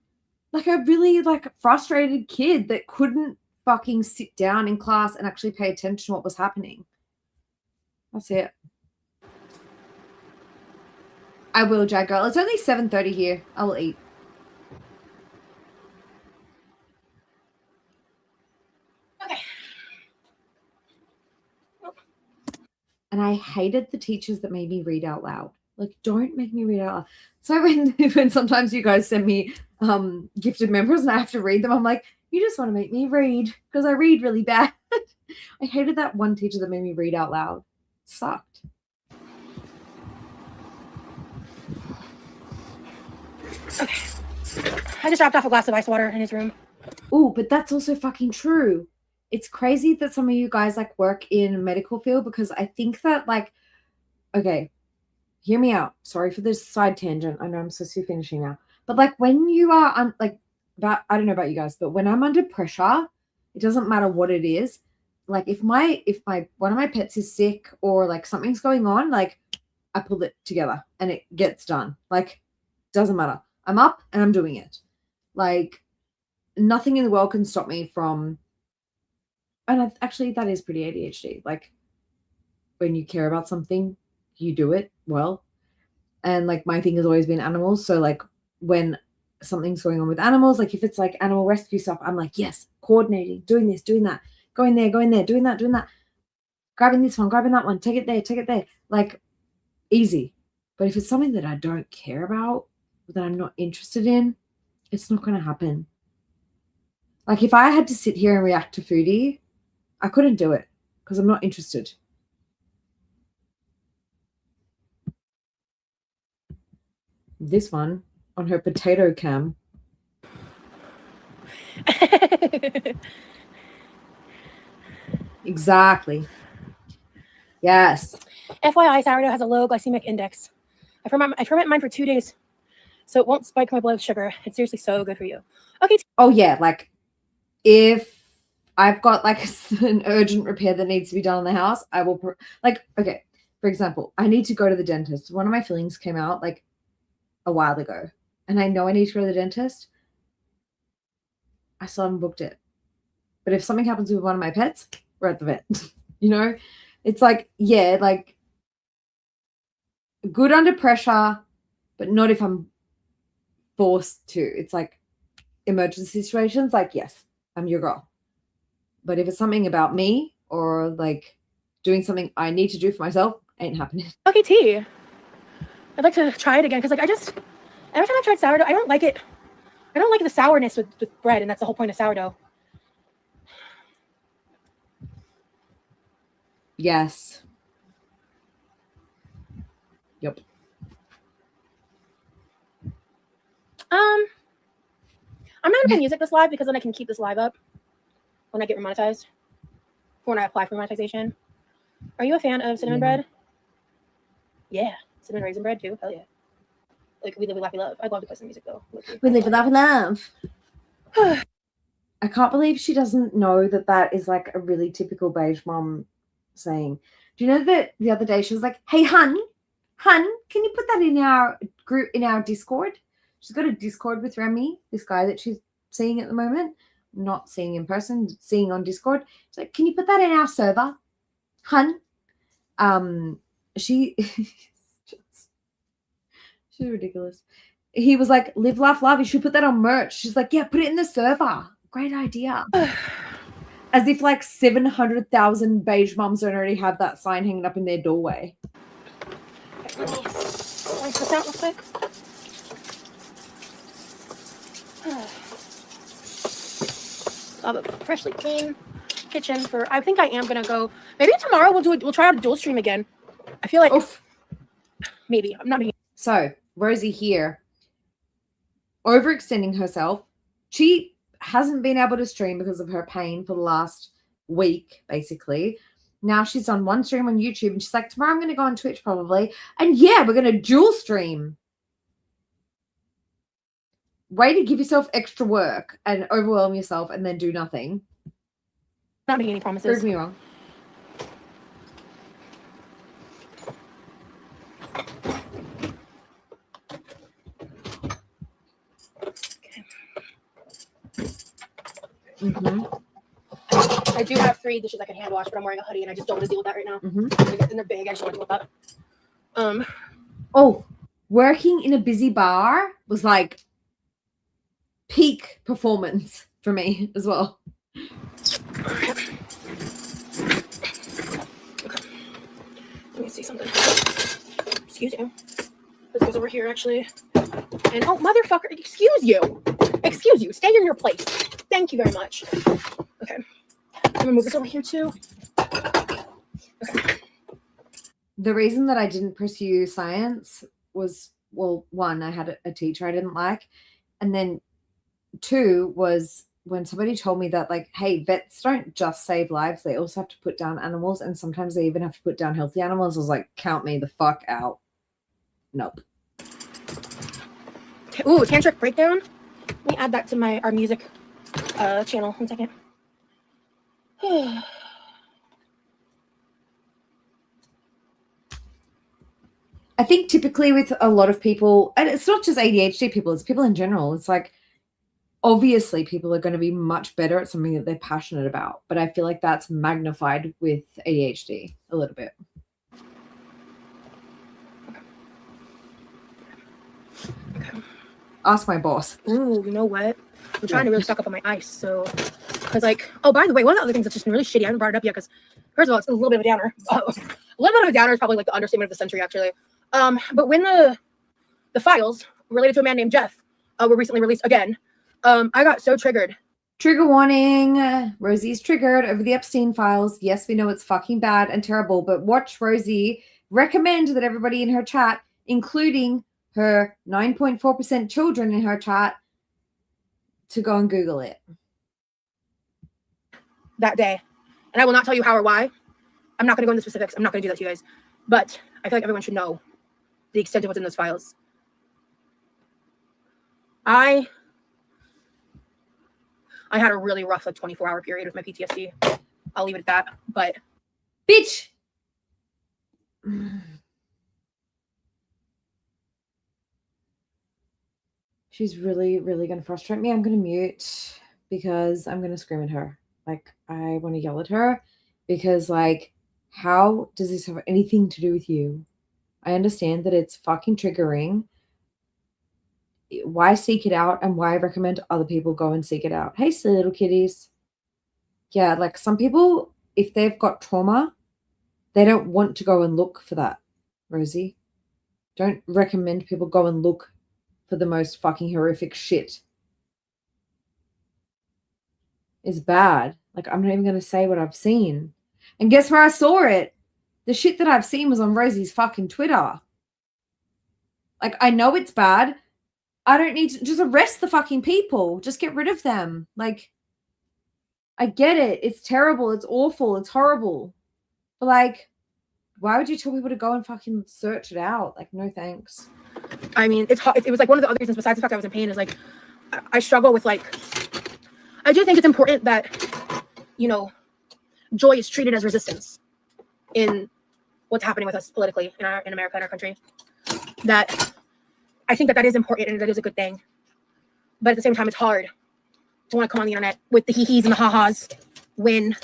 a really like frustrated kid that couldn't fucking sit down in class and actually pay attention to what was happening. That's it. I will, Jag Girl. It's only 7:30 here. I will eat. Okay. And I hated the teachers that made me read out loud. Like, don't make me read out loud. So when sometimes you guys send me gifted members and I have to read them, I'm like, you just want to make me read because I read really bad. I hated that one teacher that made me read out loud. It sucked. Okay. I just dropped off a glass of ice water in his room. Oh, but that's also fucking true. It's crazy that some of you guys like work in a medical field because I think that like, okay, hear me out. Sorry for this side tangent. I know I'm supposed to be finishing now. But like when you are I don't know about you guys, but when I'm under pressure, it doesn't matter what it is. Like if my one of my pets is sick or like something's going on, like I pull it together and it gets done. Like doesn't matter. I'm up and I'm doing it. Like nothing in the world can stop me from. And actually, that is pretty ADHD. Like when you care about something, you do it well. And like my thing has always been animals. So like when something's going on with animals, like if it's like animal rescue stuff, I'm like, yes, coordinating, doing this, doing that, going there, doing that, grabbing this one, grabbing that one, take it there. Like easy. But if it's something that I don't care about, that I'm not interested in, it's not going to happen. Like if I had to sit here and react to Foodie, I couldn't do it because I'm not interested. This one on her potato cam. Exactly. Yes. FYI, sourdough has a low glycemic index. I ferment mine for 2 days, so it won't spike my blood sugar. It's seriously so good for you. Okay. Oh yeah, like if I've got like an urgent repair that needs to be done in the house, I will okay, for example, I need to go to the dentist. One of my fillings came out like a while ago and I know I need to go to the dentist. I still haven't booked it. But if something happens with one of my pets, we're at the vet. You know, it's like, yeah, like good under pressure, but not if I'm forced to. It's like emergency situations, like, yes, I'm your girl. But if it's something about me or like doing something I need to do for myself, ain't happening. Okay, tea. I'd like to try it again because like every time I've tried sourdough, I don't like it. I don't like the sourness with bread, and that's the whole point of sourdough. Yes. Yep. I'm not gonna play music this live because then I can keep this live up when I get remonetized. For when I apply for monetization. Are you a fan of cinnamon bread? Yeah, cinnamon raisin bread too. Hell yeah. Like we live, we laugh, we love. I'd love to play some music though. We live, we laugh, we love. I can't believe she doesn't know that that is like a really typical beige mom saying. Do you know that the other day she was like, "Hey, hun, can you put that in our group, in our Discord?" She's got a Discord with Remy, this guy that she's seeing at the moment, not seeing in person, seeing on Discord. She's like, "Can you put that in our server, hun?" She's ridiculous. He was like, "Live, laugh, love. You should put that on merch." She's like, "Yeah, put it in the server. Great idea." As if like 700,000 beige moms don't already have that sign hanging up in their doorway. Let me rinse this out real quick. I'll have a freshly clean kitchen for. I think I am gonna go. Maybe tomorrow we'll try out a dual stream again. I feel like maybe I'm not. So Rosie here, overextending herself. She hasn't been able to stream because of her pain for the last week, basically. Now she's done one stream on YouTube and she's like, tomorrow I'm going to go on Twitch probably. And yeah, we're going to dual stream. Way to give yourself extra work and overwhelm yourself and then do nothing. Not making any promises. Prove me wrong. I do have 3 dishes I can hand wash, but I'm wearing a hoodie and I just don't want to deal with that right now. And they're big. I just don't want to deal with that. Oh, working in a busy bar was like peak performance for me as well. Okay. Let me see something. Excuse you. This goes over here actually. And oh, motherfucker! Excuse you. Excuse you. Stay in your place. Thank you very much. Okay. I'm gonna move this over here too. Okay. The reason that I didn't pursue science was, well, 1, I had a teacher I didn't like. And then 2 was when somebody told me that, like, hey, vets don't just save lives. They also have to put down animals. And sometimes they even have to put down healthy animals. I was like, count me the fuck out. Nope. Ooh, tantric breakdown. Let me add that to our music channel. 1 second. I think typically with a lot of people, and it's not just ADHD people, it's people in general. It's like, obviously people are going to be much better at something that they're passionate about. But I feel like that's magnified with ADHD a little bit. Okay. Ask my boss. Ooh, you know what? I'm trying to really stock up on my ice. So, because like, oh, by the way, one of the other things that's just really shitty, I haven't brought it up yet because, first of all, it's a little bit of a downer. A little bit of a downer is probably like the understatement of the century, actually. But when the files related to a man named Jeff were recently released again, I got so triggered. Trigger warning. Rosie's triggered over the Epstein files. Yes, we know it's fucking bad and terrible, but watch Rosie recommend that everybody in her chat, including her 9.4% children in her chat, to go and Google it. That day. And I will not tell you how or why. I'm not going to go into specifics. I'm not going to do that to you guys. But I feel like everyone should know the extent of what's in those files. I had a really rough, like, 24-hour period with my PTSD. I'll leave it at that. But bitch. She's really, really going to frustrate me. I'm going to mute because I'm going to scream at her. Like, I want to yell at her because, like, how does this have anything to do with you? I understand that it's fucking triggering. Why seek it out and why recommend other people go and seek it out? Hey, silly little kitties. Yeah, like some people, if they've got trauma, they don't want to go and look for that, Rosie. Don't recommend people go and look for the most fucking horrific shit. It's bad. Like, I'm not even going to say what I've seen. And guess where I saw it? The shit that I've seen was on Rosie's fucking Twitter. Like, I know it's bad. I don't need to just arrest the fucking people. Just get rid of them. Like, I get it. It's terrible. It's awful. It's horrible. But, like, why would you tell people to go and fucking search it out? Like, no thanks. I mean, it's hard. It was like one of the other reasons besides the fact I was in pain is like, I struggle with like, I do think it's important that, you know, joy is treated as resistance in what's happening with us politically in America, in our country. That I think that is important and that is a good thing. But at the same time, it's hard to want to come on the internet with the hee-hees and the ha-has when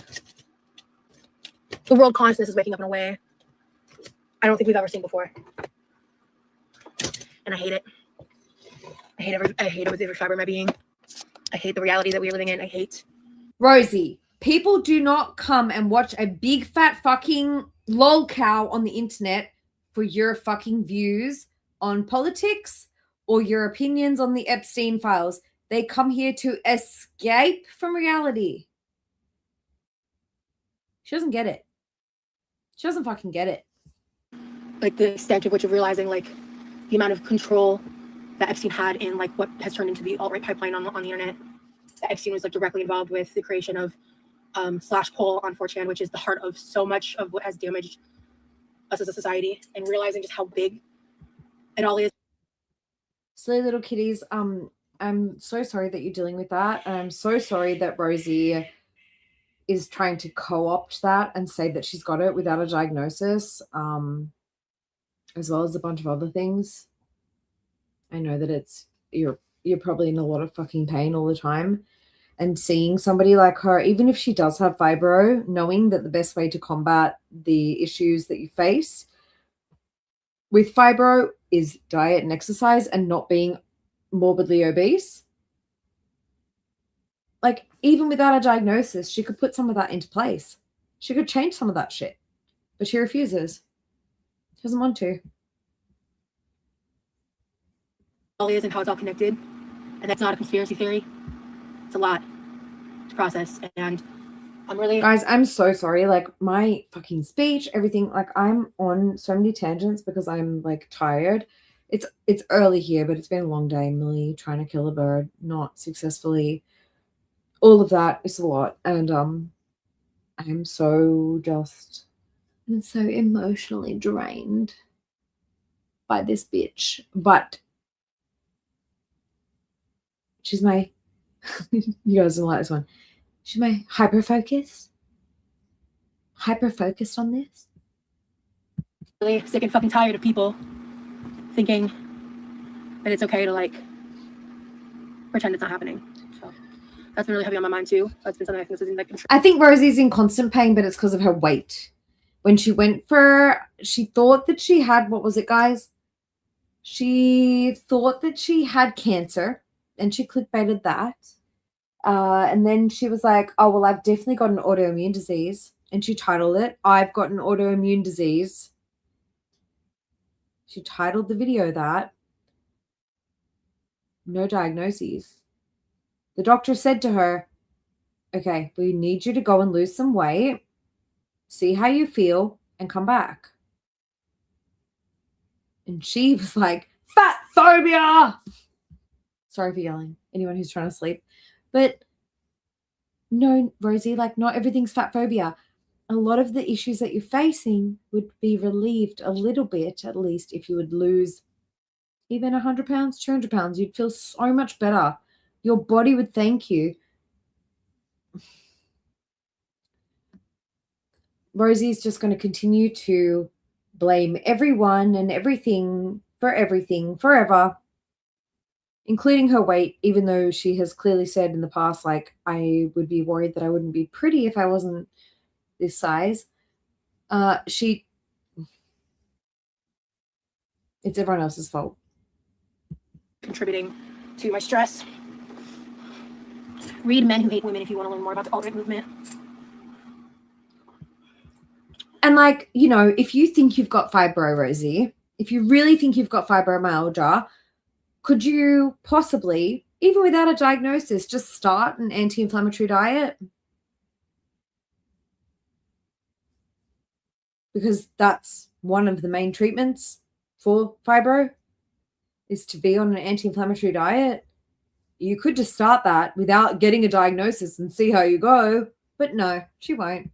the world consciousness is waking up in a way I don't think we've ever seen before. And I hate it. I hate it with every fiber of my being. I hate the reality that we're living in. I hate. Rosie, People do not come and watch a big fat fucking lol cow on the internet for your fucking views on politics or your opinions on the Epstein files. They come here to escape from reality. She doesn't get it. She doesn't fucking get it. Like the extent of which of realizing like the amount of control that Epstein had in like what has turned into the alt-right pipeline on the internet. That Epstein was like directly involved with the creation of /poll on 4chan, which is the heart of so much of what has damaged us as a society, and realizing just how big it all is. Silly little kitties, I'm so sorry that you're dealing with that. And I'm so sorry that Rosie is trying to co-opt that and say that she's got it without a diagnosis, as well as a bunch of other things. I know that you're probably in a lot of fucking pain all the time. And seeing somebody like her, even if she does have fibro, knowing that the best way to combat the issues that you face with fibro is diet and exercise and not being morbidly obese. Like, even without a diagnosis, she could put some of that into place. She could change some of that shit. But she refuses. She doesn't want to. All is and how it's all connected. And that's not a conspiracy theory. It's a lot to process. And I'm really... Guys, I'm so sorry. Like, my fucking speech, everything, like, I'm on so many tangents because I'm, like, tired. It's early here, but it's been a long day. Millie trying to kill a bird, not successfully. All of that is a lot. And I'm so emotionally drained by this bitch. But she's my... you guys don't like this one. She's my hyper-focused on this. Really sick and fucking tired of people thinking that it's okay to like pretend it's not happening. So that's been really heavy on my mind too. That's been something I think is like I think Rosie's in constant pain, but it's because of her weight. When she she thought that she had, what was it, guys? She thought that she had cancer, and she clickbaited that. And then she was like, oh, well, I've definitely got an autoimmune disease. And she titled it, I've got an autoimmune disease. She titled the video that. No diagnoses. The doctor said to her, okay, we need you to go and lose some weight, see how you feel, and come back. And she was like, fat phobia. Sorry for yelling. Anyone who's trying to sleep. But no, Rosie, like, not everything's fat phobia. A lot of the issues that you're facing would be relieved a little bit, at least, if you would lose even 100 pounds, 200 pounds. You'd feel so much better. Your body would thank you. Rosie's just going to continue to blame everyone and everything forever, including her weight, even though she has clearly said in the past, like, I would be worried that I wouldn't be pretty if I wasn't this size. It's everyone else's fault. Contributing to my stress. Read Men Who Hate Women if you want to learn more about the alt-right movement. And, like, you know, if you think you've got fibro, Rosie, if you really think you've got fibromyalgia, could you possibly, even without a diagnosis, just start an anti-inflammatory diet? Because that's one of the main treatments for fibro, is to be on an anti-inflammatory diet. You could just start that without getting a diagnosis and see how you go. But no, she won't.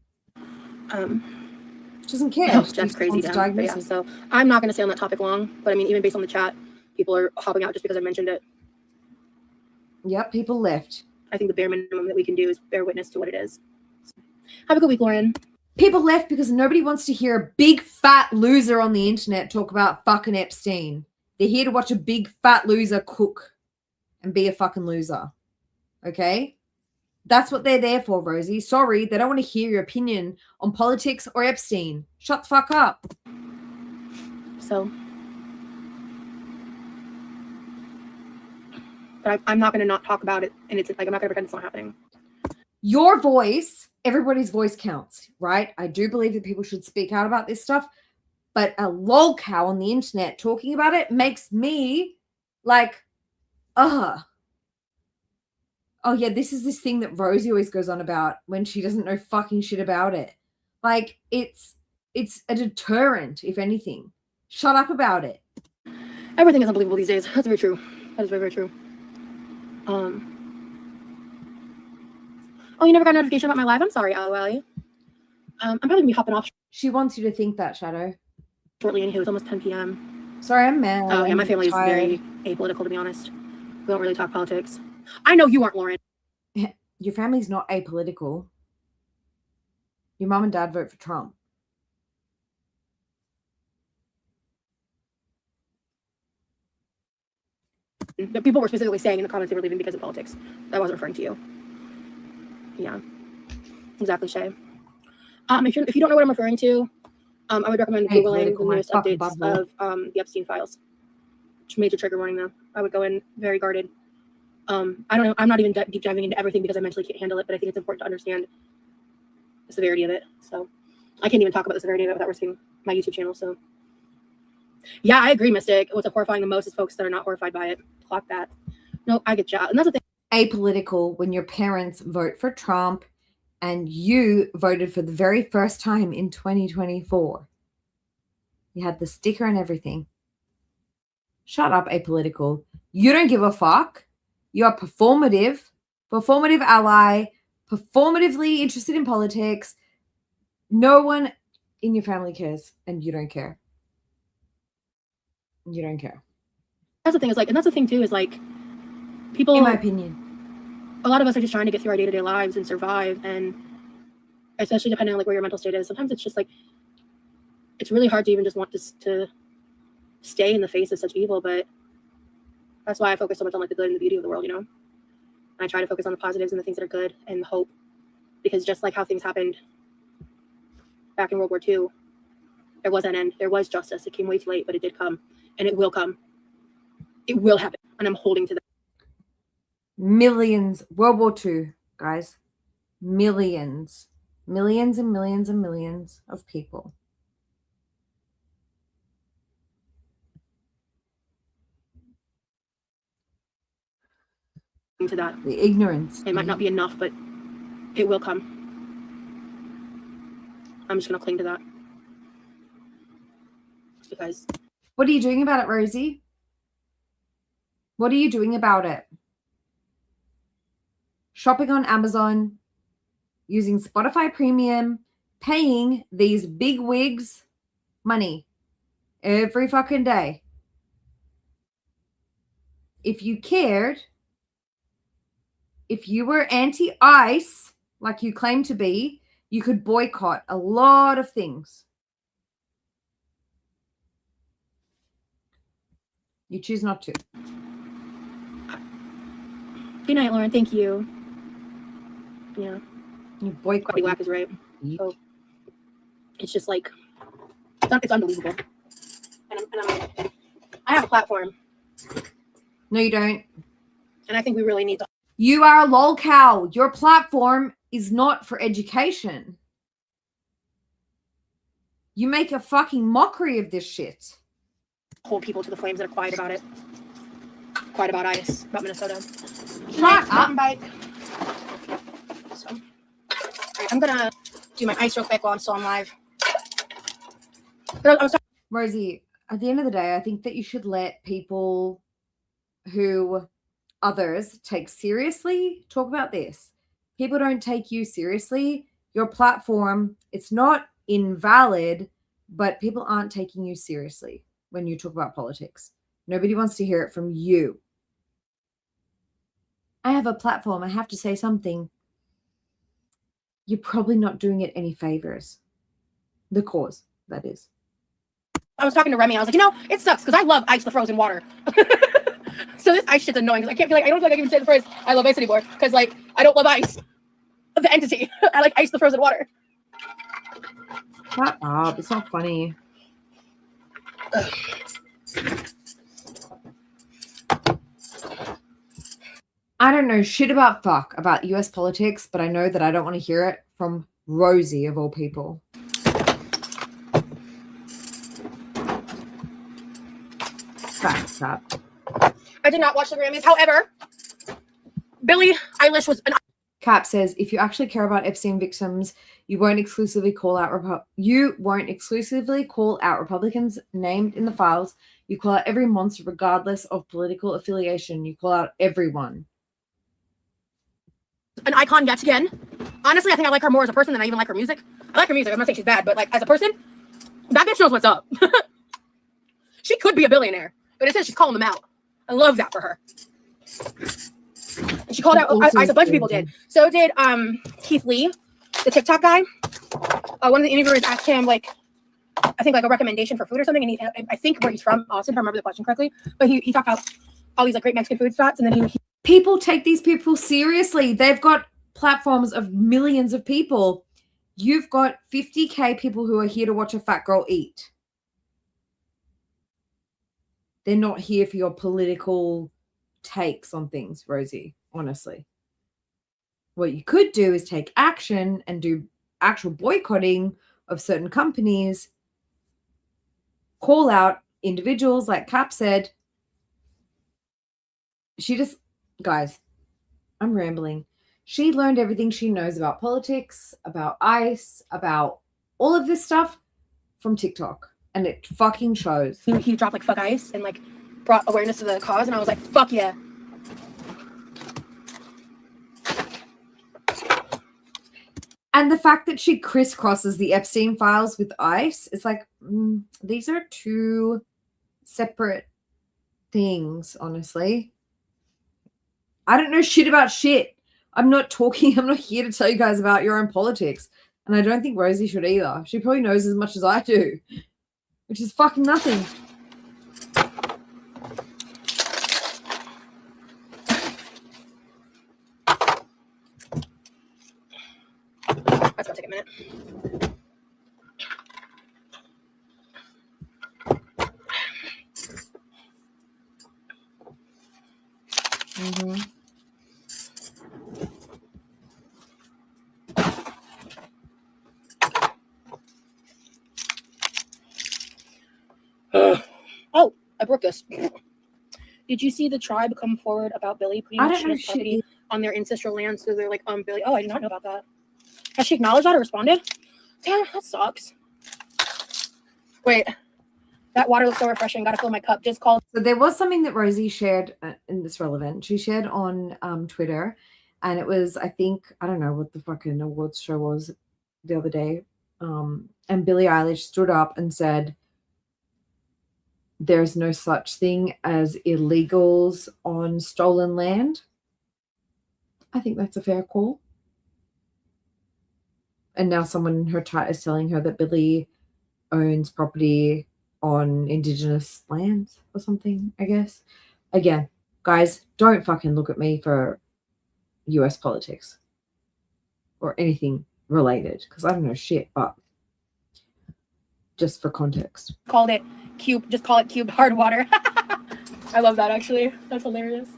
She doesn't care. Oh, that's crazy. Yeah, so I'm not going to stay on that topic long. But I mean, even based on the chat, people are hopping out just because I mentioned it. Yep, people left. I think the bare minimum that we can do is bear witness to what it is. Have a good week, Lauren. People left because nobody wants to hear a big fat loser on the internet talk about fucking Epstein. They're here to watch a big fat loser cook and be a fucking loser. Okay? That's what they're there for, Rosie. Sorry, they don't want to hear your opinion on politics or Epstein. Shut the fuck up. So, but I'm not going to not talk about it, and it's like I'm not going to pretend it's not happening. Your voice, everybody's voice counts, right? I do believe that people should speak out about this stuff, but a lol cow on the internet talking about it makes me like, oh yeah, this is this thing that Rosie always goes on about when she doesn't know fucking shit about it. Like, it's a deterrent, if anything. Shut up about it. Everything is unbelievable these days. That's very true. That is very, very true. Oh, you never got a notification about my live? I'm sorry, LOL. I'm probably gonna be hopping off. She wants you to think that, Shadow. Shortly, anywho, it's almost 10 p.m. Sorry, I'm mad. Oh, yeah, my family is very apolitical, to be honest. We don't really talk politics. I know you aren't, Lauren. Your family's not apolitical. Your mom and dad vote for Trump. But people were specifically saying in the comments they were leaving because of politics. I wasn't referring to you. Yeah, exactly, Shay. If you don't know what I'm referring to, I would recommend Googling the newest updates of the Epstein files. Major trigger warning, though. I would go in very guarded. I don't know. I'm not even deep diving into everything because I mentally can't handle it, but I think it's important to understand the severity of it. So I can't even talk about the severity of it without risking my YouTube channel. So yeah, I agree, Mystic. What's horrifying the most is folks that are not horrified by it. Clock that. No, I get you. And that's the thing. Apolitical when your parents vote for Trump and you voted for the very first time in 2024. You had the sticker and everything. Shut up, apolitical. You don't give a fuck. You're performative ally, performatively interested in politics. No one in your family cares, and you don't care. You don't care. That's the thing, is like, and that's the thing too, is like, people, in my opinion, a lot of us are just trying to get through our day-to-day lives and survive, and especially depending on like where your mental state is, sometimes it's just like, it's really hard to even just want to stay in the face of such evil. But that's why I focus so much on like the good and the beauty of the world, you know. And I try to focus on the positives and the things that are good and hope, because just like how things happened back in World War II, there was an end, there was justice. It came way too late, but it did come, and it will come. It will happen, and I'm holding to that. Millions, World War II, guys, millions and millions and millions of people. To that. The ignorance. It might not be enough, but it will come. I'm just going to cling to that. Because... What are you doing about it, Rosie? What are you doing about it? Shopping on Amazon, using Spotify Premium, paying these big wigs money every fucking day. If you cared, if you were anti-ICE, like you claim to be, you could boycott a lot of things. You choose not to. Good night, Lauren. Thank you. Yeah. You boycott. Bobby Whack is right. So it's just like, it's unbelievable. And I have a platform. No, you don't. And I think we really need to. You are a lol cow. Your platform is not for education. You make a fucking mockery of this shit. Hold people to the flames that are quiet about it. Quiet about ICE, about Minnesota. Shut up. Bike. So, right, I'm gonna do my ice real quick while I'm still on live. But I was talking. Rosie, at the end of the day, I think that you should let people who others take seriously talk about this. People don't take you seriously. Your platform, it's not invalid, but people aren't taking you seriously when you talk about politics. Nobody wants to hear it from you. I have a platform. I have to say something. You're probably not doing it any favors. The cause, that is. I was talking to Remy. I was like, you know, it sucks because I love ice the frozen water. So this ice shit's annoying because I don't feel like I can even say the phrase I love ice anymore, because like I don't love ice, the entity. I like ice the frozen water. Shut up. It's not funny. I don't know shit about US politics, but I know that I don't want to hear it from Rosie of all people. Facts up. I did not watch the Grammys. However, Billie Eilish was an. Cap says, if you actually care about Epstein victims, you won't exclusively call out Republicans named in the files. You call out every monster regardless of political affiliation. You call out everyone. An icon yet again. Honestly, I think I like her more as a person than I even like her music. I like her music. I'm not saying she's bad, but like as a person, that bitch knows what's up. She could be a billionaire, but it says she's calling them out. I love that for her. And she called out. A bunch of people did. So did Keith Lee, the TikTok guy. One of the interviewers asked him like, I think like a recommendation for food or something, and I think where he's from, Austin, if I remember the question correctly. But he talked about all these like great Mexican food spots, and then he people take these people seriously. They've got platforms of millions of people. You've got 50K people who are here to watch a fat girl eat. They're not here for your political takes on things, Rosie, honestly. What you could do is take action and do actual boycotting of certain companies, call out individuals, like Cap said. Guys, I'm rambling. She learned everything she knows about politics, about ICE, about all of this stuff from TikTok. And it fucking shows. He dropped like fuck ICE and like brought awareness to the cause, and I was like, fuck yeah. And the fact that she crisscrosses the Epstein files with ICE, it's like, these are two separate things, honestly. I don't know shit about shit. I'm not here to tell you guys about your own politics. And I don't think Rosie should either. She probably knows as much as I do, which is fucking nothing. That's gonna take a minute. Mm-hmm. Oh, I broke this. Did you see the tribe come forward about Billie putting Sheila's property on their ancestral land? So they're like, Billie. Oh, I did not know about that. Has she acknowledged that or responded? Damn, that sucks. Wait, that water looks so refreshing. Gotta fill my cup. Just called. So there was something that Rosie shared in this relevant. She shared on Twitter, and it was, I don't know what the fucking awards show was the other day. And Billie Eilish stood up and said, there's no such thing as illegals on stolen land. I think that's a fair call. And now someone in her chat is telling her that Billie owns property on Indigenous lands or something, I guess. Again, guys, don't fucking look at me for US politics or anything related, because I don't know shit, but just for context. Called it cube. Just call it cubed hard water. I love that, actually. That's hilarious.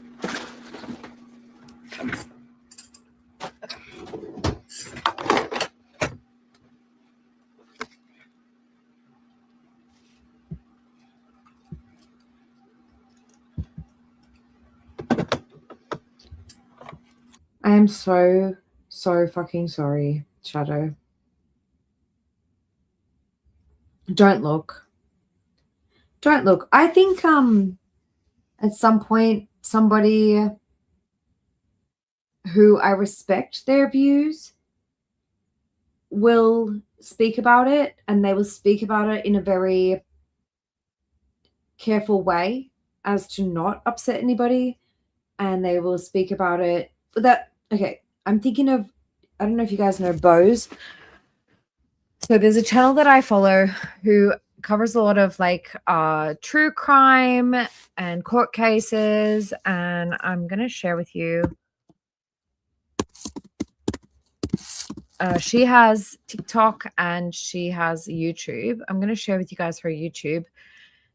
I am so fucking sorry, Shadow. Don't look. Don't look. I think at some point somebody who I respect their views will speak about it, and they will speak about it in a very careful way as to not upset anybody, and they will speak about it okay, I'm thinking of, I don't know if you guys know Bose. So there's a channel that I follow who covers a lot of like true crime and court cases, and I'm gonna share with you. She has TikTok and she has YouTube. I'm gonna share with you guys her YouTube.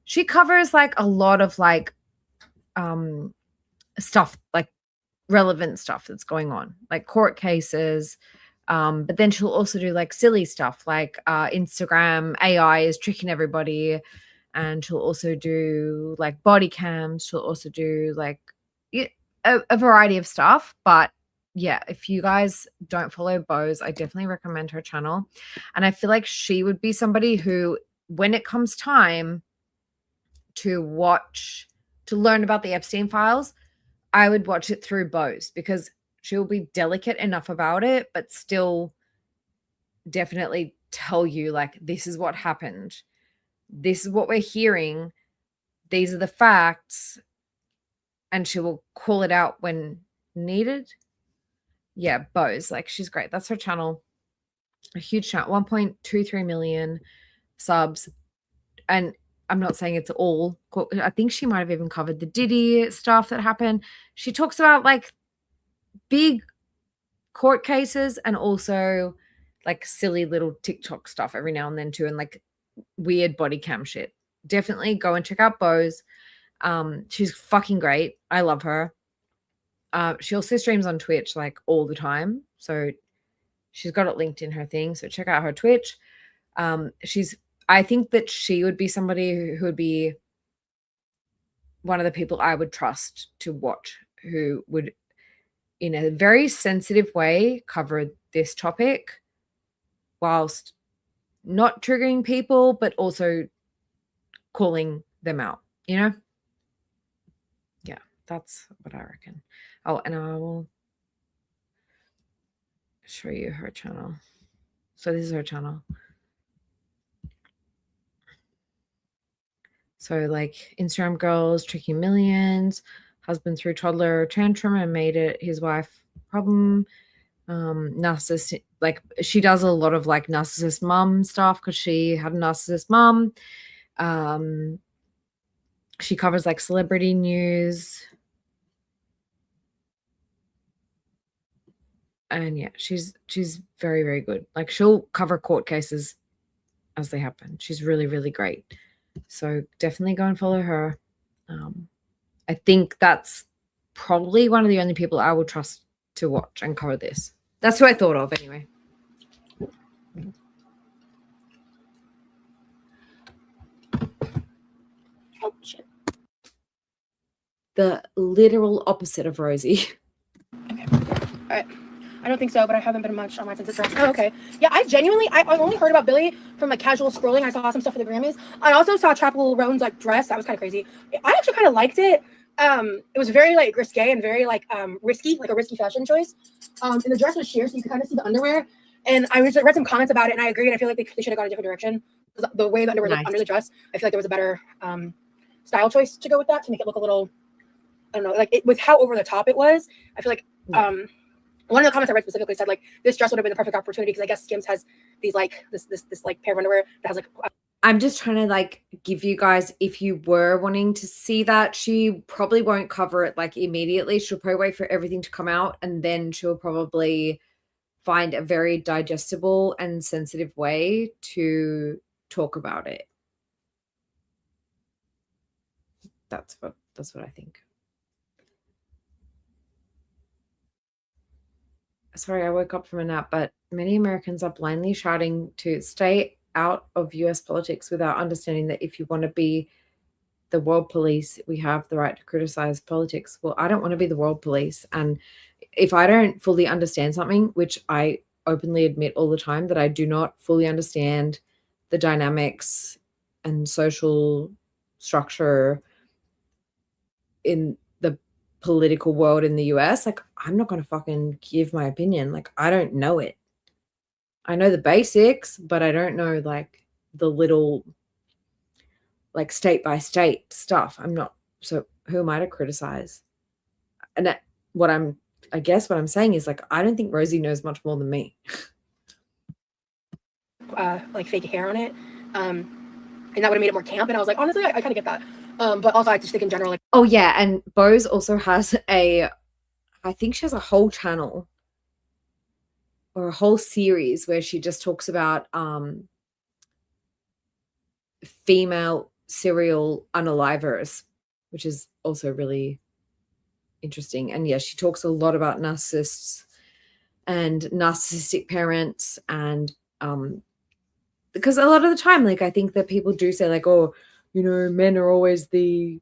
She covers like a lot of like stuff like relevant stuff that's going on, like court cases. But then she'll also do like silly stuff like Instagram AI is tricking everybody. And she'll also do like body cams. She'll also do like a variety of stuff. But yeah, if you guys don't follow Bose, I definitely recommend her channel. And I feel like she would be somebody who, when it comes time to learn about the Epstein files, I would watch it through Bose, because she'll be delicate enough about it, but still definitely tell you, like, this is what happened. This is what we're hearing. These are the facts. And she will call it out when needed. Yeah, Bose, like, she's great. That's her channel. A huge channel, 1.23 million subs. And I'm not saying it's all. I think she might have even covered the Diddy stuff that happened. She talks about like big court cases and also like silly little TikTok stuff every now and then too, and like weird body cam shit. Definitely go and check out Bose. She's fucking great. I love her. She also streams on Twitch like all the time, so she's got it linked in her thing. So check out her Twitch. I think that she would be somebody who would be one of the people I would trust to watch, who would, in a very sensitive way, cover this topic whilst not triggering people, but also calling them out, you know? Yeah, that's what I reckon. Oh, and I will show you her channel. So this is her channel. So like Instagram girls tricking millions, husband threw toddler tantrum and made it his wife problem. Narcissist, like she does a lot of like narcissist mom stuff because she had a narcissist mom. She covers like celebrity news. And yeah, she's very, very good. Like she'll cover court cases as they happen. She's really, really great. So definitely go and follow her. I think that's probably one of the only people I would trust to watch and cover this. That's who I thought of anyway. Oh, shit. The literal opposite of Rosie. Okay. All right. I don't think so, but I haven't been much online since it's around. Oh, okay. Yeah, I only heard about Billie from like casual scrolling. I saw some stuff for the Grammys. I also saw Chapel Roan's like dress. That was kind of crazy. I actually kind of liked it. It was very like risque and very like risky, like a risky fashion choice. And the dress was sheer, so you could kind of see the underwear. And I read some comments about it, and I agreed. I feel like they should have gone a different direction. The way the underwear looked under the dress, I feel like there was a better style choice to go with that to make it look a little, I don't know, like with how over the top it was. I feel like one of the comments I read specifically said like this dress would have been the perfect opportunity because I guess Skims has these like this like pair of underwear that has like. I'm just trying to like give you guys, if you were wanting to see that, she probably won't cover it like immediately. She'll probably wait for everything to come out, and then she'll probably find a very digestible and sensitive way to talk about it. That's what I think. Sorry, I woke up from a nap, but many Americans are blindly shouting to stay out of US politics without understanding that if you want to be the world police, we have the right to criticize politics. Well, I don't want to be the world police. And if I don't fully understand something, which I openly admit all the time that I do not fully understand the dynamics and social structure in the political world in the US, like I'm not going to fucking give my opinion. Like I don't know it. I know the basics, but I don't know like the little like state by state stuff. I'm not, so who am I to criticize? And I guess what I'm saying is like I don't think Rosie knows much more than me. Like fake hair on it. And that would have made it more camp. And I was like, honestly, I kind of get that. But also I just think in general, like, oh yeah, and Bose also has I think she has a whole channel or a whole series where she just talks about female serial unalivers, which is also really interesting. And yeah, she talks a lot about narcissists and narcissistic parents, and because a lot of the time, like, I think that people do say, like, oh, you know, men are always the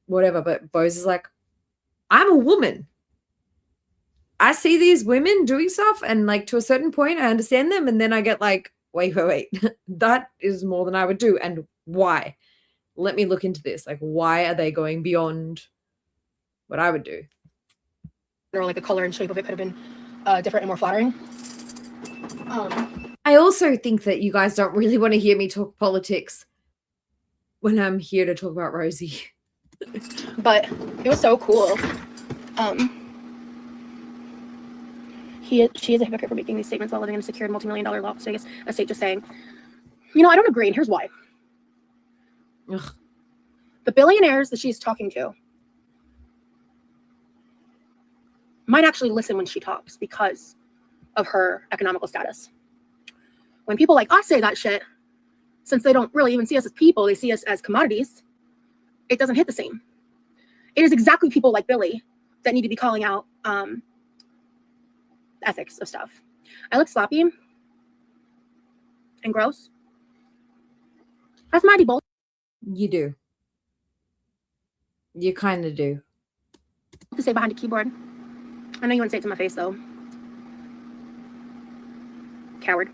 whatever, but Bose is like, I'm a woman. I see these women doing stuff, and like to a certain point I understand them, and then I get like, wait. That is more than I would do. And why? Let me look into this. Like, why are they going beyond what I would do? Or like the color and shape of it could have been different and more flattering. I also think that you guys don't really want to hear me talk politics when I'm here to talk about Rosie. But it was so cool. She is a hypocrite for making these statements while living in a secured multi-million-dollar Las Vegas estate, just saying, you know, I don't agree, and here's why. Ugh. The billionaires that she's talking to might actually listen when she talks because of her economical status. When people like us say that shit, since they don't really even see us as people, they see us as commodities, it doesn't hit the same. It is exactly people like Billy that need to be calling out ethics of stuff. I look sloppy and gross. That's mighty bold. You do. You kind of do. To say behind a keyboard. I know you wouldn't say it to my face, though. Coward.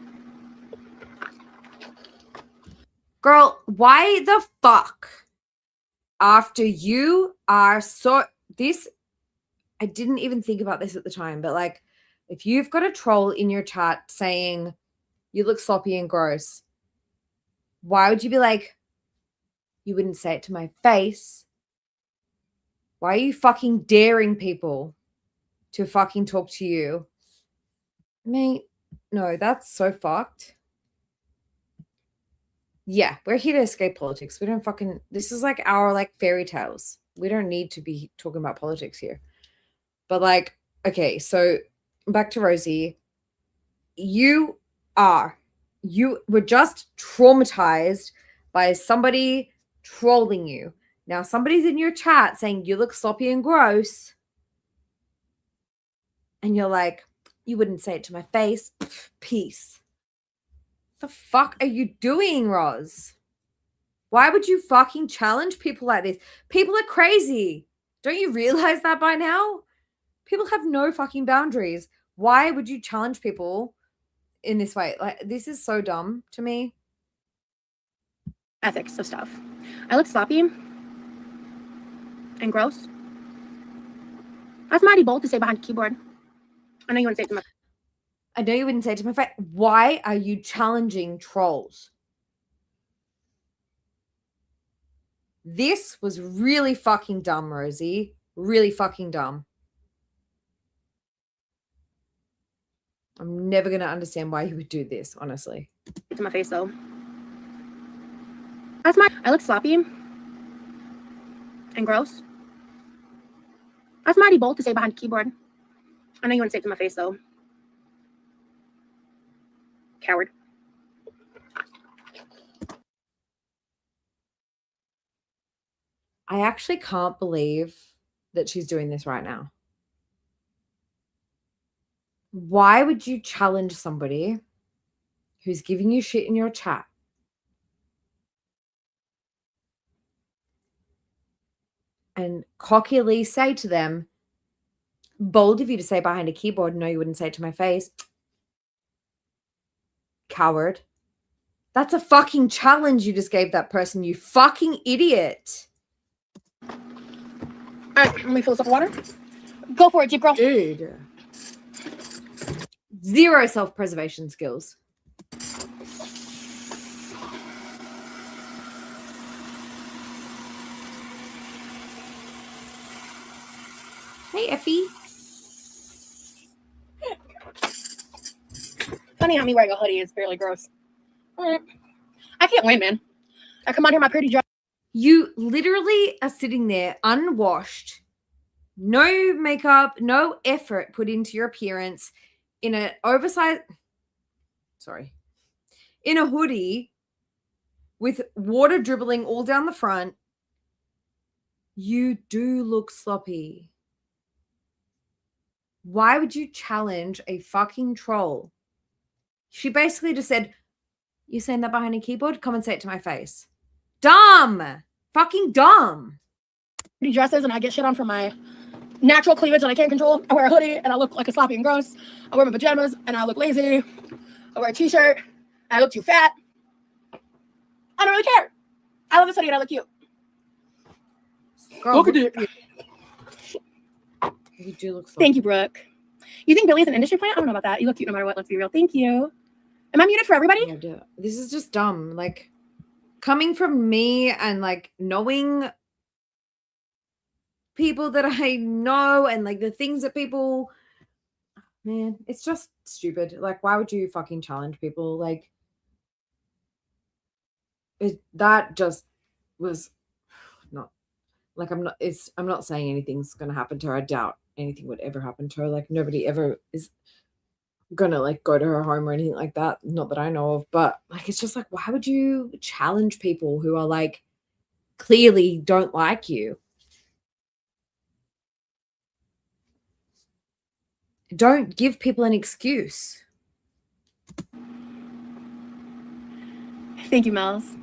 Girl, why the fuck? After you are so... This... I didn't even think about this at the time, but like, if you've got a troll in your chat saying you look sloppy and gross, why would you be like, you wouldn't say it to my face? Why are you fucking daring people to fucking talk to you? Mate, no, that's so fucked. Yeah, we're here to escape politics. We don't fucking... This is like our like fairy tales. We don't need to be talking about politics here. But like, okay, so back to Rosie. You were just traumatized by somebody trolling you. Now somebody's in your chat saying you look sloppy and gross. And you're like, you wouldn't say it to my face. Pff, peace. The fuck are you doing, Roz? Why would you fucking challenge people like this? People are crazy. Don't you realize that by now? People have no fucking boundaries. Why would you challenge people in this way? Like, this is so dumb to me. Ethics of stuff. I look sloppy and gross. That's mighty bold to say behind a keyboard. I know you wouldn't say it to my... I know you wouldn't say it to my face. Why are you challenging trolls? This was really fucking dumb, Rosie. Really fucking dumb. I'm never going to understand why you would do this, honestly. To my face, though. That's my... I look sloppy and gross. That's mighty bold to say behind a keyboard. I know you wouldn't say it to my face, though. Coward. I actually can't believe that she's doing this right now. Why would you challenge somebody who's giving you shit in your chat? And cockily say to them, bold of you to say behind a keyboard, no, you wouldn't say it to my face. Coward. That's a fucking challenge you just gave that person, you fucking idiot. All right, let me fill this up with water. Go for it, Jeep girl. Dude. Zero self-preservation skills. Hey, Effie. Funny how me wearing a hoodie is fairly gross. All right. I can't win, man. I come out here my pretty dress. You literally are sitting there unwashed, no makeup, no effort put into your appearance, in an oversized, in a hoodie with water dribbling all down the front. You do look sloppy. Why would you challenge a fucking troll? She basically just said, "You saying that behind a keyboard? Come and say it to my face." Dumb. Fucking dumb. Pretty dresses and I get shit on for my natural cleavage that I can't control. I wear a hoodie and I look like a sloppy and gross. I wear my pajamas and I look lazy. I wear a t-shirt and I look too fat. I don't really care. I love this hoodie and I look cute. Girl, Look at it. You do look so Thank you, Brooke. You think Billy's an industry plant? I don't know about that. You look cute no matter what. Let's be real. Thank you. Am I muted for everybody? Yeah, this is just dumb. Like, coming from me and like knowing people that I know and like the things that people, man, it's just stupid. Like, why would you fucking challenge people? Like, that just was not like, I'm not saying anything's gonna happen to her. I doubt anything would ever happen to her. Like, nobody ever is gonna like go to her home or anything like that, not that I know of. But like, it's just like, why would you challenge people who are like clearly don't like you? Don't give people an excuse. Thank you, Mel's.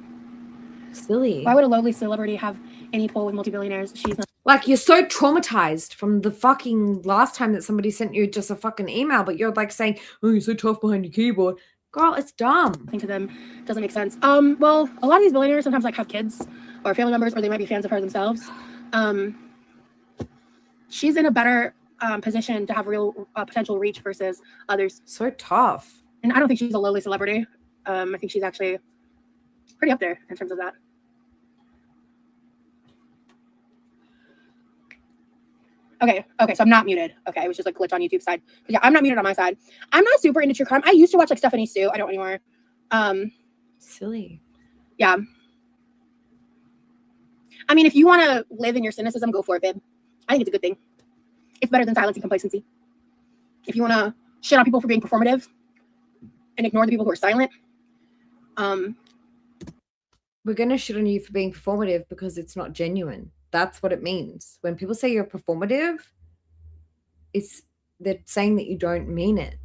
Silly. Why would a lowly celebrity have any pull with multi-billionaires? She's not. Like, you're so traumatized from the fucking last time that somebody sent you just a fucking email, but you're like saying, "Oh, you're so tough behind your keyboard." Girl, it's dumb. To them doesn't make sense. Well, a lot of these billionaires sometimes like have kids or family members, or they might be fans of her themselves. She's in a better position to have real potential reach versus others. So tough. And I don't think she's a lowly celebrity. I think she's actually pretty up there in terms of that. Okay, so I'm not muted. Okay, it was just a glitch on YouTube side. But yeah, I'm not muted on my side. I'm not super into true crime. I used to watch like Stephanie Sue. I don't anymore. Silly. Yeah. I mean, if you want to live in your cynicism, go for it, babe. I think it's a good thing. It's better than silence and complacency. If you want to shit on people for being performative and ignore the people who are silent, we're going to shit on you for being performative because it's not genuine. That's what it means. When people say you're performative, they're saying that you don't mean it.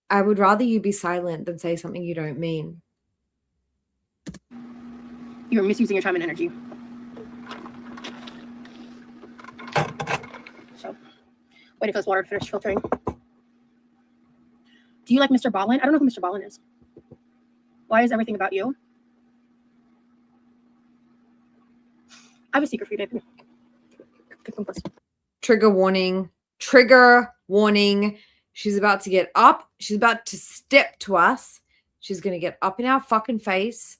I would rather you be silent than say something you don't mean. You're misusing your time and energy. So, waiting for this water to finish filtering. Do you like Mr. Ballin? I don't know who Mr. Ballin is. Why is everything about you? I have a secret for you, David. Trigger warning. Trigger warning. She's about to get up. She's about to step to us. She's going to get up in our fucking face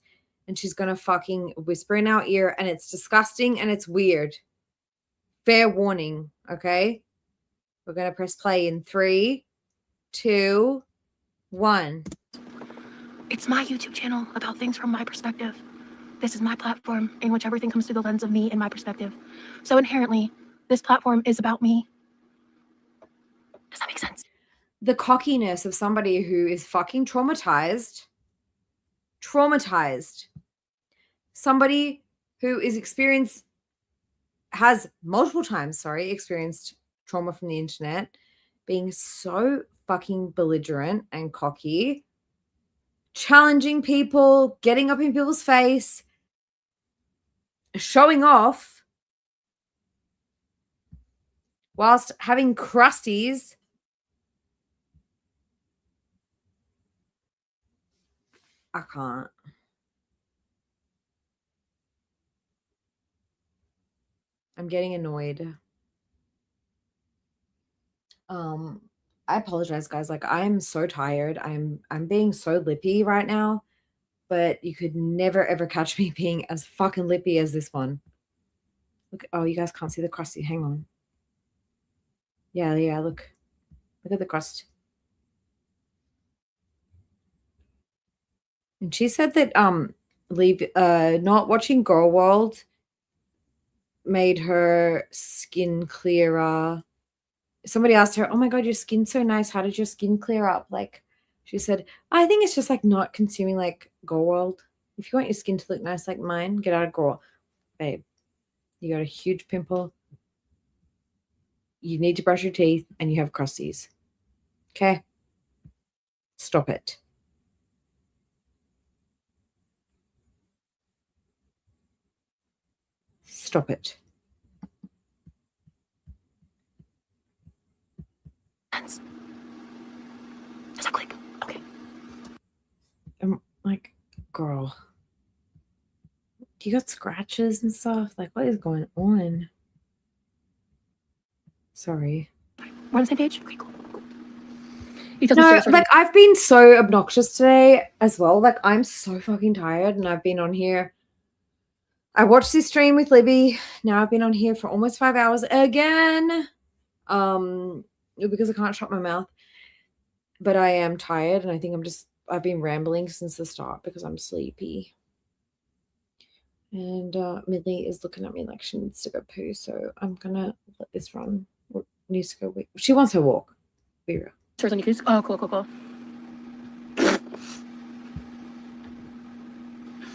and she's going to fucking whisper in our ear, and it's disgusting and it's weird. Fair warning, okay? We're going to press play in 3, 2, 1. It's my YouTube channel about things from my perspective. This is my platform in which everything comes through the lens of me and my perspective. So inherently, this platform is about me. Does that make sense? The cockiness of somebody who is fucking traumatized. Somebody who has multiple times, experienced trauma from the internet, being so fucking belligerent and cocky, challenging people, getting up in people's face, showing off whilst having crusties. I can't. I'm getting annoyed. I apologize, guys. Like, I'm so tired. I'm being so lippy right now, but you could never ever catch me being as fucking lippy as this one. Look, oh, you guys can't see the crusty. Hang on. Yeah, look at the crust. And she said that not watching Girl World made her skin clearer. Somebody asked her, "Oh my god, your skin's so nice. How did your skin clear up?" Like, she said, "I think it's just like not consuming like Girl World. If you want your skin to look nice like mine, get out of Girl. Babe, you got a huge pimple. you need to brush your teeth and you have crusties. Okay? Stop it. Stop it. Does that click? Okay. I'm like, girl, you got scratches and stuff? Like, what is going on? Sorry. We're on the same page? Okay, cool. No, like I've been so obnoxious today as well. Like I'm so fucking tired and I've been on here. I watched this stream with Libby. Now I've been on here for almost 5 hours again. Because I can't shut my mouth. But I am tired and I think I've been rambling since the start because I'm sleepy. And Millie is looking at me like she needs to go poo, so I'm gonna let this run. Needs to go. She wants her walk. Be real. On your face. Oh, cool.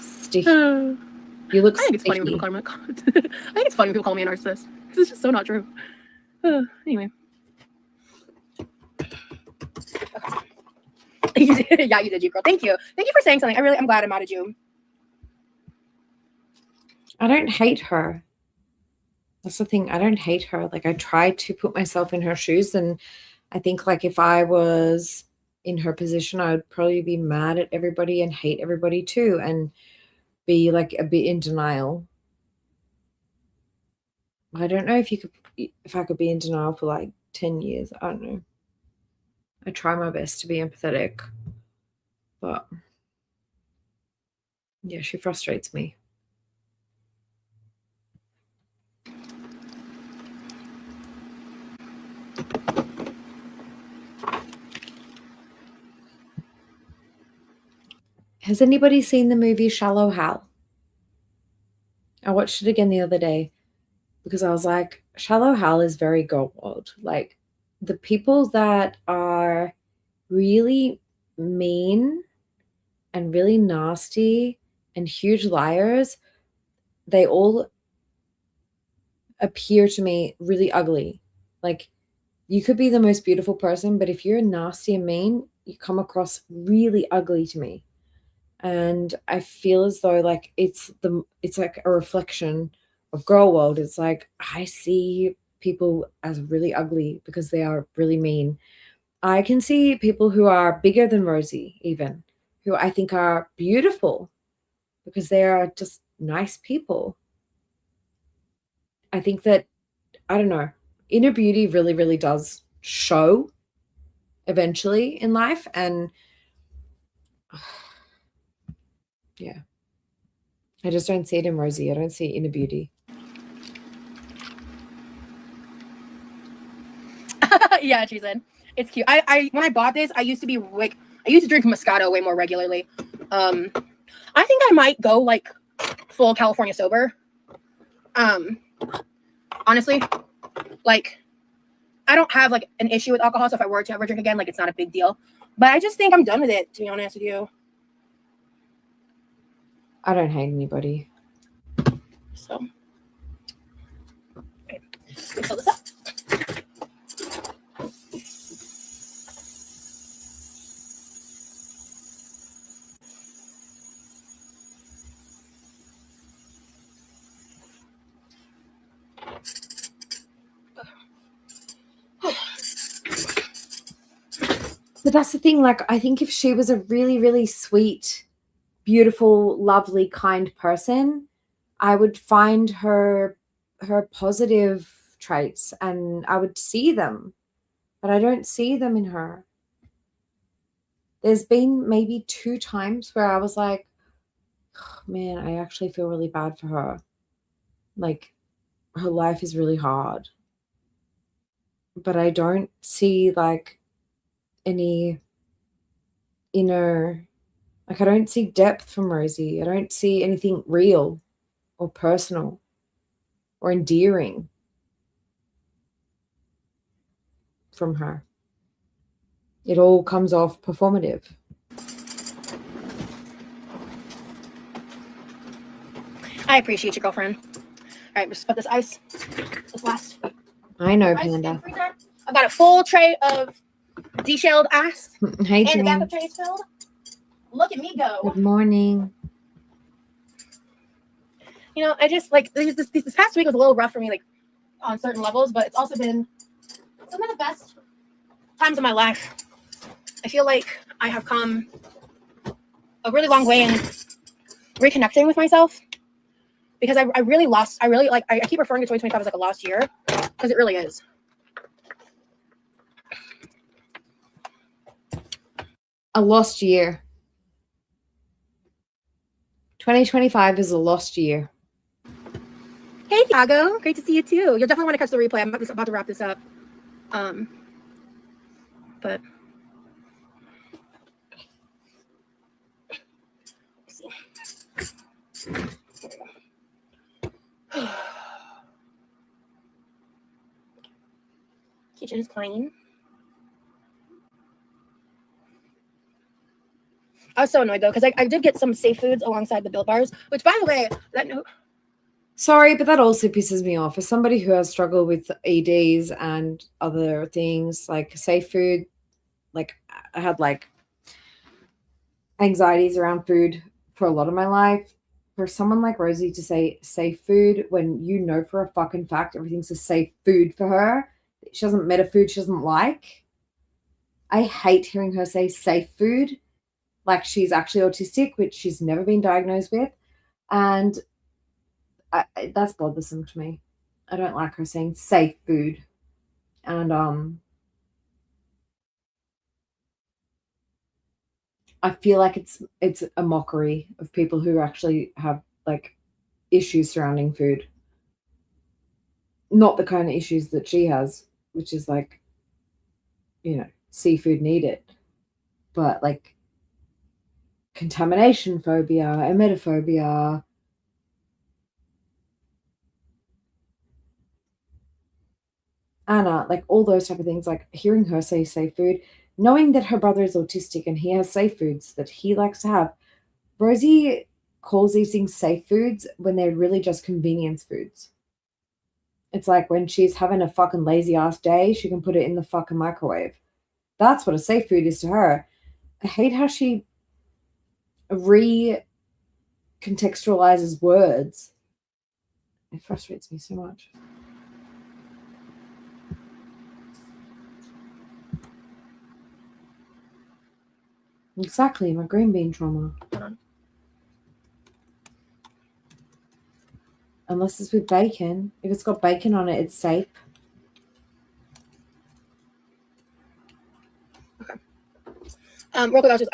Sticky. You look. I think it's funny when people call me. I think it's funny when people call me a narcissist because it's just so not true. Anyway. Okay. Yeah, you did, you girl. Thank you for saying something. I'm glad I modded you. I don't hate her. That's the thing. I don't hate her. Like I try to put myself in her shoes, and I think like if I was in her position, I would probably be mad at everybody and hate everybody too, and be like a bit in denial. I don't know if I could be in denial for like 10 years. I don't know. I try my best to be empathetic, but yeah, she frustrates me. Has anybody seen the movie Shallow Hal? I watched it again the other day because I was like, Shallow Hal is very gold. Like the people that are really mean and really nasty and huge liars, they all appear to me really ugly. Like you could be the most beautiful person, but if you're nasty and mean, you come across really ugly to me. And I feel as though like it's like a reflection of girl world. It's like I see people as really ugly because they are really mean. I can see people who are bigger than Rosie even, who I think are beautiful because they are just nice people. I think that, I don't know, inner beauty really, really does show eventually in life. And yeah, I just don't see it in Rosie. I don't see inner beauty. Yeah, she said. It's cute. I when I bought this, I used to drink Moscato way more regularly. I think I might go like full California sober. Honestly, like I don't have like an issue with alcohol, so if I were to ever drink again, like it's not a big deal. But I just think I'm done with it, to be honest with you. I don't hate anybody. So, okay. Let's fill this up. But that's the thing, like, I think if she was a really, really sweet, beautiful, lovely, kind person, I would find her positive traits and I would see them, but I don't see them in her. There's been maybe 2 times where I was like, oh, man, I actually feel really bad for her. Like, her life is really hard. But I don't see, like, any inner, like I don't see depth from Rosie. I don't see anything real or personal or endearing from her. It all comes off performative. I appreciate you, girlfriend. All right, just put this ice. This last. I know, Ice in Panda. freezer. I've got a full tray of deshelled ass. Hey, And the Dream. backup tray is filled. Look at me go. Good morning. You know, I just like this past week was a little rough for me, like on certain levels, but it's also been some of the best times of my life. I feel like I have come a really long way in reconnecting with myself because I really lost. I keep referring to 2025 as like a lost year because it really is. A lost year. 2025 is a lost year. Hey, Thiago. Great to see you too. You'll definitely want to catch the replay. I'm about to wrap this up. But let's see. Kitchen is clean. I was so annoyed though because I did get some safe foods alongside the Built Bars, which by the way, that note. Sorry, but that also pisses me off. As somebody who has struggled with EDs and other things like safe food, like I had like anxieties around food for a lot of my life. For someone like Rosie to say safe food when you know for a fucking fact everything's a safe food for her, she hasn't met a food she doesn't like. I hate hearing her say safe food like she's actually autistic, which she's never been diagnosed with. And that's bothersome to me. I don't like her saying safe food. And I feel like it's a mockery of people who actually have like issues surrounding food. Not the kind of issues that she has, which is like, you know, seafood need it. But like contamination phobia, emetophobia, Anna, like all those type of things, like hearing her say safe food, knowing that her brother is autistic and he has safe foods that he likes to have. Rosie calls these things safe foods when they're really just convenience foods. It's like when she's having a fucking lazy ass day, she can put it in the fucking microwave. That's what a safe food is to her. I hate how she recontextualizes words. It frustrates me so much. Exactly, my green bean trauma. Unless it's with bacon. If it's got bacon on it, it's safe. Okay. Real quick,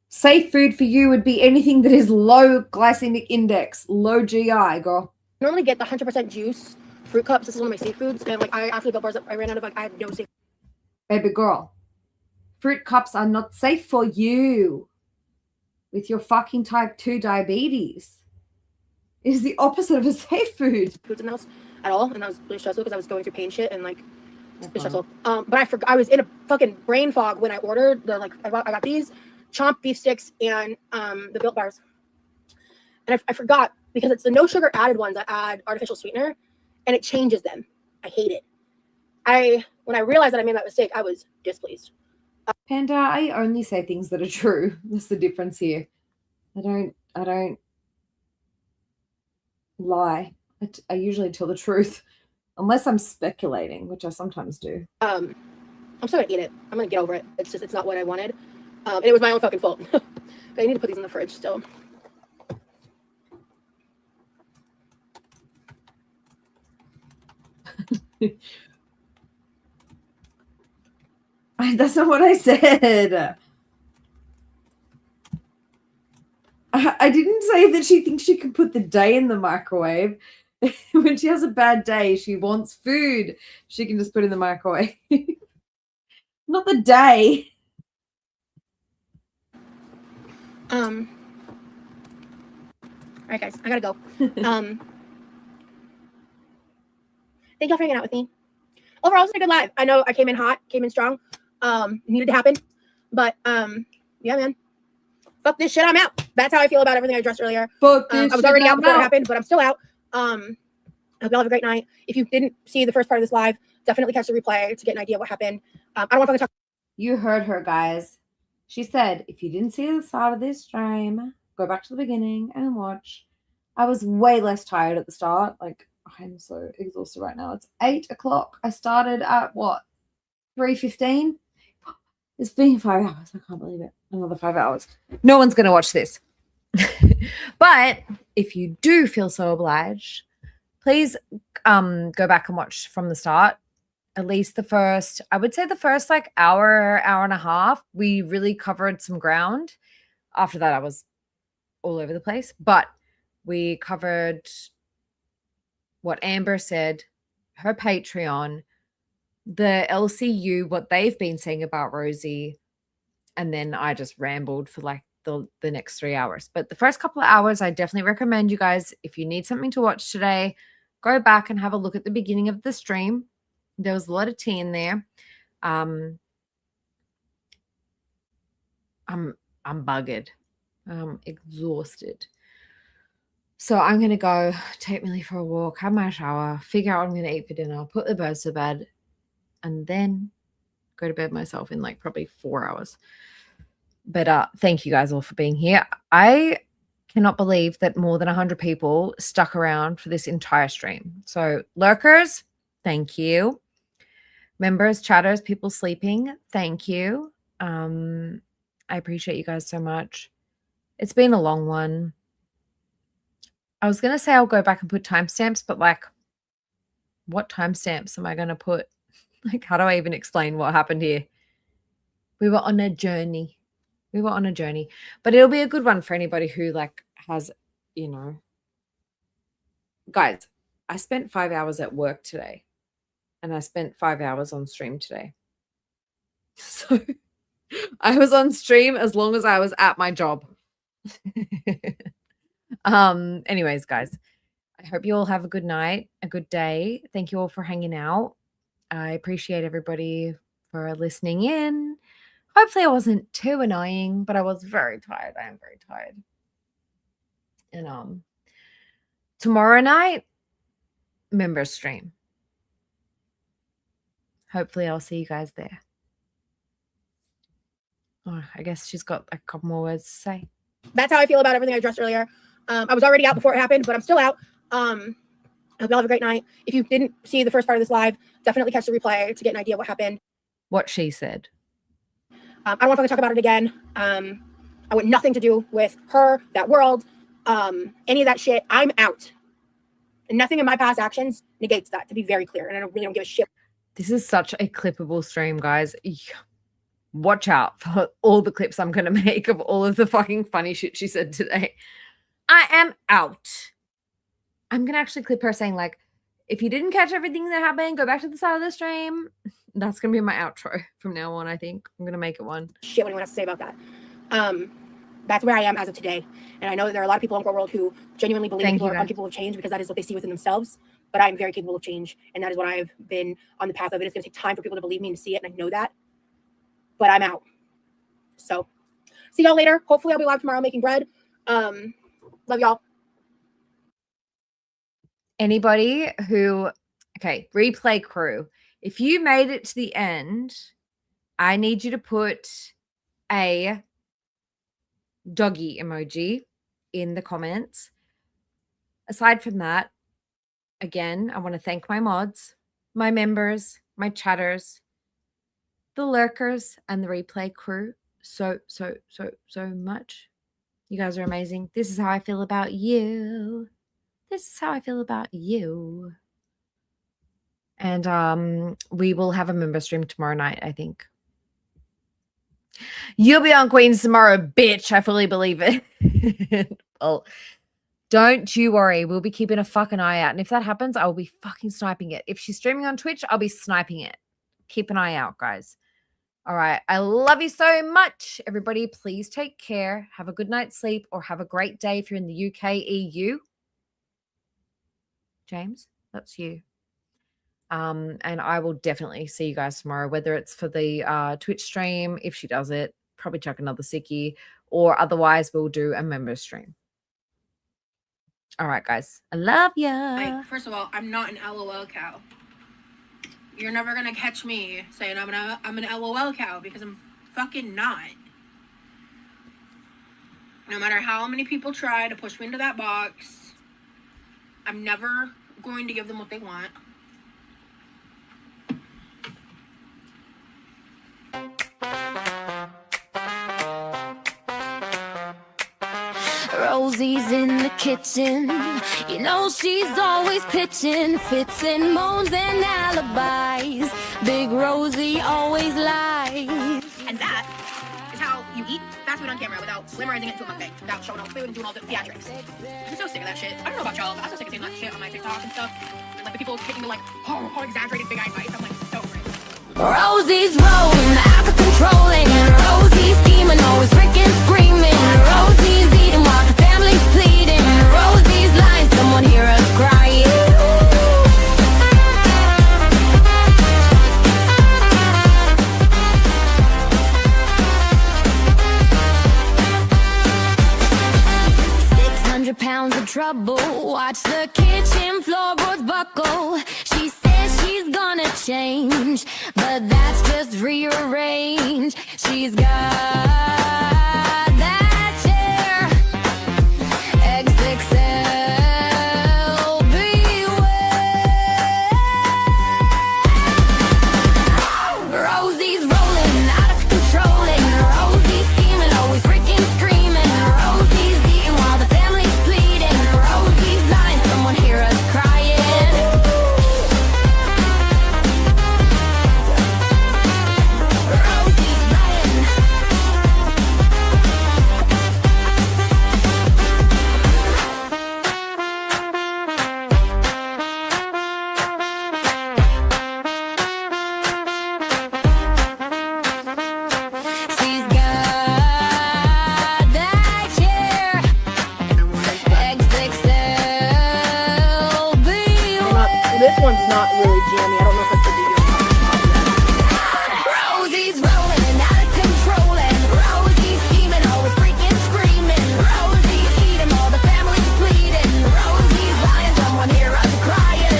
safe food for you would be anything that is low glycemic index, low GI, girl. I normally get the 100% juice fruit cups. This is one of my safe foods, and like after the Built Bars, I ran out of I had no safe. Baby girl, fruit cups are not safe for you. With your fucking type 2 diabetes. It is the opposite of a safe food. Foods in the house at all, and that was really stressful because I was going through pain shit and like it's stressful. But I was in a fucking brain fog when I ordered the I got these chomped beef sticks and the Built Bars, and I forgot because it's the no sugar added ones that add artificial sweetener, and it changes them. I hate it. When I realized that I made that mistake, I was displeased. Panda, I only say things that are true. That's the difference here. I don't lie. I usually tell the truth, unless I'm speculating, which I sometimes do. I'm still gonna eat it. I'm gonna get over it. It's not what I wanted, and it was my own fucking fault. I need to put these in the fridge still. That's not what I said. I didn't say that she thinks she can put the day in the microwave. When she has a bad day, she wants food. She can just put it in the microwave. Not the day. All right, guys, I gotta go. Thank y'all for hanging out with me. Overall, it's a good live. I know I came in hot, came in strong. Needed to happen, but yeah, man. Fuck this shit, I'm out. That's how I feel about everything I addressed earlier. Fuck this I was already out before it happened, but I'm still out. I hope y'all have a great night. If you didn't see the first part of this live, definitely catch the replay to get an idea of what happened. I don't want to talk. You heard her, guys. She said, if you didn't see the start of this stream, go back to the beginning and watch. I was way less tired at the start. Like, I'm so exhausted right now. It's 8 o'clock. I started at what? 3:15? It's been 5 hours. I can't believe it. Another 5 hours. No one's going to watch this. But if you do feel so obliged, please go back and watch from the start. At least the first, I would say the first like hour and a half, we really covered some ground. After that, I was all over the place. But we covered what Amber said, her Patreon, the LCU, what they've been saying about Rosie, and then I just rambled for like the next 3 hours. But the first couple of hours, I definitely recommend you guys, if you need something to watch today, go back and have a look at the beginning of the stream. There was a lot of tea in there. I'm buggered. I'm exhausted. So I'm going to go take Millie for a walk, have my shower, figure out what I'm going to eat for dinner, put the birds to bed, and then go to bed myself in like probably 4 hours. But thank you guys all for being here. I cannot believe that more than 100 people stuck around for this entire stream. So lurkers, thank you. Members, chatters, people sleeping, thank you. I appreciate you guys so much. It's been a long one. I was going to say I'll go back and put timestamps, but like, what timestamps am I going to put? Like, how do I even explain what happened here? We were on a journey. But it'll be a good one for anybody who like has, you know. Guys, I spent 5 hours at work today. And I spent 5 hours on stream today. So I was on stream as long as I was at my job. Anyways, guys, I hope you all have a good night, a good day. Thank you all for hanging out. I appreciate everybody for listening in. Hopefully I wasn't too annoying, but I was very tired. I am very tired. And tomorrow night, member stream. Hopefully I'll see you guys there. Oh, I guess she's got a couple more words to say. That's how I feel about everything I addressed earlier. I was already out before it happened, but I'm still out. I hope y'all have a great night. If you didn't see the first part of this live, definitely catch the replay to get an idea of what happened. What she said. I don't want to talk about it again. I want nothing to do with her, that world, any of that shit. I'm out. And nothing in my past actions negates that, to be very clear. And I really don't give a shit. This is such a clippable stream, guys. Watch out for all the clips I'm going to make of all of the fucking funny shit she said today. I am out. I'm going to actually clip her saying, like, if you didn't catch everything that happened, go back to the start of the stream. That's going to be my outro from now on, I think. I'm going to make it one. Shit, what anyone has to say about that. That's where I am as of today. And I know that there are a lot of people in the world who genuinely believe people are incapable of change because that is what they see within themselves. But I'm very capable of change. And that is what I've been on the path of. It is going to take time for people to believe me and to see it. And I know that. But I'm out. So see y'all later. Hopefully I'll be live tomorrow making bread. Love y'all. Anybody who, okay, replay crew. If you made it to the end, I need you to put a doggy emoji in the comments. Aside from that, again, I want to thank my mods, my members, my chatters, the lurkers, and the replay crew so much. You guys are amazing. This is how I feel about you. This is how I feel about you. And we will have a member stream tomorrow night, I think. You'll be on Queens tomorrow, bitch. I fully believe it. Well, don't you worry. We'll be keeping a fucking eye out. And if that happens, I will be fucking sniping it. If she's streaming on Twitch, I'll be sniping it. Keep an eye out, guys. All right. I love you so much. Everybody, please take care. Have a good night's sleep or have a great day if you're in the UK, EU. James, that's you. And I will definitely see you guys tomorrow, whether it's for the Twitch stream, if she does it, probably chuck another sickie, or otherwise we'll do a member stream. All right, guys. I love ya. Like, first of all, I'm not an LOL cow. You're never gonna catch me saying I'm an LOL cow because I'm fucking not. No matter how many people try to push me into that box, I'm never going to give them what they want. Rosie's in the kitchen. You know she's always pitching fits and moans and alibis. Big Rosie always lies. And that is how you eat fast food on camera without glamorizing it into a mukbang, without showing all the food and doing all the theatrics. I'm so sick of that shit. I don't know about y'all, but I'm so sick of seeing that shit on my TikTok and stuff. And like the people taking the like, oh, exaggerated big eye bites. I'm like, so great. Rosie's rolling, out of controlling. Rosie's scheming, always freaking screaming. Rosie's eating while the family's pleading. Rosie's lying, someone hear us crying. 600 pounds of trouble. Watch the kitchen floorboards buckle. She says she's gonna change, but that's just rearrange. She's got that chair, XXL, beware. Rosie's rolling, out of controlling. Rosie's scheming, always freaking screaming. Rosie's eating while the family's pleading. Rosie's lying, someone hear us crying. Rosie's lying. She's got that chair, XXL, This one's not really jammy. I don't know if it's the video. Rosie's rolling, out of controlling. Rosie's scheming, always freaking screaming. Rosie's eating, all the family's pleading. Rosie's lying, someone hear us crying.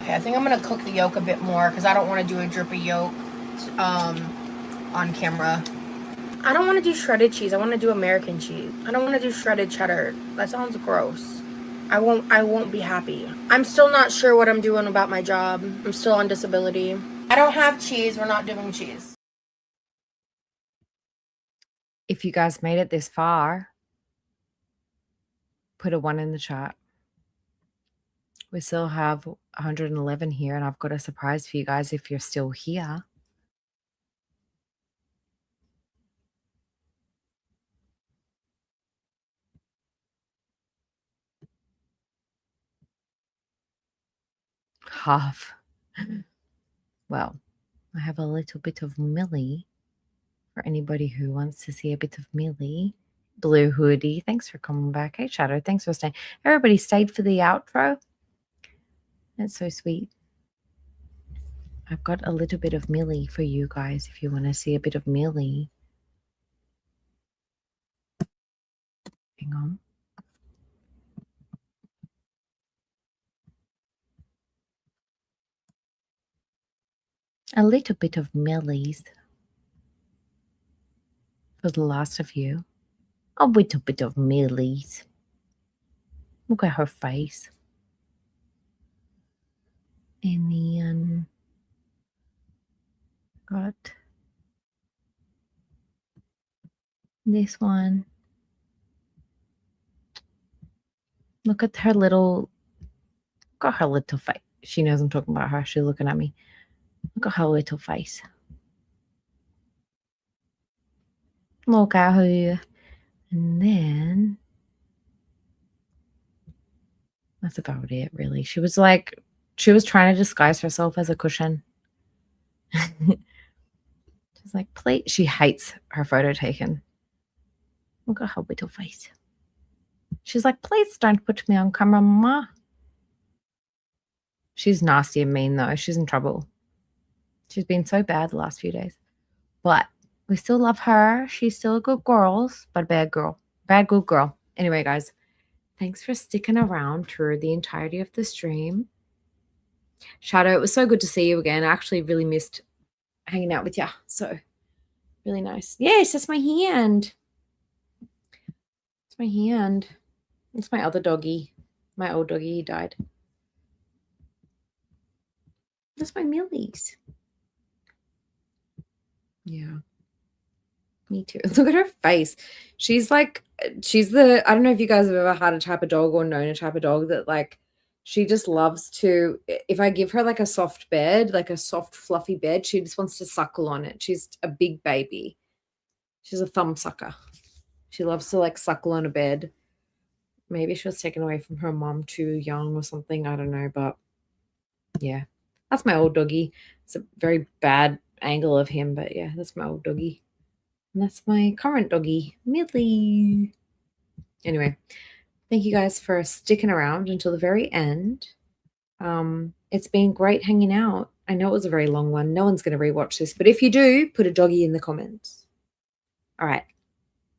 Okay, I think I'm gonna cook the yolk a bit more because I don't want to do a drippy yolk on camera. I don't want to do shredded cheese. I want to do American cheese. I don't want to do shredded cheddar. That sounds gross. I won't be happy. I'm still not sure what I'm doing about my job. I'm still on disability. I don't have cheese. We're not doing cheese. If you guys made it this far, put a 1 in the chat. We still have 111 here, and I've got a surprise for you guys if you're still here. Half. Well, I have a little bit of Millie for anybody who wants to see a bit of Millie. Blue hoodie, thanks for coming back. Hey, Shadow, thanks for staying. Everybody stayed for the outro. That's so sweet. I've got a little bit of Millie for you guys if you want to see a bit of Millie. Hang on. A little bit of Millie's for the last of you. A little bit of Millie's. Look at her face. And then got this one. Look at her little, got her little face. She knows I'm talking about her. She's looking at me. Look at her little face. Look at her. And then that's about it, really. She was trying to disguise herself as a cushion. She's like, please. She hates her photo taken. Look at her little face. She's like, please don't put me on camera, Mama. She's nasty and mean, though. She's in trouble. She's been so bad the last few days. But we still love her. She's still a good girl, but a bad girl. Bad good girl. Anyway, guys, thanks for sticking around through the entirety of the stream. Shadow, it was so good to see you again. I actually really missed hanging out with you. So, really nice. Yes, that's my hand. It's my hand. It's my other doggy. My old doggy, he died. That's my Millies. Yeah. Me too. Look at her face. She's the, I don't know if you guys have ever had a type of dog or known a type of dog that like, she just loves to, if I give her like a soft bed, like a soft fluffy bed, she just wants to suckle on it. She's a big baby. She's a thumb sucker. She loves to like suckle on a bed. Maybe she was taken away from her mom too young or something. I don't know, but yeah, that's my old doggy. It's a very bad angle of him, but yeah, that's my old doggy. And that's my current doggy, Millie. Anyway, thank you guys for sticking around until the very end. It's been great hanging out. I know it was a very long one. No one's going to rewatch this, but if you do, put a doggy in the comments. All right,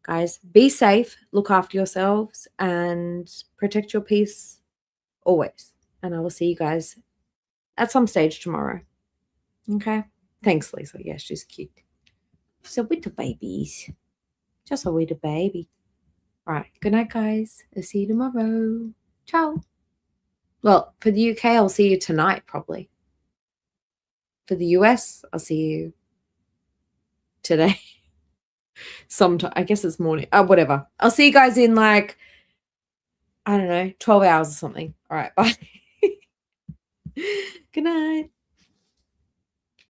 guys, be safe, look after yourselves, and protect your peace always. And I will see you guys at some stage tomorrow. Okay? Thanks, Lisa. Yeah, she's cute. She's a little baby. Just a little baby. All right. Good night, guys. I'll see you tomorrow. Ciao. Well, for the UK, I'll see you tonight, probably. For the US, I'll see you today. Sometime. I guess it's morning. Whatever. I'll see you guys in like, I don't know, 12 hours or something. All right. Bye. Good night.